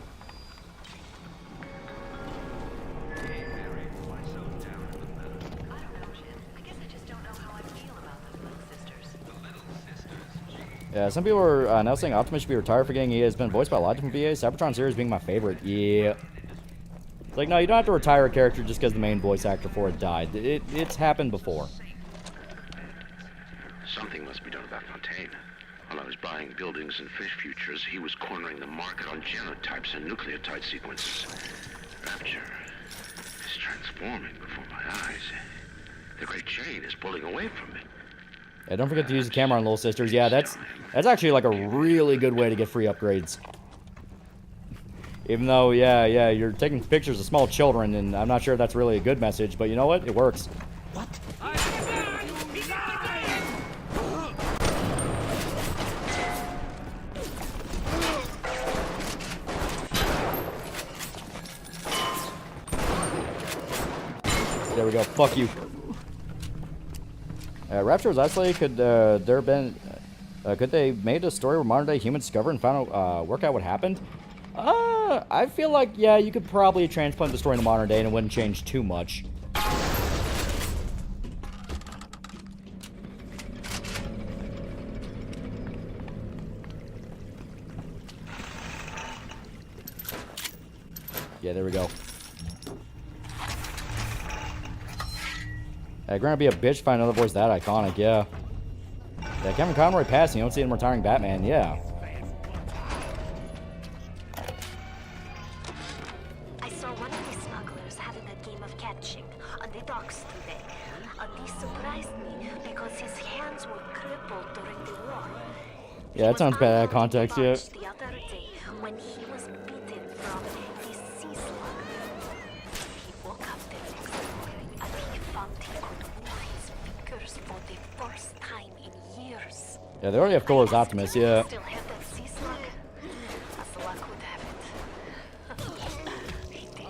Yeah, some people are now saying Optimus should be retired for getting he has been voiced by a lot of different VAs. Cybertron series being my favorite. Yeah. It's like, no, you don't have to retire a character just because the main voice actor for it died. It's happened before. Something must be done about Fontaine. While I was buying buildings and fish futures, he was cornering the market on genotypes and nucleotide sequences. Rapture is transforming before my eyes. The Great Chain is pulling away from me. Yeah, don't forget to use the camera on Little Sisters. Yeah, that's actually like a really good way to get free upgrades. Even though, yeah, you're taking pictures of small children, and I'm not sure if that's really a good message, but you know what? It works. What? There we go. Fuck you. Rapture was isolated. Could there have been? Could they made a story where modern day humans discovered and found out, work out what happened? I feel like, yeah, you could probably transplant the story in the modern day and it wouldn't change too much. Yeah, there we go. Gonna be a bitch, find another voice that iconic, yeah. Yeah, Kevin Conroy passing, you don't see him retiring Batman, yeah. I saw one of the smugglers having a game of catching on the docks today. This surprised me because his hands were crippled during the war. Yeah, that sounds bad out of context, yeah. The other day when he was beaten from the sea slug. He woke up the next morning and he found he could move his fingers for the first time in years. Yeah, they already have Thor's Optimus, yeah. Still have that sea slug? As luck would have it. He did.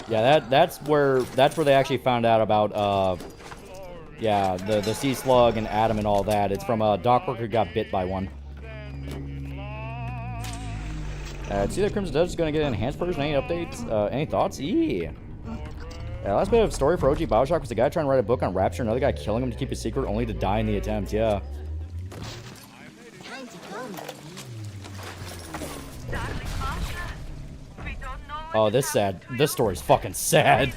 Yeah, that's where they actually found out about yeah, the sea slug and Adam and all that. It's from Doc Worker got bit by one. See that Crimson Desert is going to get an enhanced version. Any updates? Any thoughts? Yeah. Last bit of story for OG BioShock was the guy trying to write a book on Rapture, another guy killing him to keep his secret, only to die in the attempt. Yeah. Oh, this sad. This story's fucking sad.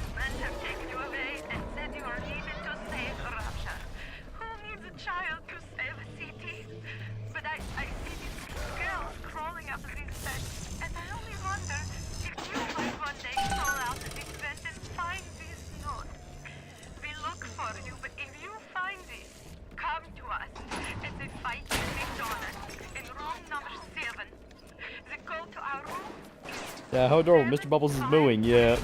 Yeah, how adorable. Mr. Bubbles is mooing, yeah.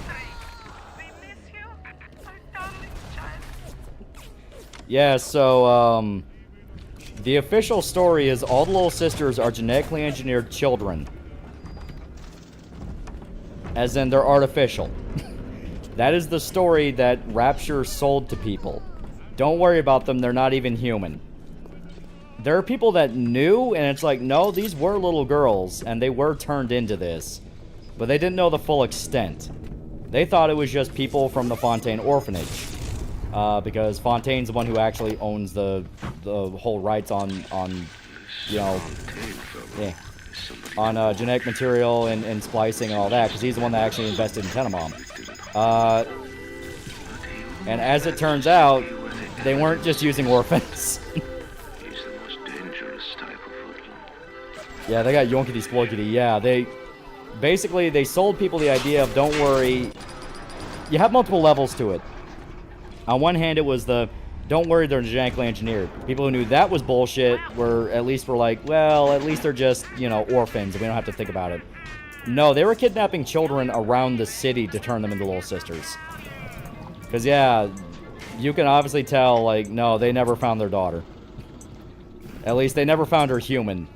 Yeah, so, the official story is all the Little Sisters are genetically engineered children. As in, they're artificial. That is the story that Rapture sold to people. Don't worry about them, they're not even human. There are people that knew, and it's like, no, these were little girls, and they were turned into this. But they didn't know the full extent. They thought it was just people from the Fontaine orphanage. Because Fontaine's the one who actually owns the whole rights on you know, yeah, on genetic material and splicing and all that, because he's the one that actually invested in Tenenbaum. And as it turns out, they weren't just using orphans. Yeah, they got yonkity sploikity. Yeah, they sold people the idea of, don't worry, you have multiple levels to it. On one hand, it was the, don't worry, they're genetically engineered. People who knew that was bullshit were like, well, at least they're just, you know, orphans, and we don't have to think about it. No, they were kidnapping children around the city to turn them into little sisters. Because, yeah, you can obviously tell, like, no, they never found their daughter. At least they never found her human.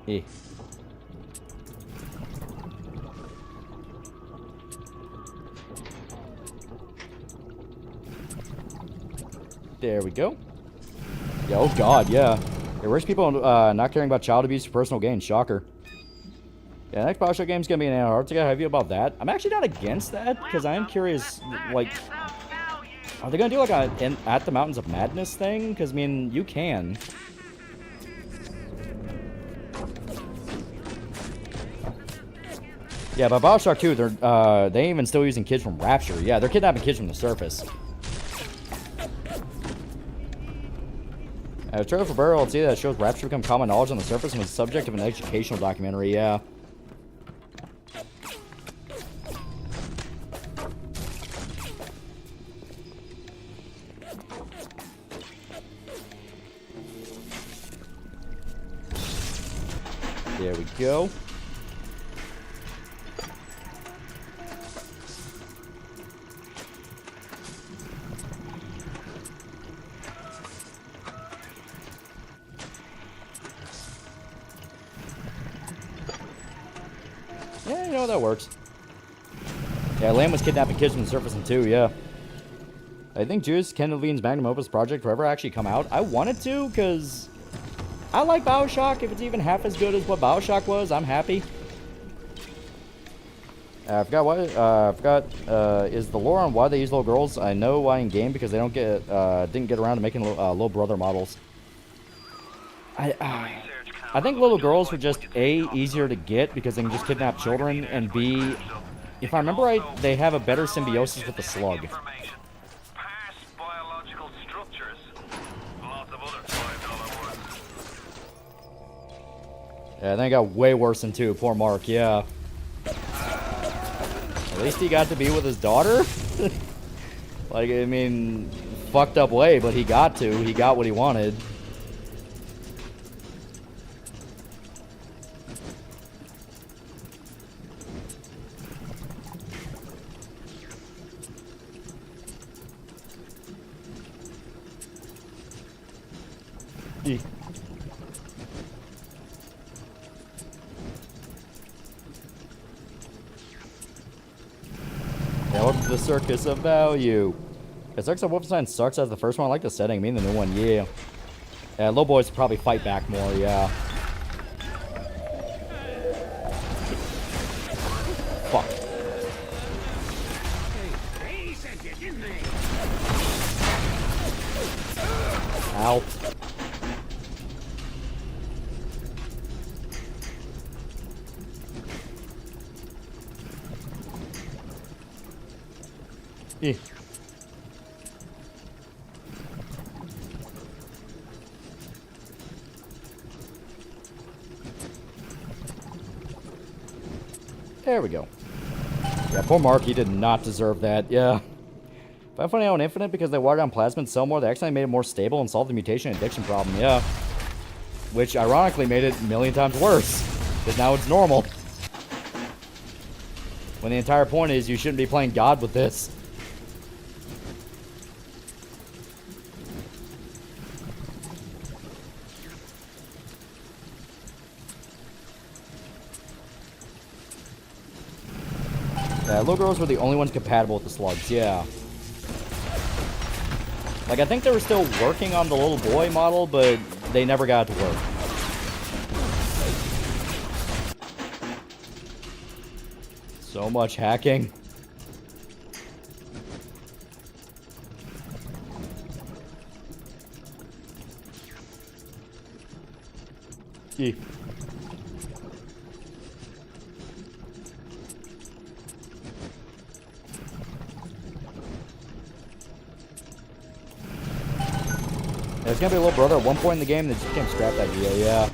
Eh. There we go. Yeah, oh god, yeah. Yeah, rich people not caring about child abuse for personal gain. Shocker. Yeah, the next BioShock game is going to be in Antarctica. How do you feel about that? I'm actually not against that, because I am curious, like, are they going to do, like, a At the Mountains of Madness thing? Because, I mean, you can. Yeah, but BioShock 2, they ain't even still using kids from Rapture. Yeah, they're kidnapping kids from the surface. A trailer for Burial, let's see that shows Rapture become common knowledge on the surface and was the subject of an educational documentary, yeah. There we go. Yeah, you know, that works. Yeah, Lamb was kidnapping kids from the surface in 2, yeah. I think Juice, Ken Levine's magnum opus project will ever actually come out. I wanted to, because I like BioShock. If it's even half as good as what BioShock was, I'm happy. I forgot what, is the lore on why they use little girls? I know why in game, because they don't get, didn't get around to making little brother models. I think little girls were just, A, easier to get because they can just kidnap children, and B, if I remember right, they have a better symbiosis with the slug. Yeah, I think it got way worse than 2. Poor Mark, yeah. At least he got to be with his daughter? Like, I mean, fucked up way, but he got to. He got what he wanted. Yeah, welcome to the Circus of Value. The Circus of Wolfenstein sucks as the first one. I like the setting. I mean, the new one, yeah. Yeah, low boys probably fight back more, yeah. Fuck. Ow. Eh. There we go. Yeah, poor Mark, he did not deserve that, yeah. Find funny how in Infinite, because they watered down plasmid cell more, they actually made it more stable and solved the mutation and addiction problem, yeah. Which, ironically, made it a million times worse. Because now it's normal. When the entire point is, you shouldn't be playing God with this. Yeah, little girls were the only ones compatible with the slugs, yeah. Like, I think they were still working on the little boy model, but they never got it to work. So much hacking. Yeah. There's gonna be a little brother at one point in the game that just became scrapped idea, yeah.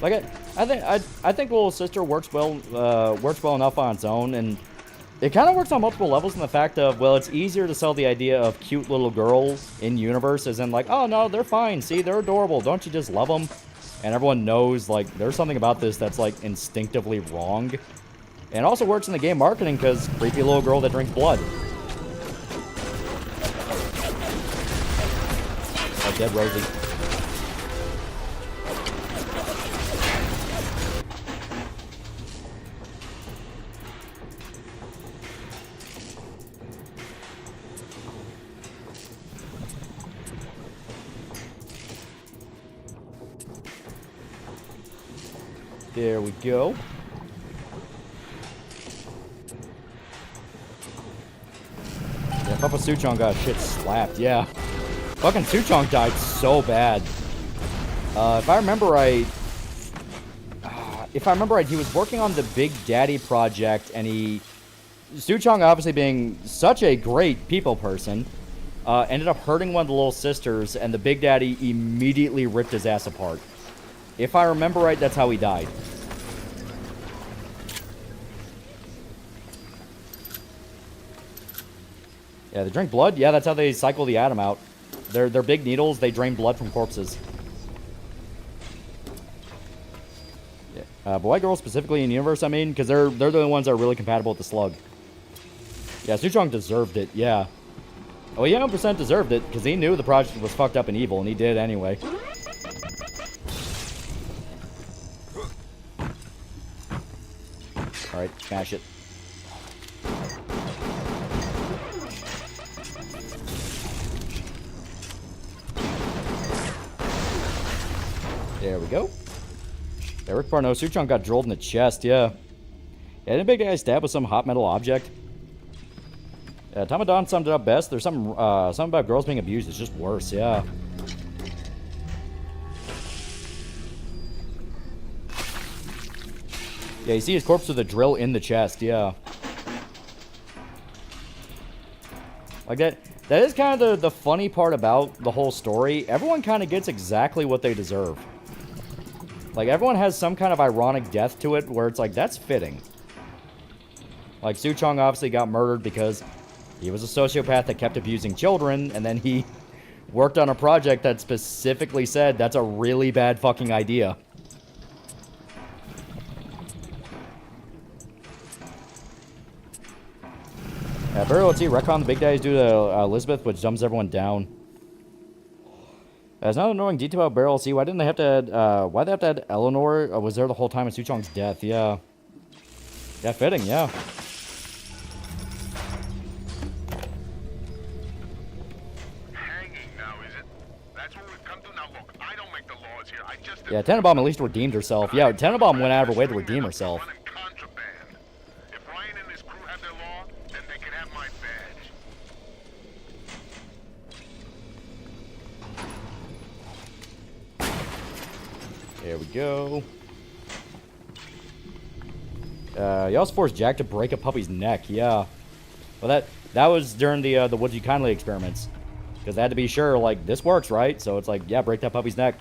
Like I think Little Sister works well enough on its own, and it kind of works on multiple levels in the fact of, well, it's easier to sell the idea of cute little girls in universe as in like, oh no, they're fine, see, they're adorable, don't you just love them? And everyone knows like there's something about this that's like instinctively wrong. And it also works in the game marketing because creepy little girl that drinks blood. Oh, dead Rosie. There we go. Yeah, Papa Suchong got shit slapped, yeah. Fucking Suchong died so bad. If I remember right, he was working on the Big Daddy project, and Suchong, obviously being such a great people person, ended up hurting one of the little sisters, and the Big Daddy immediately ripped his ass apart. If I remember right, that's how he died. Yeah, they drink blood? Yeah, that's how they cycle the atom out. They're big needles, they drain blood from corpses. Yeah. But white girls specifically in the universe, I mean, because they're the only ones that are really compatible with the slug. Yeah, Suchong deserved it, yeah. Oh, he 100% deserved it, because he knew the project was fucked up and evil, and he did anyway. Alright, smash it. There we go. Eric Parno, Suchong got drilled in the chest, yeah. Yeah, didn't big guy stab with some hot metal object? Tamadon summed it up best. There's something about girls being abused. It's just worse, yeah. Yeah, you see his corpse with a drill in the chest, yeah. Like that is kind of the funny part about the whole story. Everyone kind of gets exactly what they deserve. Like, everyone has some kind of ironic death to it where it's like, that's fitting. Like, Suchong obviously got murdered because he was a sociopath that kept abusing children, and then he worked on a project that specifically said that's a really bad fucking idea. Burial at sea, retcon the Big Daddies due to Elizabeth, which dumbs everyone down. As not an annoying detail about Burial at sea, why didn't they have to add, why'd they have to add Eleanor? Was there the whole time of Suchong's death? Yeah. Yeah, fitting, yeah. Hanging now, is it? That's what we've come to now. Look, I don't make the laws here. I just... Yeah, Tenenbaum at least redeemed herself. Yeah, Tenenbaum went out of her way to redeem herself. If Ryan and his crew have their law, then they can have my badge. There we go. You also forced Jack to break a puppy's neck. Yeah. Well, that was during the Would You Kindly experiments, because they had to be sure, like, this works, right? So it's like, yeah, break that puppy's neck.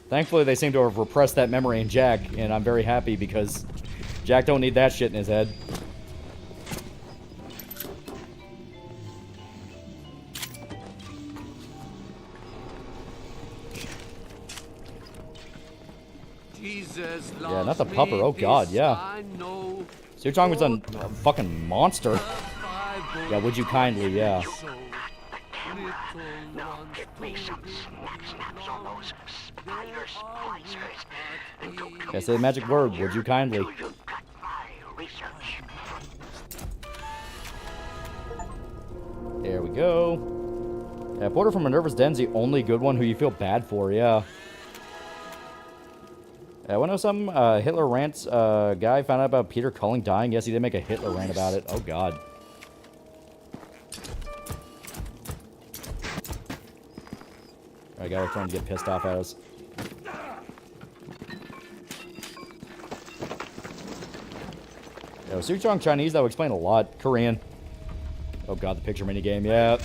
Thankfully, they seem to have repressed that memory in Jack, and I'm very happy because Jack don't need that shit in his head. Jesus, yeah, not the pupper. Oh god, yeah. Suchong was a fucking monster. Yeah, would you kindly, yeah. Yeah, say the magic word, would you kindly. There we go. Yeah, Porter from a Nervous Den's the only good one who you feel bad for, yeah. I want to know some Hitler rants guy found out about Peter Culling dying. Yes, he did make a Hitler rant about it. Oh, God. Alright, guy, we're trying to get pissed off at us. Yo, Suchong Chinese, that would explain a lot. Korean. Oh, God, the picture minigame, yeah.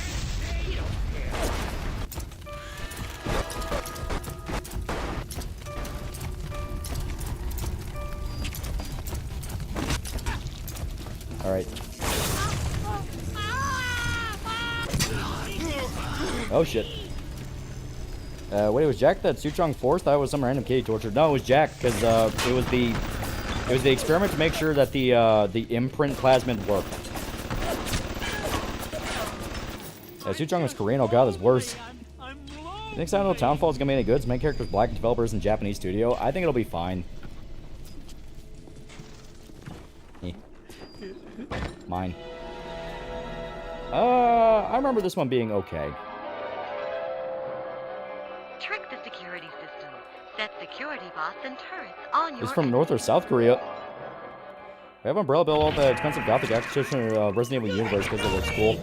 Alright. Oh shit. Wait, was Jack that Suchong forced? That was some random kitty torture. No, it was Jack, because it was the experiment to make sure that the imprint plasmid worked. Yeah, Suchong was Korean. Oh god, that's worse. You think Silent Hill Townfall is gonna be any good? Main characters black, developers in Japanese studio. I think it'll be fine. Mine. I remember this one being okay. Trick the security system. Set security bots and turrets on your. This is from North or South Korea. We have Umbrella build all the expensive Gothic acquisition Resident Evil universe because it looks cool.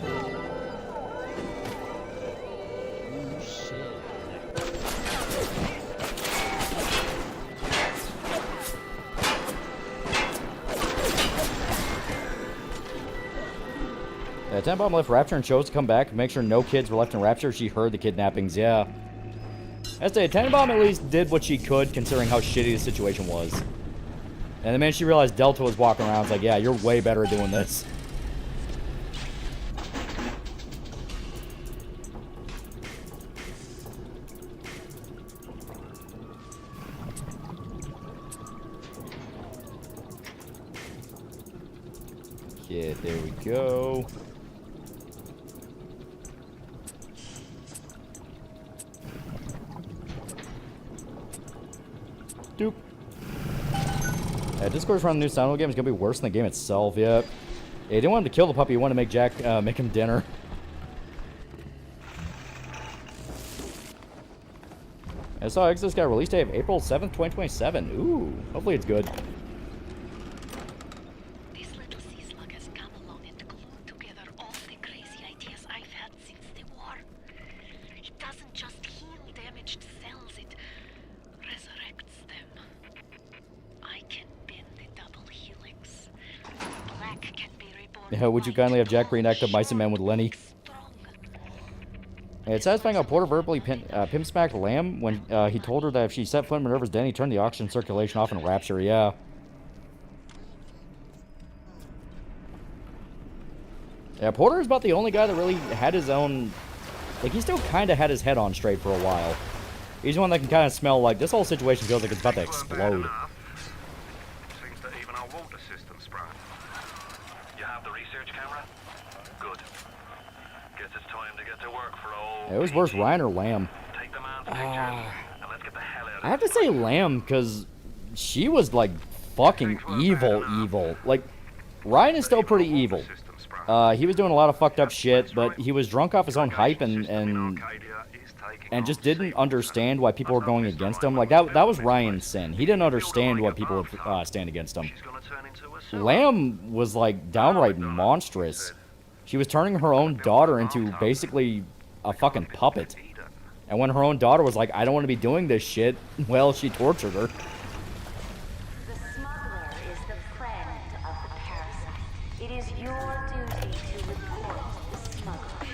Yeah, Tenenbaum left Rapture and chose to come back, make sure no kids were left in Rapture. She heard the kidnappings, yeah. I say, Tenenbaum at least did what she could, considering how shitty the situation was. And the minute she realized Delta was walking around, I was like, yeah, you're way better at doing this. Yeah, there we go. Doop. Yeah, Discord's running the new Silent Hill game is gonna be worse than the game itself. Yeah. He didn't want him to kill the puppy. He wanted to make Jack make him dinner. I saw Exodus got a release date of April 7th, 2027. Ooh, hopefully it's good. This little sea slug has come along and glued together all the crazy ideas I've had since the war. It doesn't just heal damaged cells, it resurrects them. I can bend the double helix. Black can be reborn. Yeah, would you kindly have Jack reenact the Mice and Men with Lenny? It's satisfying how Porter verbally pimp smacked Lamb when he told her that if she set foot in Minerva's den, he turned the oxygen circulation off in Rapture, yeah. Yeah, Porter is about the only guy that really had his own... Like, he still kind of had his head on straight for a while. He's the one that can kind of smell like, this whole situation feels like it's about to explode. Seems that even our water system sprung. You have the research camera? Good. Guess it's time to get to work for old. Yeah, it was worse, Ryan or Lamb? Take them out pictures, and let's get the hell out of I have to say Lamb, because she was, like, fucking evil. Like, Ryan is still pretty evil. He was doing a lot of fucked up shit, but he was drunk off his own hype and just didn't understand why people were going against him. Like, that was Ryan's sin. He didn't understand why people would stand against him. Lamb was, like, downright monstrous. She was turning her own daughter into basically a fucking puppet. And when her own daughter was like, I don't want to be doing this shit, well, she tortured her. The smuggler is the friend of the parasite. It is your duty to report the smuggler.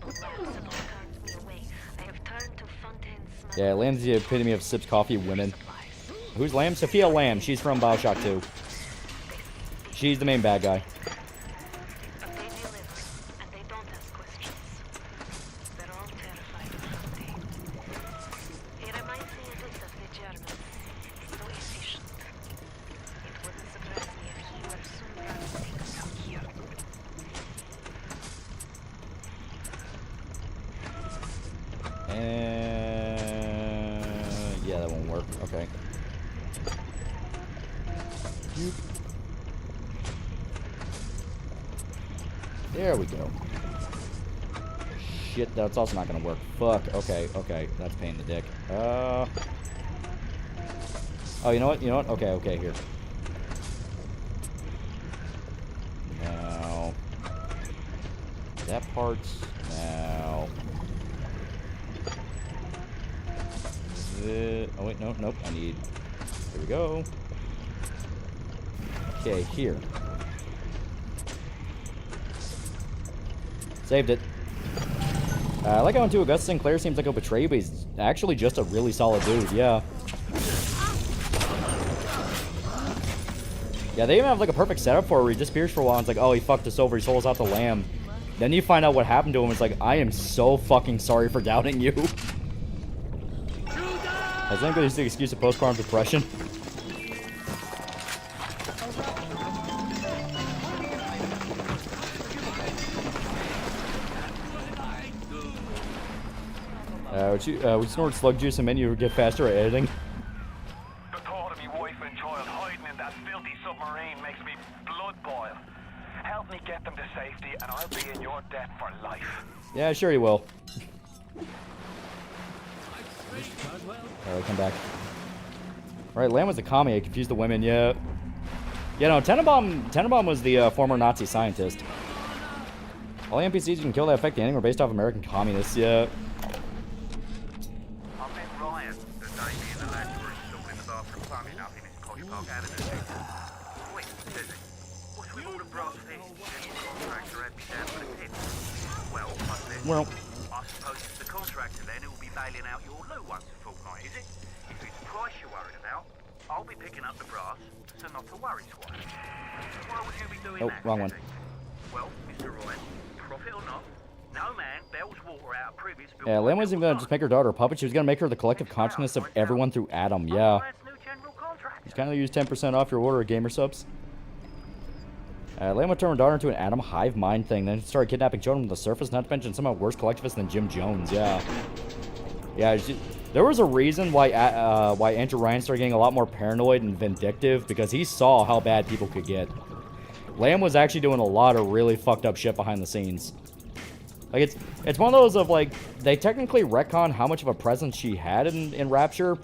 Respectable Absolute turns me away. I have turned to Fontaine Smuggler. Yeah, Lamb's the epitome of sips coffee women. Who's Lamb? Sophia Lamb. She's from BioShock 2. She's the main bad guy. Yeah, that won't work. Okay. There we go. Shit, that's also not gonna work. Fuck. Okay. That's a pain in the dick. Oh, you know what? Okay, here. Now. That part's now. Oh wait, nope. I need. Here we go. Okay, here. Saved it. I like how into Augustus Sinclair seems like he'll betray you, but he's actually just a really solid dude, yeah. Yeah, they even have like a perfect setup for it where he disappears for a while and it's like, oh, he fucked us over, he sold us out the lamb. Then you find out what happened to him. It's like, I am so fucking sorry for doubting you. I think they use the excuse of postpartum depression. We snort slug juice and menu to get faster at editing. The thought of me wife and child hiding in that filthy submarine makes me blood boil. Help me get them to safety and I'll be in your debt for life. Yeah, sure you will. Alright, come back. Alright, Lamb was the commie. I confused the women, yeah. Yeah, no, Tenenbaum was the former Nazi scientist. All the NPCs you can kill that affect the ending were based off American communists, yeah. I met Ryan the day me and the lads were installed in the bathroom plumbing up in his Posh Park Avenue. Wait, says he. What's with all the brass fish? The contractor had me down for the tip. Well, I said, I suppose it's the contractor then who will be bailing out your loo once a fortnight, is it? If it's price you're worried about, I'll be picking up the brass, so not to worry, Squire. Why would you be doing that? Wrong one. Well, Mr. Ryan, profit or not, no man bells water out of previous... Yeah, Lamb wasn't even going to just make her daughter a puppet. She was going to make her the collective consciousness of everyone through Adam, yeah. Just kind of use 10% off your order of gamer subs. Lamb would turn her daughter into an Adam hive mind thing, then started kidnapping children from the surface, not to mention some of the worst collectivists than Jim Jones, yeah. Yeah, there was a reason why Andrew Ryan started getting a lot more paranoid and vindictive, because he saw how bad people could get. Lamb was actually doing a lot of really fucked up shit behind the scenes. Like, it's one of those of, like, they technically retcon how much of a presence she had in Rapture,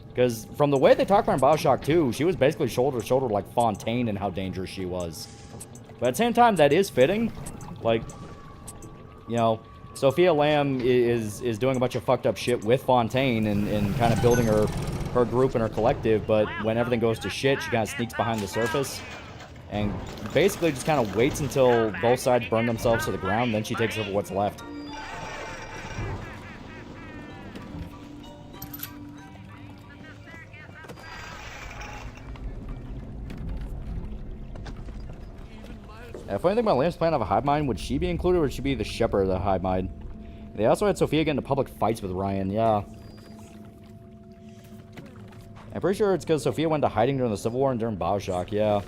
because from the way they talked about in BioShock 2, she was basically shoulder to shoulder like Fontaine and how dangerous she was. But at the same time, that is fitting. Like, you know, Sophia Lamb is doing a bunch of fucked up shit with Fontaine and kind of building her group and her collective, but when everything goes to shit, she kind of sneaks behind the surface and basically just kind of waits until both sides burn themselves to the ground, then she takes over what's left. Funny thing about Lamb's plan of a hive mind, would she be included or would she be the shepherd of the hive mind? They also had Sophia get into public fights with Ryan, yeah. I'm pretty sure it's because Sophia went to hiding during the Civil War and during BioShock, yeah.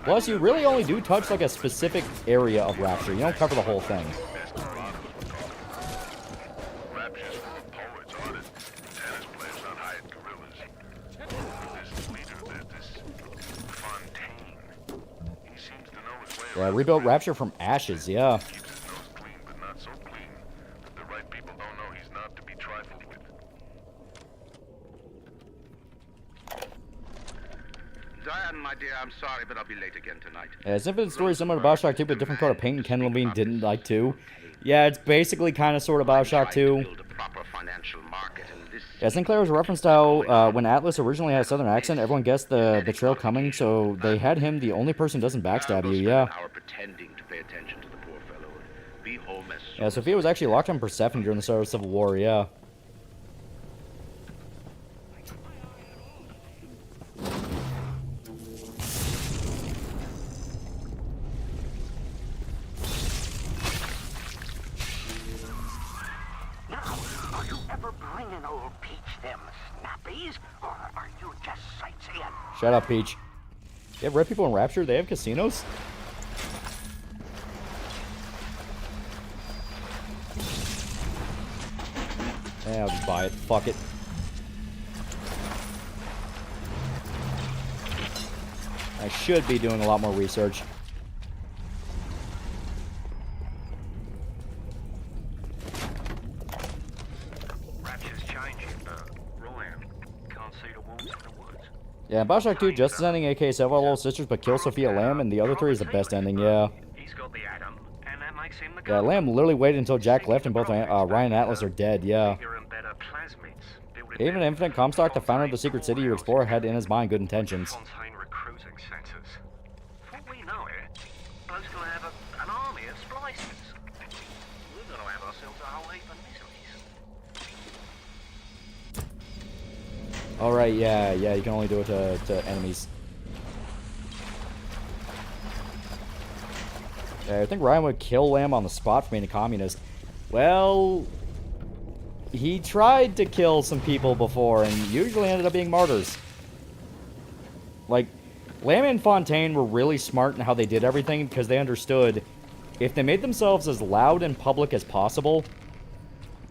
Plus, you really only do touch like a specific area of Rapture. You don't cover the whole thing. Yeah, rebuilt Rapture from ashes, yeah. Diane, my dear, I'm sorry, but I'll be late again tonight. Yeah, it's the story similar to BioShock 2, but a different coat of paint and Ken Levine didn't like too. Yeah, it's basically kind of sort of BioShock 2. Yeah, Sinclair was a reference to how when Atlas originally had a southern accent, everyone guessed the trail coming, so they had him the only person who doesn't backstab you, yeah. Yeah, Sophia was actually locked on Persephone during the start of the Civil War, yeah. Shut up, Peach. You have red people in Rapture? They have casinos? Yeah, I'll just buy it. Fuck it. I should be doing a lot more research. Yeah, BioShock 2, Justice ending, aka save all little sisters, but kill Sophia Lamb, and the other three is the best ending, yeah. Yeah, Lamb literally waited until Jack left and both Ryan and Atlas are dead, yeah. Even Infinite Comstock, the founder of the secret city you explore, had in his mind good intentions. All right, yeah, you can only do it to enemies. I think Ryan would kill Lamb on the spot for being a communist. Well, he tried to kill some people before and usually ended up being martyrs. Like, Lamb and Fontaine were really smart in how they did everything because they understood if they made themselves as loud and public as possible,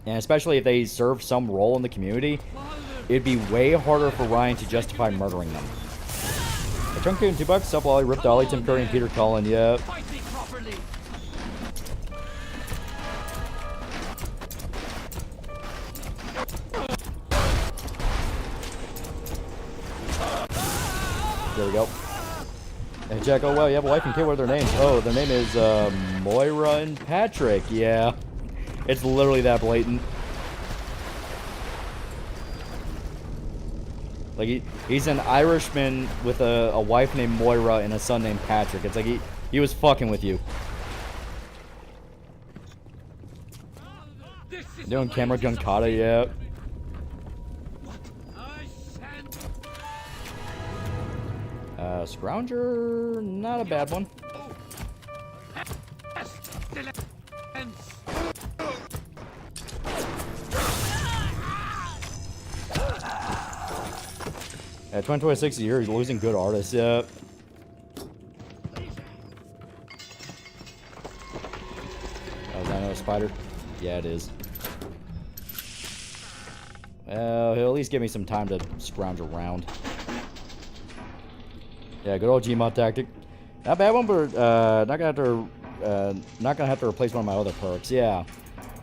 and especially if they served some role in the community, it'd be way harder for Ryan to justify murdering them. A chunk in $2, Sup Wally, Rip Dolly, Tim Curry, and Peter Cullen, yeah. There we go. Hey Jack, oh wow, you have a wife and kid, what are their names? Oh, their name is Moira and Patrick, yeah. It's literally that blatant. Like, he's an Irishman with a wife named Moira and a son named Patrick. It's like he was fucking with you. Doing camera gun kata, yeah. Scrounger, not a bad one. At 2026 a year, he's losing good artists, yeah. Oh, is that another spider? Yeah, it is. Well, he'll at least give me some time to scrounge around. Yeah, good old Gmod tactic. Not a bad one, but not gonna have to replace one of my other perks. Yeah,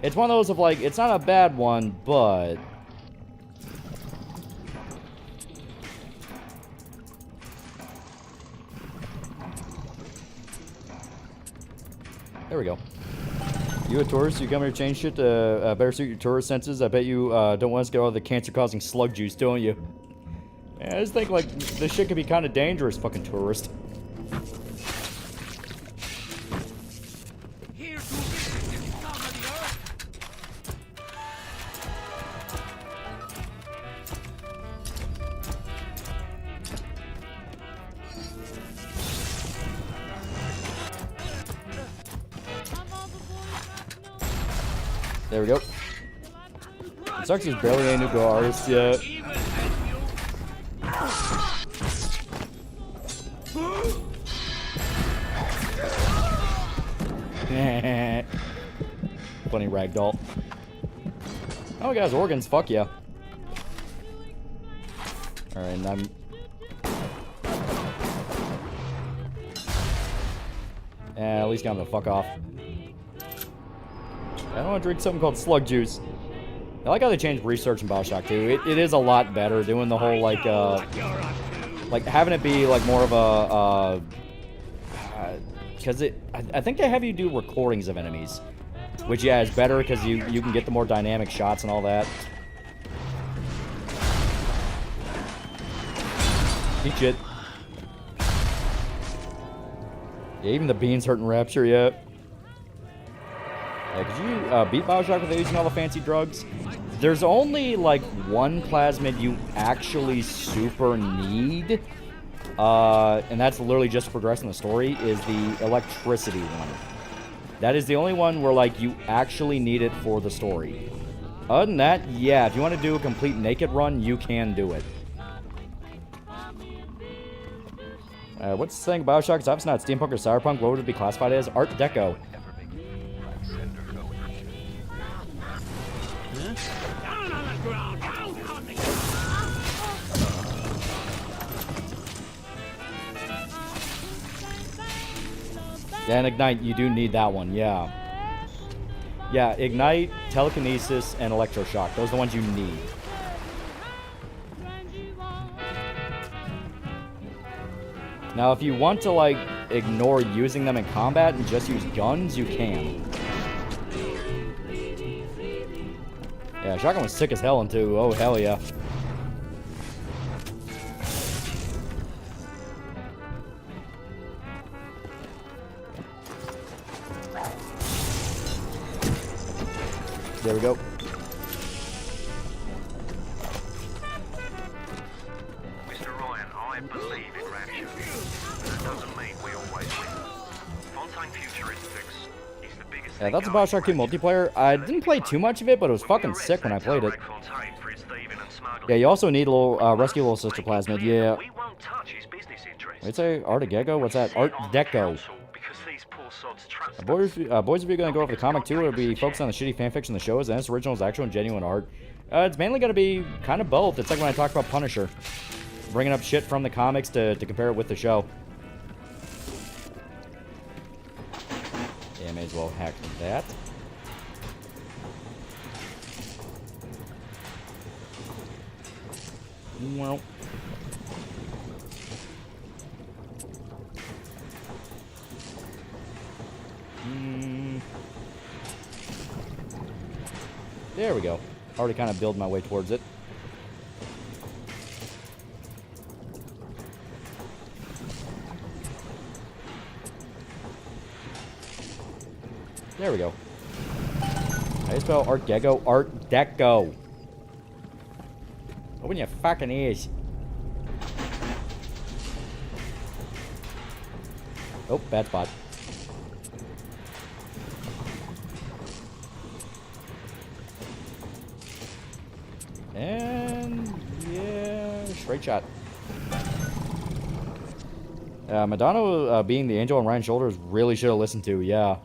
it's one of those of like, it's not a bad one, but there we go. You a tourist? You come here to change shit to better suit your tourist senses? I bet you don't want us to get all the cancer-causing slug juice, don't you? Yeah, I just think, like, this shit could be kind of dangerous, fucking tourist. There we go. It sucks he's barely a new go artist yet. Funny ragdoll. Oh, guys, organs, fuck yeah. Alright, and I'm... at least got him to fuck off. I don't want to drink something called slug juice. I like how they changed research in BioShock 2. It is a lot better doing the whole, like having it be, like, more of a, because I think they have you do recordings of enemies. Which, yeah, is better because you can get the more dynamic shots and all that. Eat shit. Yeah, even the beans hurting Rapture, yeah. Could you beat BioShock without using all the fancy drugs? There's only, like, one plasmid you actually super need. And that's literally just progressing the story, is the electricity one. That is the only one where, like, you actually need it for the story. Other than that, yeah, if you want to do a complete naked run, you can do it. What's the thing about BioShock? It's obviously not steampunk or cyberpunk. What would it be classified as? Art Deco. Yeah, and Ignite, you do need that one, yeah. Yeah, Ignite, Telekinesis, and Electroshock. Those are the ones you need. Now, if you want to, like, ignore using them in combat and just use guns, you can. Yeah, Shotgun was sick as hell in 2. Oh, hell yeah. There we go. Yeah, that's a BioShock 2 multiplayer. I didn't play too much of it, but it was fucking sick when I played it. Yeah, you also need a little, rescue little sister plasmid, yeah. Wait, say Art Deco? What's that? Art Deco. Boys review gonna go over the comic too, or be focused on the shitty fanfiction the show is, and its original is actual and genuine art? It's mainly gonna be kind of both. It's like when I talk about Punisher. Bringing up shit from the comics to compare it with the show. Yeah, may as well hack that. Well. There we go. Already kind of build my way towards it. There we go. How do you spell Art Deco? Art Deco. Open your fucking ears. Oh, bad spot. And yeah, straight shot. Madonna being the angel on Ryan's shoulders really should have listened to, yeah.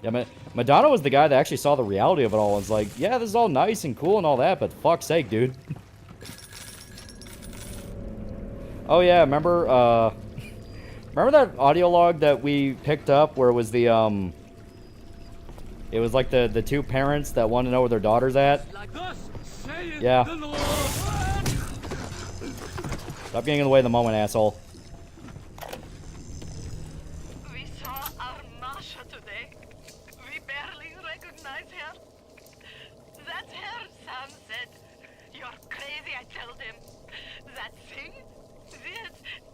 Yeah, Madonna was the guy that actually saw the reality of it all and was like, yeah, this is all nice and cool and all that, but fuck's sake, dude. Oh yeah, remember that audio log that we picked up where it was the, it was like the two parents that wanted to know where their daughter's at? Yeah. Stop getting in the way of the moment, asshole. We saw our Masha today. We barely recognize her. That's her, Sam said. You're crazy, I told him. That thing?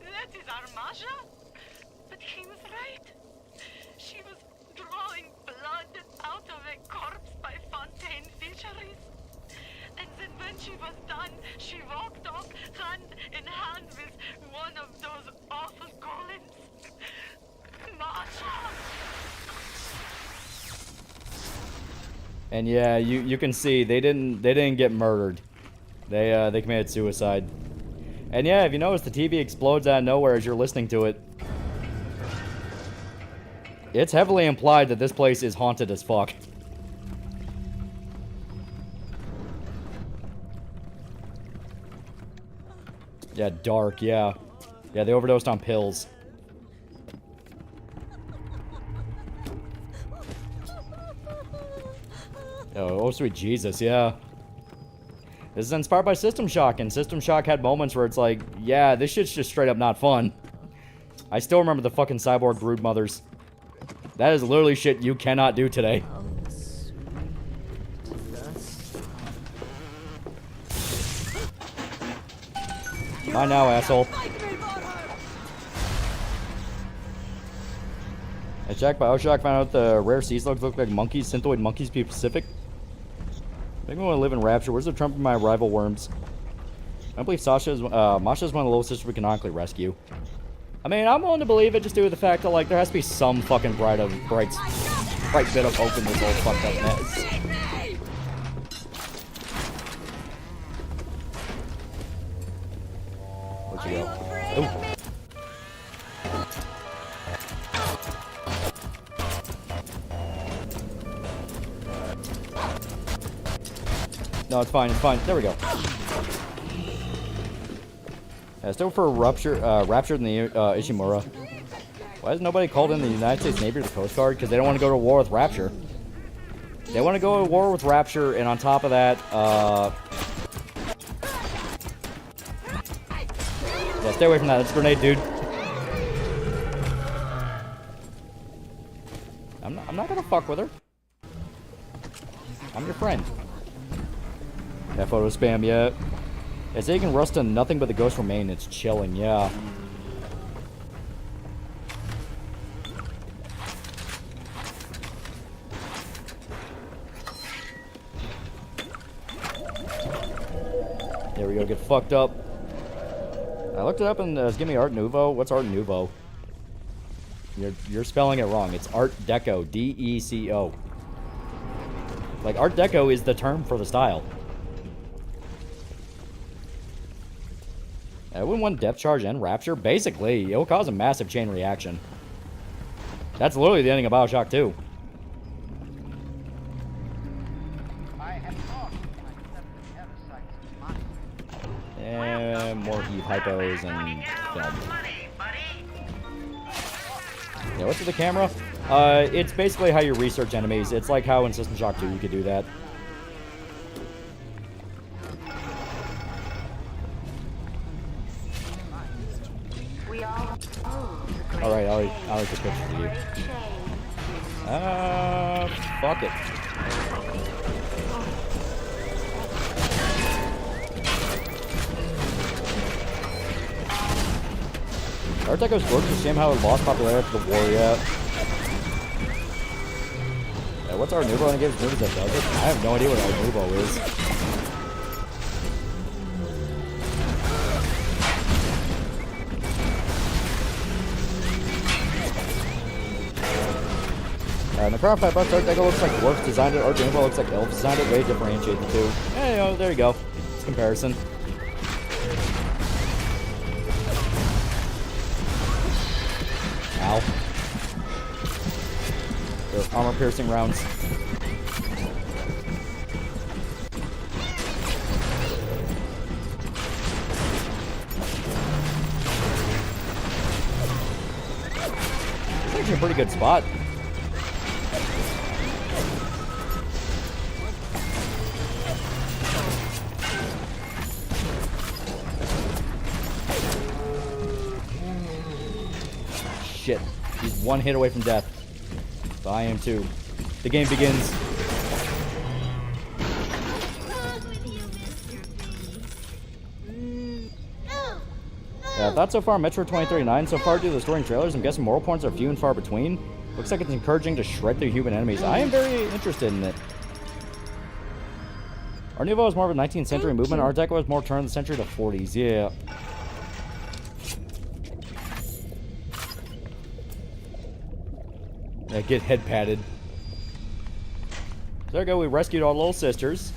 That is our Masha? But he was right. She was drawing blood out of a corpse by Fontaine Fisheries. And then when she was done, she walked off hand in hand with one of those awful golems. Masha! And yeah, you can see they didn't get murdered. They committed suicide. And yeah, if you notice, the TV explodes out of nowhere as you're listening to it. It's heavily implied that this place is haunted as fuck. Yeah, dark, yeah. Yeah, they overdosed on pills. Oh, sweet Jesus, yeah. This is inspired by System Shock, and System Shock had moments where it's like, yeah, this shit's just straight up not fun. I still remember the fucking cyborg brood mothers. That is literally shit you cannot do today. Bye now, asshole. I checked BioShock, found out the rare sea slugs look like monkeys, synthoid monkeys, be Pacific. Make me want to live in Rapture. Where's the Trump of my rival worms? I don't believe Masha's one of the little sisters we can canonically rescue. I mean, I'm willing to believe it just due to the fact that, like, there has to be some fucking bright bit of hope in this whole fucked up mess. Where'd you go? Ooh. No, it's fine, it's fine. There we go. Yeah, still for Rapture in the Ishimura. Why has nobody called in the United States Navy or the Coast Guard? Because they don't want to go to war with Rapture. They want to go to war with Rapture, and on top of that, yeah, stay away from that. It's a grenade, dude. I'm not gonna fuck with her. I'm your friend. That photo spam, yeah. It's they can rust on nothing but the ghost remain. It's chilling, yeah. There we go, get fucked up. I looked it up and it's giving me Art Nouveau. What's Art Nouveau? You're spelling it wrong. It's Art Deco. D-E-C-O. Like, Art Deco is the term for the style. I wouldn't want Depth Charge and Rapture. Basically, it'll cause a massive chain reaction. That's literally the ending of BioShock 2. And more heat hypos and film. Yeah, what's with the camera? It's basically how you research enemies. It's like how in System Shock 2 you could do that. Alright, I'll take pictures of you. Fuck it. Art Deco's works the same how it lost popularity after the war, yeah. What's Art Nouveau in games movies that does it? I have no idea what Art Nouveau is. In the Crown 5 bucks, Art Deco looks like dwarfs designed it, Art Nouveau looks like elves designed it, way differentiate the two. Yeah, you know, there you go. It's comparison. Ow. They're armor-piercing rounds. It's actually a pretty good spot. Shit. He's one hit away from death. But I am too. The game begins. Yeah, thought so far Metro 2039. So far due to the story and trailers, I'm guessing moral points are few and far between. Looks like it's encouraging to shred through human enemies. I am very interested in it. Art Nouveau is more of a 19th century movement. Art Deco is more turn of the century to 40s. Yeah. Yeah, get head patted. There we go, we rescued our little sisters.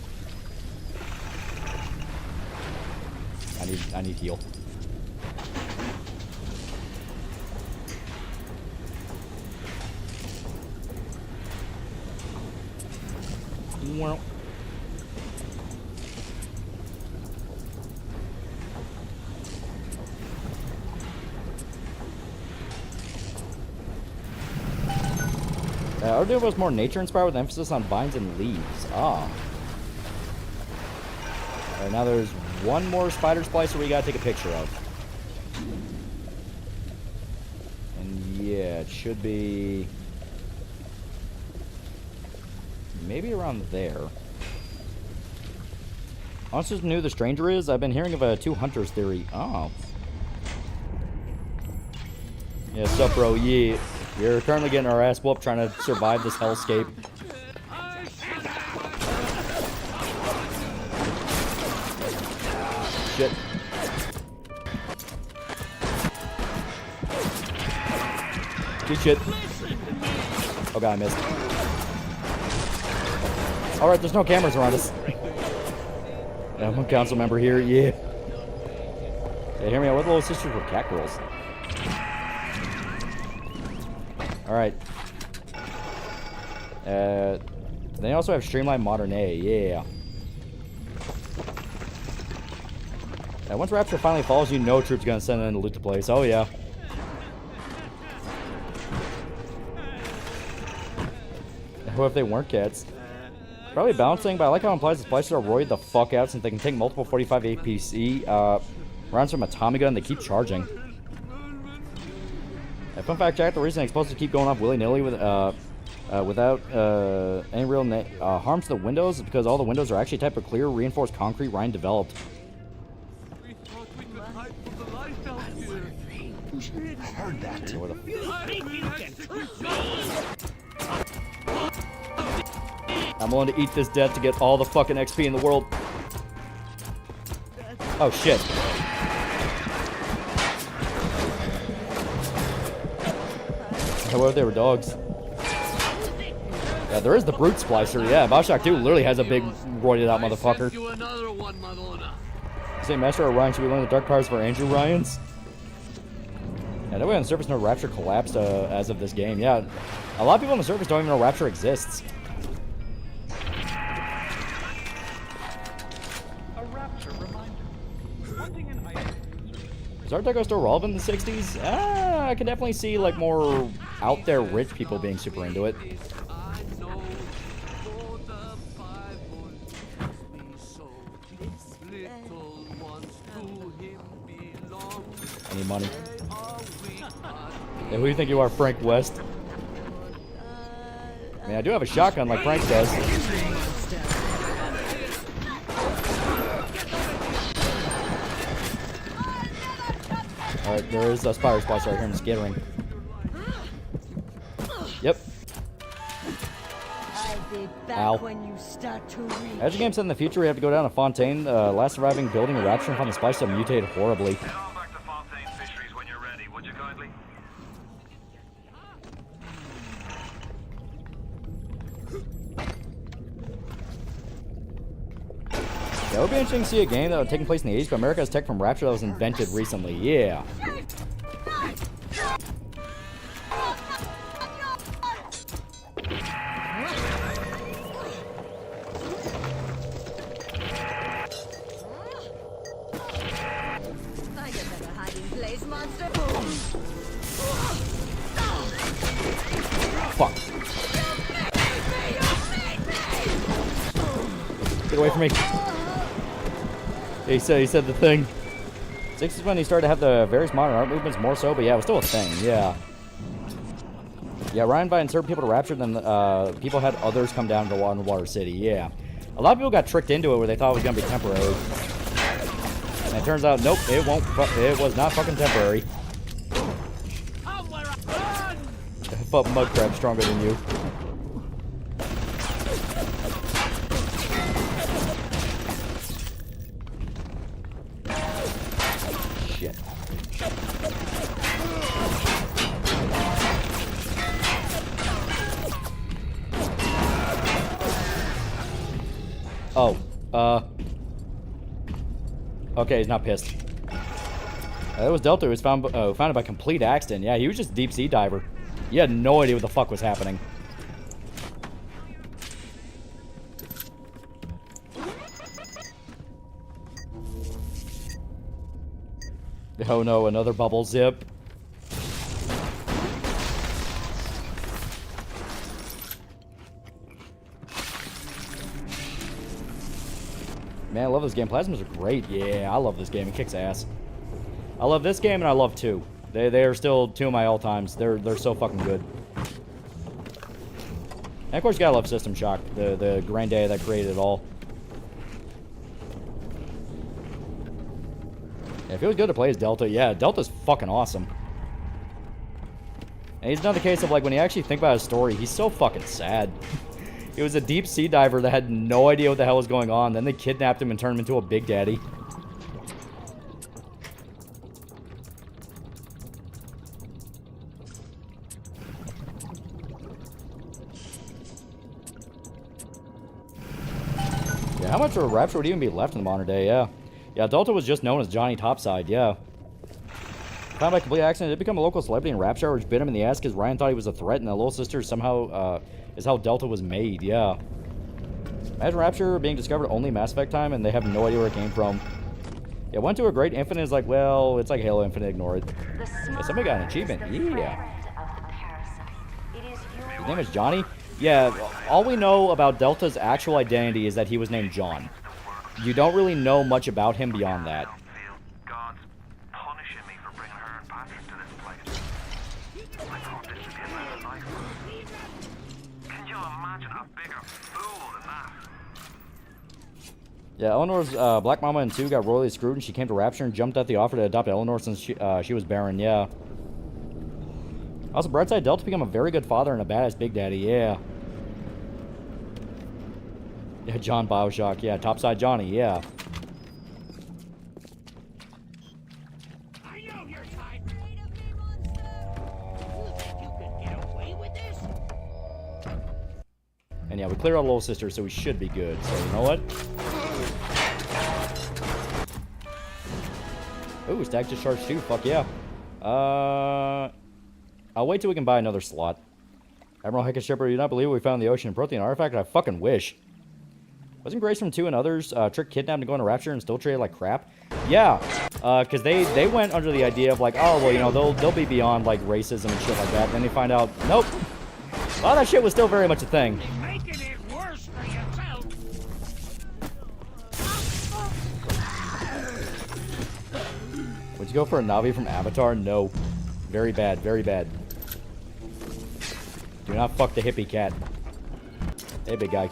I need heal. Well. Art Nouveau was more nature-inspired with emphasis on vines and leaves. Ah. Alright, now there's one more spider splicer we gotta take a picture of. And yeah, it should be... maybe around there. Honestly, who the stranger is? I've been hearing of a two hunters theory. Oh. Yeah, sup, bro? Yeah. You're currently getting our ass whooped trying to survive this hellscape. Shit. Good shit. Oh god, I missed. Alright, there's no cameras around us. Yeah, I'm a council member here, yeah. Yeah, hear me out. What little sisters were cat girls? Alright. They also have Streamline Modern A, yeah. Once Rapture finally falls, you know troops gonna send in to loot the place. Oh yeah. What if they weren't cats? Probably a balancing, but I like how it implies the splicers are roided the fuck out since they can take multiple 45 APC rounds from a Tommy gun. They keep charging. Fun fact, Jack, the reason they're supposed to keep going off willy-nilly without any real harm to the windows is because all the windows are actually type of clear, reinforced concrete Ryan developed. I heard that. I'm willing to eat this death to get all the fucking XP in the world. Oh shit. However, they were dogs. Yeah, there is the Brute Splicer. Yeah, BIOSHOCK 2 literally has a big roided out motherfucker. You another one, Madonna. Say Master Orion, should we learn the dark powers for Andrew Ryans? Yeah, that way on the surface, no Rapture collapsed as of this game. Yeah, a lot of people on the surface don't even know Rapture exists. A Rapture reminder. Wanting an item. Is Art Deco still relevant in the 60s? I can definitely see like more out there rich people being super into it. I need money. Hey, who do you think you are, Frank West? I mean, I do have a shotgun like Frank does. Alright, there is a spider spot right here. I'm skittering. Yep. Ow. As the game said in the future, we have to go down to Fontaine, last surviving building a Rapture and find the spice that mutated horribly. Yeah, it would be interesting to see a game that was taking place in the 80s, but America has tech from Rapture that was invented recently. Yeah. Fuck. Get away from me. He said the thing. 6 is when he started to have the various modern art movements more so, but yeah, it was still a thing, yeah. Yeah, Ryan invited certain people to Rapture, then people had others come down to Water City, yeah. A lot of people got tricked into it where they thought it was going to be temporary. And it turns out, nope, it was not fucking temporary. I thought Mudcrab's stronger than you. Shit. Oh, okay, he's not pissed. It was Delta who was founded by complete accident. Yeah, he was just a deep sea diver. He had no idea what the fuck was happening. Oh no, another bubble zip. Man, I love this game. Plasmas are great. Yeah, I love this game. It kicks ass. I love this game and I love 2. They are still 2 of my all-times. They're so fucking good. And of course you gotta love System Shock, the granddaddy that created it all. Yeah, it feels good to play as Delta. Yeah, Delta's fucking awesome. And he's another case of like when you actually think about his story, he's so fucking sad. He was a deep sea diver that had no idea what the hell was going on. Then they kidnapped him and turned him into a Big Daddy. Yeah, how much of a Rapture would even be left in the modern day? Yeah. Yeah, Delta was just known as Johnny Topside, yeah. Found by complete accident, did become a local celebrity in Rapture, which bit him in the ass because Ryan thought he was a threat, and the little sister somehow is how Delta was made, yeah. Imagine Rapture being discovered only Mass Effect time, and they have no idea where it came from. Yeah, went to a great Infinite is like, well, it's like Halo Infinite, ignore it. Yeah, somebody got an achievement, yeah. His name is Johnny? Yeah, all we know about Delta's actual identity is that he was named John. You don't really know much about him beyond that. God's punishing me for bringing her and Patrick to this place. I thought this would be a better life. Can you imagine a bigger fool than that? Yeah, Eleanor's Black Mama and 2 got royally screwed, and she came to Rapture and jumped at the offer to adopt Eleanor since she was barren, yeah. Also, Brightside, Delta became a very good father and a badass Big Daddy, yeah. Yeah, John BioShock, yeah, Topside Johnny, yeah. I know you're tired. You think you can get away? cleared out Little Sister, so we should be good. So, you know what? Ooh, stack discharge too. Fuck yeah. I'll wait till we can buy another slot. Admiral Hecate Shipper, you do not believe we found the ocean and protein artifact? I fucking wish. Wasn't Grace from 2 and others tricked, kidnapped, and going to Rapture and still treated like crap? Yeah, because they went under the idea of like, oh, well, you know, they'll be beyond like racism and shit like that. Then they find out, nope. A lot of that shit was still very much a thing. Making it worse for yourself. Would you go for a Navi from Avatar? No. Very bad, very bad. Do not fuck the hippie cat. Hey, big guy.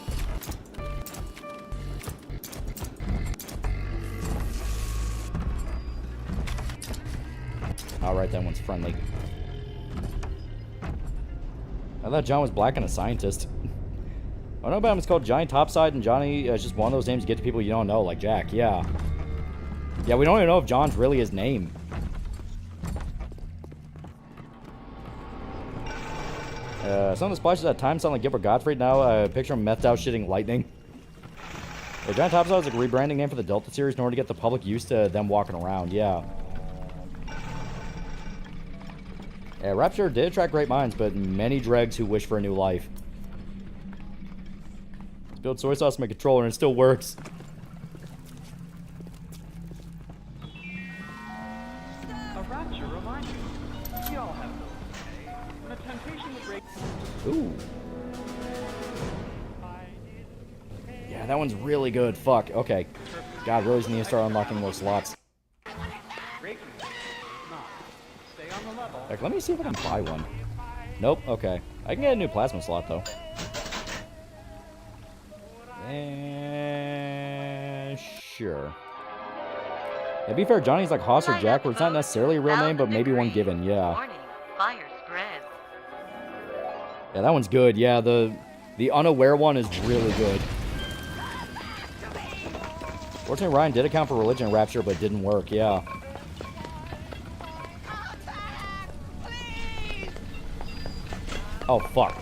Alright, that one's friendly. I thought John was black and a scientist. I know about him, it's called Johnny Topside, and Johnny is just one of those names you get to people you don't know, like Jack, yeah. Yeah, we don't even know if John's really his name. Some of the splashes at times sound like Gilbert Gottfried now. Picture him methed out shitting lightning. Yeah, Johnny Topside is like a rebranding name for the Delta series in order to get the public used to them walking around, yeah. Yeah, Rapture did attract great minds, but many dregs who wish for a new life. Let's build soy sauce from a controller and it still works. A Rapture reminder. We all have those today. When a temptation would break. Ooh. Yeah, that one's really good. Fuck. Okay. God, really need to start unlocking more slots. Like, let me see if I can buy one. Nope. Okay. I can get a new plasma slot though. And sure. Yeah, to be fair, Johnny's like Hoss or Jack, where it's not necessarily a real name, but maybe one given. Yeah. Fire spread. Yeah, that one's good. Yeah, the unaware one is really good. Fortunately, Ryan did account for religion and Rapture, but it didn't work. Yeah. Oh, fuck.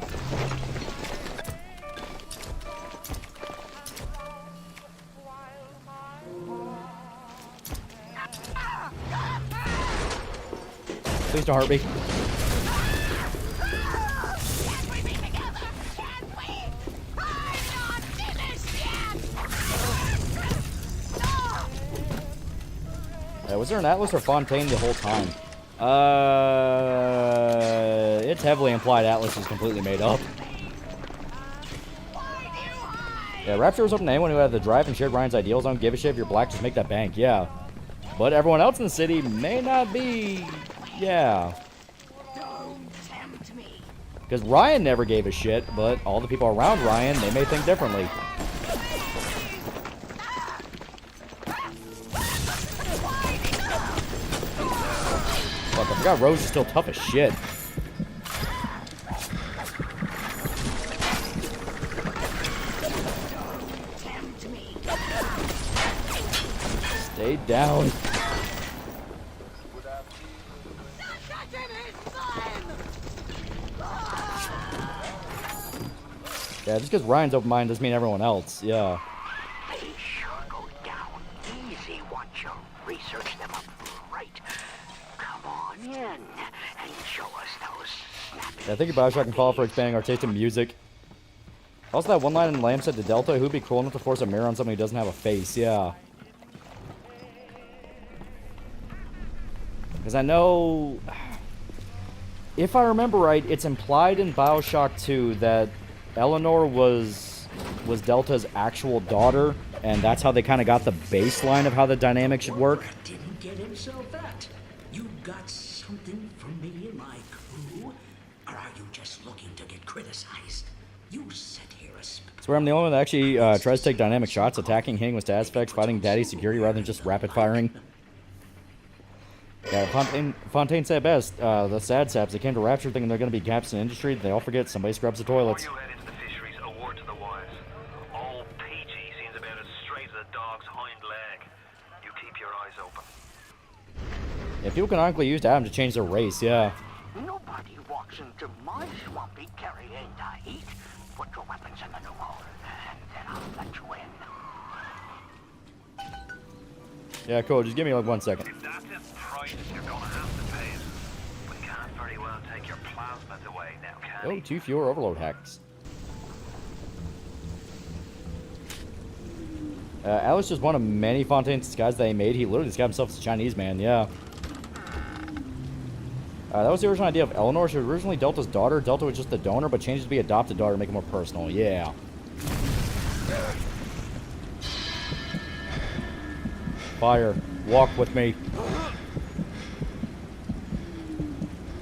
Please don't hurt me. Was there an Atlas or Fontaine the whole time? It's heavily implied Atlas is completely made up. Yeah, Rapture was open to anyone who had the drive and shared Ryan's ideals. Don't give a shit if you're black, just make that bank, yeah. But everyone else in the city may not be, yeah. Because Ryan never gave a shit, but all the people around Ryan, they may think differently. Fuck, I forgot Rose is still tough as shit. Stay down. Yeah, just because Ryan's open-minded doesn't mean everyone else. Yeah. They sure go down easy once you research them up right. Come on in and show us those snappy. Yeah, I think BioShock can fall for expanding our taste in music. Also, that one line in Lamb said to Delta, who'd be cool enough to force a mirror on someone who doesn't have a face. Yeah. Because I know, if I remember right, it's implied in BioShock 2 that Eleanor was Delta's actual daughter, and that's how they kind of got the baseline of how the dynamic should work. Didn't get himself that. You got something from me and my crew? Or are you just looking to get criticized? You sit here as... Swear I'm the only one that actually tries to take dynamic shots, attacking, hitting with status effects, fighting daddy security rather than just rapid firing. Yeah, Fontaine said best. The sad saps, they came to Rapture thinking they're going to be gaps in the industry. They all forget somebody scrubs the toilets. Yeah, people can ironically use Adam to change their race, yeah. Nobody walks into my swampy carrying the heat. Put your weapons in the new hole, and then I'll let you in. Yeah, cool. Just give me like 1 second. If that's the price, you're gonna have to pay it. We can't very well take your plasmas away now, can we? Oh, 2 fewer overload hacks. Alex just one of many Fontaine's disguises that he made. He literally disguised himself as a Chinese man, yeah. That was the original idea of Eleanor. She was originally Delta's daughter. Delta was just the donor, but changed it to be adopted daughter to make it more personal. Yeah. Fire. Walk with me.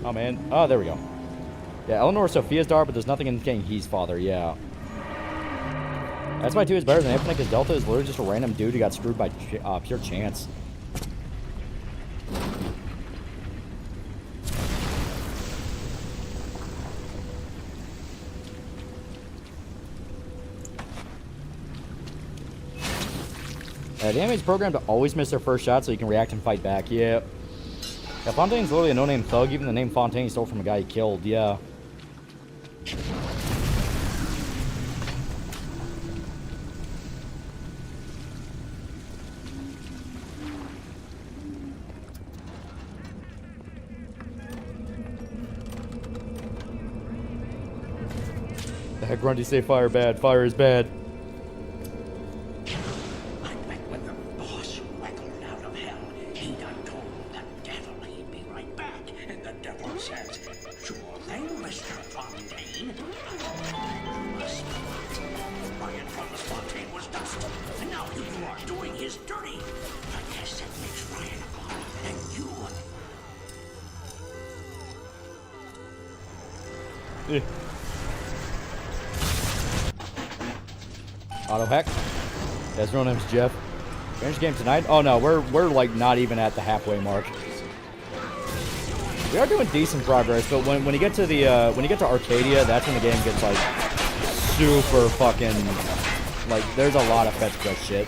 Oh, man. Oh, there we go. Yeah, Eleanor is Sophia's daughter, but there's nothing indicating he's father. Yeah. That's why 2 is better than Infinite, because Delta is literally just a random dude who got screwed by pure chance. The enemy's programmed to always miss their first shot so you can react and fight back. Yeah. Yeah, Fontaine's literally a no-name thug. Even the name Fontaine he stole from a guy he killed. Yeah. The heck, Grundy say fire bad. Fire is bad. Auto hack. His real name's Jeff. Finish game tonight? Oh no, we're like not even at the halfway mark. We are doing decent progress, but when you get to the when you get to Arcadia, that's when the game gets like super fucking like there's a lot of fetch quest shit.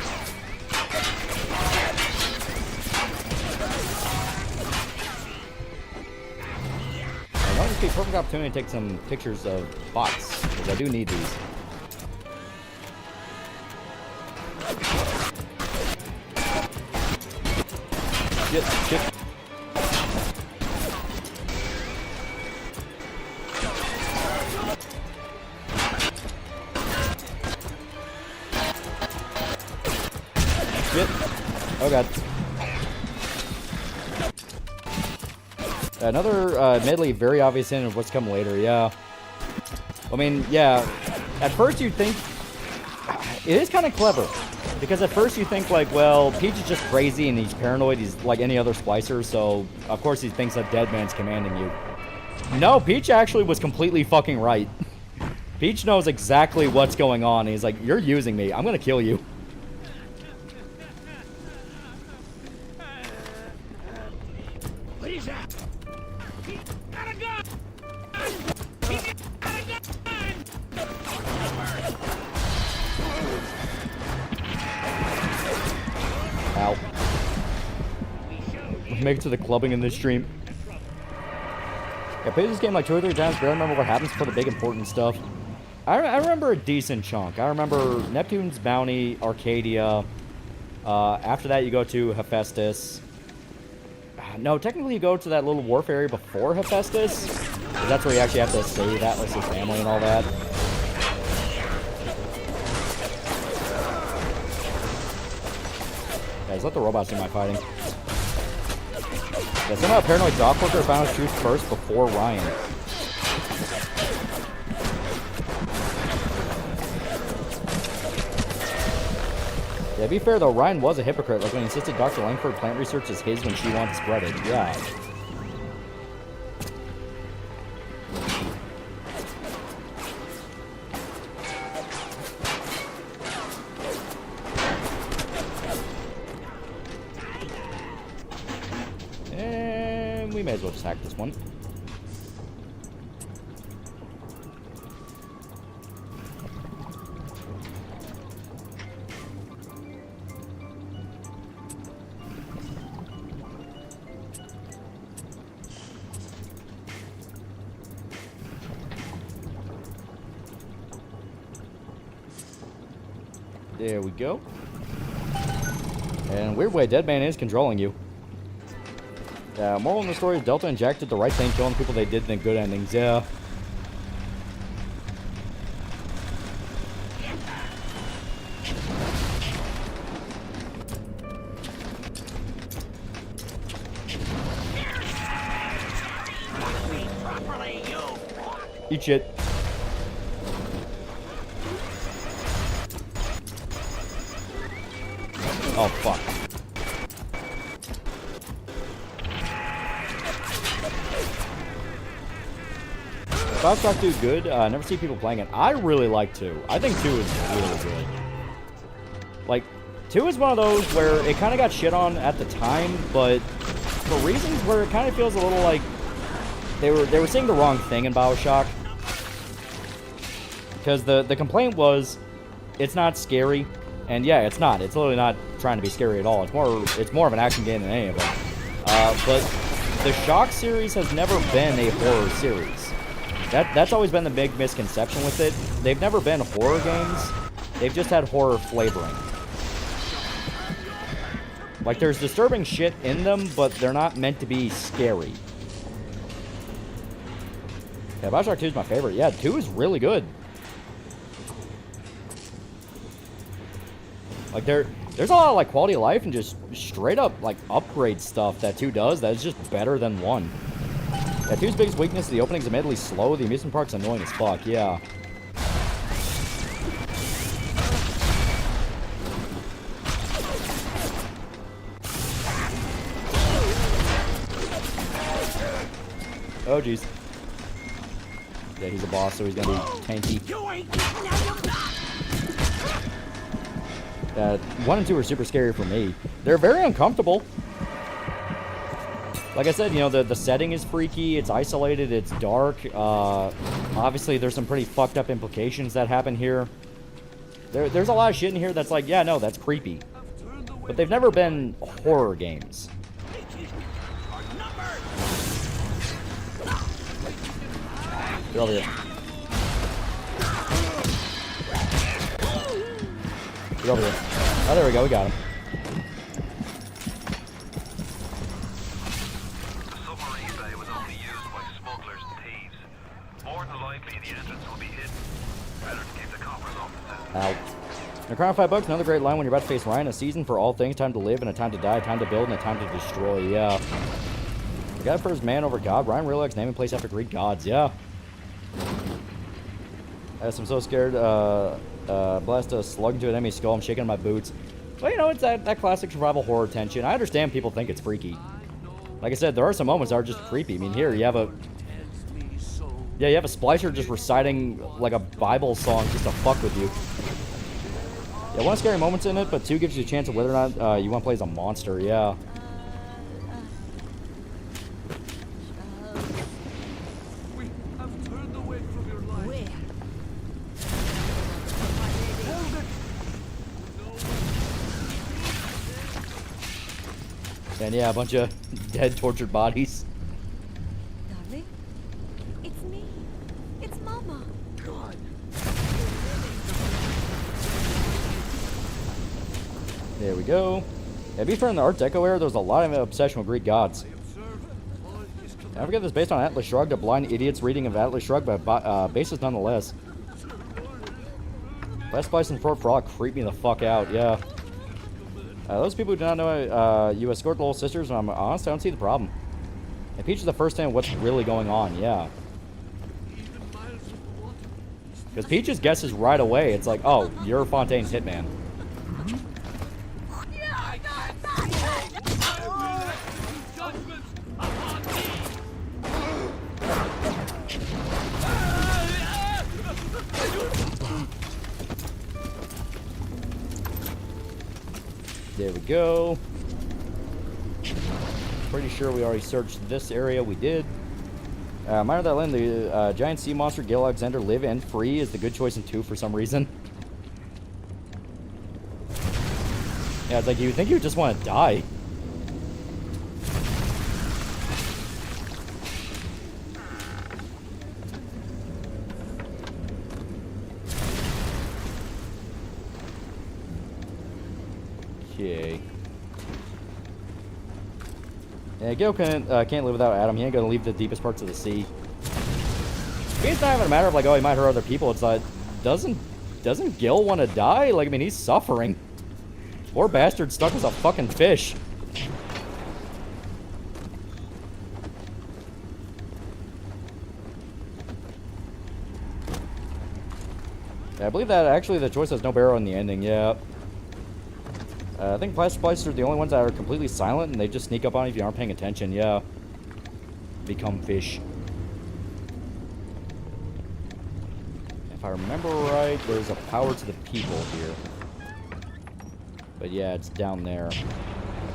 I want this to be a perfect opportunity to take some pictures of bots, because I do need these. Shit. Oh god. Another admittedly very obvious hint of what's coming later, yeah. I mean, yeah. At first you'd think it is kind of clever. Because at first you think like, well, Peach is just crazy and he's paranoid, he's like any other splicer, so of course he thinks that Dead Man's commanding you. No, Peach actually was completely fucking right. Peach knows exactly what's going on. He's like, you're using me, I'm gonna kill you. What is that? He got a gun! He got a gun! Ow. Make it to the clubbing in this stream. I played this game like 2 or 3 times, but I don't remember what happens for the big important stuff. I remember a decent chunk. I remember Neptune's Bounty, Arcadia. After that, you go to Hephaestus. No, technically you go to that little wharf area before Hephaestus. That's where you actually have to save Atlas's family and all that. Guys, let the robots do my fighting. Yeah, somehow Paranoid Dock Worker found his truth first before Ryan. Yeah, to be fair though, Ryan was a hypocrite, like when he insisted Dr. Langford plant research is his when she wanted to spread it. Yeah. And we may as well just hack this one. There we go. And weird way, Deadman is controlling you. Moral in the story is Delta and Jack did the right thing, killing people they did think good endings. Yeah. Eat shit. Oh, fuck. BIOSHOCK 2 is good. I never see people playing it. I really like 2. I think 2 is really good. Like, 2 is one of those where it kind of got shit on at the time, but for reasons where it kind of feels a little like they were saying the wrong thing in BIOSHOCK. Because the complaint was, it's not scary. And yeah, it's not. It's literally not trying to be scary at all. It's more of an action game than any of them. But the Shock series has never been a horror series. That's always been the big misconception with it. They've never been horror games. They've just had horror flavoring. Like, there's disturbing shit in them, but they're not meant to be scary. Yeah, BIOSHOCK 2 is my favorite. Yeah, 2 is really good. Like, there's a lot of, like, quality of life and just straight up, like, upgrade stuff that 2 does that is just better than 1. Yeah, 2's biggest weakness, the opening's admittedly slow, the amusement park's annoying as fuck, yeah. Oh, jeez. Yeah, he's a boss, so he's gonna be tanky. 1 and 2 are super scary for me. They're very uncomfortable. Like I said, you know, the setting is freaky, it's isolated, it's dark. Obviously, there's some pretty fucked up implications that happen here. There's a lot of shit in here that's like, yeah, no, that's creepy. But they've never been horror games. Get over here. Get over here. Oh, there we go. We got him. The submarine bay was only used by smugglers and thieves. More than likely, the entrance will be hidden. Better to keep the coppers off the set. Ow. In Crown 5 bucks, another great line when you're about to face Ryan. A season for all things, time to live and a time to die, time to build and a time to destroy. Yeah. The guy first man over God. Ryan real likes naming place after Greek gods. Yeah. Yes, I'm so scared. Blast a slug into an enemy skull. I'm shaking my boots. Well, you know, it's that classic survival horror tension. I understand people think it's freaky. Like I said, there are some moments that are just creepy. I mean, here, you have a splicer just reciting, like, a Bible song just to fuck with you. Yeah, one scary moments in it, but 2 gives you a chance of whether or not you want to play as a monster, yeah. And yeah, a bunch of dead, tortured bodies. Darling, it's me. It's Mama. God. There we go. Yeah, to be fair, in the Art Deco era, there was a lot of obsession with Greek gods. I forget this based on Atlas Shrugged, a blind idiot's reading of Atlas Shrugged, but basis nonetheless. Last Splice and Fort Frog creep me the fuck out, yeah. Those people who do not know you escort the little sisters, and I'm honest, I don't see the problem. And Peach is the first thing what's really going on, yeah. Because Peach just guesses right away. It's like, oh, you're Fontaine's hitman. There we go. Pretty sure we already searched this area. We did. Minor that land, the giant sea monster, Gale Alexander, live and free is the good choice in 2 for some reason. Yeah, it's like you think you just want to die. Okay. Yeah, Gil can't live without Adam. He ain't gonna leave the deepest parts of the sea. It's not even a matter of like, oh, he might hurt other people. It's like, doesn't Gil want to die? Like, I mean, he's suffering. Poor bastard stuck as a fucking fish. Yeah, I believe that actually the choice has no barrel in the ending. Yeah. I think plastic splicers are the only ones that are completely silent, and they just sneak up on you if you aren't paying attention. Yeah. Become fish. If I remember right, there's a power to the people here. But yeah, it's down there.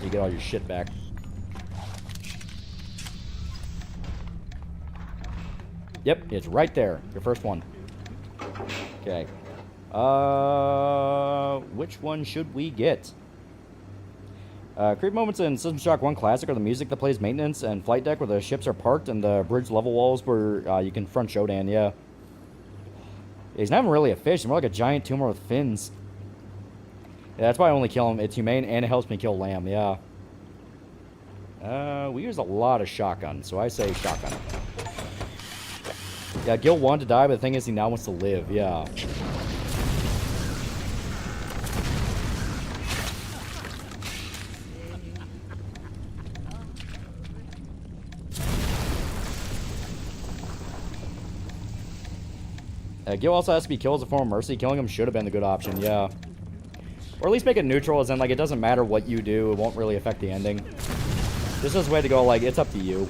You get all your shit back. Yep, it's right there. Your first one. Okay. Which one should we get? Creep moments in System Shock 1 Classic are the music that plays maintenance and flight deck where the ships are parked and the bridge level walls where you confront Shodan, yeah. He's not even really a fish, he's more like a giant tumor with fins. Yeah, that's why I only kill him. It's humane and it helps me kill Lamb, yeah. We use a lot of shotgun, so I say shotgun. Yeah, Gil wanted to die, but the thing is he now wants to live, yeah. Gil also has to be killed as a form of mercy. Killing him should have been the good option, yeah. Or at least make it neutral, as in, like, it doesn't matter what you do. It won't really affect the ending. This is a way to go, like, it's up to you.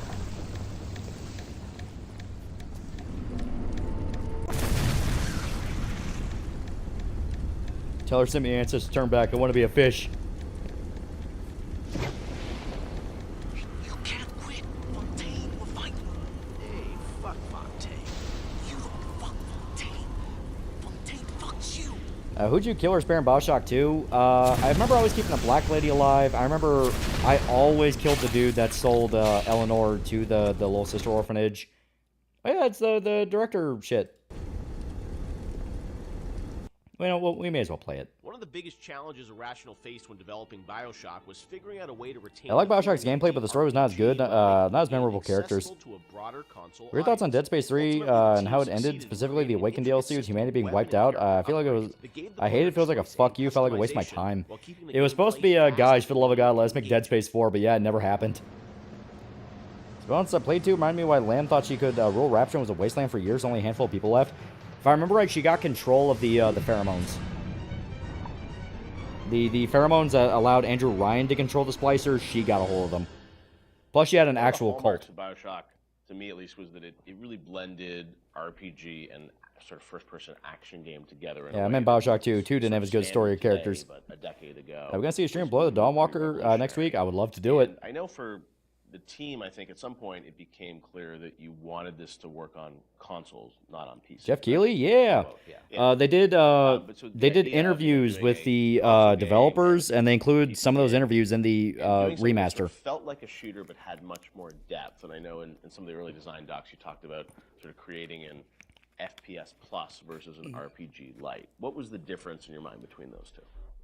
Tell her send me answers to turn back. I want to be a fish. Who'd you kill or spare in BioShock 2? I remember always keeping the Black Lady alive. I remember I always killed the dude that sold Eleanor to the little sister orphanage. Oh yeah, it's the director shit. Well, we may as well play it. One of the biggest challenges Irrational faced when developing BioShock was figuring out a way to retain. I like BioShock's gameplay, but the story was not as good. Not as memorable characters. Weird thoughts on Dead Space 3 and how it ended, specifically the Awakened DLC with humanity being wiped out. I feel like it was. I hate it. Feels like a fuck you. Felt like a waste of my time. It was supposed to be guys, for the love of God, let's make Dead Space 4, but yeah, it never happened. Once I played 2, reminded me why Lamb thought she could rule Rapture and was a wasteland for years. Only a handful of people left. If I remember right, she got control of the pheromones. The pheromones that allowed Andrew Ryan to control the splicers, she got a hold of them. Plus, she had an actual cult. BioShock, to me at least, was that it really blended RPG and sort of first-person action game together. Yeah, I meant BioShock 2. 2 didn't have as good a story of characters. But a decade ago. We're going to see a stream of Blood of the Dawnwalker next week. I would love to do it. I know for the team, I think at some point it became clear that you wanted this to work on consoles, not on PC. Jeff Keighley, yeah. They did interviews with the developers, and they include some of those interviews in the remaster. It felt like a shooter, but had much more depth. And I know in some of the early design docs, you talked about sort of creating an FPS plus versus an RPG light. What was the difference in your mind between those two?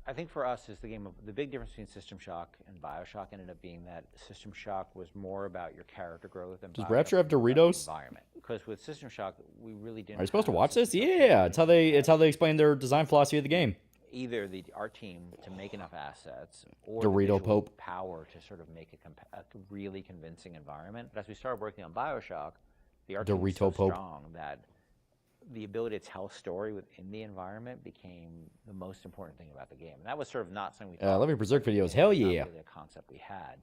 I think for us, is the big difference between System Shock and BioShock ended up being that System Shock was more about your character growth and Does Rapture have Doritos? Environment. Because with System Shock, we really didn't. Are you supposed to watch this? Yeah, it's how they explain their design philosophy of the game. Either our team to make enough assets, or Dorito the Pope power to sort of make a really convincing environment. But as we started working on BioShock, the art team was so strong that the ability to tell a story within the environment became the most important thing about the game. And that was sort of not something we thought. Let me berserk videos. Hell yeah. Not really a concept we had.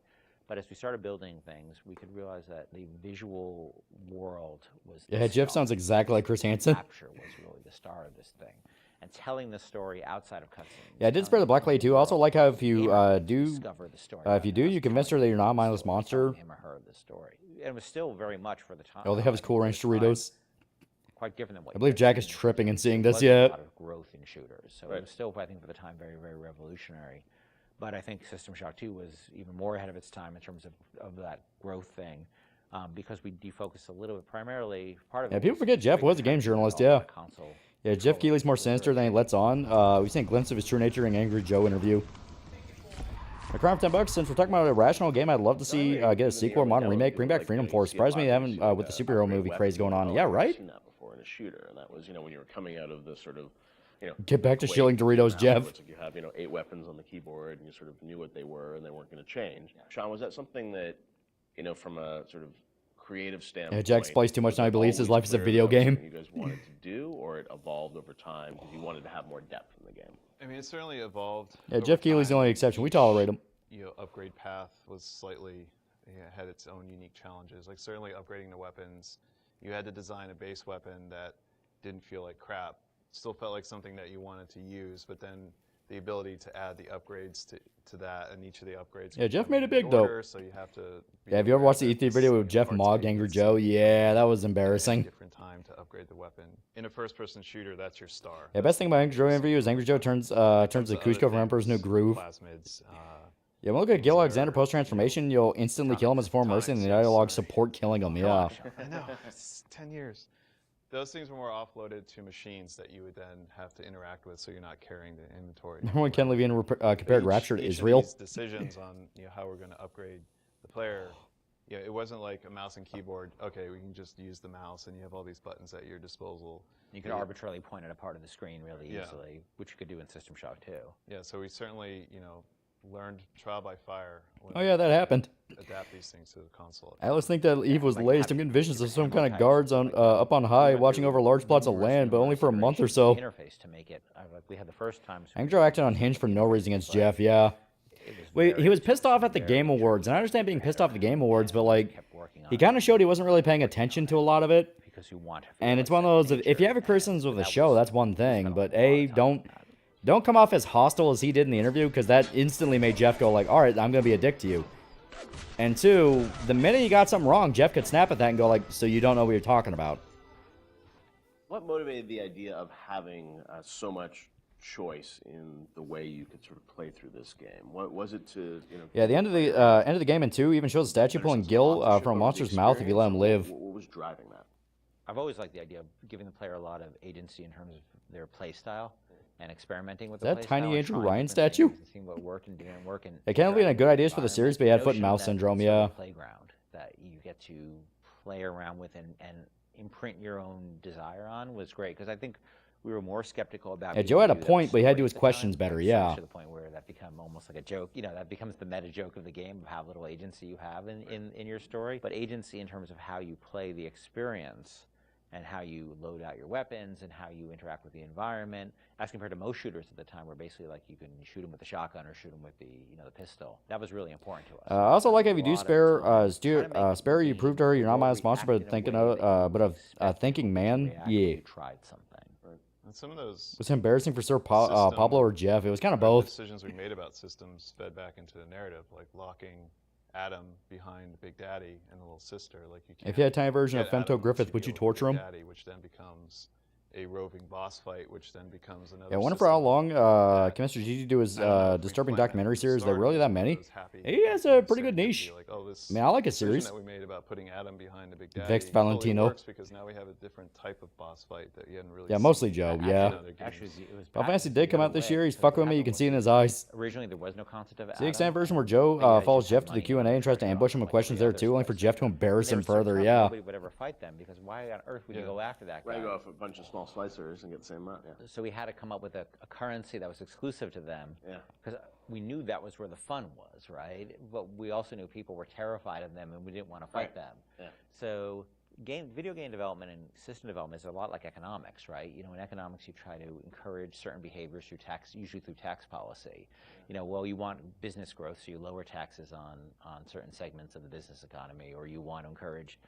But as we started building things, we could realize that the visual world was. Yeah, Jeff sounds exactly like Chris Hansen. Capture was really the star of this thing. And telling the story outside of cutscenes. Yeah, I did spare the Black Lady too. I also like how if you you convince her that you're not a mindless monster. Him or her the story. And it was still very much for the time. Oh, they have his Cool Ranch Doritos. Quite different than what I believe Jack is tripping and seeing this. A lot of growth in shooters, so it was still, I think, for the time, very, very revolutionary. But I think System Shock 2 was even more ahead of its time in terms of that growth thing, because we defocused a little bit. Primarily, part of it. Yeah, people forget Jeff was a game journalist. Yeah. Yeah, Jeff Keighley's more sinister than he lets on. We've seen a glimpse of his true nature in Angry Joe interview. A crown for $10. Since we're talking about a rational game, I'd love to see get a sequel or modern remake. Bring back Freedom Force. Surprised me they haven't with the superhero movie craze going on. Yeah, right. Seen that before in a shooter, and that was when you were coming out of the sort of Get back to shilling Doritos, Jeff. Like you have 8 weapons on the keyboard, and you sort of knew what they were, and they weren't going to change. Yeah. Sean, was that something that from a sort of creative standpoint? Yeah, Jack plays too much now. He believes his life is a video game. You guys wanted to do, or it evolved over time because you wanted to have more depth in the game? I mean, it certainly evolved. Yeah, Jeff Keighley's the only exception. We tolerate him. Upgrade path was slightly had its own unique challenges. Like certainly upgrading the weapons, you had to design a base weapon that didn't feel like crap. Still felt like something that you wanted to use, but then the ability to add the upgrades to that, and each of the upgrades. Yeah, Jeff made it big though. So you have to. Yeah, have you ever watched the E3 video with Jeff mogged Angry Joe? Yeah, that was embarrassing. Different time to upgrade the weapon. In a first-person shooter, that's your star. Yeah, best thing about Angry Joe interview is Angry Joe turns the Kuzco from Emperor's New Groove. Plasmids, Yeah, when you look at Gil Alexander post-transformation, you'll instantly kill him as a form of mercy, and the dialogue support killing him. Yeah. I know. It's 10 years. Those things were more offloaded to machines that you would then have to interact with, so you're not carrying the inventory. Remember when Ken Levine compared Rapture to Israel? These decisions on how we're going to upgrade the player, it wasn't like a mouse and keyboard. Okay, we can just use the mouse, and you have all these buttons at your disposal. You could arbitrarily point at a part of the screen really easily, which you could do in System Shock too. Yeah, so we certainly learned trial by fire. Oh yeah, that happened. Adapt these things to the console. I always think that Eve was laced. I'm getting visions of some kind of guards on up on high, watching over large plots of land, but only for a month or so. Interface to make it. We had the first time. Angry Joe acted unhinged for no reason against Jeff. Yeah. Wait, he was pissed off at the Game Awards, and I understand being pissed off at the Game Awards, but like, he kind of showed he wasn't really paying attention to a lot of it. Because you want. And it's one of those. If you have a criticisms with a show, that's one thing, but don't come off as hostile as he did in the interview, because that instantly made Jeff go like, all right, I'm going to be a dick to you. And two, the minute you got something wrong, Jeff could snap at that and go like, so you don't know what you're talking about. What motivated the idea of having so much choice in the way you could sort of play through this game? What was it to, Yeah, the end of the game in 2 even shows a statue pulling Gil from a monster's mouth if you let him live. What was driving that? I've always liked the idea of giving the player a lot of agency in terms of their play style. And experimenting with that tiny Andrew Ryan statue? Seeing what worked and didn't work. And it can't be good ideas for the series, but he had foot and mouth syndrome. Yeah. Playground that you get to play around with and imprint your own desire on was great, because I think we were more skeptical about. Yeah, Joe had a point, but he had to do his questions better. Yeah. To the point where that become almost like a joke. That becomes the meta joke of the game of how little agency you have in your story, but agency in terms of how you play the experience. And how you load out your weapons and how you interact with the environment, as compared to most shooters at the time, where basically like you can shoot them with the shotgun or shoot them with the the pistol. That was really important to us. I also like if you do spare you prove to her you're not my sponsor, but thinking man. Yeah. You tried something. Right. And some of those. It was embarrassing for Sir Pablo or Jeff. It was kind of both. Decisions we made about systems fed back into the narrative, like locking Adam behind Big Daddy and the little sister. Like you can't. If you had a tiny version of Femto Griffith, would you torture him? Daddy, which then becomes a roving boss fight, which then becomes another. Yeah, I wonder for how long can Mr. Gigi do his disturbing documentary series? There really that many? He has a pretty good niche. Like, oh, this I mean, I like his series. That we made about putting Adam behind the Big Daddy. Vexed Valentino. Works because now we have a different type of boss fight that you hadn't really. Yeah, mostly Joe. Yeah. Actually, Final Fantasy did come out this year. He's fucking with me. You can see it in his eyes. Originally, there was no concept of. See the extended version where Joe follows Jeff to the Q&A and tries to ambush him with questions there too, only for Jeff to embarrass him further. Yeah. Nobody would ever fight them, because why on earth would you go after that guy? Right, go off a bunch of small slicers and get the same amount. Yeah. So we had to come up with a currency that was exclusive to them. Yeah. Because we knew that was where the fun was, right? But we also knew people were terrified of them, and we didn't want to fight them. Yeah. So video game development and system development is a lot like economics, right? In economics, you try to encourage certain behaviors through tax, usually through tax policy. Well, you want business growth, so you lower taxes on certain segments of the business economy, or you want to encourage,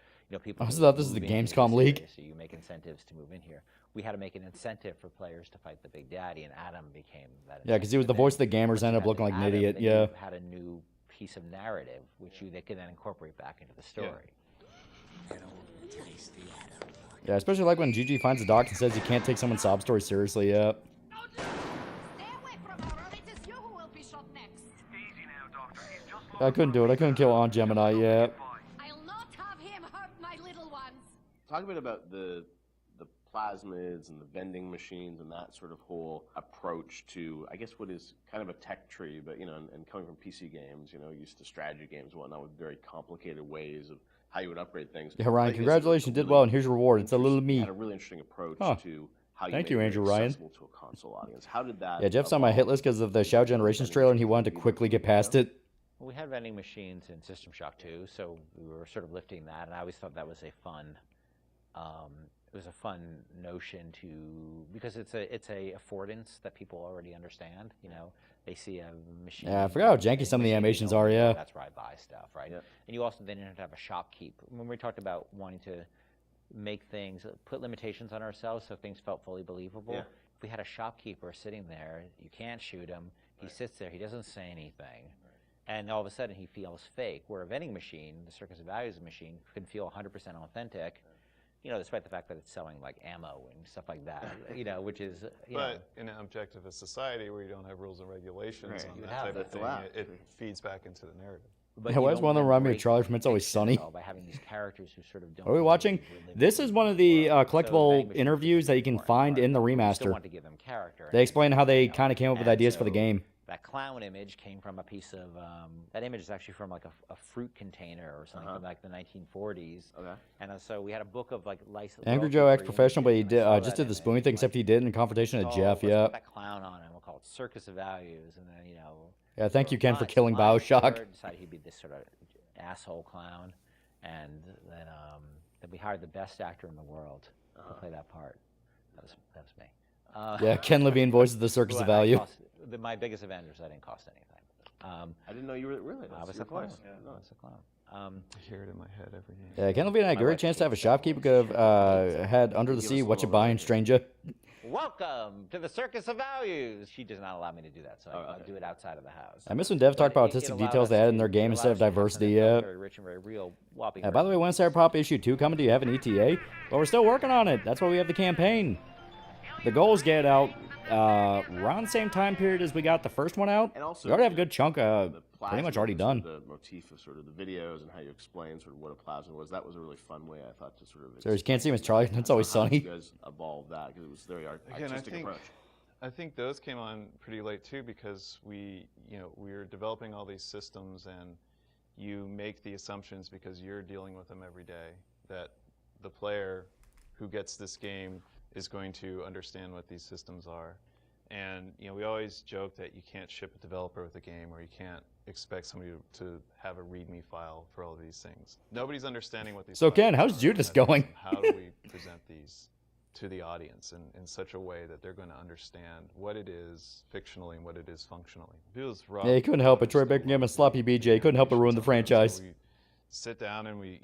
people. I also thought this is the Gamescom League. So you make incentives to move in here. We had to make an incentive for players to fight the Big Daddy, and Adam became that. Yeah, because he was the voice of the gamers, ended up looking like an idiot. Yeah. Had a they piece of narrative, which they could then incorporate back into the story. Yeah, especially like when Gigi finds a doc and says you can't take someone's sob story seriously. Yeah. I couldn't do it. I couldn't kill Aunt Gemini. Yeah. Talk a bit about the plasmids and the vending machines and that sort of whole approach to, I guess, what is kind of a tech tree, but, and coming from PC games, used to strategy games and whatnot with very complicated ways of how you would upgrade things. Yeah, Ryan, congratulations, you did well, and here's your reward. It's a little me. You had a really interesting approach to how you Thank make you, it Andrew Ryan. accessible to a console audience. How did that? Yeah, Jeff's on my hit list because of the Shout Generations trailer, and he wanted to quickly get past it. Well, we had vending machines in System Shock 2, so we were sort of lifting that, and I always thought that was a fun. It was a fun notion because it's a affordance that people already understand. They see a machine. Yeah, I forgot how janky some of the animations are. Yeah, that's where I buy stuff, right? And you also then have to have a shopkeep. When we talked about wanting to make things, put limitations on ourselves so things felt fully believable. Yeah. If we had a shopkeeper sitting there, you can't shoot him. He sits there. He doesn't say anything. And all of a sudden, he feels fake. Where a vending machine, the Circus of Values machine, can feel 100% authentic, despite the fact that it's selling like ammo and stuff like that, which is, But in an objectivist society where you don't have rules and regulations on that type of thing, it feeds back into the narrative. But why does one of them remind me of Charlie from It's Always Sunny? By having these characters who sort of don't. Are we watching? This is one of the collectible interviews that you can find in the remaster. Want to give them character. They explain how they kind of came up with ideas for the game. That clown image came from a piece of, that image is actually from like a fruit container or something from like the 1940s. Okay. And so we had a book of like license. Angry Joe acts professional, but he did, just did the spooning thing, except he did in confrontation to Jeff, Let's put that clown on and we'll call it Circus of Values. And then, Yeah, thank you, Ken, for killing BioShock. Decided he'd be this sort of asshole clown. And then we hired the best actor in the world to play that part. That was me. Yeah, Ken Levine voices the Circus of Value. My biggest Avengers, I didn't cost anything. I didn't know you were really. I was a clown. I was a clown. I hear it in my head every day. Yeah, Ken Levine had a great chance to have a shopkeeper. Could have had Under the Sea, What You Buying, Stranger. Welcome to the Circus of Values. She does not allow me to do that, so I'll do it outside of the house. I miss when devs talked about artistic details they had in their game instead of diversity. Very rich and very real. By the way, when Cyber Pop Issue 2 coming? Do you have an ETA? Well, we're still working on it. That's why we have the campaign. The goal is get it out around the same time period as we got the first one out. And also, we already have a good chunk pretty much already done. The motif of sort of the videos and how you explain sort of what a plasma was, that was a really fun way, I thought, to sort of... So you can't see him as Charlie. It's Always Sunny. You guys evolved that because it was very artistic approach. I think those came on pretty late too because we were developing all these systems and you make the assumptions because you're dealing with them every day that the player who gets this game is going to understand what these systems are. And we always joke that you can't ship a developer with a game or you can't expect somebody to have a README file for all of these things. Nobody's understanding what these So Ken, how's Judas going? How do we present these to the audience in such a way that they're going to understand what it is fictionally and what it is functionally? It feels rough. Yeah, he couldn't help it. Troy Baker gave him a sloppy BJ. He couldn't help but ruin the franchise. So we sit down and we,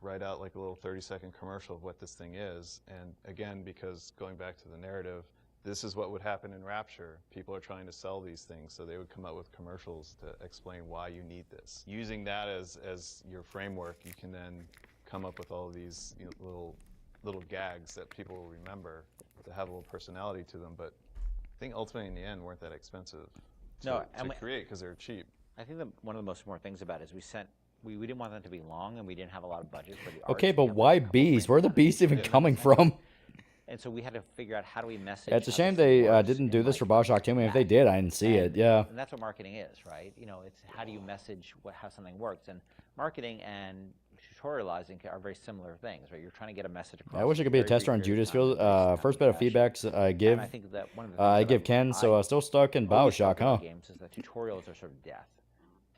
write out like a little 30-second commercial of what this thing is. And again, because going back to the narrative, this is what would happen in Rapture. People are trying to sell these things, so they would come out with commercials to explain why you need this. Using that as your framework, you can then come up with all of these little gags that people will remember to have a little personality to them. But I think ultimately in the end weren't that expensive to create because they're cheap. I think one of the most important things about it is we didn't want them to be long and we didn't have a lot of budget for the art. Okay, but why bees? Where are the bees even coming from? And so we had to figure out how do we message. Yeah, it's a shame they didn't do this for BioShock 2. I mean, if they did, I didn't see it. Yeah. And that's what marketing is, right? It's how do you message how something works. And marketing and tutorializing are very similar things, right? You're trying to get a message across. I wish I could be a tester on Judas Field. First bit of feedbacks I give. And I think that one of the I give Ken, so still stuck in BioShock, huh? Games is that tutorials are sort of death.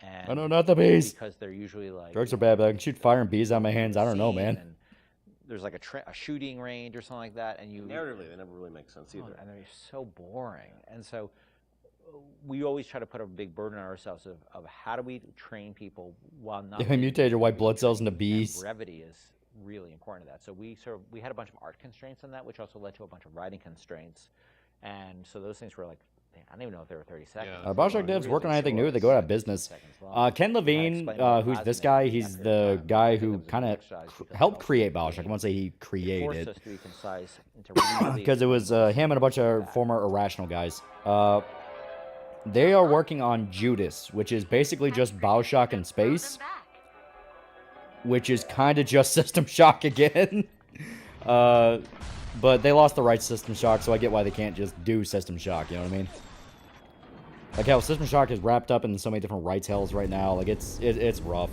And I know, not the bees. Because they're usually like... Drugs are bad, but I can shoot fire and bees out of my hands. I don't know, man. And there's like a shooting range or something like that, and you... Narratively, they never really make sense either. And they're so boring. And so we always try to put a big burden on ourselves of how do we train people while not... If I mutate your white blood cells into bees. And brevity is really important to that. So we had a bunch of art constraints on that, which also led to a bunch of writing constraints. And so those things were like, I don't even know if they were 30 seconds. BioShock devs working on anything new, they go out of business. Ken Levine, who's this guy, he's the guy who kind of helped create BioShock. I won't say he created it. Because it was him and a bunch of former Irrational guys. They are working on Judas, which is basically just BioShock in space. Which is kind of just System Shock again. but they lost the rights to System Shock, so I get why they can't just do System Shock, you know what I mean? Like how System Shock is wrapped up in so many different rights hells right now, like it's rough.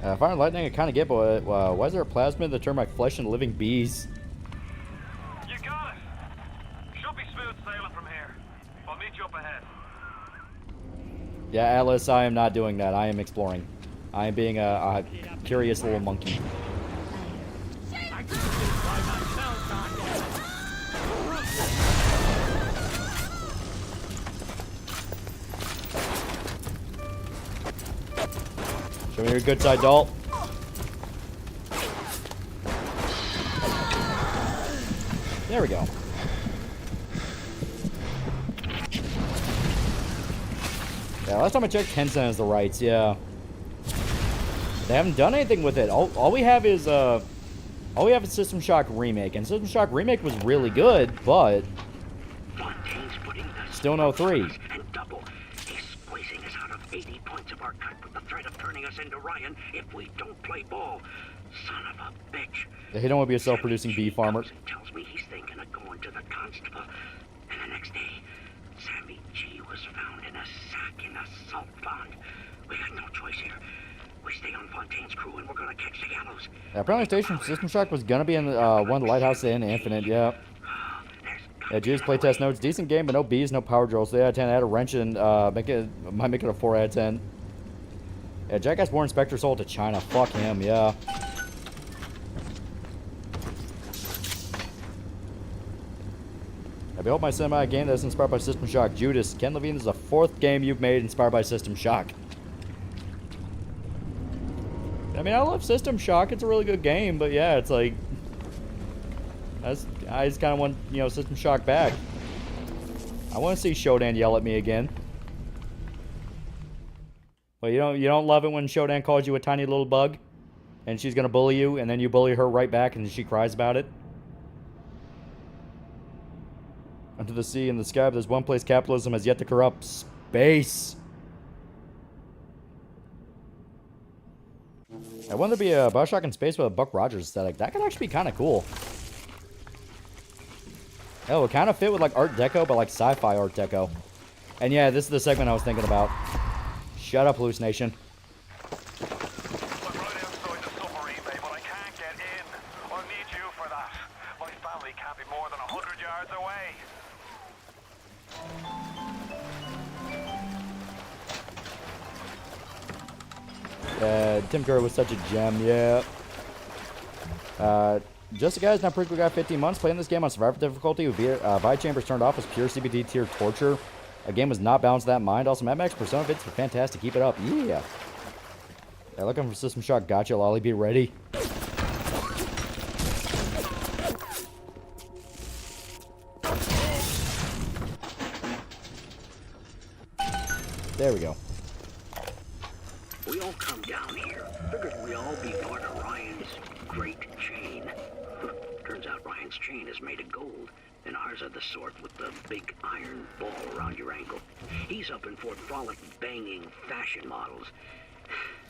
Fire and lightning I kind of get, but why is there a plasmid that turned my flesh into living bees? You got it. Should be smooth sailing from here. I'll meet you up ahead. Yeah, Atlas, I am not doing that. I am exploring. I am being a curious little monkey. Show me your good side, doll. There we go. Yeah, last time I checked, Tencent has the rights, yeah. They haven't done anything with it. All we have is System Shock Remake, and System Shock Remake was really good, but still no 3. And double. He's squeezing us out of 80 points of our cut with the threat of turning us into Ryan if we don't play ball. Son of a bitch. He don't want to be a self-producing bee farmer. Tells me he's thinking of going to the constable. And the next day, Sammy G was found in a sack in a salt pond. We got no choice here. We stay on Fontaine's crew and we're gonna catch the gallows. Yeah, apparently Station System Shock was gonna be in one of the Lighthouse in Infinite, yeah. Yeah, Juice playtest notes, decent game, but no bees, no power drills. 3 out of 10, add a wrench and might make it a 4 out of 10. Yeah, Jackass War Inspector sold to China. Fuck him, yeah. I built my cinematic game that's inspired by System Shock. Judas, Ken Levine, this is the 4th game you've made inspired by System Shock. I mean, I love System Shock. It's a really good game, but yeah, it's like I just kind of want, you know, System Shock back. I want to see Shodan yell at me again. Well, you don't love it when Shodan calls you a tiny little bug, and she's gonna bully you, and then you bully her right back, and she cries about it. Under the sea and the sky, but there's one place capitalism has yet to corrupt: space. I want to be a BioShock in space with a Buck Rogers aesthetic. That could actually be kind of cool. Oh, it kind of fit with like Art Deco, but like sci-fi Art Deco. And yeah, this is the segment I was thinking about. Shut up, hallucination. Tim Curry was such a gem, yeah. Just a guy's not pretty got 15 months playing this game on survivor difficulty with VI chambers turned off as pure CBD tier torture. A game was not balanced that mind. Also, Mad Max Persona Vids were fantastic. Keep it up. Yeah. Yeah, looking for System Shock. Gotcha, Lolly. Be ready. There we go. We all come down here. Figured we all be part of Ryan's great chain. Turns out Ryan's chain is made of gold, and ours are the sort with the big iron ball around your ankle. He's up in Fort Frolic banging fashion models.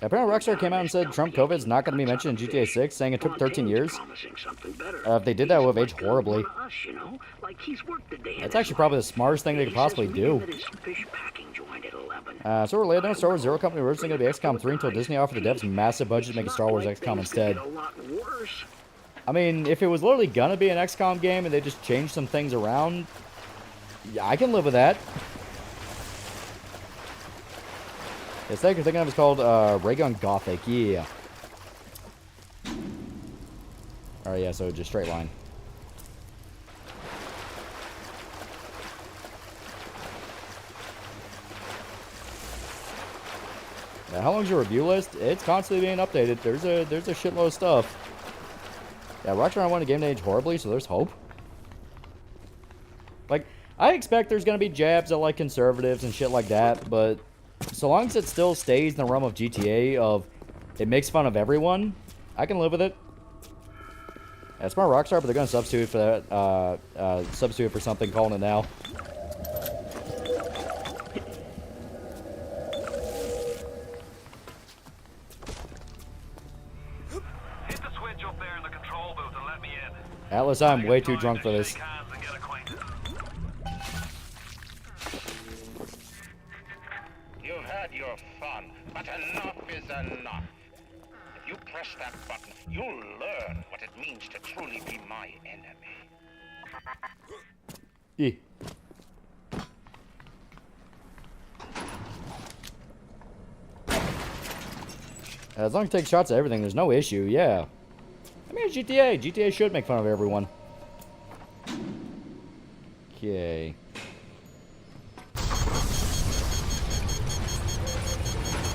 Apparently Rockstar came out and said Trump COVID's not going to be mentioned in GTA 6, saying it took 13 years. If they did that, it would have aged horribly. That's actually probably the smartest thing they could possibly do. So we're laid down Star Wars Zero Company originally going to be XCOM 3 until Disney offered the devs massive budget to make a Star Wars XCOM instead. I mean, if it was literally going to be an XCOM game and they just changed some things around, yeah, I can live with that. The thing you're thinking of is called Ray Gun Gothic, yeah. Alright, yeah, so just straight line. Now, how long's your review list? It's constantly being updated. There's a shitload of stuff. Yeah, Rockstar wanted game to age horribly, so there's hope. Like, I expect there's gonna be jabs at like conservatives and shit like that, but so long as it still stays in the realm of GTA of it makes fun of everyone, I can live with it. Yeah, it's smart Rockstar, but they're gonna substitute for that. Substitute for something, calling it now. Atlas, I'm way too drunk for this. You've had your fun, but enough is enough. If you press that button, you'll learn what it means to truly be my enemy. Yeah. As long as you take shots at everything, there's no issue, yeah. I mean, GTA. GTA should make fun of everyone. Okay.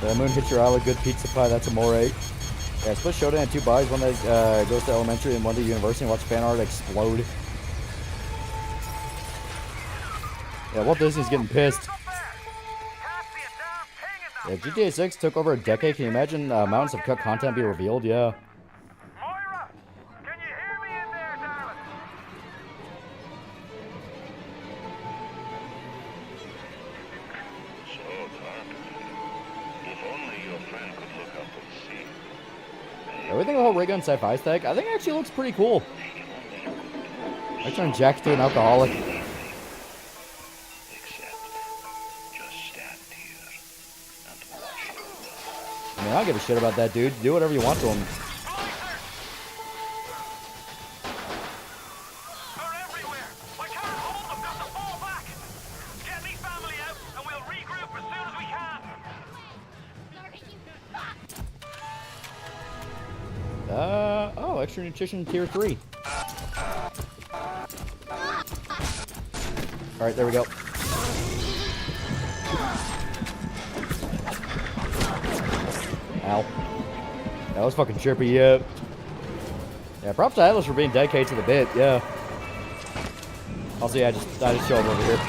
The moon hits your eye with good pizza pie, that's amore. Yeah, split showdown in 2 bodies, one that goes to elementary and one to university, and watch fan art explode. Yeah, Walt Disney's getting pissed. Yeah, GTA 6 took over a decade. Can you imagine mountains of cut content be revealed? Yeah. Everything the whole rig on sci-fi stack, I think it actually looks pretty cool. I turned Jack to an alcoholic. I mean, I don't give a shit about that dude. Do whatever you want to him. Oh, extra nutrition tier 3. Alright, there we go. Ow. That was fucking trippy, yeah. Yeah, props to Atlas for being dedicated to the bit, yeah. Also, yeah, I just showed over here.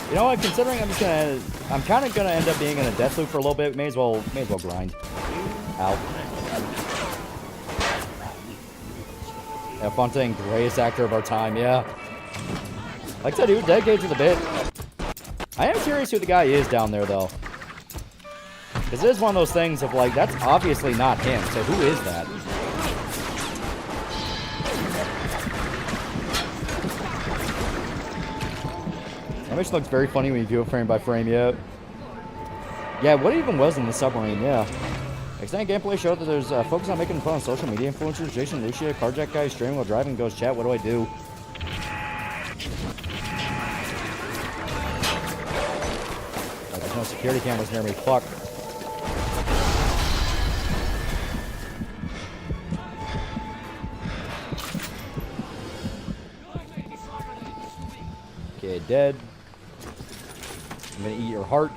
You know what, considering I'm kinda gonna end up being in a death loop for a little bit, may as well grind. Ow. Yeah, Fontaine, greatest actor of our time, yeah. Like I said, he was dedicated to the bit. I am curious who the guy is down there, though. Because it is one of those things of, like, that's obviously not him, so who is that? Animation looks very funny when you view it frame by frame, yeah. Yeah, what even was in the submarine, yeah. Extended gameplay showed that there's focus on making fun of social media influencers. Jason, Lucia, carjack guy, streaming while driving, goes, chat, what do I do? Oh, there's no security cameras near me, fuck. Okay, dead. I'm gonna eat your heart.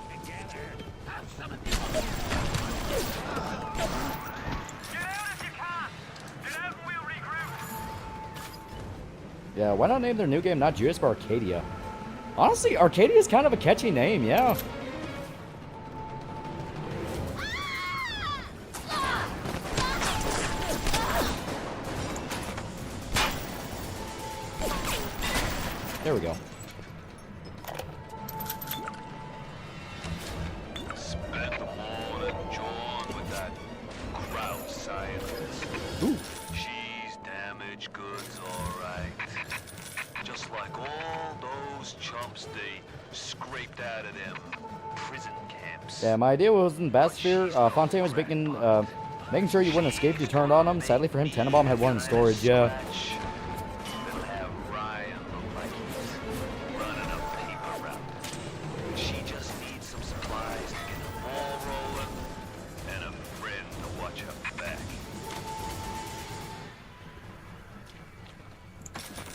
Yeah, why not name their new game not Judas but Arcadia? Honestly, Arcadia is kind of a catchy name, yeah. There we go. Spent the morning John with that crowd scientist. Ooh. She's damaged goods, alright. Just like all those chumps they scraped out of them prison camps. Yeah, my idea was in Batsphere, Fontaine was making sure you wouldn't escape if you turned on him. Sadly for him, Tenenbaum had one in storage, yeah.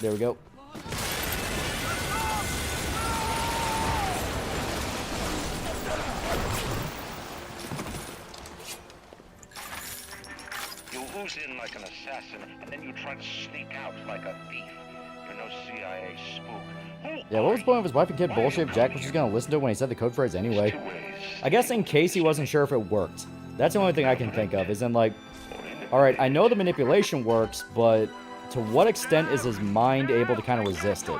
There we go. You ooze in like an assassin, and then you try to sneak out like a thief. You're no CIA spook. Yeah, what was the point of his wife and kid bullshit if Jack was just gonna listen to it when he said the code phrase anyway? I guess in case he wasn't sure if it worked. That's the only thing I can think of, is in like, alright, I know the manipulation works, but to what extent is his mind able to kind of resist it?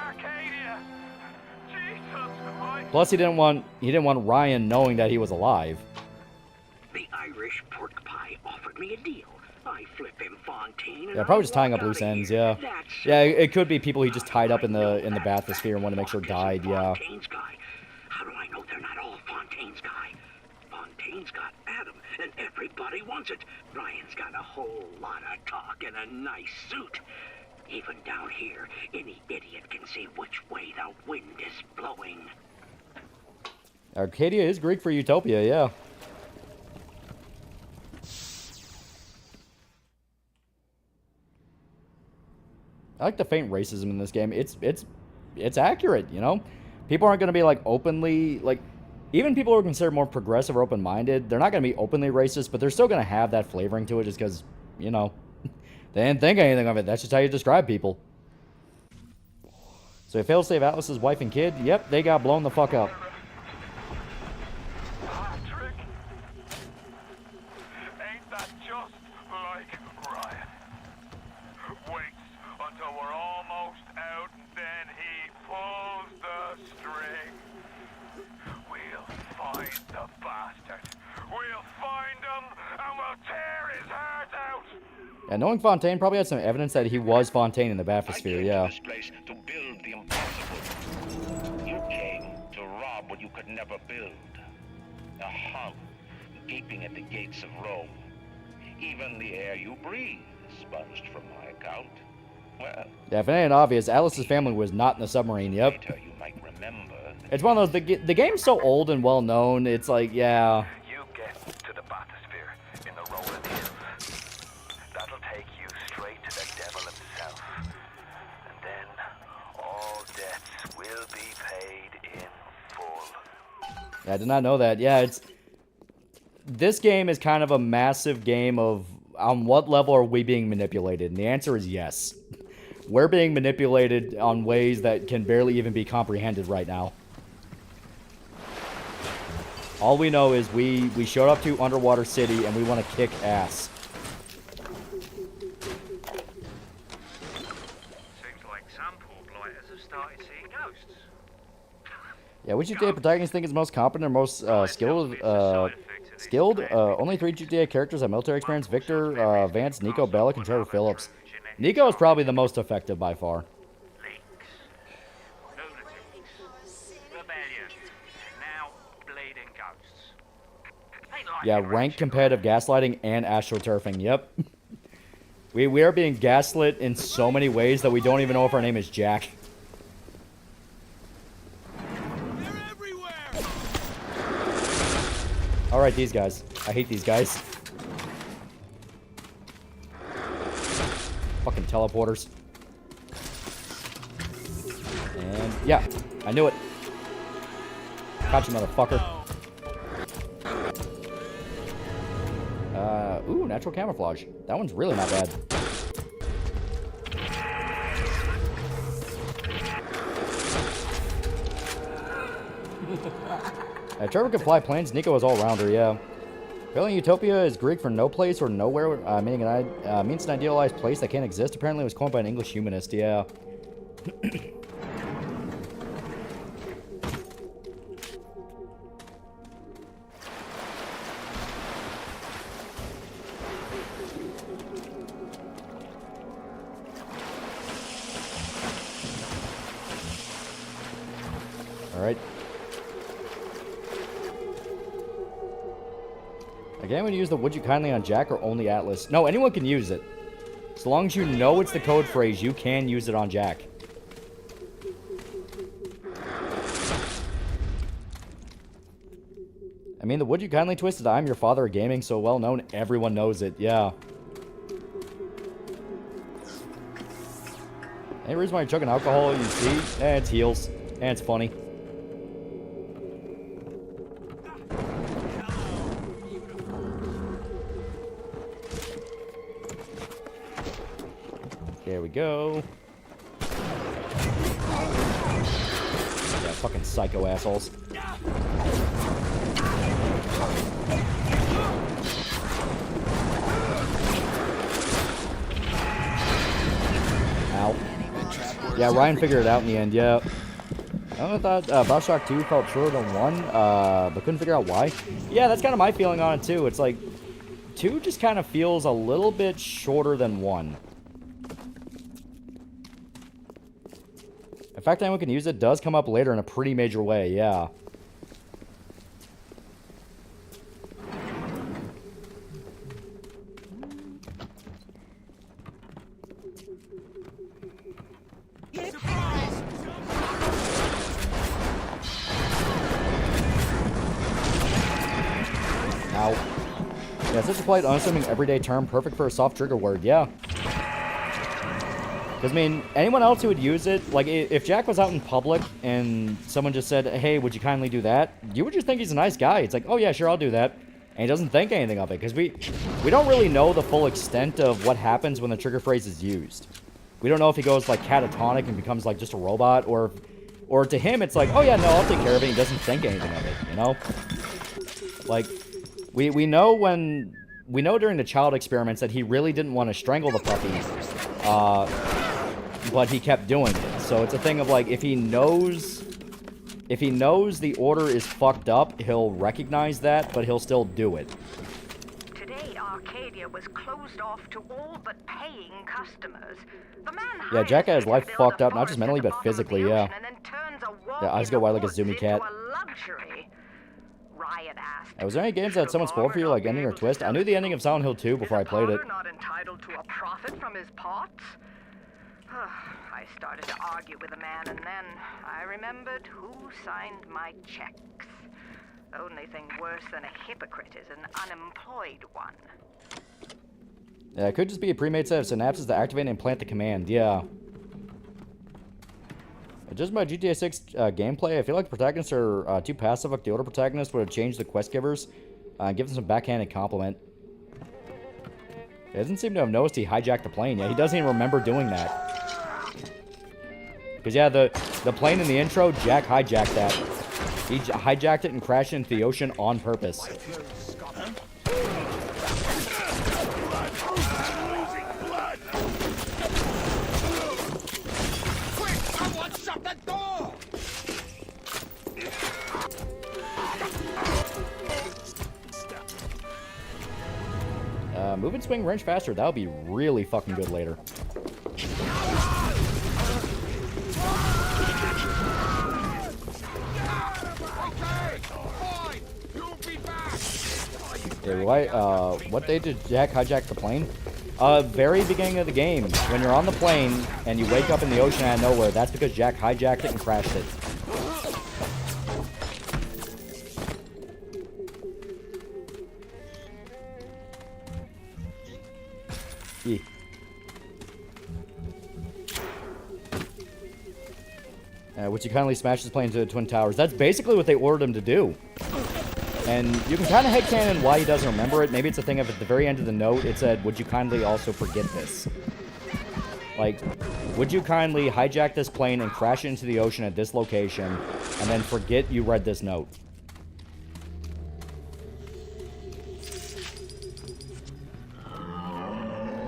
Plus, he didn't want Ryan knowing that he was alive. The Irish pork pie offered me a deal. I flip him, Fontaine. Yeah, probably just tying up loose ends. Yeah, yeah. It could be people he just tied up in the bathysphere and want to make sure died. Yeah. Fontaine's guy. How do I know they're not all Fontaine's guy? Fontaine's got Adam, and everybody wants it. Ryan's got a whole lot of talk and a nice suit. Even down here, any idiot can see which way the wind is blowing. Arcadia is Greek for Utopia. Yeah. I like the faint racism in this game. It's accurate, you know? People aren't going to be, like, openly, like, even people who are considered more progressive or open-minded, they're not going to be openly racist, but they're still going to have that flavoring to it just because, you know, they didn't think anything of it. That's just how you describe people. So he failed to save Atlas's wife and kid. Yep, they got blown the fuck up. Ain't that just like Ryan? Waits until we're almost out, and then he pulls the string. We'll find the bastard. We'll find him, and we'll tear his heart out. Yeah, knowing Fontaine probably had some evidence that he was Fontaine in the bathysphere, yeah. This place to build the impossible. You came to rob what you could never build. A hub gaping at the gates of Rome. Even the air you breathe is sponged from my account. Well, yeah, if it ain't obvious, Alice's family was not in the submarine, yep. later you might remember. It's one of those, the game's so old and well known, it's like, yeah. You get to the bathysphere in the rolling hills. That'll take you straight to the devil himself. And then all debts will be paid in full. Yeah, I did not know that. Yeah, this game is kind of a massive game of on what level are we being manipulated? And the answer is yes. We're being manipulated on ways that can barely even be comprehended right now. All we know is we showed up to Underwater City and we want to kick ass. Seems like some poor blighters have started seeing ghosts. Yeah, which GTA protagonist think is most competent or most skilled? Only 3 GTA characters have military experience: Victor, Vance, Nico Bellic, and Trevor Phillips. Nico is probably the most effective by far. Yeah, ranked competitive gaslighting and astroturfing. Yep. We are being gaslit in so many ways that we don't even know if our name is Jack. Alright, these guys. I hate these guys. Fucking teleporters. And, yeah. I knew it. Got you, motherfucker. Ooh, natural camouflage. That one's really not bad. Trevor can fly planes. Nico is all-rounder, yeah. Apparently Utopia is Greek for no place or nowhere, meaning means an idealized place that can't exist. Apparently it was coined by an English humanist, yeah. Alright. Again, when you use the would you kindly on Jack or only Atlas? No, anyone can use it. So long as you know it's the code phrase, you can use it on Jack. I mean, the would you kindly twist is I'm your father of gaming, so well known, everyone knows it, yeah. Any reason why you're chugging alcohol, you see? Eh, it's heals. And it's funny. There we go. Yeah, fucking psycho assholes. Ow. Yeah, Ryan figured it out in the end, yeah. I thought BIOSHOCK 2 felt shorter than 1, but couldn't figure out why. Yeah, that's kind of my feeling on it, too. It's like, 2 just kind of feels a little bit shorter than 1. In fact, anyone can use it does come up later in a pretty major way, yeah. Ow. Yeah, such a polite, unassuming, everyday term, perfect for a soft trigger word, yeah. Because, I mean, anyone else who would use it, like, if Jack was out in public and someone just said, hey, would you kindly do that? You would just think he's a nice guy. It's like, oh, yeah, sure, I'll do that. And he doesn't think anything of it, because we don't really know the full extent of what happens when the trigger phrase is used. We don't know if he goes, like, catatonic and becomes, like, just a robot, or to him, it's like, oh, yeah, no, I'll take care of it. He doesn't think anything of it, you know? Like, we know during the child experiments that he really didn't want to strangle the puppy, but he kept doing it. So it's a thing of, like, if he knows the order is fucked up, he'll recognize that, but he'll still do it. Today, Arcadia was closed off to all but paying customers. The man Yeah, Jack had his life fucked up, not just mentally, but physically, yeah. Yeah, eyes go wide like a zoomy cat. Was there any games that had someone spoiled for you, like ending or twist? I knew the ending of Silent Hill 2 before I played it. Not entitled to a profit from his pots? I started to argue with the man, and then I remembered who signed my checks. The only thing worse than a hypocrite is an unemployed one. Yeah, it could just be a pre-made set of synapses that activate and implant the command, yeah. Just by GTA 6 gameplay, I feel like the protagonists are too passive. Like the older protagonist would have changed the quest givers and give them some backhanded compliment. He doesn't seem to have noticed he hijacked the plane. Yeah, he doesn't even remember doing that. Because, yeah, the plane in the intro, Jack hijacked that. He hijacked it and crashed into the ocean on purpose. Move and swing wrench faster. That would be really fucking good later. Yeah, what day did Jack hijack the plane? Very beginning of the game. When you're on the plane and you wake up in the ocean out of nowhere, that's because Jack hijacked it and crashed it. Yeah. Which he kindly smashes his plane into the Twin Towers. That's basically what they ordered him to do. And you can kind of headcanon why he doesn't remember it. Maybe it's a thing of at the very end of the note, it said, would you kindly also forget this? Like, would you kindly hijack this plane and crash it into the ocean at this location, and then forget you read this note?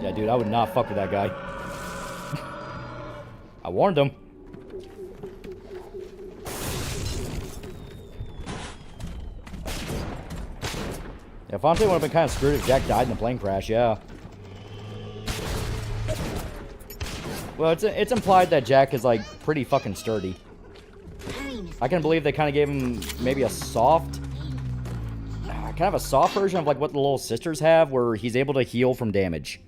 Yeah, dude, I would not fuck with that guy. I warned him. Yeah, Fontaine would have been kind of screwed if Jack died in the plane crash, yeah. Well, it's implied that Jack is, like, pretty fucking sturdy. I can believe they kind of gave him maybe a soft... kind of a soft version of, like, what the Little Sisters have, where he's able to heal from damage.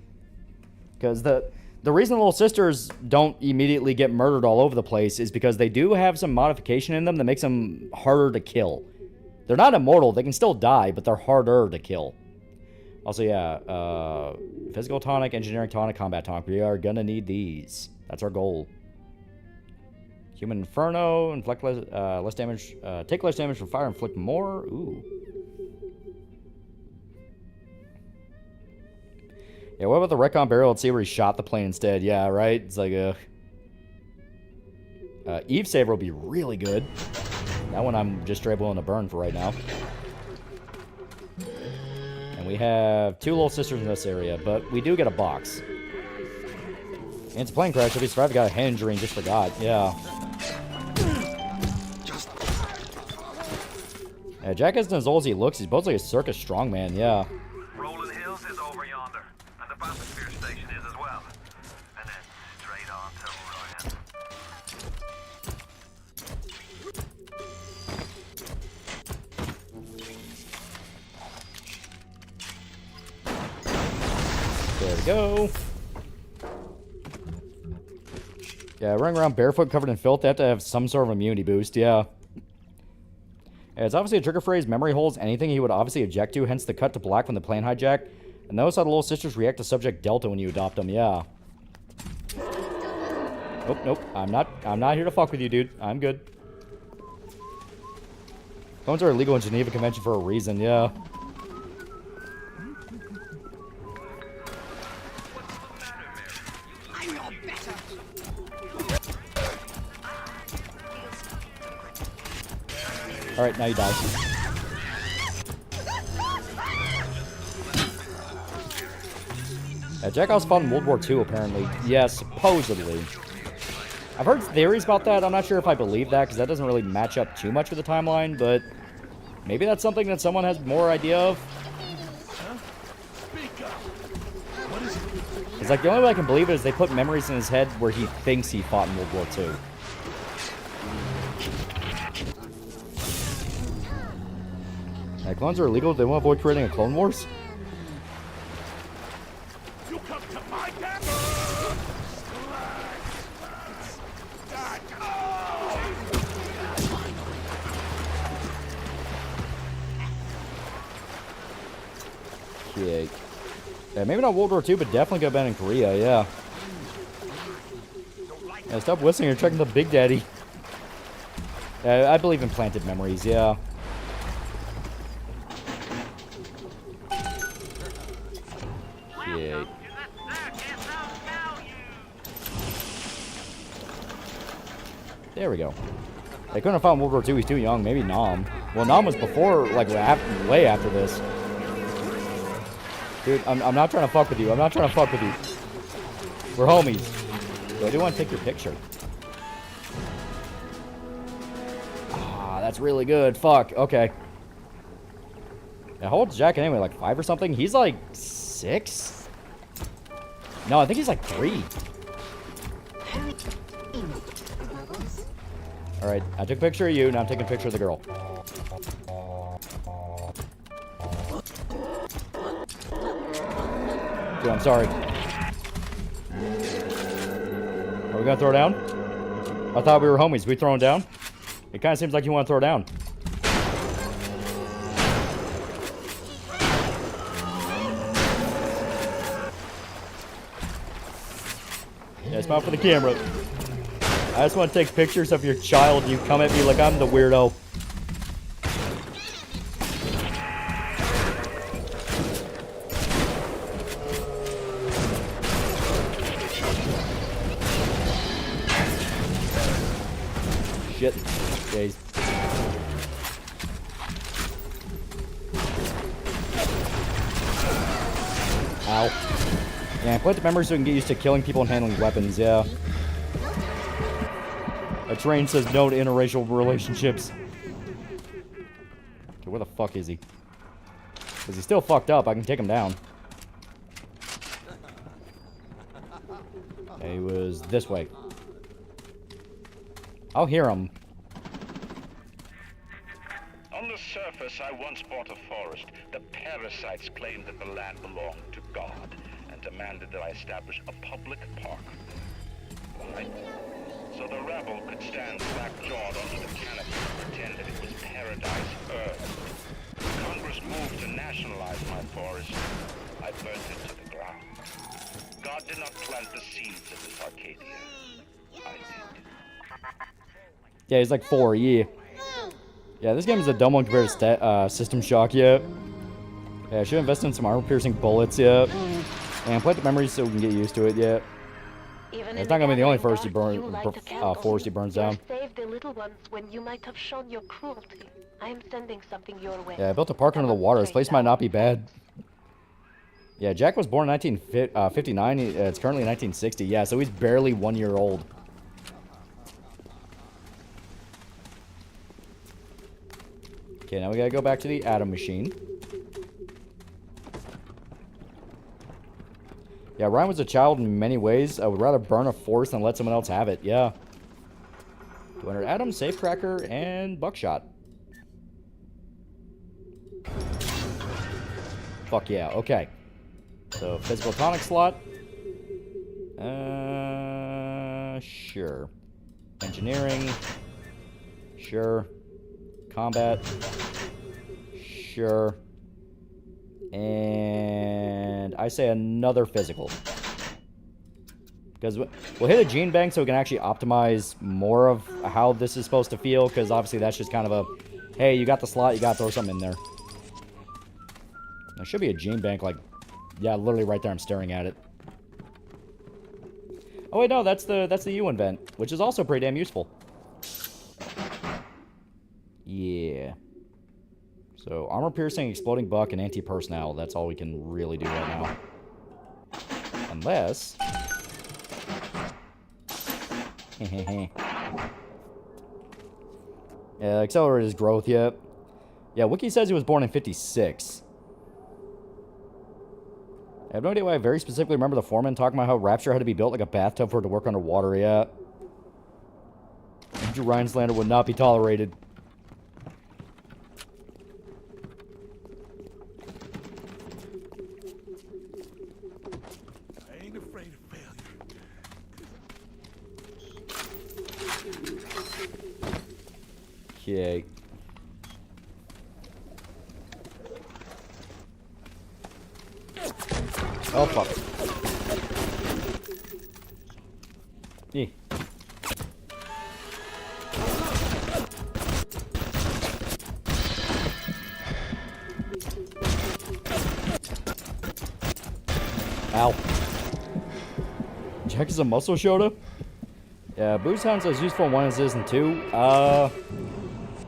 Because the reason the Little Sisters don't immediately get murdered all over the place is because they do have some modification in them that makes them harder to kill. They're not immortal. They can still die, but they're harder to kill. Also, yeah, physical tonic, engineering tonic, combat tonic. We are gonna need these. That's our goal. Human Inferno, inflict less damage. Take less damage from fire, inflict more. Ooh. Yeah, what about the recon barrel? Let's see where he shot the plane instead. Yeah, right? It's like a... Eve Saver will be really good. That one I'm just straight willing to burn for right now. And we have 2 Little Sisters in this area, but we do get a box. And it's a plane crash. If he survived, got a head injury and just forgot. Yeah. Yeah, Jack isn't as old as he looks. He's mostly a circus strongman, yeah. Rolling hills go. Yeah, running around barefoot covered in filth, they have to have some sort of immunity boost, yeah. Yeah, it's obviously a trigger phrase, memory holes, anything he would obviously object to, hence the cut to black from the plane hijack. And notice how the little sisters react to subject Delta when you adopt them, yeah. Nope, I'm not here to fuck with you, dude. I'm good. Phones are illegal in Geneva Convention for a reason, yeah. Alright, now you die. Jack House fought in World War II, apparently. Yeah, supposedly. I've heard theories about that. I'm not sure if I believe that, because that doesn't really match up too much with the timeline, but maybe that's something that someone has more idea of. It's like, the only way I can believe it is they put memories in his head where he thinks he fought in World War II. Clones are illegal. They want to avoid creating a Clone Wars? You come to my camp. Kick. Yeah, maybe not World War II, but definitely could have been in Korea, yeah. Yeah, stop whistling, you're checking the Big Daddy. I believe in planted memories, yeah. Kick. There we go. They couldn't have found World War II, he's too young. Maybe Nam. Well, Nam was before, like, way after this. Dude, I'm not trying to fuck with you. I'm not trying to fuck with you. We're homies. But I do want to take your picture. Ah, that's really good. Fuck. Okay. Yeah, how old's Jack anyway? Like 5 or something? He's like 6? No, I think he's like 3. Alright, I took a picture of you, now I'm taking a picture of the girl. Dude, I'm sorry. Are we gonna throw down? I thought we were homies. We throwing down? It kind of seems like you want to throw down. Yeah, smile for the camera. I just want to take pictures of your child and you come at me like I'm the weirdo. Shit. Yeah, he's... Ow. Yeah, put the memories so we can get used to killing people and handling weapons, yeah. A train says no to interracial relationships. Okay, where the fuck is he? Because he's still fucked up, I can take him down. Okay, he was this way. I'll hear him. On the surface, I once bought a forest. The parasites claimed that the land belonged to God and demanded that I establish a public park. Why? So the rebel could stand slack-jawed under the canopy and pretend that it was paradise Earth. Congress moved to nationalize my forest. I burnt it to the ground. God did not plant the seeds of this Arcadia. I did. Yeah, he's like 4, yeah. Yeah, this game is a dumb one compared to System Shock, yeah. Yeah, I should invest in some armor-piercing bullets, yeah. And plant the memories so we can get used to it, yeah. It's not gonna be the only forest he burns down. Save the little ones when you might have shown your cruelty. I am sending something your way. Yeah, I built a park under the water. This place might not be bad. Yeah, Jack was born in 1959. It's currently 1960. Yeah, so he's barely 1 year old. Okay, now we gotta go back to the Atom Machine. Yeah, Ryan was a child in many ways. I would rather burn a forest than let someone else have it. Yeah. 200 atoms, safecracker, and buckshot. Fuck yeah, okay. So, physical tonic slot. Sure. Engineering. Sure. Combat. Sure. And I say another physical. Because we'll hit a gene bank so we can actually optimize more of how this is supposed to feel. Because obviously that's just kind of a, hey, you got the slot, you got to throw something in there. There should be a gene bank, like, yeah, literally right there. I'm staring at it. Oh wait, no, that's the U vent, which is also pretty damn useful. Yeah. So armor piercing, exploding buck, and anti-personnel. That's all we can really do right now. Unless. Yeah, accelerated his growth yet. Yeah, Wiki says he was born in 56. I have no idea why I very specifically remember the foreman talking about how Rapture had to be built like a bathtub for it to work underwater, yeah. Andrew Ryan's slander would not be tolerated. I ain't afraid of failure. Okay. Oh, fuck. Yeah. Ow. Jack is a muscle shoulder? Yeah, Booze sounds as useful in 1 as it is in 2. I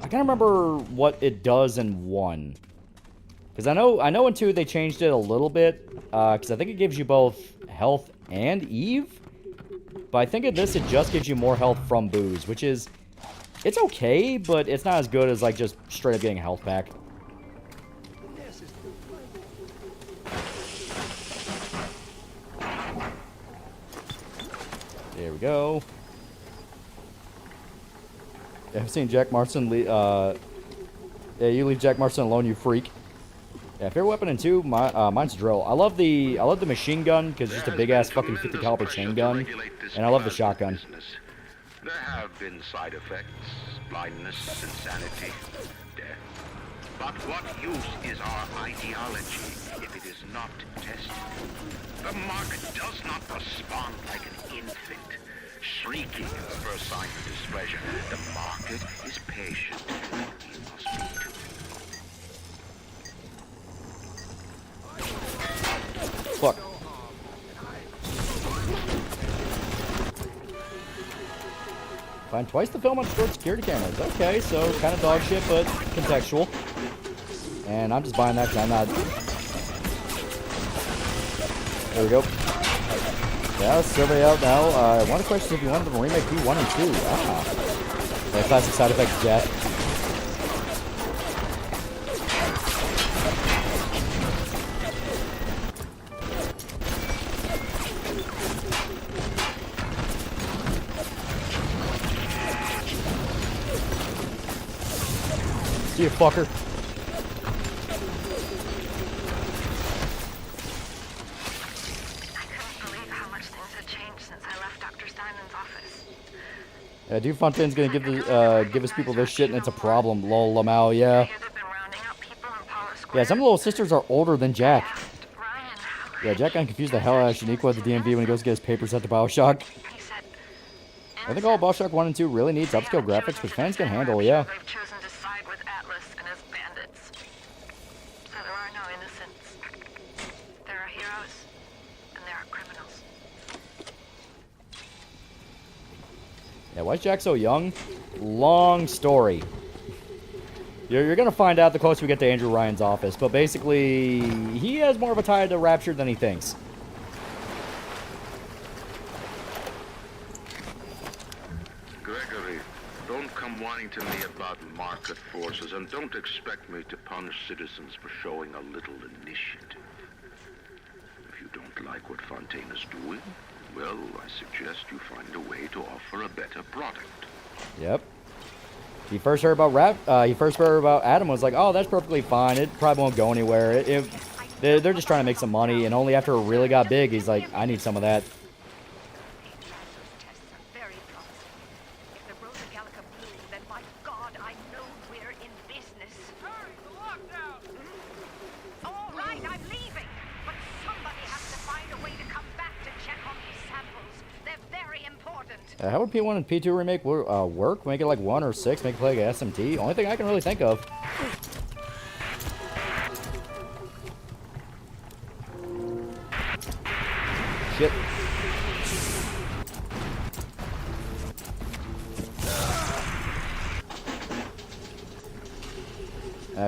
can't remember what it does in 1. Because I know in 2 they changed it a little bit. Because I think it gives you both health and Eve. But I think in this it just gives you more health from Booze, which is... It's okay, but it's not as good as like just straight up getting a health back. There we go. Yeah, I've seen Jack Marston yeah, you leave Jack Marston alone, you freak. Yeah, favorite weapon in 2, mine's drill. I love the machine gun because it's just a big ass fucking 50 caliber chain gun, and I love the shotgun. There have been side effects, blindness, insanity, death. But what use is our ideology if it is not tested? The market does not respond like an infant, shrieking at the first sign of displeasure. The market is patient. We must be too. Fuck. Find twice the film on short security cameras. Okay, so kind of dog shit, but contextual. And I'm just buying that because I'm not... There we go. Yeah, let's survey out now. One of the questions if you wanted to remake B1 and 2. Ah. Yeah, classic side effect of death. See you, fucker. Yeah, Dude Fontaine's gonna give us people this shit, and it's a problem. Lol, Lamau, yeah. Yeah, some of the little sisters are older than Jack. Yeah, Jack got confused the hell out of Shaniqua at the DMV when he goes to get his papers at the BioShock. I think all BioShock 1 and 2 really needs upscale graphics, which fans can handle, yeah. Yeah, why is Jack so young? Long story. You're gonna find out the closer we get to Andrew Ryan's office, but basically, he has more of a tie to Rapture than he thinks. Gregory, don't come whining to me about market forces, and don't expect me to punish citizens for showing a little initiative. If you don't like what Fontaine is doing, well, I suggest you find a way to offer a better product. Yep. He first heard about Adam was like, oh, that's perfectly fine. It probably won't go anywhere. They're just trying to make some money, and only after it really got big, he's like, I need some of that. Very promising. If the Rosa Gallica blew, then by God, I know we're in business. Hurry, the lockdown! All right, I'm leaving. But somebody has to find a way to come back to check on these samples. They're very important. How would P1 and P2 remake work? Make it like 1 or 6, make it play like SMT? Only thing I can really think of. Shit.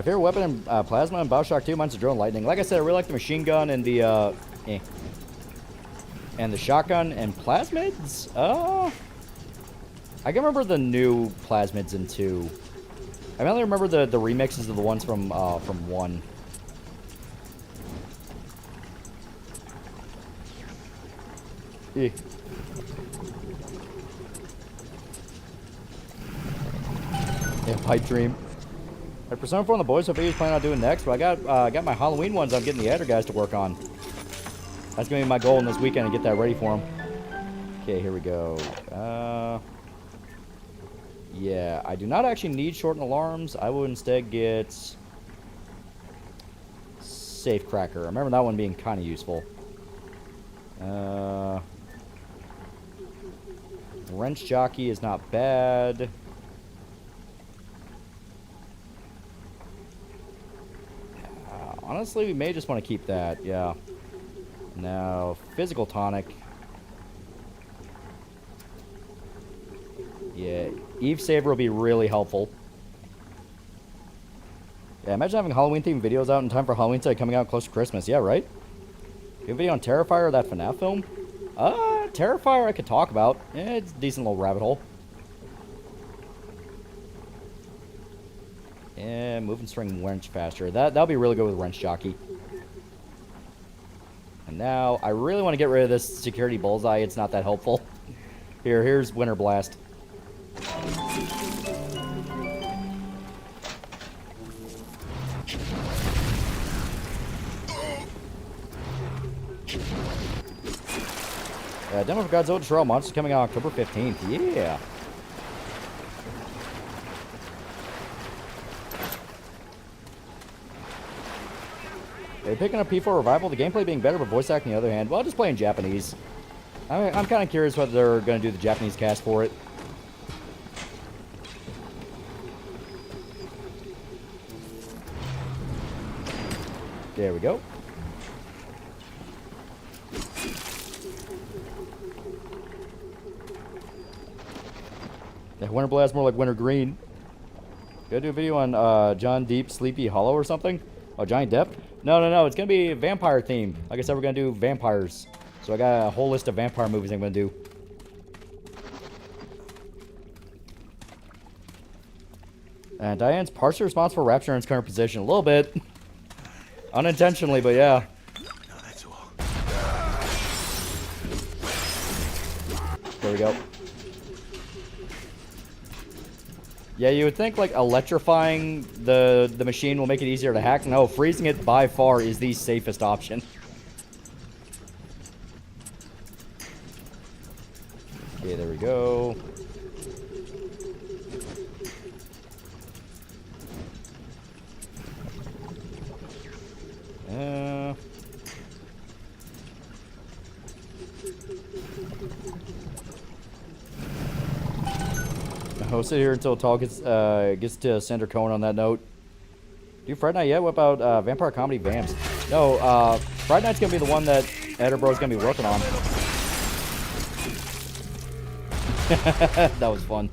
Favorite weapon in Plasma and BIOSHOCK 2, mine's the drone lightning. Like I said, I really like the machine gun and the and the shotgun and plasmids. I can remember the new plasmids in 2. I only remember the remixes of the ones from 1. Yeah. Yeah, pipe dream. I Persona 4 on the boys, so he's planning on doing next. But I got my Halloween ones I'm getting the editor guys to work on. That's gonna be my goal in this weekend to get that ready for them. Okay, here we go. Yeah, I do not actually need shortened alarms. I will instead get Safe Cracker. I remember that one being kind of useful. Wrench Jockey is not bad. Honestly, we may just want to keep that, yeah. Now, Physical Tonic. Yeah, Eve Saver will be really helpful. Yeah, imagine having Halloween-themed videos out in time for Halloween Day coming out close to Christmas. Yeah, right? Do a video on Terrifier or that FNAF film? Terrifier I could talk about. Yeah, it's a decent little rabbit hole. Yeah, moving string wrench faster. That'll be really good with Wrench Jockey. And now, I really want to get rid of this security bullseye. It's not that helpful. Here's Winter Blast. Demo for Godzilla Destroy Monsters coming out October 15th. Yeah. They're picking up P4 Revival, the gameplay being better, but voice acting on the other hand. Well, I'll just play in Japanese. I'm kind of curious whether they're going to do the Japanese cast for it. There we go. Yeah, Winter Blast more like Winter Green. Gotta do a video on John Deep Sleepy Hollow or something? Oh, Giant Depth? No. It's gonna be vampire themed. Like I said, we're gonna do vampires. So I got a whole list of vampire movies I'm gonna do. And Diane's partially responsible for Rapture in its current position. A little bit. Unintentionally, but yeah. No, that's all. There we go. Yeah, you would think like electrifying the machine will make it easier to hack. No, freezing it by far is the safest option. Okay, there we go. I'll sit here until Tall gets to Sender Cohen on that note. Do Friday Night yet? What about Vampire Comedy Vamps? No, Friday Night's gonna be the one that Edinburgh's gonna be working on. That was fun.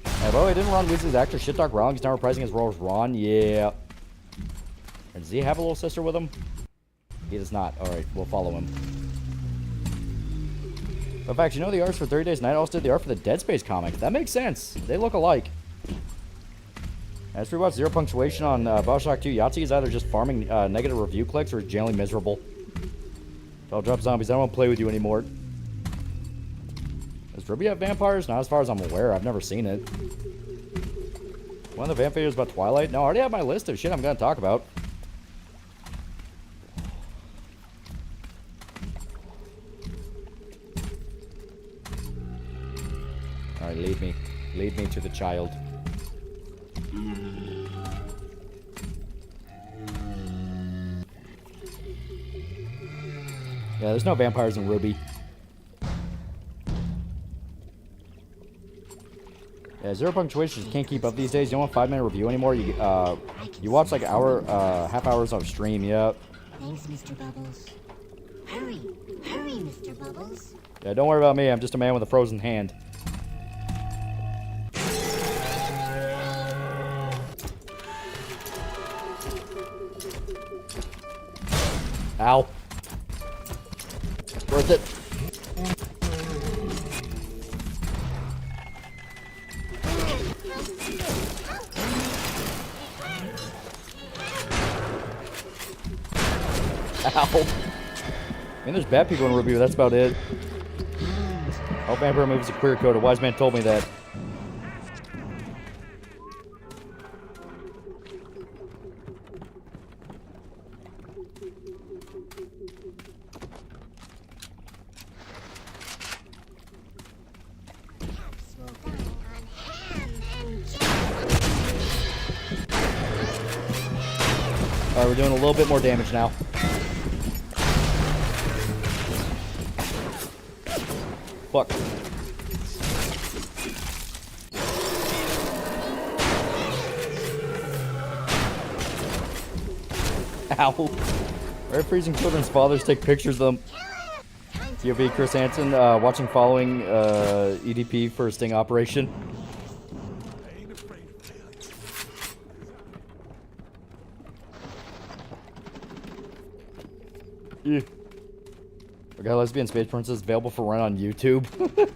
By the way, didn't Ron Weasley's actor shit talk Ron? He's now reprising his role as Ron. Yeah. And does he have a little sister with him? He does not. All right, we'll follow him. In fact, you know the artist for 30 Days Night also did the art for the Dead Space comic. That makes sense. They look alike. As for about zero punctuation on BIOSHOCK 2, Yahtzee is either just farming negative review clicks or is genuinely miserable. I'll drop zombies. I don't want to play with you anymore. Does Ruby have vampires? Not as far as I'm aware. I've never seen it. One of the vamp videos about Twilight? No, I already have my list of shit I'm going to talk about. Alright, lead me. Lead me to the child. Yeah, there's no vampires in Ruby. Yeah, zero punctuation just can't keep up these days. You don't want 5-minute review anymore. You watch like half hours of stream. Yep. Thanks, Mr. Bubbles. Hurry, Mr. Bubbles. Yeah, don't worry about me. I'm just a man with a frozen hand. Ow. Worth it. Ow. And there's bad people in Ruby, but that's about it. Oh, vampire removes a queer code. A wise man told me that. Alright, we're doing a little bit more damage now. Fuck. Ow. Where freezing children's fathers take pictures of them. POV Chris Hansen, watching following EDP for a sting operation. Yeah. Okay, Lesbian Space Princess available for rent on YouTube. The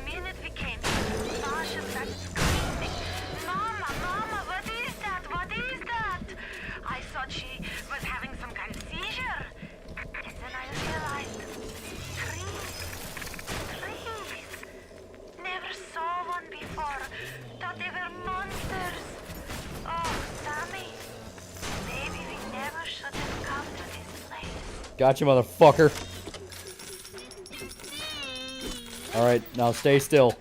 minute we came, Sasha started screaming, "Mama, Mama, what is that? What is that?" I thought she was having some kind of seizure. And then I realized, trees. Never saw one before. Thought they were monsters. Oh, Sammy. Maybe we never should have come to this place. Gotcha, motherfucker. Alright, now stay still.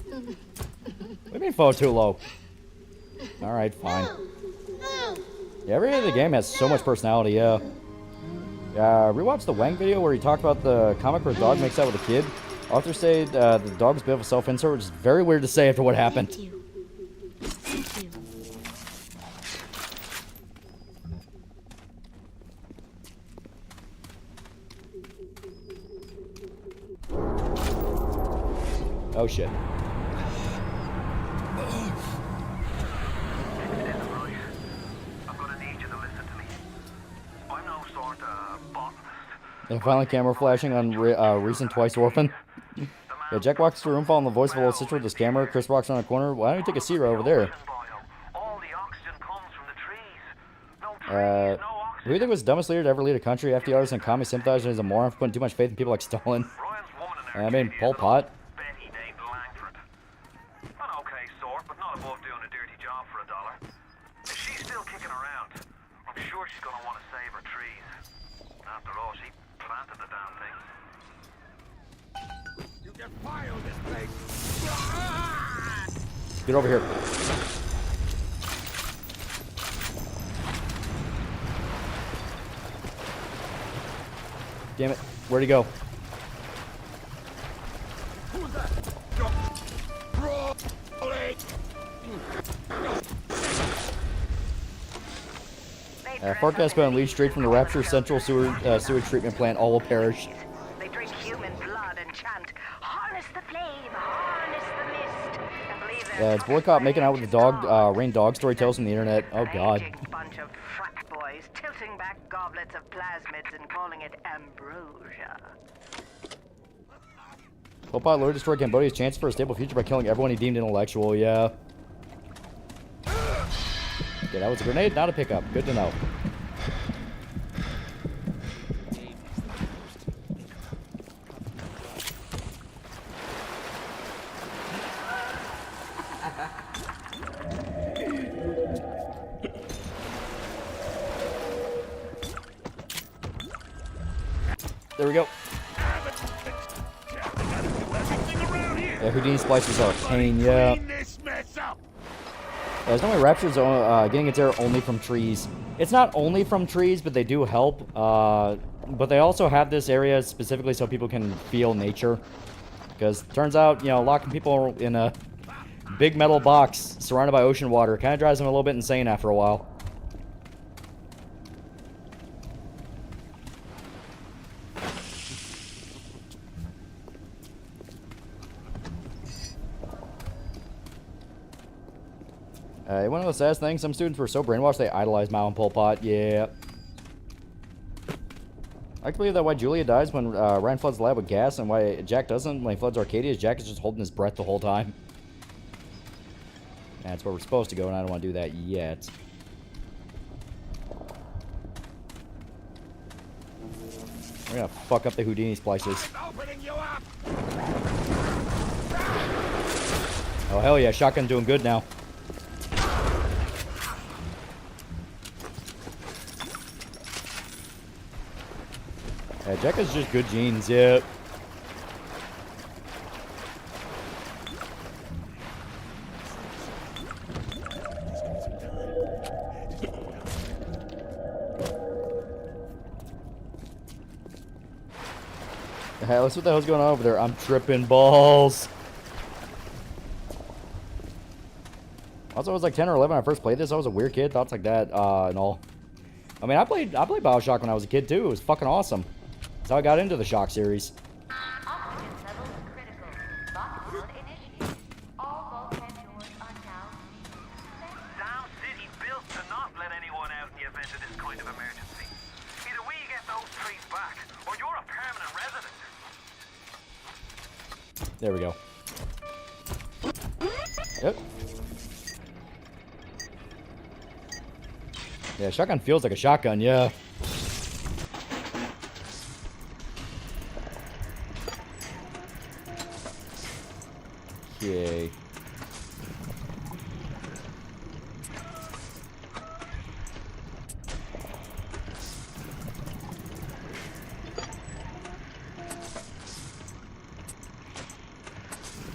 What do you mean fall too low? Alright, fine. Yeah, every the game has so much personality, yeah. Rewatch the Wang video where he talked about the comic where a dog makes out with a kid. Authors say the dog's a bit of a self-insert, which is very weird to say after what happened. Thank you. Oh shit. And finally, camera flashing on recent Twice Orphan. Yeah, Jack walks through a room following the voice of a little sister with his camera. Chris walks around a corner. Why don't you take a seat right over there? Who do you think was the dumbest leader to ever lead a country? FDR is a commie sympathizer and is a moron for putting too much faith in people like Stalin. I mean, Pol Pot. Get over here. Damn it. Where'd he go? Forecast been unleashed straight from the Rapture Central sewage treatment plant. All will perish. They drink human blood and chant, "Harness the flame, harness the mist," and believe their It's boycott making out with the dog. Rain dog story tells from the internet. Oh god. bunch of frat boys tilting back goblets of plasmids and calling it ambrosia. Pol Pot literally destroyed Cambodia's chance for a stable future by killing everyone he deemed intellectual. Yeah. Okay, that was a grenade, not a pickup. Good to know. There we go. Yeah, Houdini splicers are a pain, yeah. There's no way Rapture's getting its air only from trees. It's not only from trees, but they do help. But they also have this area specifically so people can feel nature. Because turns out, you know, locking people in a big metal box surrounded by ocean water kind of drives them a little bit insane after a while. One of the saddest things, some students were so brainwashed they idolized Mao and Pol Pot. Yeah. I can believe that why Julia dies when Ryan floods the lab with gas and why Jack doesn't when he floods Arcadia is Jack is just holding his breath the whole time. That's where we're supposed to go, and I don't want to do that yet. We're gonna fuck up the Houdini splicers. Oh, hell yeah. Shotgun doing good now. Yeah, Jack has just good genes, yeah. Hey, let's see what the hell's going on over there. I'm tripping balls. Also, I was like 10 or 11 when I first played this. I was a weird kid, thoughts like that, and all. I mean, I played BioShock when I was a kid too. It was fucking awesome. That's how I got into the Shock series. There we go. Yep. Yeah, shotgun feels like a shotgun, yeah. Okay.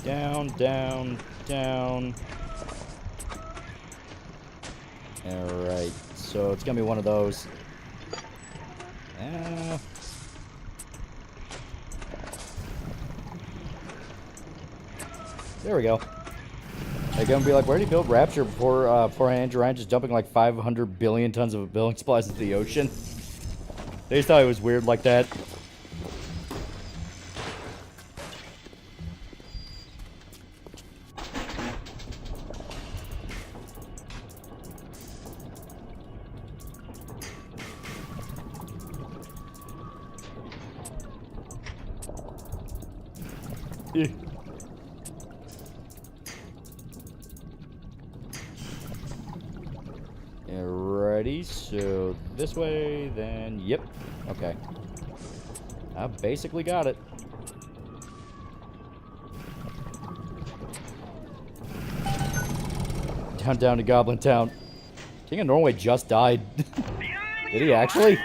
Down, down, down. Alright, so it's gonna be one of those. There we go. They're gonna be like, where did he build Rapture before Andrew Ryan just dumping like 500 billion tons of building supplies into the ocean? They just thought it was weird like that. Alrighty, so this way, then, yep, okay. I basically got it. Down to Goblin Town. King of Norway just died. Did he actually?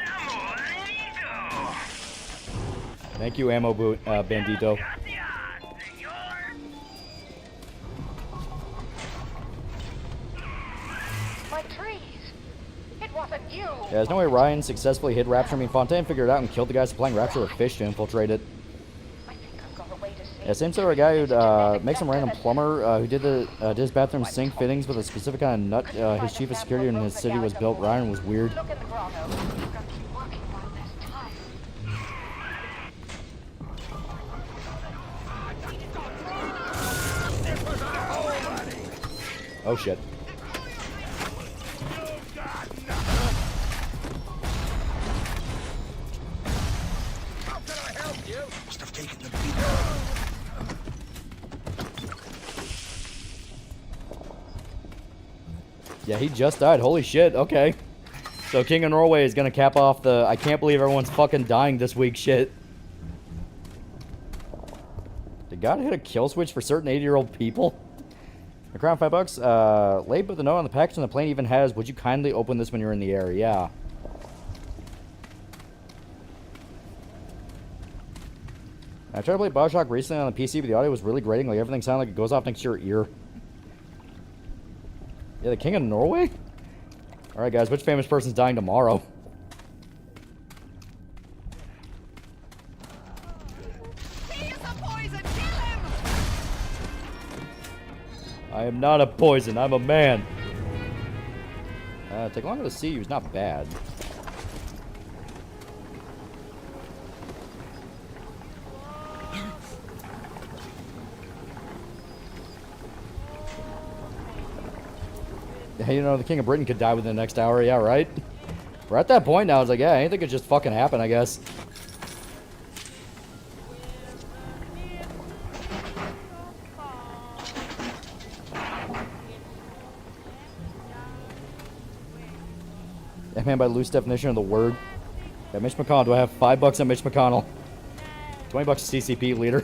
Thank you, Ammo Bandito. Yeah, there's no way Ryan successfully hid Rapture. I mean, Fontaine figured it out and killed the guy supplying Rapture with fish to infiltrate it. Yeah, same sort of guy who'd make some random plumber who did his bathroom sink fittings with a specific kind of nut. His chief of security in his city was built. Ryan was weird. Oh shit. Yeah, he just died. Holy shit. Okay. So King of Norway is going to cap off the I can't believe everyone's fucking dying this week shit. Did God hit a kill switch for certain 80-year-old people? The crown $5. Late, but the note on the package on the plane even has, would you kindly open this when you're in the air? Yeah. I tried to play BIOSHOCK recently on the PC, but the audio was really grating. Like, everything sounded like it goes off next to your ear. Yeah, the King of Norway? Alright, guys, which famous person's dying tomorrow? I am not a poison, I'm a man. Take longer to see, he was not bad. You know, the King of Britain could die within the next hour, yeah, right? We're at that point now, it's like, yeah, anything could just fucking happen, I guess. Yeah, man, by loose definition of the word. Yeah, Mitch McConnell, do I have $5 on Mitch McConnell? $20 CCP leader.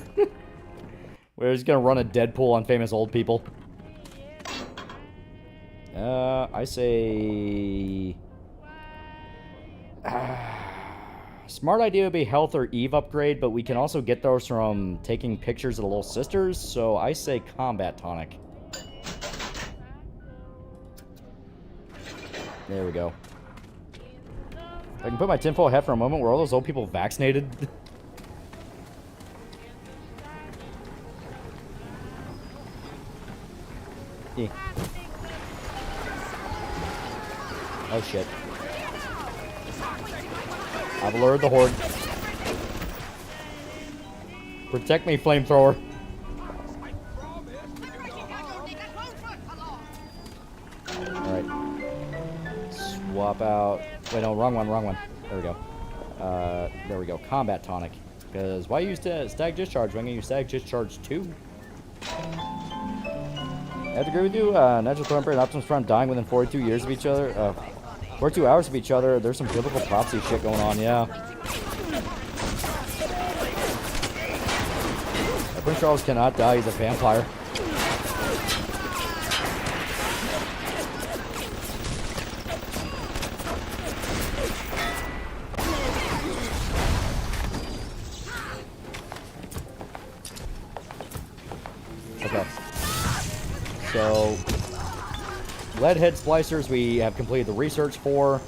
Where he's gonna run a Deadpool on famous old people. I say... smart idea would be health or Eve upgrade, but we can also get those from taking pictures of the little sisters, so I say combat tonic. There we go. I can put my tinfoil hat for a moment. Were all those old people vaccinated? Yeah. Oh shit. I've lured the horde. Protect me, flamethrower. Alright. Swap out. Wait, no, wrong one. There we go. There we go. Combat tonic. Because why use stag discharge when you use stag discharge 2? I have to agree with you. Natural Thornberry and Optimus Prime dying within 42 years of each other. 42 hours of each other. There's some biblical prophecy shit going on, yeah. Prince Charles cannot die. He's a vampire. Okay. So, lead head splicers we have completed the research for.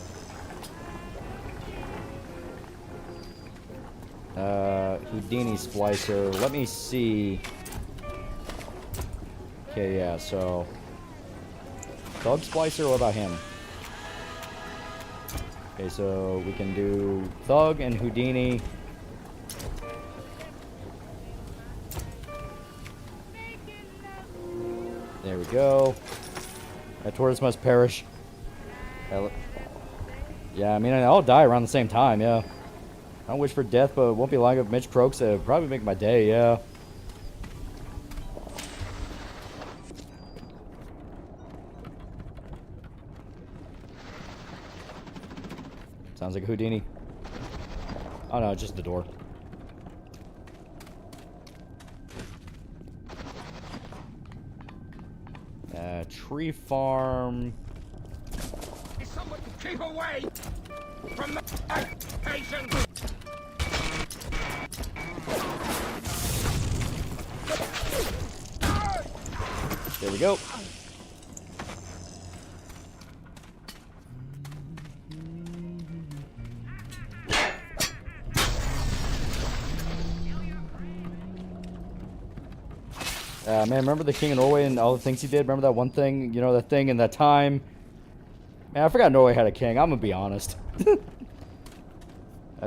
Houdini splicer. Let me see. Okay, yeah, so Thug splicer, what about him? Okay, so we can do Thug and Houdini. There we go. That tortoise must perish. Yeah, I mean, I'll die around the same time, yeah. I don't wish for death, but it won't be long if Mitch croaks. It'll probably make my day, yeah. Sounds like a Houdini. Oh no, just the door. Tree farm. Someone to keep away from the patient. There we go. Man, remember the King of Norway and all the things he did? Remember that one thing? You know, that thing in that time? Man, I forgot Norway had a king. I'm gonna be honest.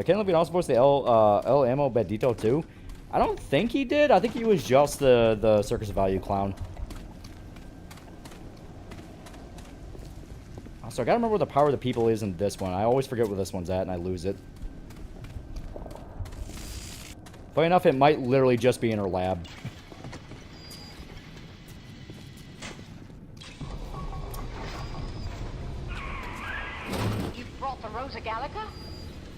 Ken Levine also posted the El Amo Bandito too. I don't think he did. I think he was just the Circus of Value clown. Also, I gotta remember what the power of the people is in this one. I always forget where this one's at and I lose it. Funny enough, it might literally just be in her lab. Rosa Gallica?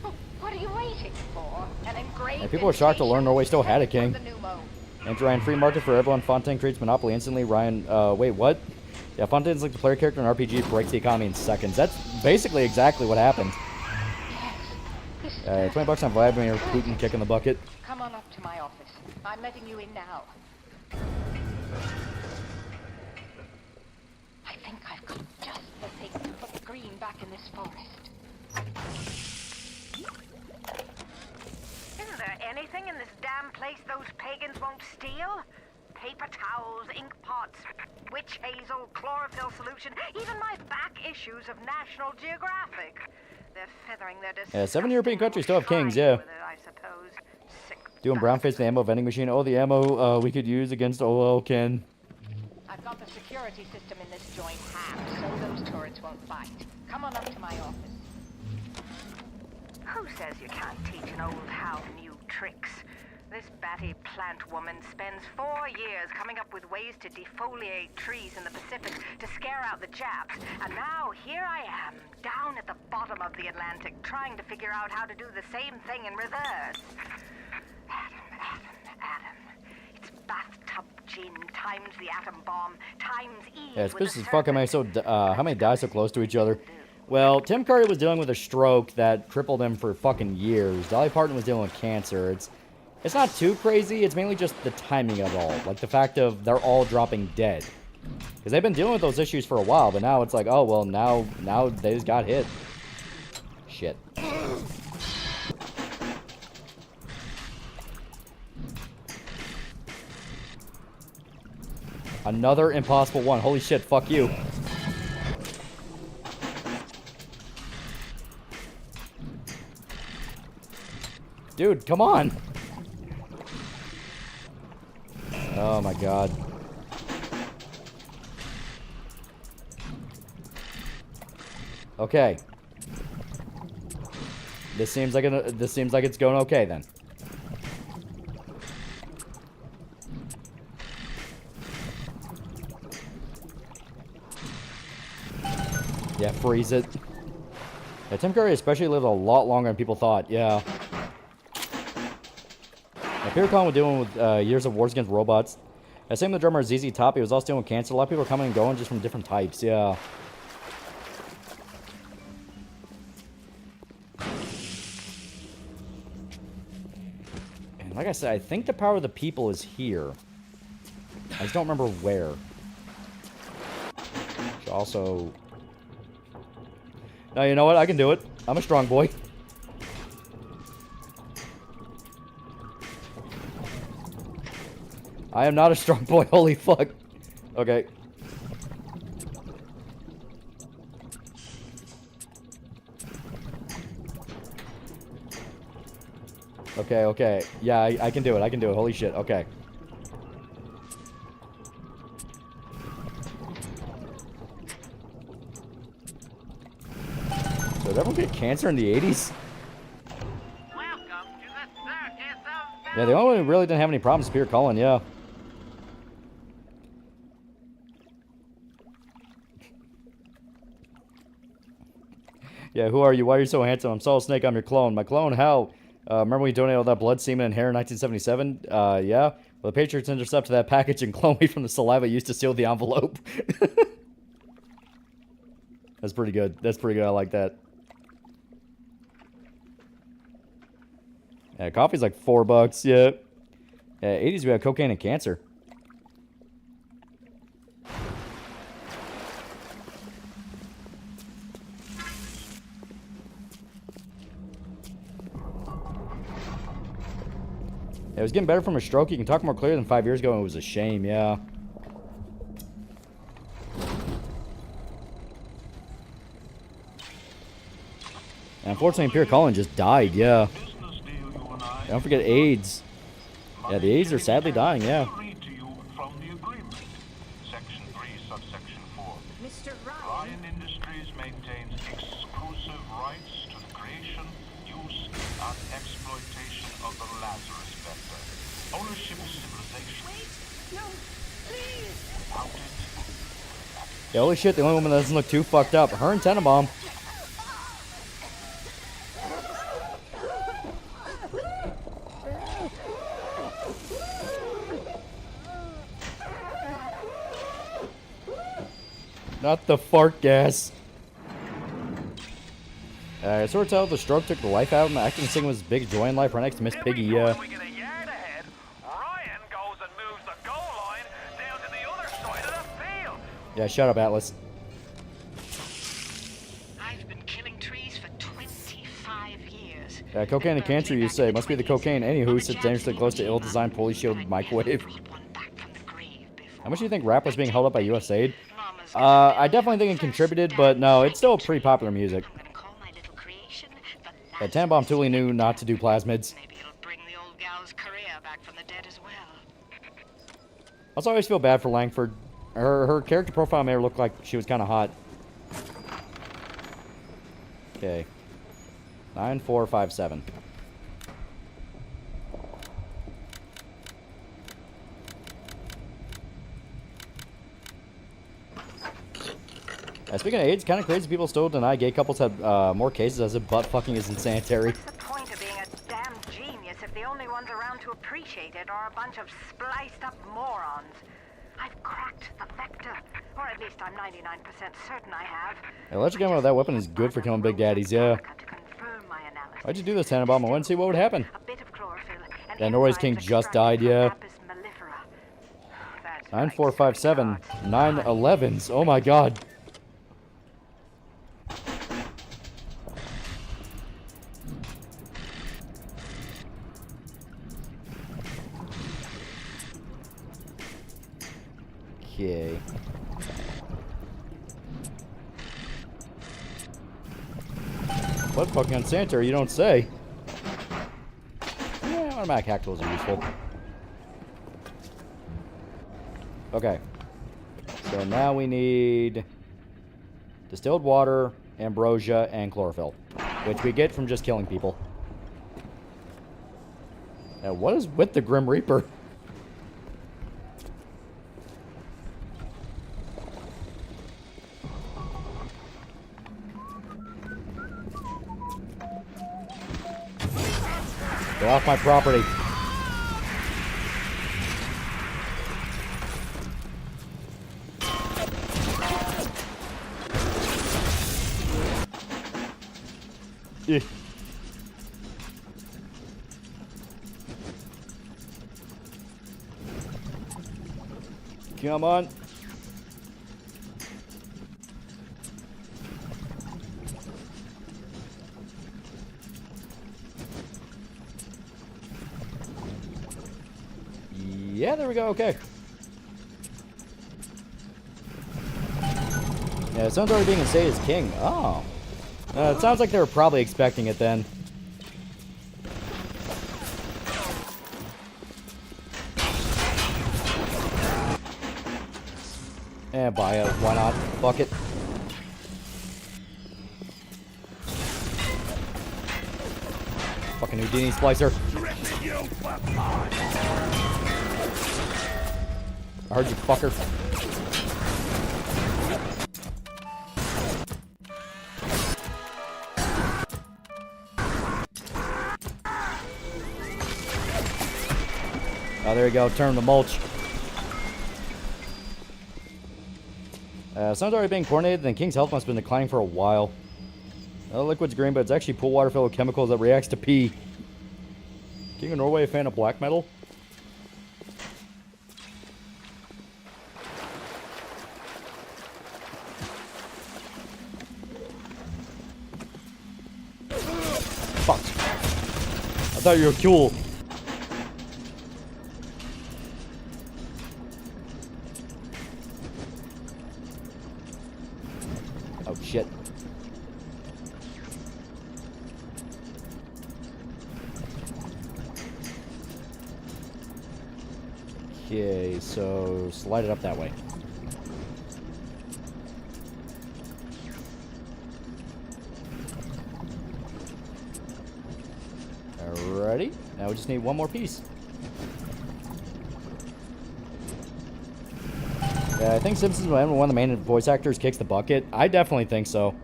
Oh, what are you waiting for? An engraved And people are shocked to learn Norway still had a king. Enter Ryan free market for everyone. Fontaine creates monopoly instantly. Ryan, wait, what? Yeah, Fontaine's like the player character in RPG, breaks the economy in seconds. That's basically exactly what happened. $20 on Vladimir Putin kicking the bucket. Come on up to my office. I'm letting you in now. I think I've got just the thing to put green back in this forest. Isn't there anything in this damn place those pagans won't steal? Paper towels, ink pots, witch hazel, chlorophyll solution, even my back issues of National Geographic. They're feathering their Yeah, 7 European countries still have kings, yeah. I suppose. Sick. Doing brown face in the ammo vending machine. Oh, the ammo we could use against OL Ken. I've got the security system in this joint hacked, so those turrets won't bite. Come on up to my office. Who says you can't teach an old hound new tricks? This batty plant woman spends 4 years coming up with ways to defoliate trees in the Pacific to scare out the Japs. And now here I am, down at the bottom of the Atlantic, trying to figure out how to do the same thing in reverse. Adam. It's bathtub gin times the atom bomb times E. Yeah, it's because it's fucking how many die so close to each other. Well, Tim Curry was dealing with a stroke that crippled him for fucking years. Dolly Parton was dealing with cancer. It's not too crazy. It's mainly just the timing of it all. Like the fact of they're all dropping dead. Because they've been dealing with those issues for a while, but now it's like, oh, well, now they just got hit. Shit. Another impossible one. Holy shit, fuck you. Dude, come on. Oh my god. Okay. This seems like it's going okay then. Yeah, freeze it. Yeah, Tim Curry especially lived a lot longer than people thought. Yeah. Peter Cullen was dealing with years of wars against robots. Same with the drummer ZZ Top. He was also dealing with cancer. A lot of people are coming and going just from different types. Yeah. And like I said, I think the power of the people is here. I just don't remember where. Which also... No, you know what? I can do it. I'm a strong boy. I am not a strong boy, holy fuck. Okay. Okay. Yeah, I can do it. Holy shit. Okay. So did everyone get cancer in the 80s? Yeah, the only one who really didn't have any problems is Peter Cullen, yeah. Yeah, who are you? Why are you so handsome? I'm Solid Snake, I'm your clone. My clone, how? Remember when you donated all that blood, semen, and hair in 1977? Yeah. Well, the Patriots intercepted that package and cloned me from the saliva used to seal the envelope. That's pretty good. I like that. Yeah, coffee's like $4, yeah. Yeah, 80s we had cocaine and cancer. Yeah, it was getting better from a stroke. You can talk more clearly than 5 years ago, and it was a shame, yeah. And unfortunately, Peter Cullen just died, yeah. Don't forget AIDS. Yeah, the AIDS are sadly dying, yeah. Mr. Ryan Industries maintains exclusive rights to the creation, use, and exploitation of the Lazarus vector. Ownership of civilization. Wait, no, please. Without it. Yeah, holy shit, the only woman that doesn't look too fucked up. Her and Tenenbaum. Not the fart gas. I sort of tell the stroke took the life out of him. Acting and singing was his big joy in life right next to Miss Piggy, yeah. Ryan Yeah, shut up, Atlas. I've been killing trees for 25 years. Yeah, cocaine and cancer, you say. Must be the cocaine. Anywho, sits dangerously close to ill-designed, poorly shielded microwave. How much do you think rap was being held up by USAID? I definitely think it contributed, but no, it's still pretty popular music. Yeah, Tannenbaum totally knew not to do plasmids. I also always feel bad for Langford. Her character profile made her look like she was kind of hot. Okay. 9457. Speaking of AIDS, kind of crazy people still deny gay couples have more cases as if butt fucking isn't sanitary. What's the point of being a damn genius if the only ones around to appreciate it are a bunch of spliced up morons? I've cracked the vector, or at least I'm 99% certain I have. Electric ammo with that weapon is good for killing big daddies, yeah. Why'd you do this, Tannenbaum? I wanted to see what would happen. Yeah, Norway's king just died, yeah. 9457. 911s. Oh my god. Okay. What fucking unsanitary, you don't say. Yeah, automatic hack tools are useful. Okay. So now we need distilled water, ambrosia, and chlorophyll, which we get from just killing people. Now, what is with the Grim Reaper? Get off my property. Yeah. Come on. Yeah, there we go, okay. Yeah, someone's already being instated as king. Oh. It sounds like they were probably expecting it then. Yeah, buy it. Why not? Fuck it. Fucking Houdini splicer. I heard you, fucker. Oh, there you go. Turn the mulch. Sun's already being chlorinated, then King's health must have been declining for a while. The liquid's green, but it's actually pool water filled with chemicals that reacts to pee. King of Norway a fan of black metal? Fuck. I thought you were cool. Oh shit. Okay, so slide it up that way. Alrighty, now we just need one more piece. Yeah, I think Simpsons, when one of the main voice actors kicks the bucket, I definitely think so.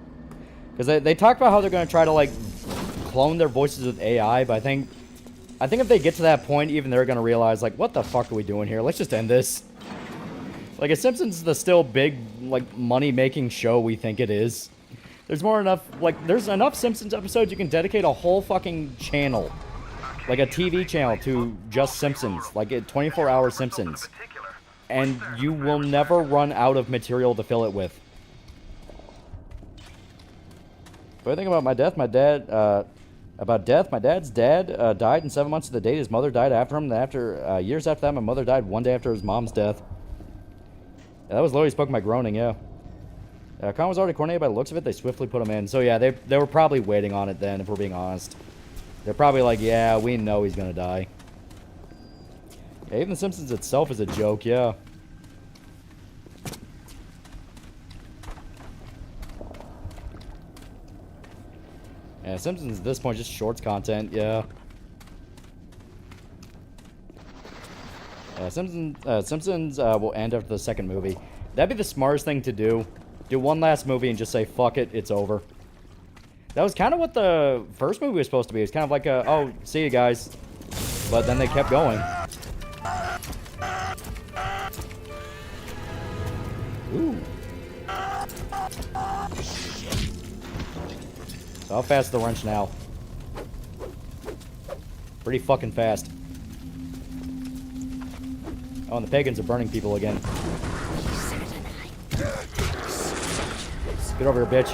Because they talk about how they're going to try to, like, clone their voices with AI, but I think if they get to that point, even they're going to realize, like, what the fuck are we doing here? Let's just end this. Like, if Simpsons is the still big, like, money-making show we think it is, there's enough Simpsons episodes you can dedicate a whole fucking channel. Like a TV channel to just Simpsons. Like a 24-hour Simpsons. and you will never run out of material to fill it with. What do I think about my death? My dad's dad died in 7 months of the date. His mother died after him. After years after that, my mother died one day after his mom's death. Yeah, that was Lori spoke my groaning, yeah. Con was already coordinated by the looks of it. They swiftly put him in. So yeah, they were probably waiting on it then, if we're being honest. They're probably like, yeah, we know he's gonna die. Yeah, even The Simpsons itself is a joke, yeah. Yeah, Simpsons at this point just shorts content, yeah. Simpsons will end after the second movie. That'd be the smartest thing to do. Do one last movie and just say, fuck it, it's over. That was kind of what the first movie was supposed to be. It's kind of like a, oh, see you guys. But then they kept going. Ooh. So how fast is the wrench now? Pretty fucking fast. Oh, and the pagans are burning people again. Get over here, bitch.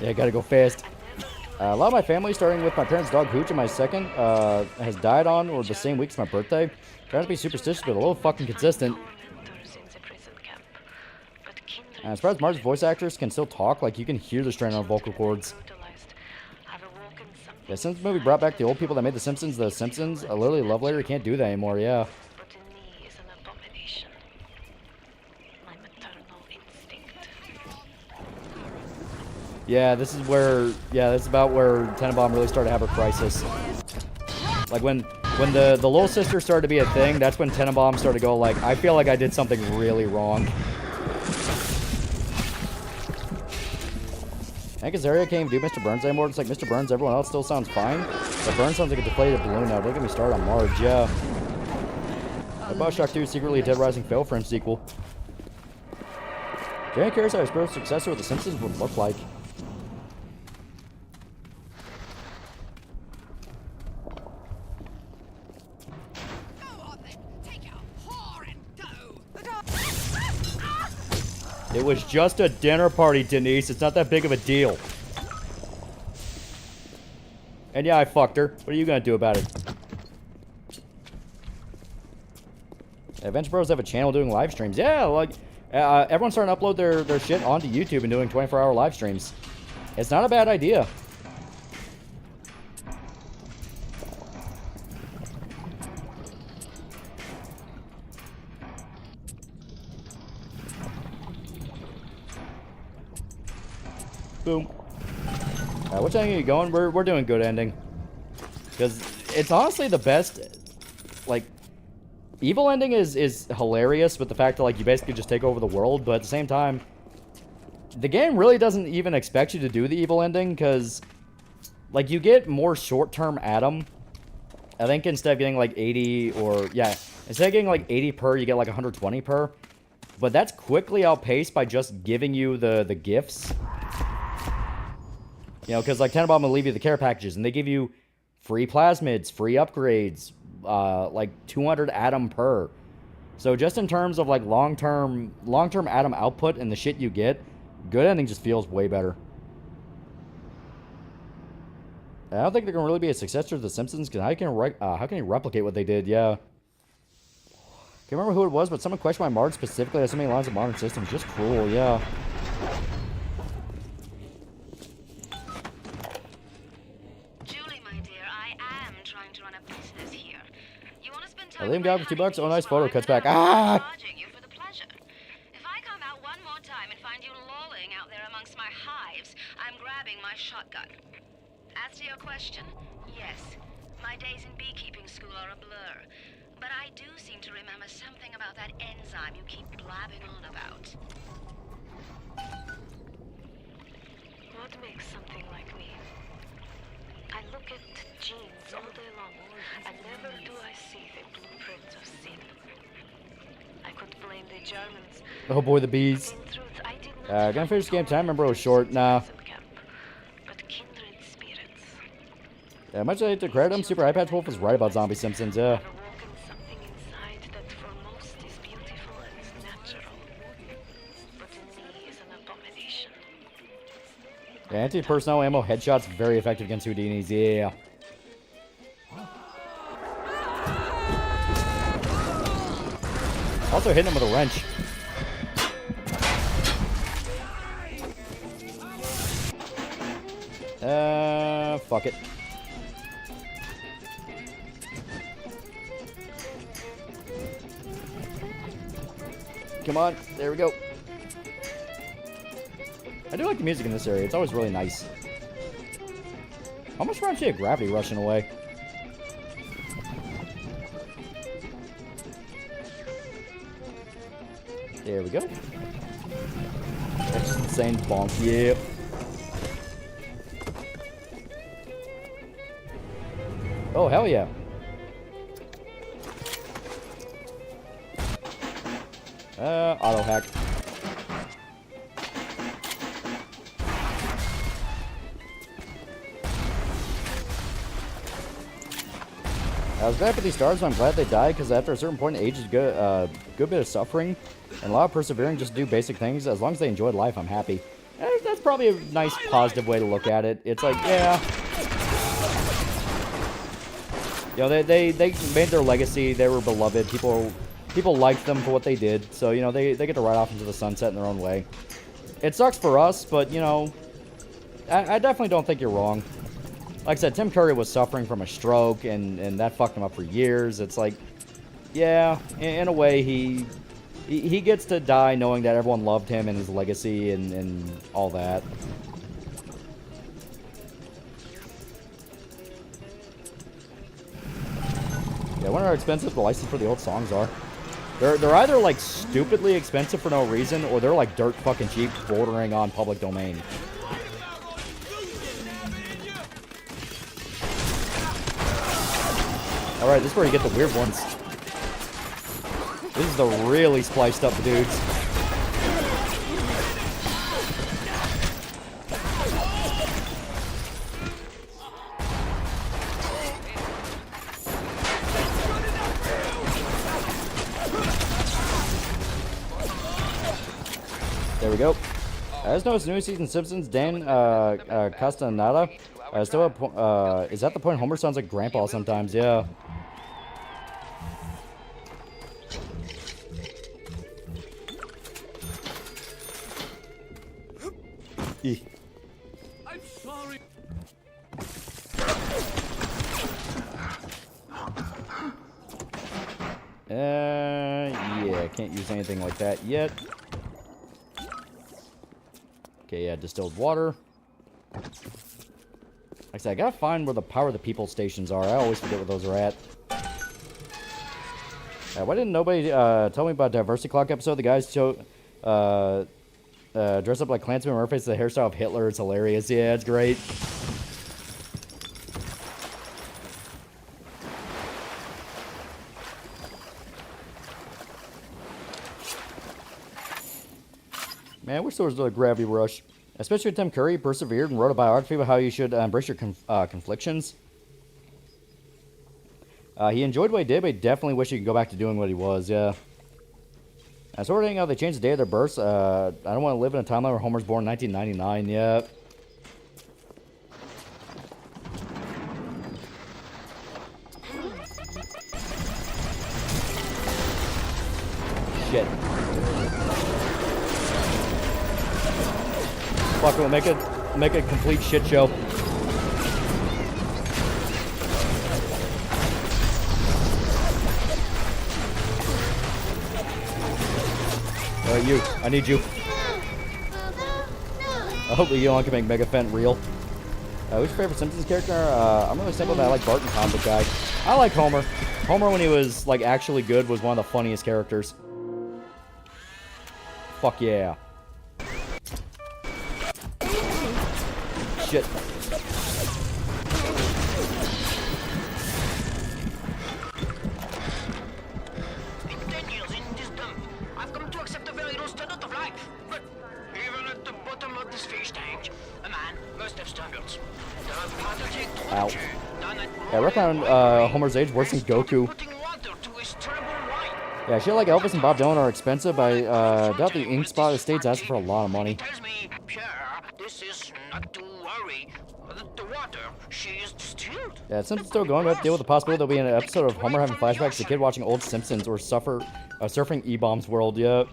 Yeah, gotta go fast. A lot of my family, starting with my parents' dog Hooch and my second, has died on or the same week as my birthday. Trying to be superstitious, but a little fucking consistent. As far as Marge's voice actors can still talk, like you can hear the strain on vocal cords. Yeah, Simpsons movie brought back the old people that made The Simpsons. The Simpsons, a Lily Lovelady can't do that anymore, yeah. Yeah, this is where, yeah, that's about where Tenenbaum really started to have her crisis. Like when the little sister started to be a thing, that's when Tenenbaum started to go like, I feel like I did something really wrong. Hank Azaria can't even do Mr. Burns anymore. It's like Mr. Burns, everyone else still sounds fine. But Burns sounds like a deflated balloon now. Don't get me started on Marge, yeah. The BIOSHOCK 2 is secretly a Dead Rising fail frame sequel. Jay cares how his growth successor with The Simpsons would look like. It was just a dinner party, Denise. It's not that big of a deal. And yeah, I fucked her. What are you gonna do about it? Adventure Bros have a channel doing live streams. Yeah, like, everyone's starting to upload their shit onto YouTube and doing 24-hour live streams. It's not a bad idea. Boom. Which ending are you going? We're doing good ending. Because it's honestly the best. Like, evil ending is hilarious with the fact that, like, you basically just take over the world. But at the same time, the game really doesn't even expect you to do the evil ending. Because, like, you get more short-term Adam. I think instead of getting, like, 80 or... Yeah, instead of getting, like, 80 per, you get, like, 120 per. But that's quickly outpaced by just giving you the gifts. You know, because, like, Tenenbaum will leave you the care packages, and they give you free plasmids, free upgrades, like, 200 Atom per. So just in terms of, like, long-term Atom output and the shit you get, good ending just feels way better. I don't think they're going to really be a successor to The Simpsons, because how can you replicate what they did? Yeah. Can't remember who it was, but someone questioned why Marge specifically has so many lines of modern systems. Just cruel, yeah. I leave him down for $2. Oh, nice photo. Cuts back. Ah! If I come out one more time and find you lolling out there amongst my hives, I'm grabbing my shotgun. As to your question, yes, my days in beekeeping school are a blur. But I do seem to remember something about that enzyme you keep blabbing on about. What makes something like me? I look at genes all day long, and never do I see the blueprints of sin. I could blame the Germans. Oh boy, the bees. In truth, I did not Gonna finish the game tonight. Remember it was short. Nah. but kindred spirits. Yeah, much I hate to credit him, Super iPad Wolf was right about Zombie Simpsons, yeah. Something inside that for most is beautiful and natural, but in me is an abomination. Yeah, anti-personnel ammo headshots very effective against Houdinis, yeah. Also hitting him with a wrench. Fuck it. Come on, there we go. I do like the music in this area. It's always really nice. How much round she had gravity rushing away? There we go. That's just insane bonk. Yep. Oh, hell yeah. Auto hack. I was glad for these stars, but I'm glad they died, because after a certain point, age is good, good bit of suffering, and a lot of persevering just to do basic things. As long as they enjoyed life, I'm happy. That's probably a nice, positive way to look at it. It's like, yeah. You know, they made their legacy. They were beloved. People liked them for what they did. So, you know, they get to ride off into the sunset in their own way. It sucks for us, but, you know, I definitely don't think you're wrong. Like I said, Tim Curry was suffering from a stroke, and that fucked him up for years. It's like, yeah, in a way, he gets to die knowing that everyone loved him and his legacy and all that. Yeah, I wonder how expensive the license for the old songs are. They're either like stupidly expensive for no reason, or they're like dirt fucking cheap, bordering on public domain. Alright, this is where you get the weird ones. This is the really spliced up dudes. There we go. I just noticed new season Simpsons, Dan Castaneda. Still is that the point Homer sounds like Grandpa sometimes? Yeah. I'm sorry. Yeah, can't use anything like that yet. Okay, yeah, distilled water. Like I said, I gotta find where the Power of the People stations are. I always forget where those are at. Why didn't nobody tell me about Diversity Clock episode? The guys dress up like Klansmen, wear face the hairstyle of Hitler. It's hilarious. Yeah, it's great. Man, I wish there was a Gravity Rush. Especially with Tim Curry, persevered and wrote a biography about how you should embrace your conflictions. He enjoyed what he did, but he definitely wished he could go back to doing what he was, yeah. And sort of how they changed the day of their births. I don't want to live in a timeline where Homer's born in 1999, yeah. Shit. Fuck, we'll make a complete shit show. You. I need you. I hope you can make Mega Fent real. Who's your favorite Simpsons character? I'm really simple that I like Bart and Comic Guy. I like Homer. Homer, when he was like actually good, was one of the funniest characters. Fuck yeah. Shit. Ow. Yeah, I reckon Homer's age worse than Goku. Yeah, shit like Elvis and Bob Dylan are expensive, but I doubt the Ink Spot estate's asking for a lot of money. Yeah, Simpsons still going. We have to deal with the possibility there'll be an episode of Homer having flashbacks to a kid watching old Simpsons or surfing E-Bombs World. Yeah.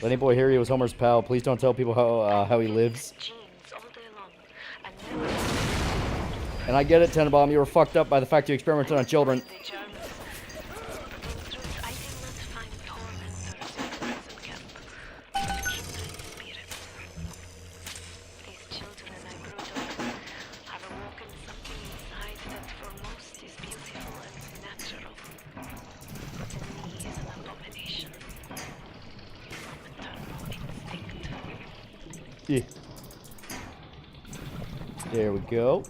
Lenny Boy here, he was Homer's pal. Please don't tell people how he lives. And I get it, Tenenbaum. You were fucked up by the fact you experimented on children. Yeah. There we go.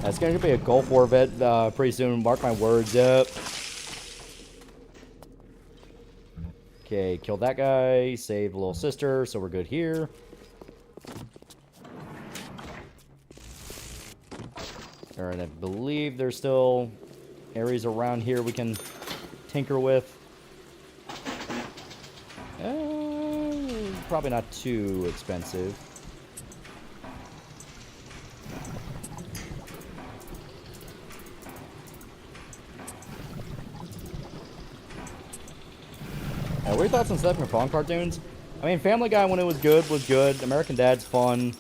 That's going to be a Gulf War vet pretty soon. Mark my words up. Okay, killed that guy. Saved the little sister, so we're good here. Alright, I believe there's still areas around here we can tinker with. Probably not too expensive. Weird thoughts on Seth MacFarlane cartoons? I mean, Family Guy when it was good was good. American Dad's fun.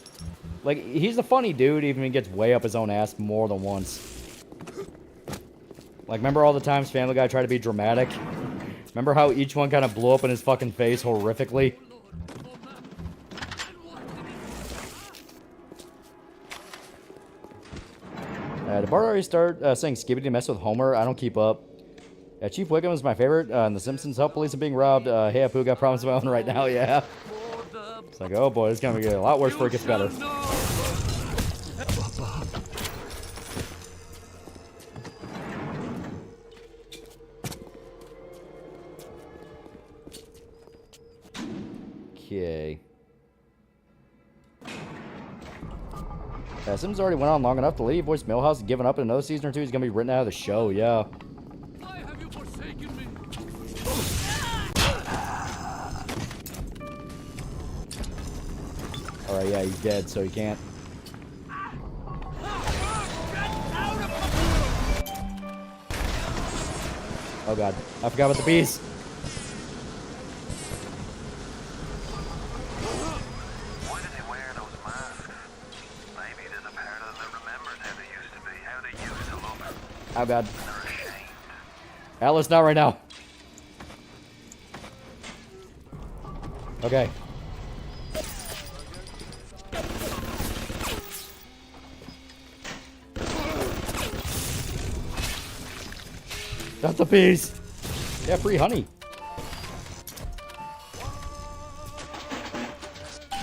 Like, he's a funny dude even when he gets way up his own ass more than once. Like, remember all the times Family Guy tried to be dramatic? Remember how each one kind of blew up in his fucking face horrifically? Did Bart already start saying Skibbity to mess with Homer? I don't keep up. Yeah, Chief Wiggum is my favorite. And The Simpsons help police are being robbed. Hey, Apu got problems of my own right now, yeah. It's like, oh boy, it's gonna get a lot worse before it gets better. Okay. Sims already went on long enough to leave. Voice Millhouse has given up in another season or two. He's gonna be written out of the show, yeah. Alright, yeah, he's dead, so he can't. Oh god, I forgot about the bees. Oh god. Alice, not right now. Okay. Got the bees. Yeah, free honey.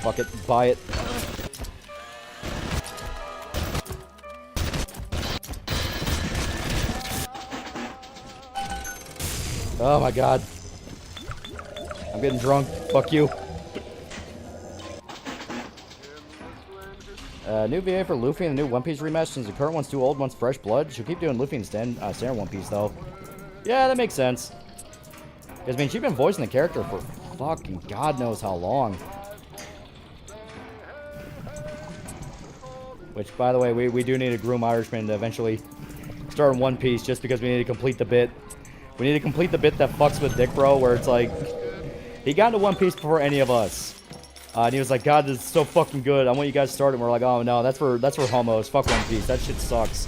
Fuck it, buy it. Oh my god. I'm getting drunk. Fuck you. New VA for Luffy and the new One Piece rematch. Since the current one's too old, one's fresh blood. She'll keep doing Luffy instead. Standard One Piece though. Yeah, that makes sense. Because I mean, she's been voicing the character for fucking God knows how long. Which, by the way, we do need a groom Irishman to eventually start in One Piece just because we need to complete the bit. We need to complete the bit that fucks with Dick Bro, where it's like, he got into One Piece before any of us. And he was like, God, this is so fucking good. I want you guys to start it. And we're like, oh no, that's for homos. Fuck One Piece. That shit sucks.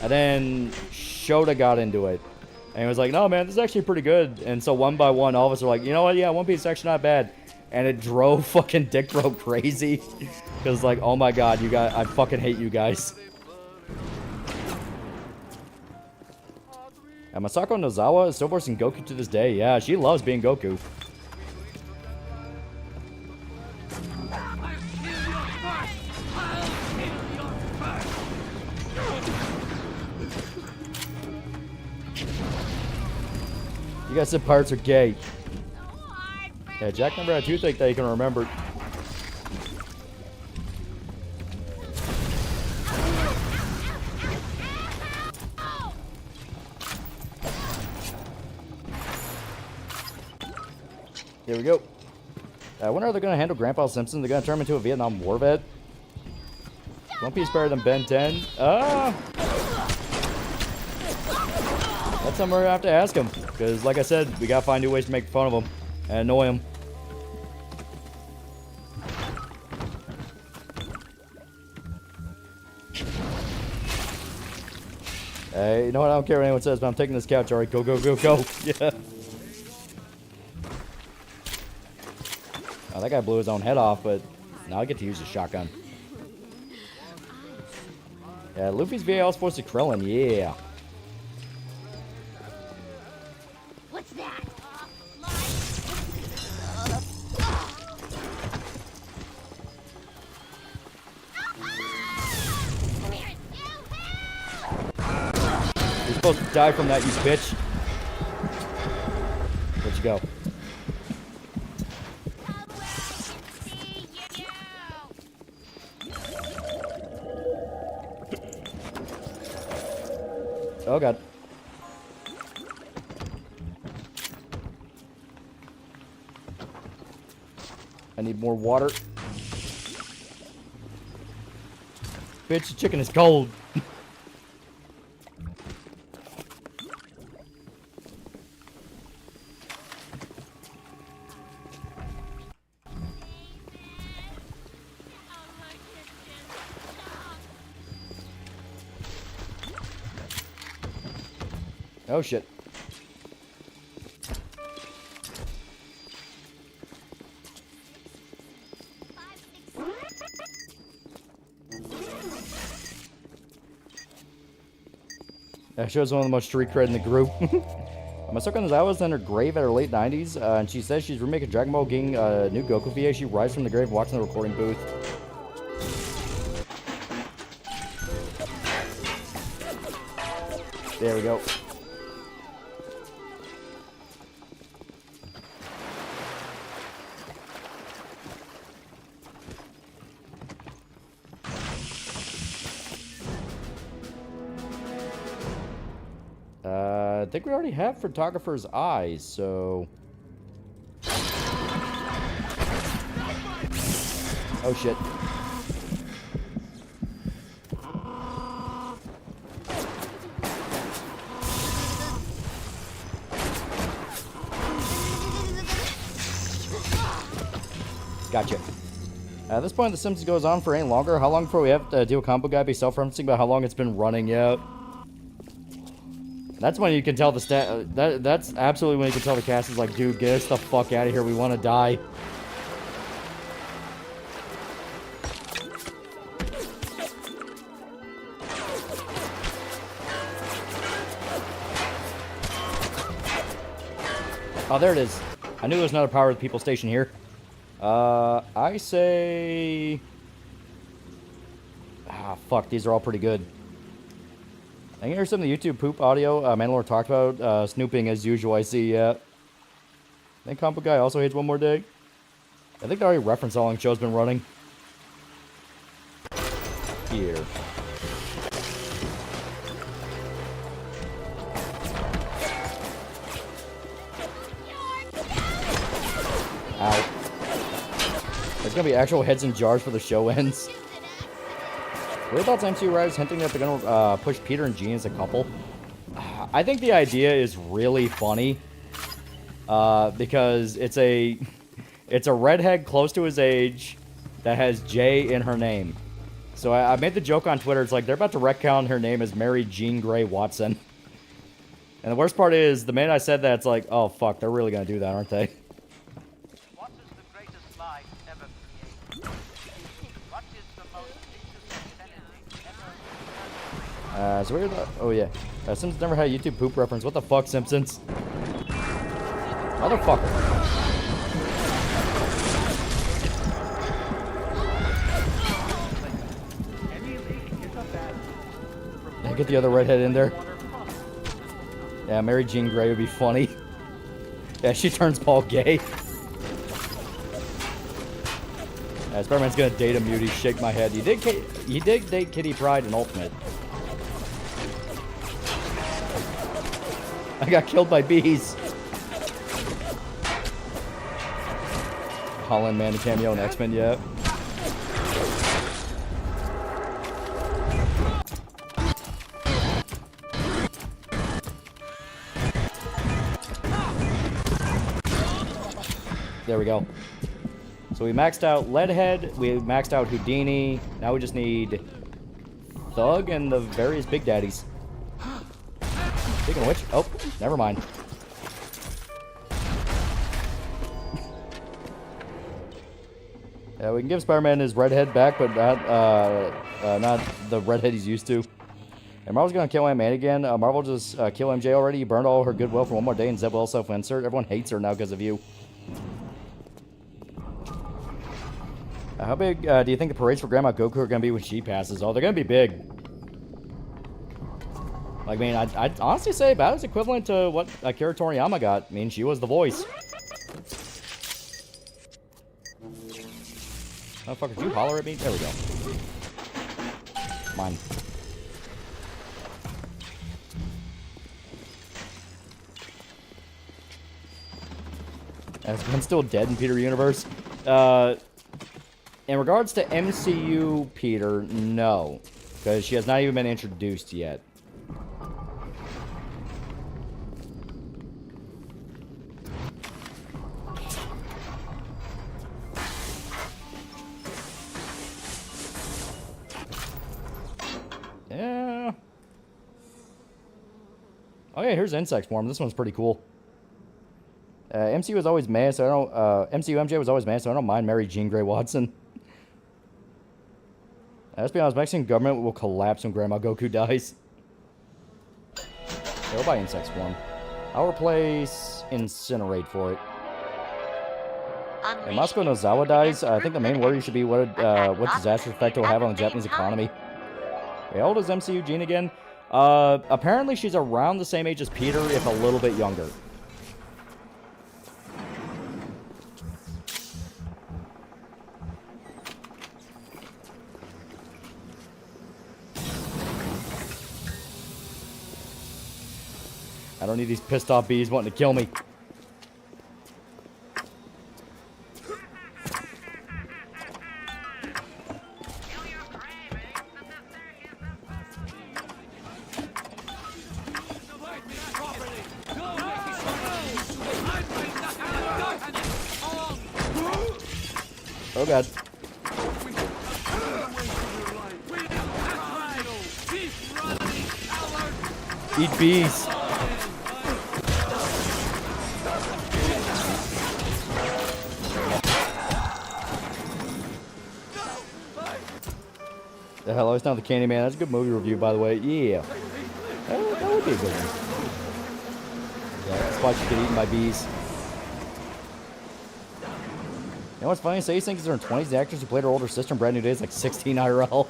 And then Shota got into it. And he was like, no man, this is actually pretty good. And so one by one, all of us are like, you know what? Yeah, One Piece is actually not bad. And it drove fucking Dick Bro crazy. Because like, oh my god, you guys, I fucking hate you guys. And Masako Nozawa is still voicing Goku to this day. Yeah, she loves being Goku. You guys said pirates are gay. Yeah, Jack never had a toothache that you can remember. There we go. I wonder how they're going to handle Grandpa Simpson. They're going to turn him into a Vietnam War vet. One piece better than Ben 10. That's something we're going to have to ask him. Because, like I said, we got to find new ways to make fun of him and annoy him. Hey, you know what? I don't care what anyone says, but I'm taking this couch. All right, go, go, go, go. Yeah. Oh, that guy blew his own head off, but now I get to use a shotgun. Yeah, Luffy's VAL is supposed to Krillin. Yeah. What's that? You're supposed to die from that, you bitch. Where'd you go? Oh god. I need more water. Bitch, the chicken is cold. Oh shit. That shows one of the most street cred in the group. Masako Nozawa was in her grave at her late 90s, and she says she's remaking Dragon Ball getting new Goku VA. She rises from the grave and walks in the recording booth. There we go. I think we already have photographer's eyes, so... Oh shit. Gotcha. At this point, The Simpsons goes on for any longer. How long before we have to deal with Combo Guy be self-referencing about how long it's been running yet? That's when you can tell the that's absolutely when you can tell the cast is like, dude, get us the fuck out of here. We want to die. Oh, there it is. I knew there was another Power of the People station here. I say... Ah, fuck. These are all pretty good. I can hear some of the YouTube poop audio Mandalore talked about. Snooping as usual, I see, yeah. I think Combo Guy also hates One More Day. I think they already referenced how long the show's been running. Here. Ow. There's gonna be actual heads in jars for the show ends. Weird thoughts MCU writers hinting that they're gonna push Peter and Jean as a couple. I think the idea is really funny. Because it's a redhead close to his age that has J in her name. So I made the joke on Twitter, it's like they're about to retcon her name as Mary Jean Grey Watson. And the worst part is, the minute I said that, it's like, oh fuck, they're really gonna do that, aren't they? So weird. Oh yeah, Simpsons never had a YouTube poop reference. What the fuck, Simpsons? Motherfucker. Yeah, get the other redhead in there. Yeah, Mary Jean Grey would be funny. Yeah, she turns Paul gay. Spider-Man's gonna date a mutie. Shake my head. You did date Kitty Pryde in Ultimate. I got killed by bees. Holland Man cameo and X-Men yet. There we go. So we maxed out Leadhead, we maxed out Houdini, now we just need Thug and the various Big Daddies. Speaking of which, oh, never mind. Yeah, we can give Spider-Man his redhead back, but not the redhead he's used to. And Marvel's gonna kill Ant-Man again. Marvel just kill MJ already. You burned all her goodwill for one more day and Zeb will self-insert. Everyone hates her now because of you. How big do you think the parades for Grandma Goku are gonna be when she passes? Oh, they're gonna be big. Like, I mean, I'd honestly say about as equivalent to what Akira Toriyama got. I mean, she was the voice. Motherfucker, did you holler at me? There we go. Mine. Is Gwen still dead in Peter Universe? In regards to MCU Peter, no. Because she has not even been introduced yet. Yeah. Oh yeah, here's Insect Swarm. This one's pretty cool. MCU was always mad, so I don't. MCU MJ was always mad, so I don't mind Mary Jean Grey Watson. Let's be honest, Mexican government will collapse when Grandma Goku dies. Yeah, we'll buy Insect Swarm. I'll replace Incinerate for it. If Moscow Nozawa dies, I think the main worry should be what disastrous effect it will have on the Japanese economy. How old is MCU Jean again? Apparently she's around the same age as Peter, if a little bit younger. I don't need these pissed off bees wanting to kill me. Oh god. Eat bees. The hell, I was not the Candyman. That's a good movie review, by the way. Yeah. That would be a good one. Yeah, that's why she get eaten by bees. You know what's funny? Say these things are in 20s. The actress who played her older sister in Brand New Day is like 16 IRL.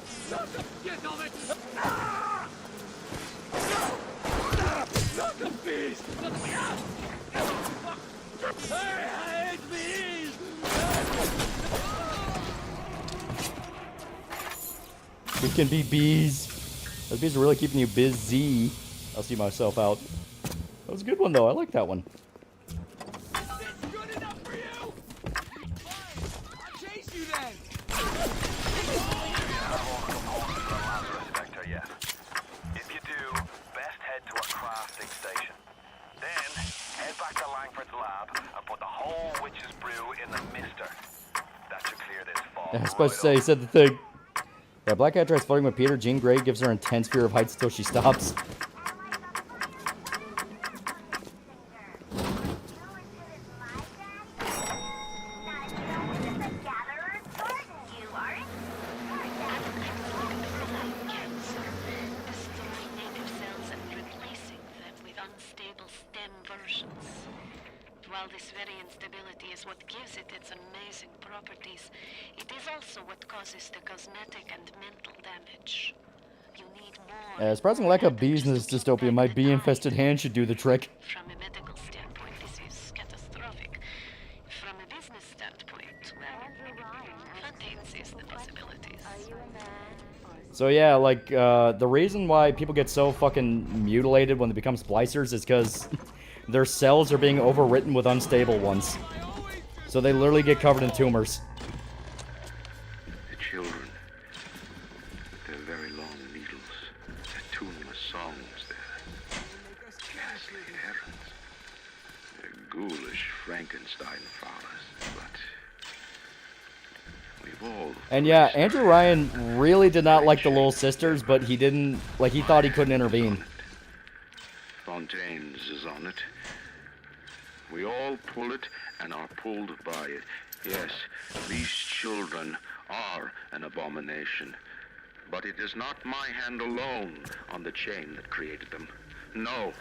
We can be bees. Those bees are really keeping you busy. I'll see myself out. That was a good one, though. I like that one. I was supposed to say, he said the thing. Yeah, Black Cat tries flirting with Peter. Jean Grey gives her intense fear of heights until she stops. While this very instability is what gives it its amazing properties, it is also what causes the cosmetic and mental damage. You need more. Surprising lack of bees in this dystopia. My bee-infested hand should do the trick. From a medical standpoint, this is catastrophic. From a business standpoint, well, Fontaine sees the possibilities. So yeah, like, the reason why people get so fucking mutilated when they become splicers is because their cells are being overwritten with unstable ones. So they literally get covered in tumors. The children, their very long needles, their tuneless songs, their ghastly errands, their ghoulish Frankenstein fathers. But we've all... And yeah, Andrew Ryan really did not like the little sisters, but he didn't, like, he thought he couldn't intervene. Fontaine's is on it. We all pull it and are pulled by it. Yes, these children are an abomination. But it is not my hand alone on the chain that created them. No.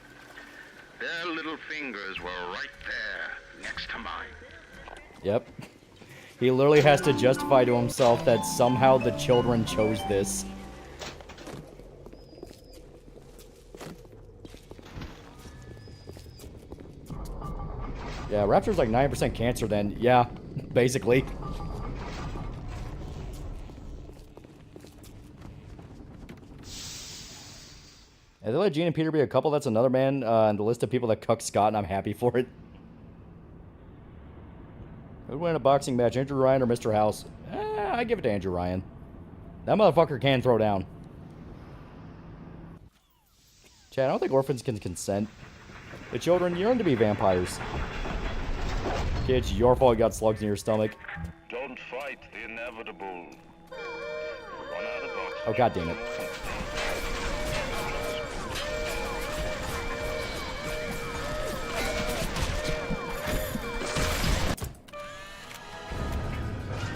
Their little fingers were right there, next to mine. Yep. He literally has to justify to himself that somehow the children chose this. Yeah, Rapture's like 9% cancer then. Yeah, basically. If they let Gene and Peter be a couple, that's another man on the list of people that cuck Scott, and I'm happy for it. Who would win a boxing match, Andrew Ryan or Mr. House? I give it to Andrew Ryan. That motherfucker can throw down. Chad, I don't think orphans can consent. The children yearn to be vampires. Kids, your fault you got slugs in your stomach. Don't fight the inevitable. Run out of box. Oh, god damn it.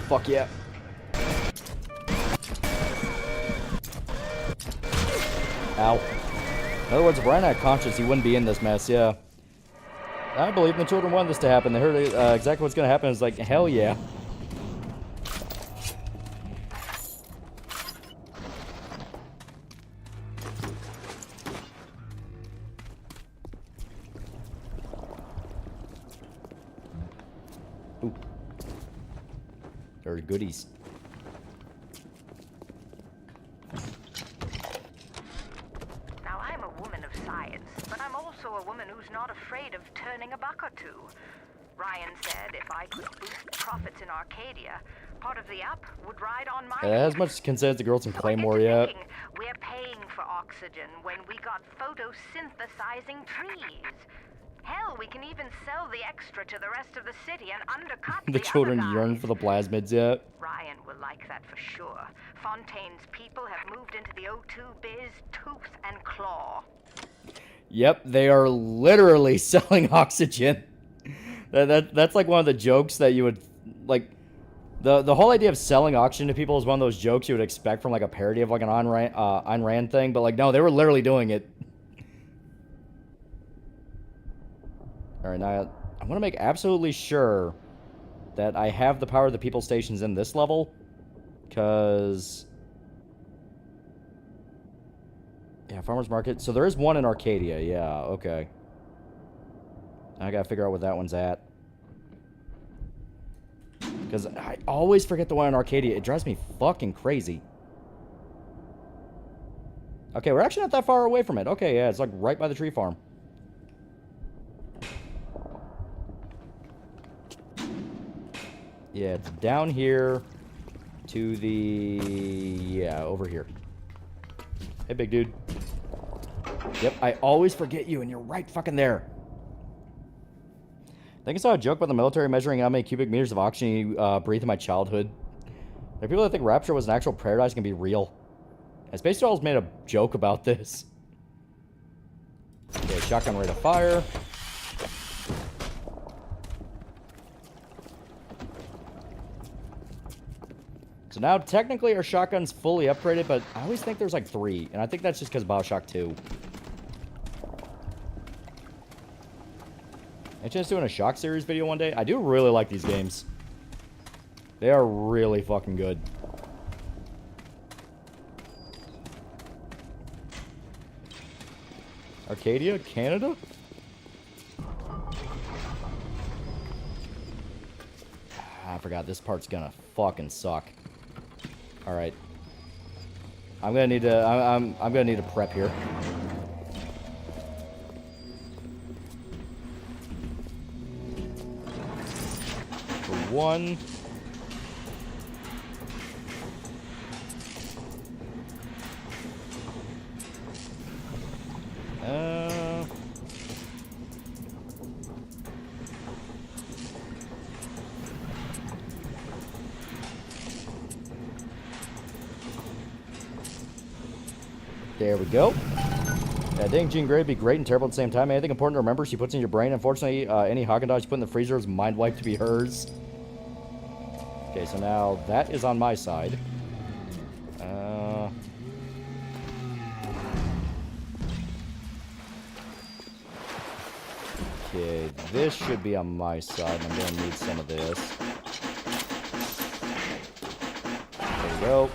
Fuck yeah. Ow. In other words, if Ryan had conscience, he wouldn't be in this mess, yeah. I believe the children wanted this to happen. They heard exactly what's going to happen. It's like, hell yeah. Ooh. There's goodies. Now, I'm a woman of science, but I'm also a woman who's not afraid of turning a buck or two. Ryan said if I could boost profits in Arcadia, part of the app would ride on my... It has much consent as the girls in Claymore yet. We're paying for oxygen when we got photosynthesizing trees. Hell, we can even sell the extra to the rest of the city and undercut The children yearn for the plasmids yet. Ryan will like that for sure. Fontaine's people have moved into the O2 biz tooth and claw. Yep, they are literally selling oxygen. That's like one of the jokes that you would, like, the whole idea of selling oxygen to people is one of those jokes you would expect from, like, a parody of, like, an Ayn Rand thing, but, like, no, they were literally doing it. Alright, now, I want to make absolutely sure that I have the Power of the People stations in this level, because... Yeah, Farmer's Market. So there is one in Arcadia, yeah, okay. I gotta figure out what that one's at. Because I always forget the one in Arcadia. It drives me fucking crazy. Okay, we're actually not that far away from it. Okay, yeah, it's like right by the tree farm. Yeah, it's down here to the... Yeah, over here. Hey, big dude. Yep, I always forget you, and you're right fucking there. I think I saw a joke about the military measuring how many cubic meters of oxygen you breathed in my childhood. There are people that think Rapture was an actual paradise can be real. And Space Dolls made a joke about this. Okay, shotgun rate of fire. So now, technically, our shotgun's fully upgraded, but I always think there's like 3. And I think that's just because of BioShock 2. Any chance doing a Shock series video one day? I do really like these games. They are really fucking good. Arcadia? Canada? I forgot. This part's gonna fucking suck. Alright. I'm gonna need to... I'm gonna need to prep here. one. There we go. I think Jean Grey would be great and terrible at the same time. Anything important to remember she puts in your brain. Unfortunately, any Haagen-Dazs you put in the freezer is mind wiped to be hers. Okay, so now that is on my side. Okay, this should be on my side. I'm going to need some of this. There we go.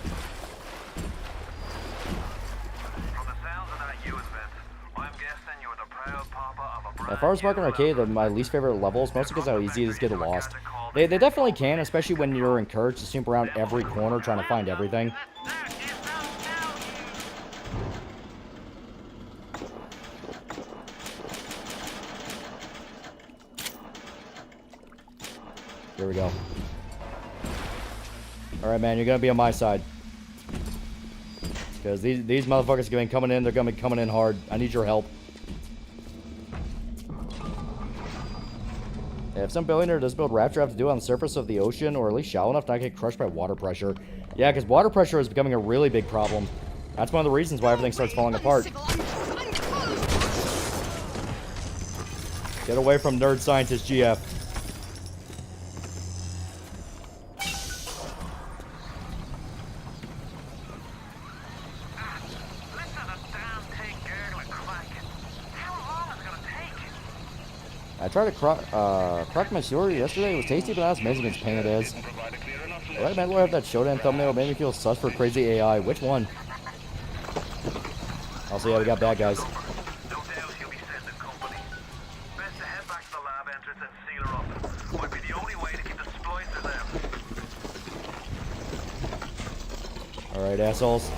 At Farmers Market Arcade, they're my least favorite levels, mostly because how easy it is to get lost. They definitely can, especially when you're encouraged to snoop around every corner trying to find everything. Here we go. Alright, man, you're gonna be on my side. Because these motherfuckers have been coming in, they're gonna be coming in hard. I need your help. If some billionaire does build Rapture, have to do it on the surface of the ocean, or at least shallow enough to not get crushed by water pressure. Yeah, because water pressure is becoming a really big problem. That's one of the reasons why everything starts falling apart. Get away from nerd scientist GF. I tried to crock my sewer yesterday. It was tasty, but not as amazing as pain it is. Alright, man, we'll have that showdown thumbnail. It made me feel sus for crazy AI. Which one? Also, yeah, we got bad guys. Alright, assholes.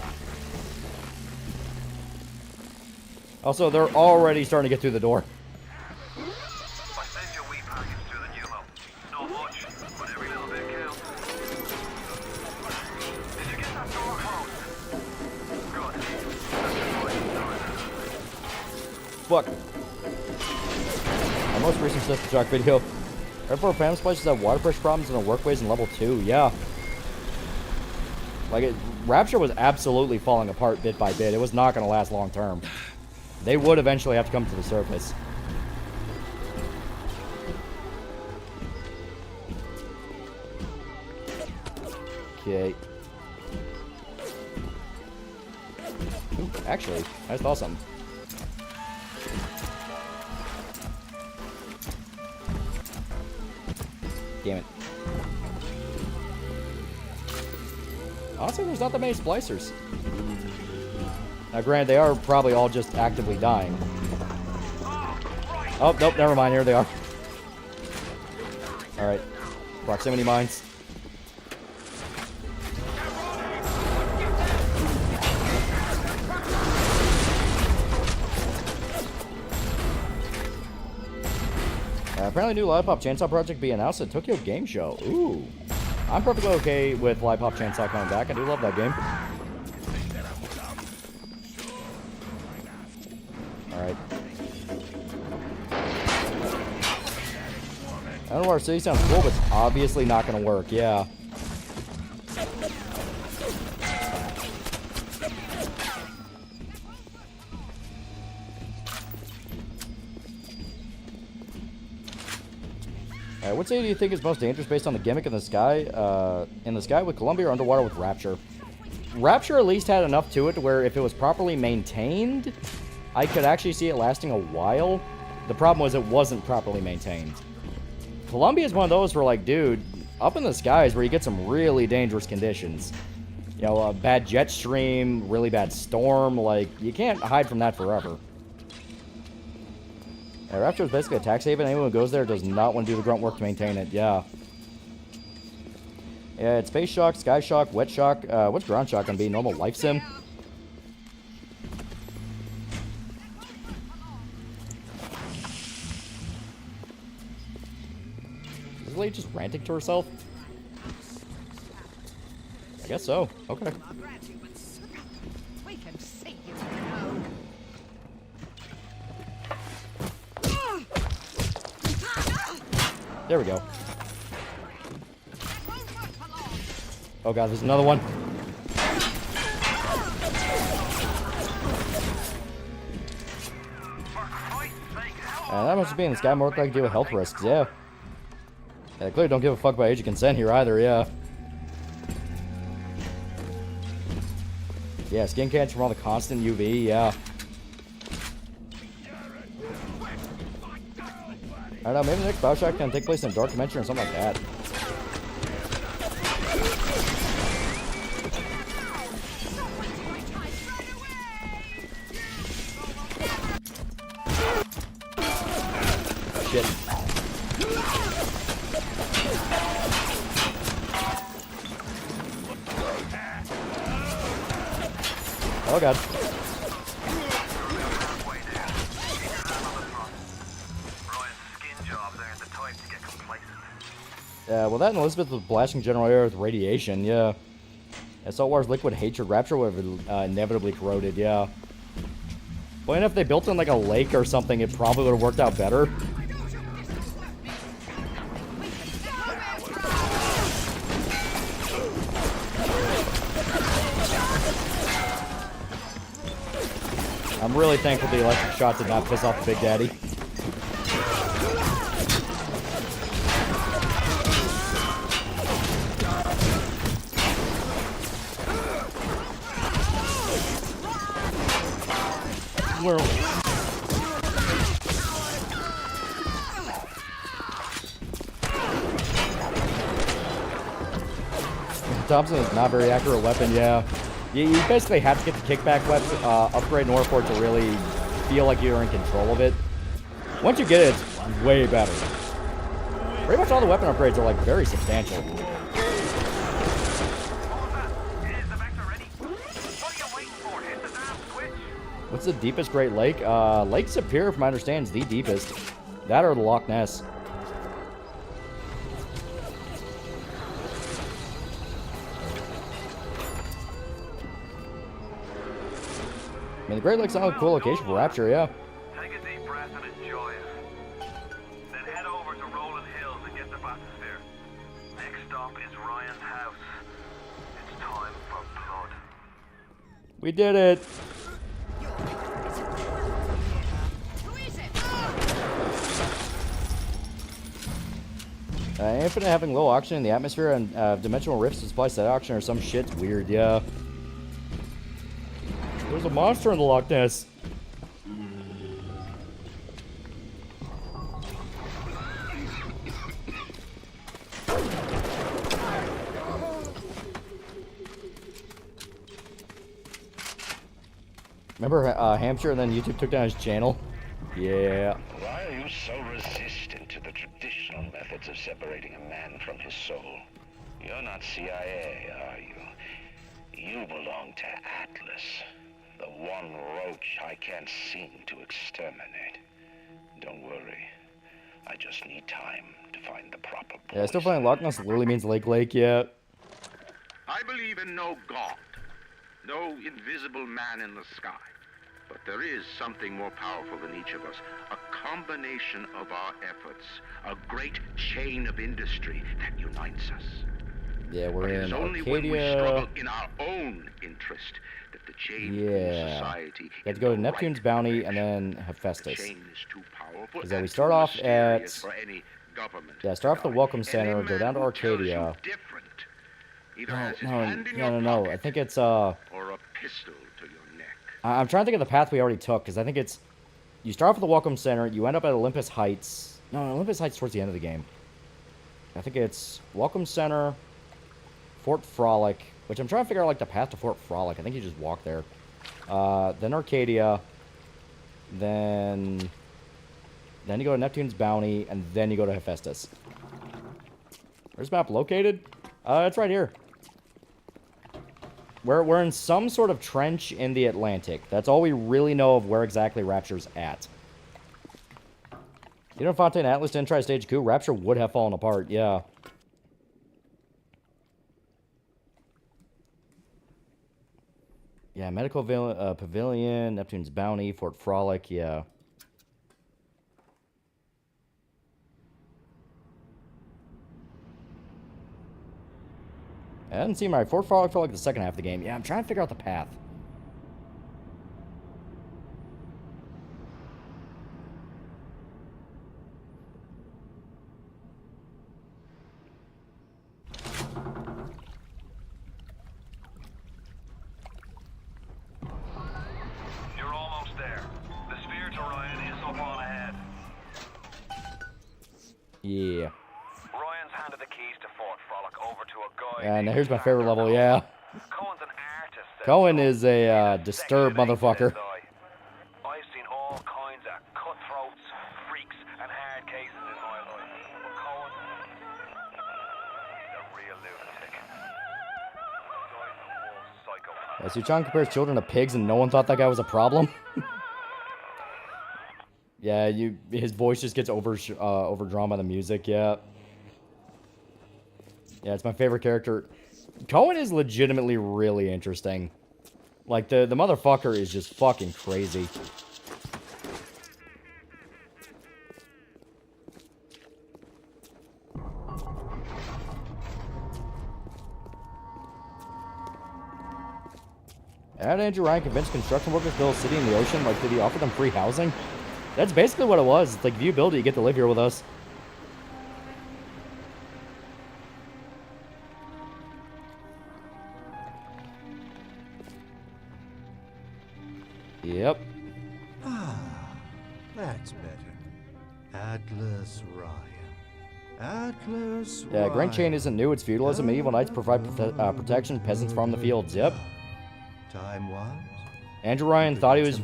Also, they're already starting to get through the door. Fuck. Our most recent System Shock video. Right before Phantom Splices have water pressure problems in the workways in level 2. Yeah. Like, Rapture was absolutely falling apart bit by bit. It was not going to last long term. They would eventually have to come to the surface. Okay. Ooh, actually, I just saw something. Damn it. Honestly, there's not that many splicers. Now, granted, they are probably all just actively dying. Oh, nope, never mind. Here they are. Alright. Proximity mines. Apparently, new Lollipop Chainsaw project be announced at Tokyo Game Show. Ooh. I'm perfectly okay with Lollipop Chainsaw coming back. I do love that game. Alright. I don't know, our city sounds cool, but it's obviously not going to work. Yeah. What city do you think is most dangerous based on the gimmick in the sky? With Columbia or underwater with Rapture? Rapture at least had enough to it to where if it was properly maintained, I could actually see it lasting a while. The problem was it wasn't properly maintained. Columbia is one of those where, like, dude, up in the skies where you get some really dangerous conditions. You know, a bad jet stream, really bad storm, like, you can't hide from that forever. Yeah, Rapture is basically a tax haven. Anyone who goes there does not want to do the grunt work to maintain it. Yeah. Yeah, it's Space Shock, Sky Shock, Wet Shock. What's Ground Shock going to be? Normal life sim? Is the lady just ranting to herself? I guess so. Okay. We can see you know. There we go. Oh god, there's another one. That must be in this guy more likely to deal with health risks, yeah. They clearly don't give a fuck about age of consent here either, yeah. Yeah, skin cancer from all the constant UV, yeah. I don't know, maybe the next BioShock can take place in a dark dimension or something like that. Shit. Oh god. Yeah, well that and Elizabeth was blasting general air with radiation, yeah. Salt War's liquid hatred rapture would have inevitably corroded, yeah. Well, and if they built in like a lake or something, it probably would have worked out better. I'm really thankful the electric shot did not piss off the Big Daddy. Where? Thompson is not a very accurate weapon, yeah. You basically have to get the kickback weapon upgrade in order for it to really feel like you're in control of it. Once you get it, it's way better. Pretty much all the weapon upgrades are like very substantial. What's the deepest Great Lake? Lake Superior, from my understanding, is the deepest. That or the Loch Ness. I mean, the Great Lake's not a cool location for Rapture, yeah. Take a deep breath and enjoy it. Then head over to Rolling Hills and get the bathysphere. Next stop is Ryan's house. It's time for blood. We did it! Infinite having low oxygen in the atmosphere and dimensional rifts to supply set oxygen or some shit's weird, yeah. There's a monster in the Loch Ness. Remember Hampshire and then YouTube took down his channel? Yeah. Why are you so resistant to the traditional methods of separating a man from his soul? You're not CIA, are you? You belong to Atlas, the one roach I can't seem to exterminate. Don't worry. I just need time to find the proper poison. Yeah, still finding Loch Ness literally means Lake, yeah. I believe in no god, no invisible man in the sky. But there is something more powerful than each of us. A combination of our efforts. A great chain of industry that unites us. Yeah, we're in Arcadia. Only when we struggle in our own interest that the chain of society. You have to go to Neptune's Bounty and then Hephaestus. Because we start off at... Yeah, start off the Welcome Center, go down to Arcadia. No. I think it's, Or a pistol to your neck. I'm trying to think of the path we already took, because I think it's... You start off at the Welcome Center, you end up at Olympus Heights. No, Olympus Heights towards the end of the game. I think it's Welcome Center, Fort Frolic, which I'm trying to figure out, like, the path to Fort Frolic. I think you just walk there. Then Arcadia. Then you go to Neptune's Bounty, and then you go to Hephaestus. Where's the map located? It's right here. We're in some sort of trench in the Atlantic. That's all we really know of where exactly Rapture's at. You know, if Fontaine Atlas didn't try to stage a coup, Rapture would have fallen apart, yeah. Yeah, Medical Pavilion, Neptune's Bounty, Fort Frolic, yeah. I didn't seem right. Fort Frolic felt like the second half of the game. Yeah, I'm trying to figure out the path. You're almost there. The sphere to Ryan is up on ahead. Yeah. Ryan's handed the keys to Fort Frolic over to a guy. Yeah, now here's my favorite level, yeah. Cohen's an artist. Cohen is a disturbed motherfucker. I've seen all kinds of cutthroats, freaks, and hard cases in my life. But Cohen, he's a real lunatic. Psychopath. Yeah, so John compares children to pigs and no one thought that guy was a problem? Yeah, his voice just gets overdrawn by the music, yeah. Yeah, it's my favorite character. Cohen is legitimately really interesting. Like, the motherfucker is just fucking crazy. How did Andrew Ryan convince construction workers to build a city in the ocean? Like, did he offer them free housing? That's basically what it was. It's like, if you build it, you get to live here with us. Yep. Ah, that's better. Atlas Ryan. Atlas Yeah, Ryan. Grand Chain isn't new. It's feudalism. Medieval knights provide protection. Peasants farm the fields. Yep. Time was. Andrew Ryan thought he was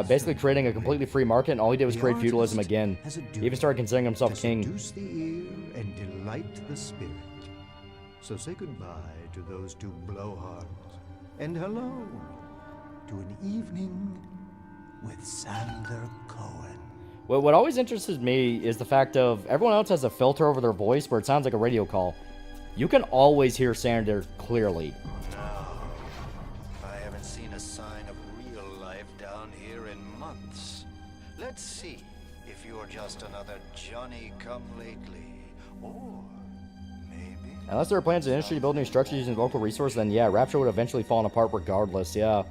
basically creating a completely free market, and all he did was create feudalism again. He even started considering himself king. Seduce the ear and delight the spirit. So say goodbye to those two blowhards, and hello to an evening with Sander Cohen. Well, what always interested me is the fact of everyone else has a filter over their voice where it sounds like a radio call. You can always hear Sander clearly. I haven't seen a sign of real life down here in months. Let's see if you're just another Johnny-come-lately, or maybe... Unless there are plans in the industry to build new structures using local resources, then yeah, Rapture would have eventually fallen apart regardless, yeah.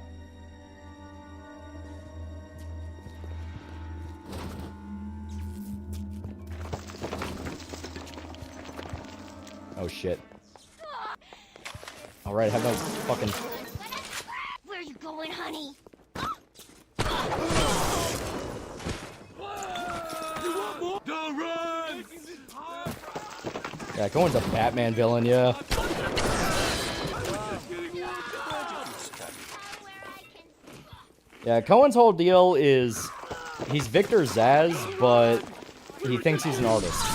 Oh shit. Alright, have no fucking... Where are you going, honey? Don't run! Yeah, Cohen's a Batman villain, yeah. Yeah, Cohen's whole deal is he's Victor Zsasz, but he thinks he's an artist.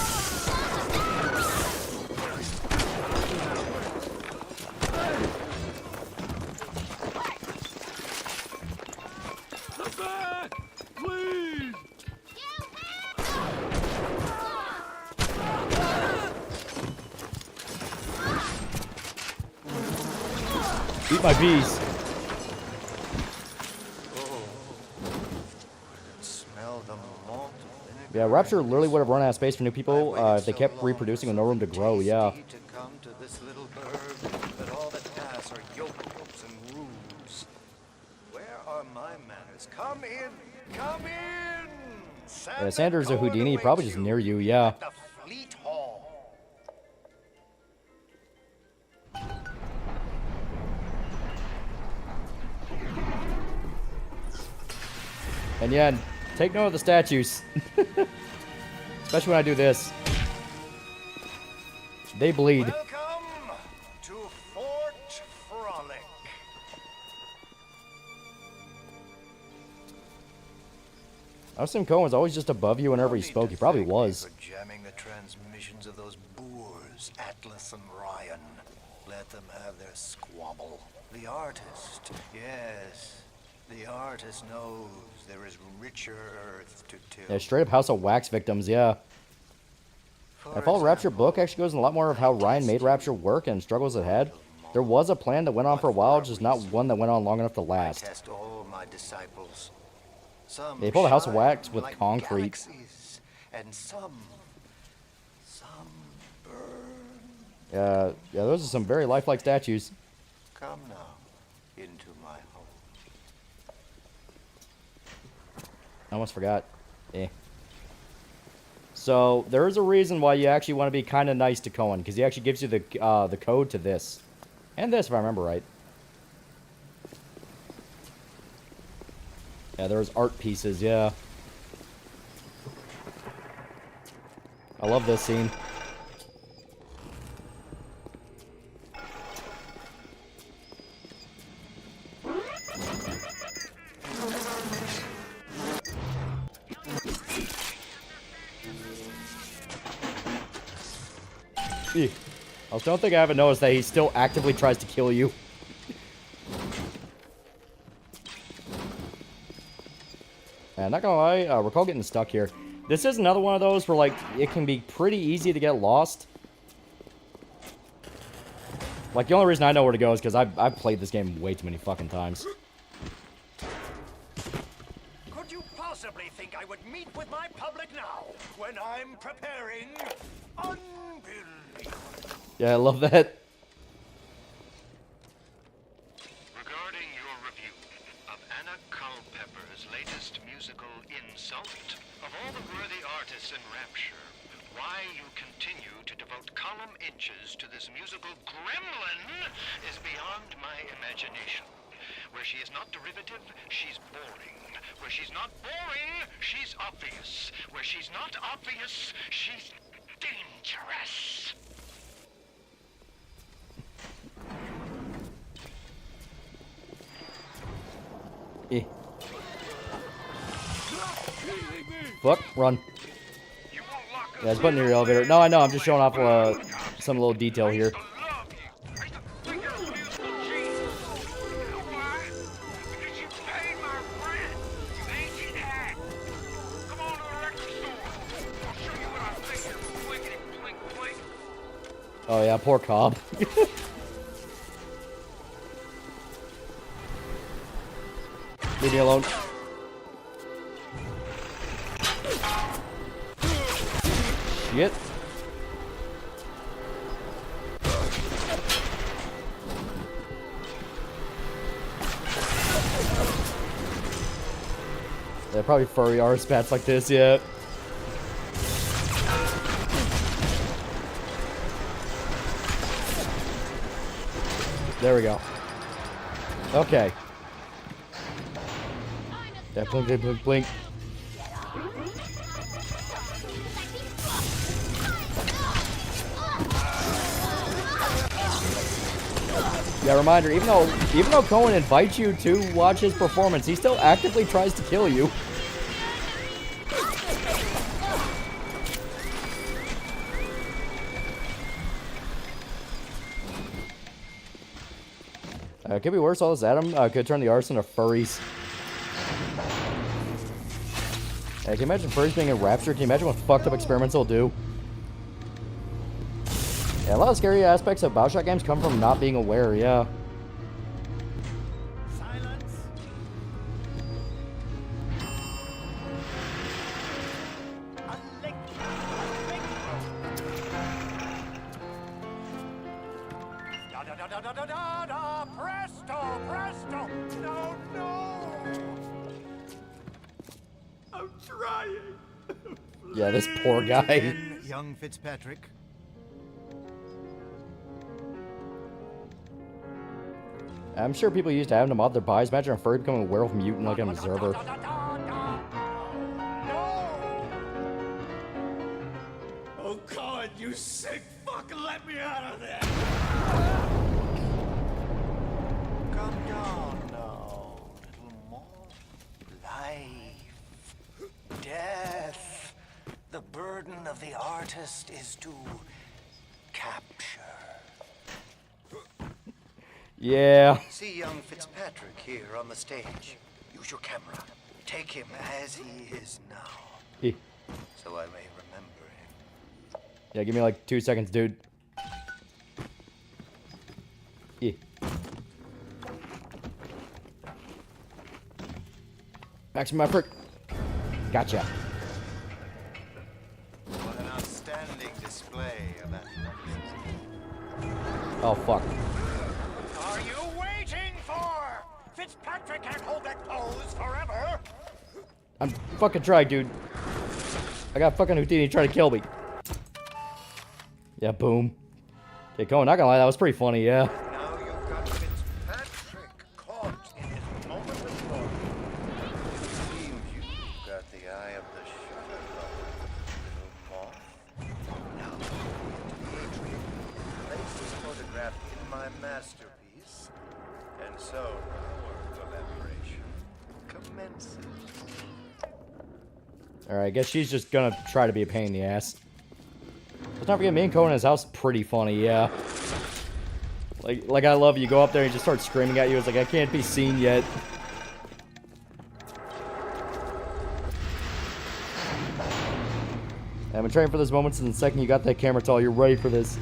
Eat my bees. Yeah, Rapture literally would have run out of space for new people if they kept reproducing with no room to grow, yeah. To come to this little burg, but all that pass are yokels and rules. Where are my manners? Come in! Come in! Yeah, Sander's a Houdini, probably just near you, yeah. The Fleet Hall. And yeah, take note of the statues. Especially when I do this. They bleed. Welcome to Fort Frolic. I assume Cohen was always just above you whenever he spoke. He probably was. For jamming the transmissions of those boors, Atlas and Ryan. Let them have their squabble. The artist, yes, the artist. artist knows there is richer earth to till. Yeah, straight up House of Wax victims, yeah. I followed Rapture book actually goes in a lot more of how Ryan made Rapture work and struggles it had. There was a plan that went on for a while, just not one that went on long enough to last. Test all my disciples. Some They pulled a House of Wax with shine concrete. galaxies, and some burn. Yeah, those are some very lifelike statues. Come now into my home. I almost forgot. So there is a reason why you actually want to be kind of nice to Cohen, because he actually gives you the code to this, and this if I remember right. Yeah, there's art pieces. Yeah, I love this scene. I also don't think I haven't noticed that he still actively tries to kill you. And not gonna lie, recall getting stuck here. This is another one of those where, like, it can be pretty easy to get lost. Like, the only reason I know where to go is because I've played this game way too many fucking times. Could you possibly think I would meet with my public now, when I'm preparing unbelievable? Yeah, I love that. Regarding your review of Anna Culpepper's latest musical Insult, of all the worthy artists in Rapture, why you continue to devote column inches to this musical gremlin is beyond my imagination. Where she is not derivative, she's boring. Where she's not boring, she's obvious. Where she's not obvious, she's dangerous. Fuck, run. Yeah, there's a button near your elevator. No, I know, I'm just showing off some little detail here. Oh yeah, poor Cobb. Leave me alone. Shit. Yeah, probably furry arse bats like this, yeah. There we go. Okay. Yeah, blink, blink, blink, blink. Yeah, reminder, even though Cohen invites you to watch his performance, he still actively tries to kill you. Could be worse, all this Adam could turn the arson into furries. Can you imagine furries being in Rapture? Can you imagine what fucked up experiments they'll do? Yeah, a lot of scary aspects of BioShock games come from not being aware, yeah. Presto, presto! No, no! I'm trying. Yeah, this poor guy. Again, young Fitzpatrick. I'm sure people used to have them to mod their buys. Imagine a furry becoming a werewolf mutant like an observer. Oh God, you sick fuck, let me out of there! Come down now, little more. Life, death. The burden of the artist is to capture. Yeah. See young Fitzpatrick here on the stage. You use your camera. Take him as he is now. Eh. So I may remember him. Yeah, give me like 2 seconds, dude. Yeah. Maximum effort. Gotcha. What an outstanding display of athleticism. Oh, fuck. Are you waiting for? Fitzpatrick can't hold that pose forever. I'm fucking trying, dude. I got fucking Houdini trying to kill me. Yeah, boom. Okay, Cohen, not gonna lie, that was pretty funny, yeah. Now you've got Fitzpatrick caught in his moment of glory. It seems you've got the eye of the sugar little moth. Now, Adrian, place this photograph in my masterpiece, and so our collaboration commences. Alright, I guess she's just gonna try to be a pain in the ass. Let's not forget, me and Cohen in his house, pretty funny, yeah. Like I love you go up there and he just starts screaming at you. It's like, I can't be seen yet. I've been training for this moment since the second you got that camera tall. You're ready for this.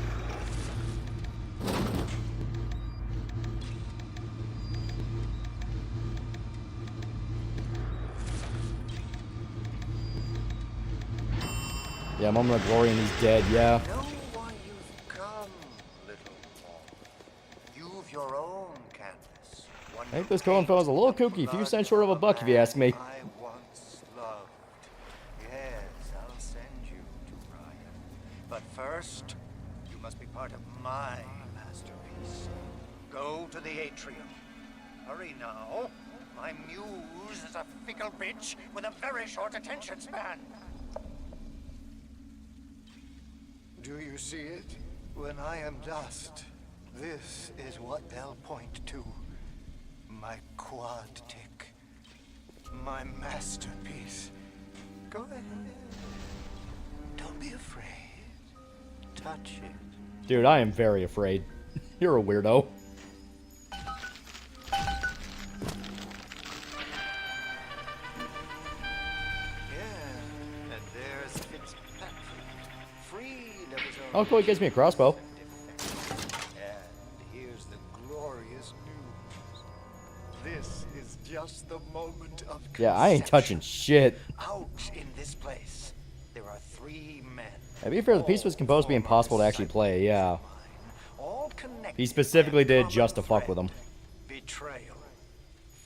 Yeah, moment of glory and he's dead, yeah. Know why you've come, little moth. You've your own canvas. One I think this Cohen fellow is a little kooky. A few cents short of a buck, if you ask me. I once loved. Yes, I'll send you to Ryan. But first, you must be part of my masterpiece. Go to the atrium. Hurry now. My muse is a fickle bitch with a very short attention span. Do you see it? When I am dust, this is what they'll point to. My quad tick. My masterpiece. Go ahead. Don't be afraid. Touch it. Dude, I am very afraid. You're a weirdo. Yeah, and there's Fitzpatrick. Freed of his own. Oh, cool, he gives me a crossbow. And here's the glorious news. This is just the moment of Yeah, I ain't touching shit. Out in this place, there are 3 men. To be fair, the piece was composed to be impossible to actually play, yeah. All connected. He specifically did just to fuck with him. Betrayal.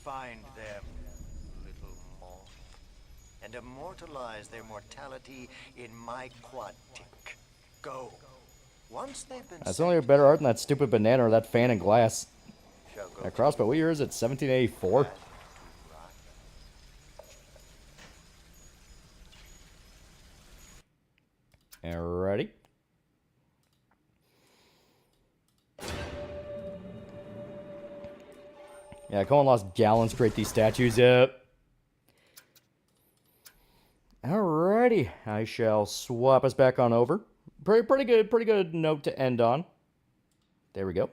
Find them, little moth, and immortalize their mortality in my quad tick. Go. Once they've been That's only a better art than that stupid banana or that fan in glass. That crossbow, what year is it? 1784? Alrighty. Yeah, Cohen lost gallons to create these statues, yep. Alrighty, I shall swap us back on over. Pretty good note to end on. There we go.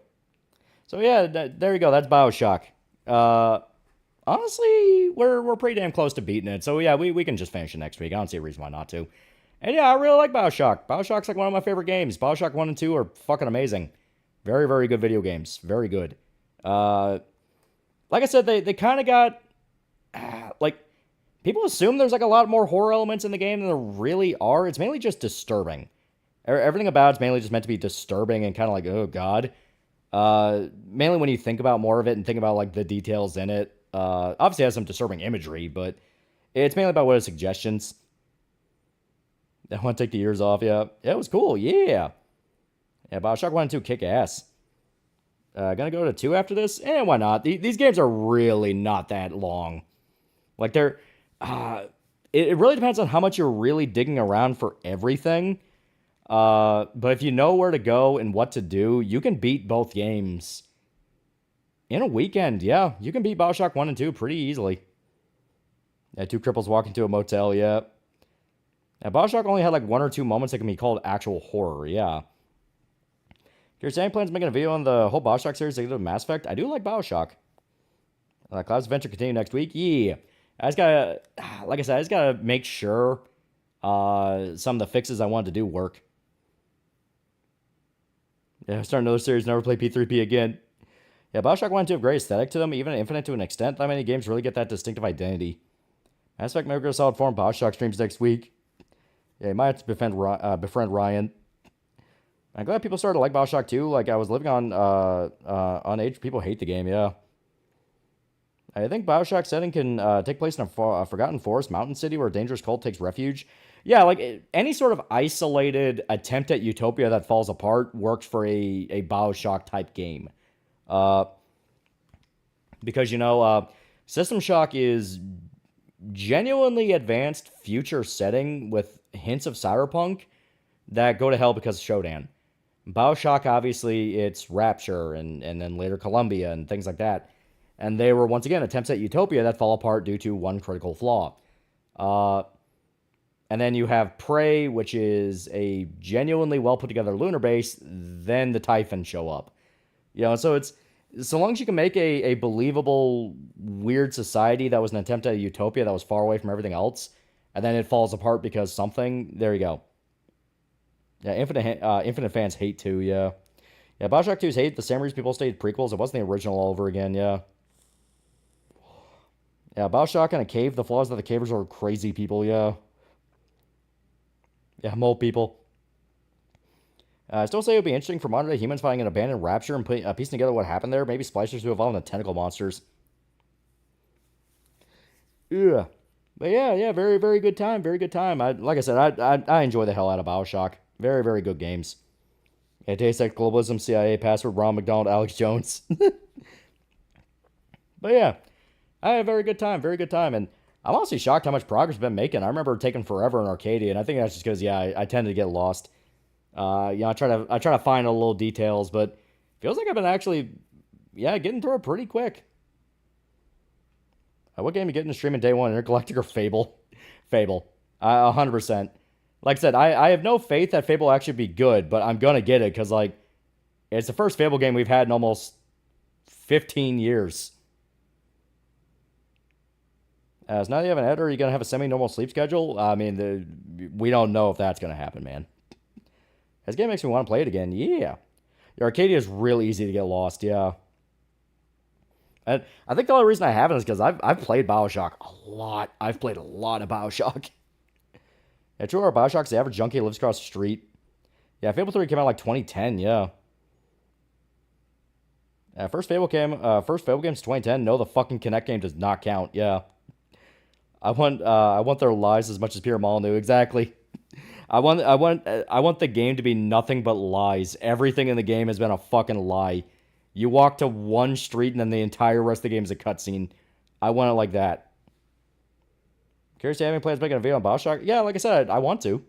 So yeah, there you go, that's BioShock. Honestly, we're pretty damn close to beating it, so yeah, we can just finish it next week. I don't see a reason why not to. And yeah, I really like BioShock. BioShock's like one of my favorite games. BioShock 1 and 2 are fucking amazing. Very, very good video games. Very good. Like I said, they kind of got... like, people assume there's like a lot more horror elements in the game than there really are. It's mainly just disturbing. Everything about it's mainly just meant to be disturbing and kind of like, oh god. Mainly when you think about more of it and think about like the details in it. Obviously it has some disturbing imagery, but it's mainly about what its suggestions. I want to take the ears off, yeah. Yeah, it was cool, yeah. Yeah, BioShock 1 and 2 kick ass. Gonna go to 2 after this? Why not? These games are really not that long. Like, they're... it really depends on how much you're really digging around for everything. But if you know where to go and what to do, you can beat both games in a weekend, yeah. You can beat BioShock 1 and 2 pretty easily. Yeah, 2 cripples walk into a motel, yeah. Now, BioShock only had like 1 or 2 moments that can be called actual horror, yeah. If you're saying plans making a video on the whole BioShock series like Mass Effect, I do like BioShock. Cloud's Adventure continue next week. Yeah. I just gotta, like I said, I just gotta make sure some of the fixes I wanted to do work. Yeah, start another series, never play P3P again. Yeah, BioShock 1 and 2 have great aesthetic to them, even Infinite to an extent. Not many games really get that distinctive identity. I expect Metal Gear Solid 4 and BioShock streams next week. Yeah, you might have to befriend Ryan. I'm glad people started to like BioShock 2. Like, I was living on Age. People hate the game, yeah. I think BioShock setting can take place in a forgotten forest mountain city where a dangerous cult takes refuge. Yeah, like, any sort of isolated attempt at utopia that falls apart works for a BioShock-type game. Because, you know, System Shock is genuinely advanced future setting with hints of cyberpunk that go to hell because of Shodan. BioShock, obviously, it's Rapture and then later Columbia and things like that. And they were, once again, attempts at utopia that fall apart due to one critical flaw. And then you have Prey, which is a genuinely well-put-together lunar base. Then the Typhons show up. You know, so it's... So long as you can make a believable, weird society that was an attempt at a utopia that was far away from everything else, and then it falls apart because something, there you go. Yeah, Infinite fans hate 2, yeah. Yeah, BioShock 2's hate the same reason people stated prequels. It wasn't the original all over again, yeah. Yeah, BioShock in a cave, the flaws of the cavers are crazy people, yeah. Yeah, mole people. I still say it would be interesting for modern day humans finding an abandoned Rapture and piecing together what happened there. Maybe splicers who evolve into tentacle monsters. Yeah. But yeah, very, very good time. Very good time. Like I said, I enjoy the hell out of BioShock. Very, very good games. It tastes like globalism, CIA, password, Ron McDonald, Alex Jones. But yeah, I had a very good time. Very good time. And I'm honestly shocked how much progress I've been making. I remember taking forever in Arcadia, and I think that's just because, yeah, I tend to get lost. I try to find all the little details, but feels like I've been actually, getting through it pretty quick. What game you get in the stream in day one? Intergalactic or Fable? Fable. 100%. Like I said, I have no faith that Fable will actually be good, but I'm gonna get it because, like, it's the first Fable game we've had in almost 15 years. So now that you have an editor, are you gonna have a semi-normal sleep schedule? I mean, we don't know if that's gonna happen, man. This game makes me want to play it again. Yeah. Arcadia is really easy to get lost, yeah. And I think the only reason I haven't is because I've played BioShock a lot. I've played a lot of BioShock. Yeah, true, our BioShock's the average junkie lives across the street. Yeah, Fable 3 came out like 2010, yeah. First Fable game's 2010. No, the fucking Kinect game does not count, yeah. I want their lives as much as Pierre Molyneux, exactly. I want the game to be nothing but lies. Everything in the game has been a fucking lie. You walk to one street and then the entire rest of the game is a cutscene. I want it like that. Curious to have any plans making a video on BioShock? Yeah, like I said, I want to.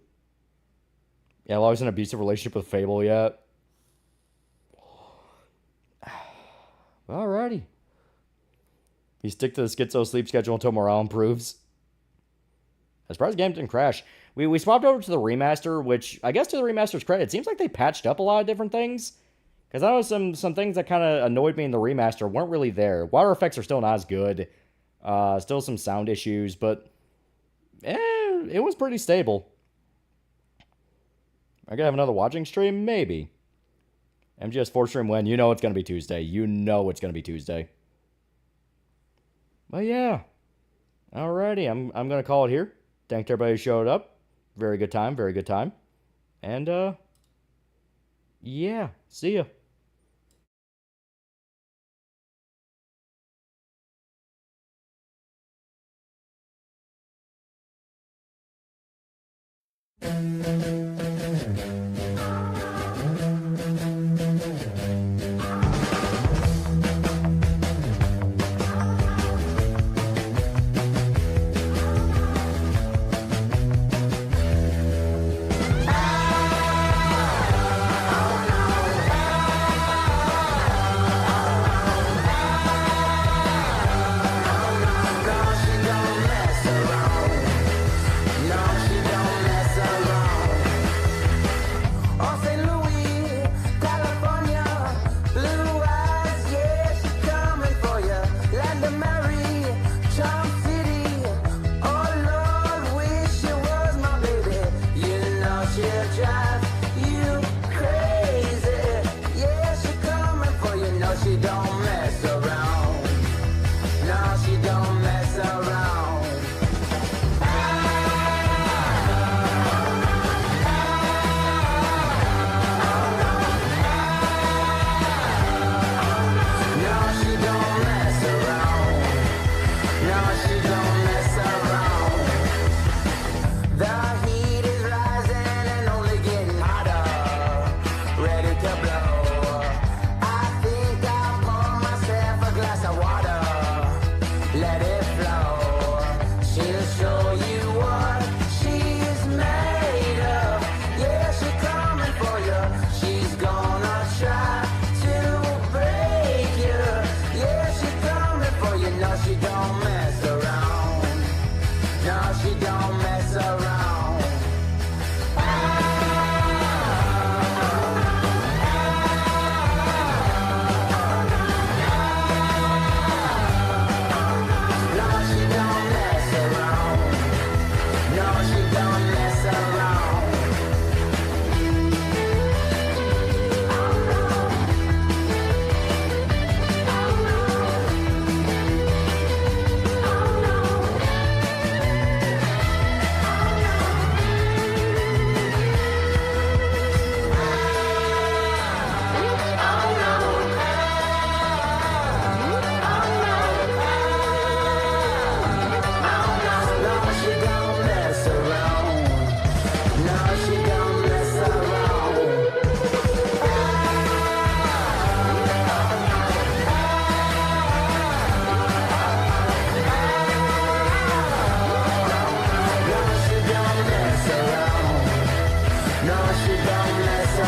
Yeah, I'm always in an abusive relationship with Fable, yeah. Alrighty. You stick to the schizo sleep schedule until morale improves. I'm surprised the game didn't crash. We swapped over to the remaster, which, I guess to the remaster's credit, it seems like they patched up a lot of different things. Because I know some things that kind of annoyed me in the remaster weren't really there. Water effects are still not as good. Still some sound issues, but it was pretty stable. I gotta have another watching stream? Maybe. MGS4 stream when? You know it's gonna be Tuesday. You know it's gonna be Tuesday. But yeah. Alrighty, I'm gonna call it here. Thanks to everybody who showed up. Very good time, very good time. And, yeah, see ya.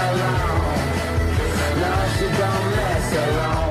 alone. No, she don't mess around.